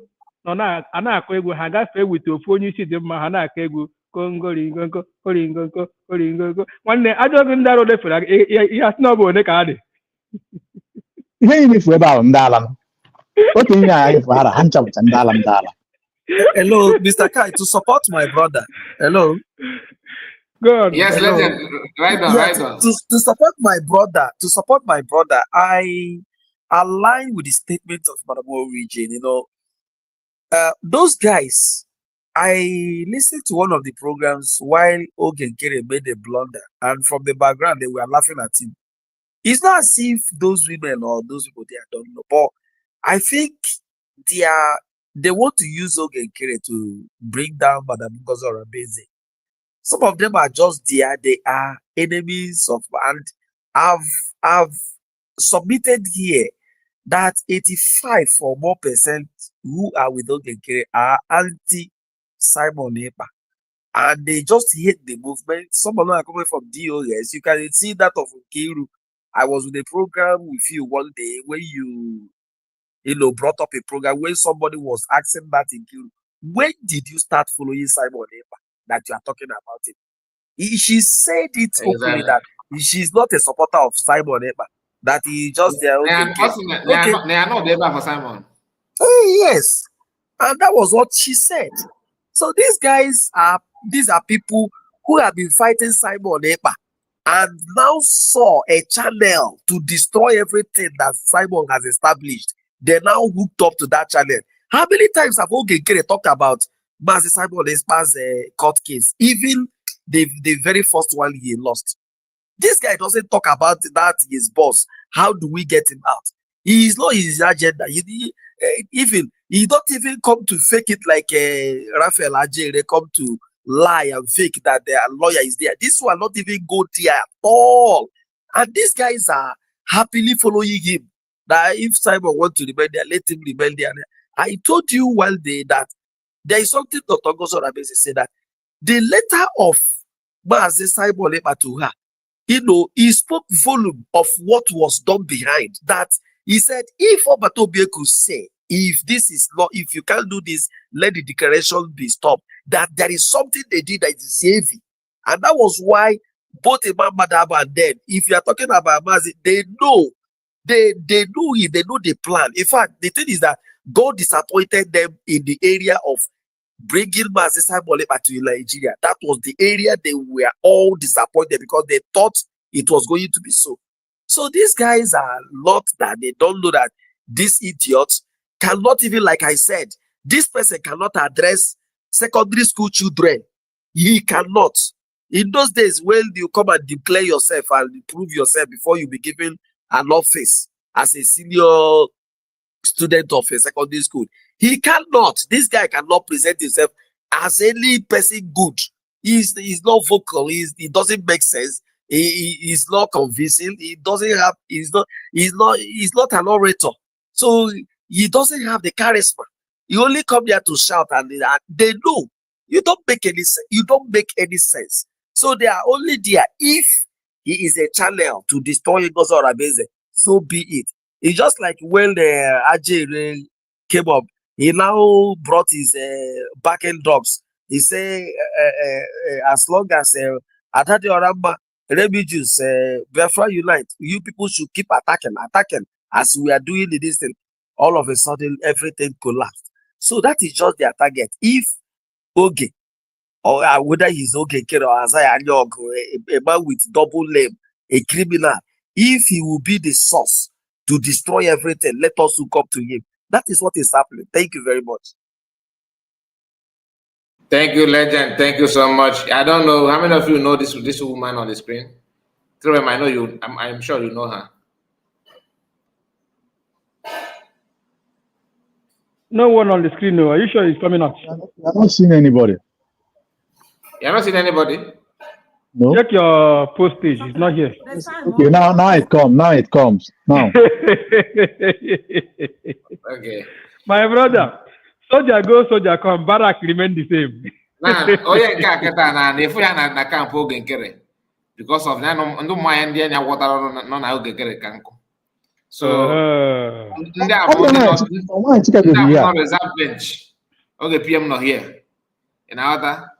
No, na akọ egwu ha gafe with ofu onye isi dị mma ha na-akọ egwu kongoringongo koringongo koringongo nwanne ajọghị ndị arụ defere ihe asị na ọ bụ one ka ha dị ihe anyị mefu ebe ahụ ndị ala m otu ihe anyị mefu ara ha nchapụta ndị ala ndị ala. Hello, Mr. Kai, to support my brother. Hello. Go on. Yes, Hello. let them right on, right on. To support my brother, I align with the statement of Madam Origin. You know, those guys. I listened to one of the programs while Nkere made a blunder, and from the background they were laughing at him. It's not as if those women or those people they don't know, but I think they want to use Nkere to bring down Madam Ngozi Oronbeze. Some of them are just there; they are enemies of, and I've submitted here that 85% or more who are with Nkere are anti Simon Ekpa, and they just hate the movement. Some of them are coming from DOS. You can see that of Nkere. I was with a program with you one day when you brought up a program when somebody was asking that Nkere, when did you start following Simon Ekpa that you are talking about it? She said it openly that she's not a supporter of Simon Ekpa, that he just there. They are not there for Simon. Yes, and that was what she said. So these are people who have been fighting Simon Ekpa and now saw a channel to destroy everything that Simon has established. They're now hooked up to that channel. How many times have Nkere talked about Mazi Simon Ekpa's court case? Even the very first one he lost. This guy doesn't talk about that his boss. How do we get him out? He is not his agenda. He don't even come to fake it like Raphael Ajay. They come to lie and fake that their lawyer is there. This one not even go there at all. And these guys are happily following him. That if Simon wants to rebel there, let him rebel there. I told you one day that there is something Dr. Ngozi Oronbeze said that the letter of Mazi Simon Ekpa to her, he spoke volume of what was done behind that. He said, if Obatobie could say, if you can't do this, let the declaration be stopped, that there is something they did that is heavy. And that was why both Imam Madaba and them, if you are talking about Mazi, they know it, they know the plan. In fact, the thing is that God disappointed them in the area of bringing Mazi Simon Ekpa to Nigeria. That was the area they were all disappointed because they thought it was going to be so. So these guys are not that they don't know that these idiots cannot even, like I said, this person cannot address secondary school children. He cannot. In those days, when you come and declare yourself and prove yourself before you be given an office as a senior student of a secondary school, he cannot. This guy cannot present himself as any person good. He's not vocal. He doesn't make sense. He's not convincing. He doesn't have. He's not an orator. So he doesn't have the charisma. You only come here to shout, and they know you don't make any sense. You don't make any sense. So they are only there if he is a channel to destroy Ngozi Oronbeze. So be it. It's just like when the Ajay came up, he now brought his back-end dogs. He say as long as Atati Oramba, Refugees, Biafra Unite, you people should keep attacking as we are doing this thing. All of a sudden, everything collapsed. So that is just their target. If Oge, or whether he's Nkere or Azaya Anyog, a man with double name, a criminal, if he will be the source to destroy everything, let us look up to him. That is what is happening. Thank you very much. Thank you, legend. Thank you so much. I don't know how many of you know this woman on the screen. Throwing, I know you. I'm sure you know her. No one on the screen. No, are you sure he's coming up? I've not seen anybody. You have not seen anybody? No. Check your postage. It's not here. Okay, now it comes. Now it comes. Now. Okay. My brother, soldier go, soldier come. Barak remain the same. Now, oh yeah, na if we are na camp Nkere because of that, no mind there water no na Nkere kanko. So ndị reserve bench. Okay, PM not here. In other,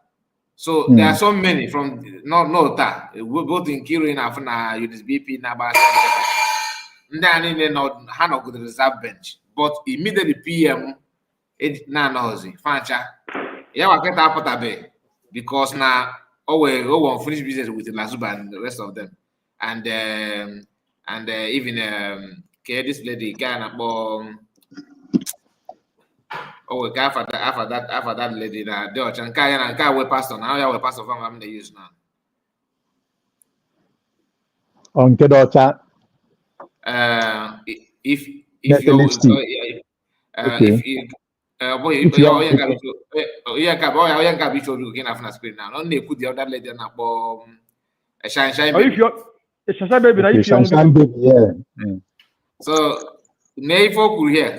so there are so many from no that both in Nkere in Afna, UNSBP, Nabas. Ndị a niile nọ ha nọ the reserve bench, but immediately PM na anọzi fancha ya waketa apụtabe because na owe unfinished business with Lazuba and the rest of them, and even this lady guy na after that lady na the ocha nka ya na nka we pastor na ya we pastor from am dey use now on Kedocha. If screen now. Only put the other lady na shine baby. Yeah. So Neifo could hear.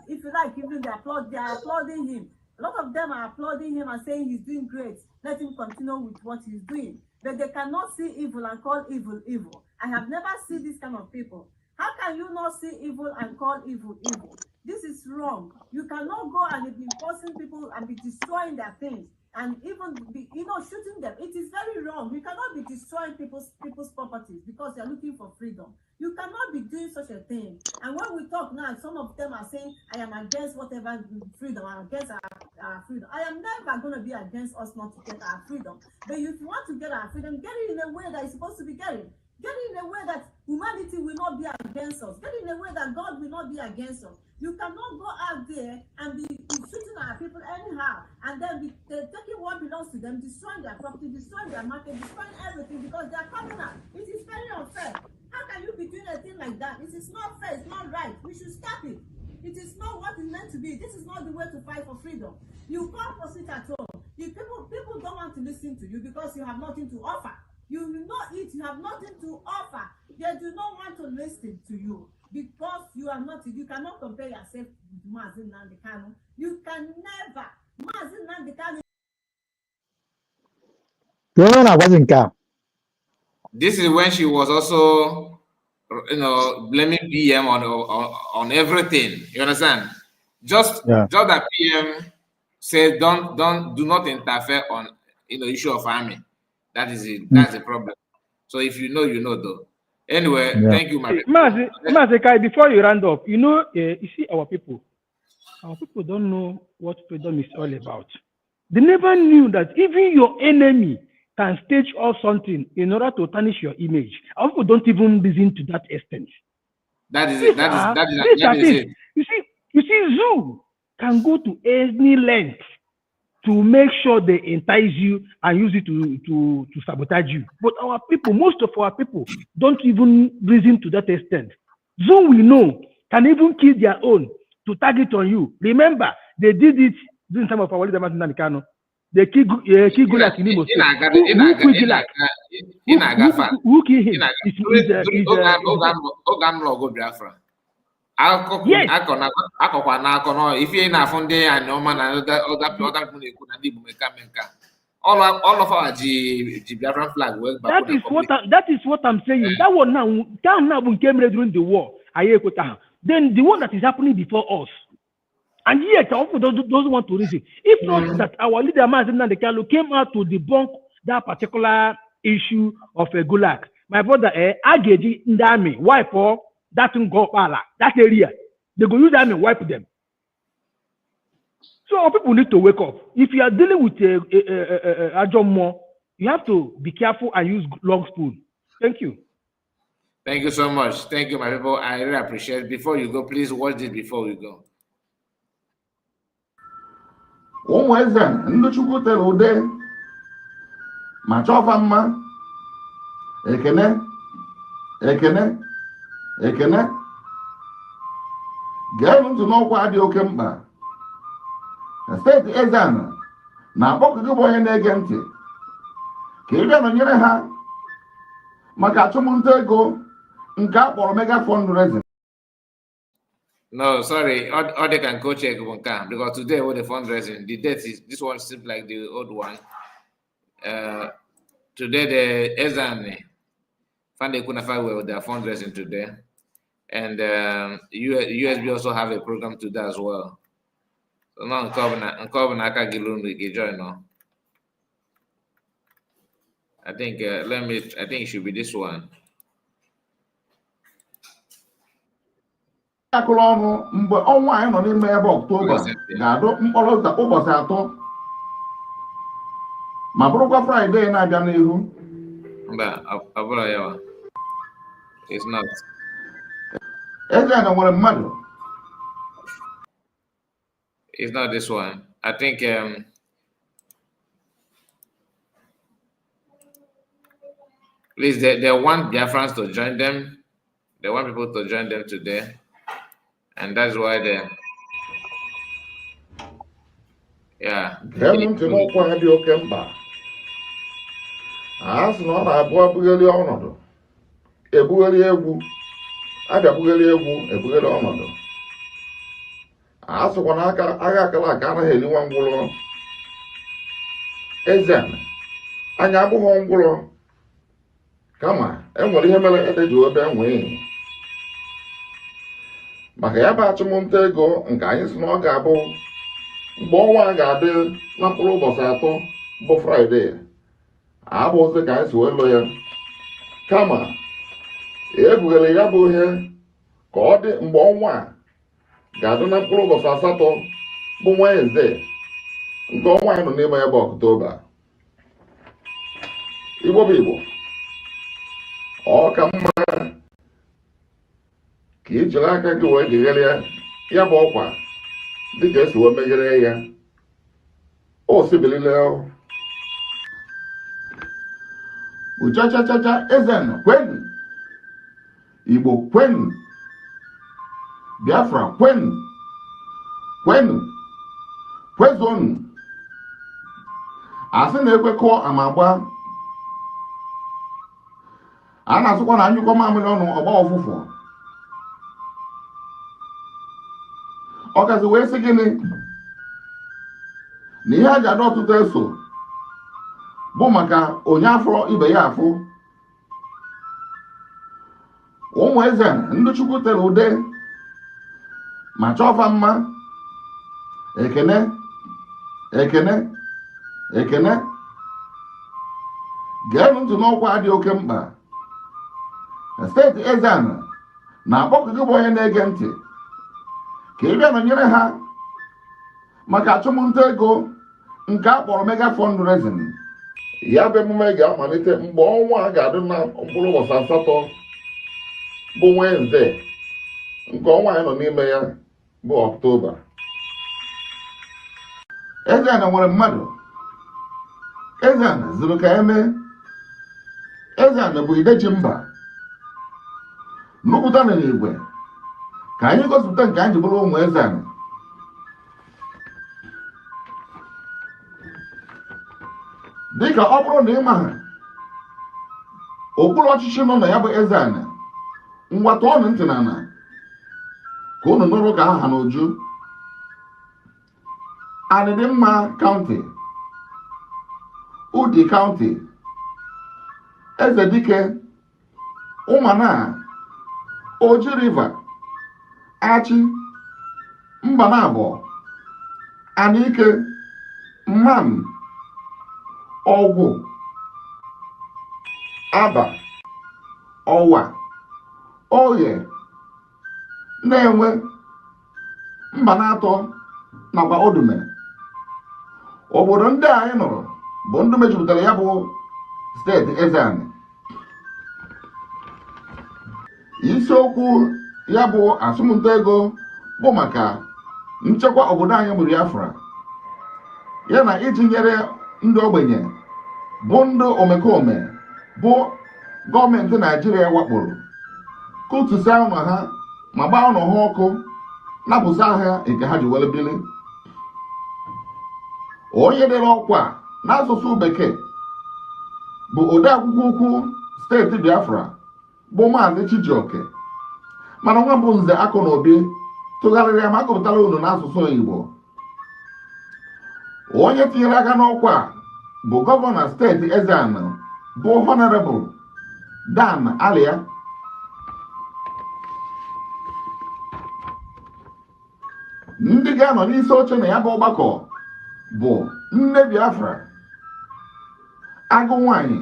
If you like, even they are applauding him. A lot of them are applauding him and saying he's doing great. Let him continue with what he's doing. But they cannot see evil and call evil evil. I have never seen this kind of people. How can you not see evil and call evil evil? This is wrong. You cannot go and be forcing people and be destroying their things and even be, shooting them. It is very wrong. You cannot be destroying people's properties because they are looking for freedom. You cannot be doing such a thing. And when we talk now, some of them are saying, I am against whatever freedom, I'm against our freedom. I am never going to be against us not to get our freedom. But if you want to get our freedom, get it in a way that it's supposed to be getting. Get it in a way that humanity will not be against us. Get it in a way that God will not be against us. You cannot go out there and be shooting at people anyhow, and then be taking what belongs to them, destroying their property, destroying their market, destroying everything because they are coming out. It is very unfair. How can you be doing a thing like that? It is not fair. It's not right. We should stop it. It is not what it's meant to be. This is not the way to fight for freedom. You can't proceed at all. People don't want to listen to you because you have nothing to offer. You will not eat. You have nothing to offer. They do not want to listen to you because you are not. You cannot compare yourself with Mazin Nandekano. You can never. Mazin Nandekano. This is when she was also, blaming PM on everything. You understand? Just that PM said, do not interfere on issue of army. That is it. That's the problem. So if you know though. Anyway, thank you, my Mazekai, before you round up, you see our people don't know what freedom is all about. They never knew that even your enemy can stage off something in order to tarnish your image. Our people don't even listen to that extent. That is it. You see, Zoo can go to any length to make sure they entice you and use it to sabotage you. But our people, most of our people, don't even reason to that extent. Zoom, we know, can even kill their own to target on you. Remember, they did it during some of our leaders in Nanikano. They kill Gulak in Imo State. Who killed him? If you're not from there and no man and other people all of our Biafran flag work. That is what I'm saying. That one now came during the war. Then the one that is happening before us. And yet, our people doesn't want to reason. If not that our leader Mazin Nandekalo came out to debunk that particular issue of a Gulag, my brother, Ageji in the army, wipe all that area. They go use them and wipe them. So our people need to wake up. If you are dealing with a Ajomo, you have to be careful and use long spoon. Thank you. Thank you so much. Thank you, my people. I really appreciate it. Before you go, please watch this before we go. Ekene ga-enu ntị n'ọkwa dị oke mkpa na steeti Ezana na-akpọkụ gị bụ onye na-ege ntị ka ị bịa nọnyere ha maka achụmnta ego nke a kpọrọ mega fundraising. No, sorry, all they can go check because today with the fundraising, the date is this one seems like the old one. Today the Ezani Fande Kunafa were with their fundraising today, and USB also have a program today as well. So now Nkobana Gilun will join now. I think I think it should be this one. Akụrụ ọnụ mgbe ọnwa anyị nọ n'ime ebe Ọktoba ga-adụ mkpọrọ ụbọchị 3 ma bụrụkwa Fraịde na-abịa n'ihu. It's not. Eze nwere mmadụ. It's not this one. I think please they want Biafrans to join them. They want people to join them today. And that's why they ntị n'ọkwa ha dị oke mkpa. A sị na ọ na-abụ abụgheli ọnọdụ ebugheli egwu abịabụgheli egwu ebugheli ọnọdụ. A sịkwa na agha akara aka anaghị eli nwa ngwụrọ. Eze anya abụghị ngwụrọ kama enwere ihe mere ede ji obe nwee. Maka ya bụ achụmnta ego nke anyị si na ọ ga-abụ mgbe ọnwa ga-adị na mkpụrụ ụbọchị 3 bụ Fraịde, abụghịzị ka anyị si wee lụ ya, kama ebughere ya bụ ihe ka ọ dị mgbe ọnwa ga-adị na mkpụrụ ụbọchị 8 bụ Wenesde nke ọnwa anyị nọ n'ime ya bụ Ọktoba. Igbo bụ Igbo, ọ ka mma ka ị jiri aka gị wee geghere ya bụ ọkwa dịka esi wee meghere ya. O sibilile uchachachacha Ezen kwenu, Igbo kwenu, Biafra kwenu, kwezonu. Asị na-ekwekọ amagba, a na-asụkwa na anyụkọ mamịrị ọnụ ọgba ọfụfụ. Ọgazi wee sị gịnị na ihe a ga-adọ ọtụtụ eso bụ maka onye afọ ibe ya afụ. Ụmụ eze ndị Chukwu tere ude ma chọfa mma, ekene geenụ ntị n'ọkwa dị oke mkpa. Steeti Ezana na-akpọkụ gị bụ onye na-ege ntị ka ị bịa nọnyere ha maka achụmnta ego nke a kpọrọ mega fundraising. Ya bụ emume ga-amalite mgbe ọnwa ga-adị na mkpụrụ ụbọchị 8 bụ Wenesde nke ọnwa anyị nọ n'ime ya bụ Ọktoba. Ezana nwere mmadụ. Ezana zuru ka eme. Ezana bụ ideji mba. Nụpụta na n'igwe ka anyị gosipụta nke anyị ji bụrụ ụmụ Ezana. Dịka ọ bụrụ na ị ma ha okpuru ọchịchị nọ na ya bụ Ezana, ngwa tọọnụ ntị n'ala ka unu nụrụ ka aha n'uju. Anịdịmma County, Udi County, Ezedike, Ụmana, Oji River, Achi, Mbanabọ, Anike, Mmam, Ọgwụ, Aba, Ọwa, Oye, Na-enwe, Mbanatọ nakwa Odume. Obodo ndị anyị nụrụ bụ ndị mejupụtara ya bụ steeti Ezana. Isiokwu ya bụ asụmnta ego bụ maka nchekwa obodo anyị bụ Biafra, ya na iji nyere ndị ogbenye bụ ndị omekome bụ gọọmenti Naijiria wakporo, kụtusia ụlọ ha ma gbaa ụlọ ha ọkụ, napụsa ha nke ha ji were bili. Onye dere ọkwa n'asụsụ Bekee bụ odeakwụkwọ ukwu steeti Biafra bụ Maazị Chijioke, mana nwa bụ Nze Akụ na Obi tụgharịrị ya ma gụpụtara unu n'asụsụ Igbo. Onye tinyere aka n'ọkwa bụ gọvanọ steeti Ezeani bụ Honorable Dan Alia. Ndị ga-anọ n'isi oche na ya bụ ọgbakọ bụ nne Biafra, agụ nwanyị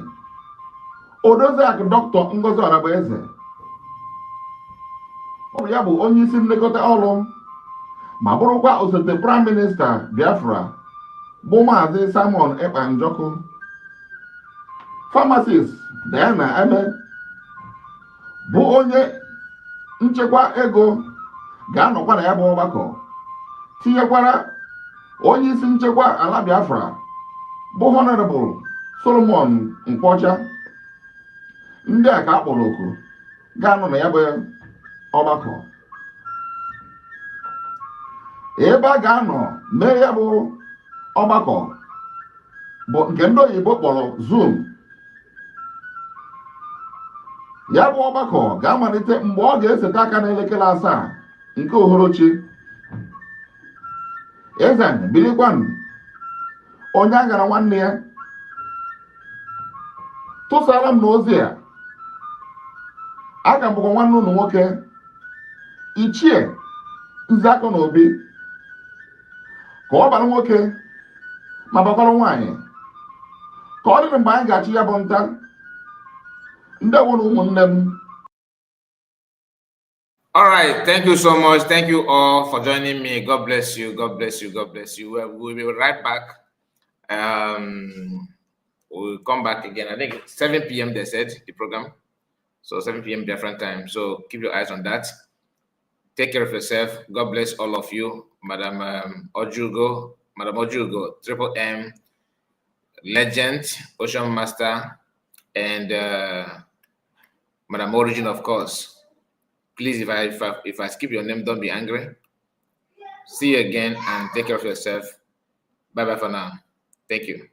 Odoziakụ Dr. Ngozi Orabueze, ọ ya bụ onye isi nlekọta ọrụ ma bụrụkwa osote Prime Minister Biafra bụ Maazị Simon Ekpa Njoku, Pharmacist Diana Eme bụ onye nchekwa ego ga-anọkwa na ya bụ ọgbakọ, tinyekwara onye isi nchekwa ala Biafra bụ Honorable Solomon Nkwọcha. Ndị a ka a kpọrọ oku ga-anọ na ya bụ ọgbakọ. Ebe a ga-anọ mee ya bụ ọgbakọ bụ nke ndị oyibo kpọrọ Zoom. Ya bụ ọgbakọ ga-amalite mgbe ọ ga-esete aka n'elekere 7 nke uhuruchi. Ezeani bilikwanụ, onye a gara nwanne ya, tụsara m n'ozi a. Aka bụkwa nwanne unu nwoke Ichie Nze Akụ na Obi, ka ọ bara nwoke ma bakwara nwaanyị, ka ọ dịrị mgbe anyị ga-achị ya bụ nta. Ndị nwere ụmụnne m. All right, thank you so much. Thank you all for joining me. God bless you. God bless you. God bless you. We'll be right back. We'll come back again. I think 7 p.m. they said the program. So 7 p.m. different time. So keep your eyes on that. Take care of yourself. God bless all of you. Madam Ojugo, Triple M, Legend, Ocean Master, and Madam Origin, of course. Please, if I skip your name, don't be angry. See you again and take care of yourself. Bye-bye for now. Thank you.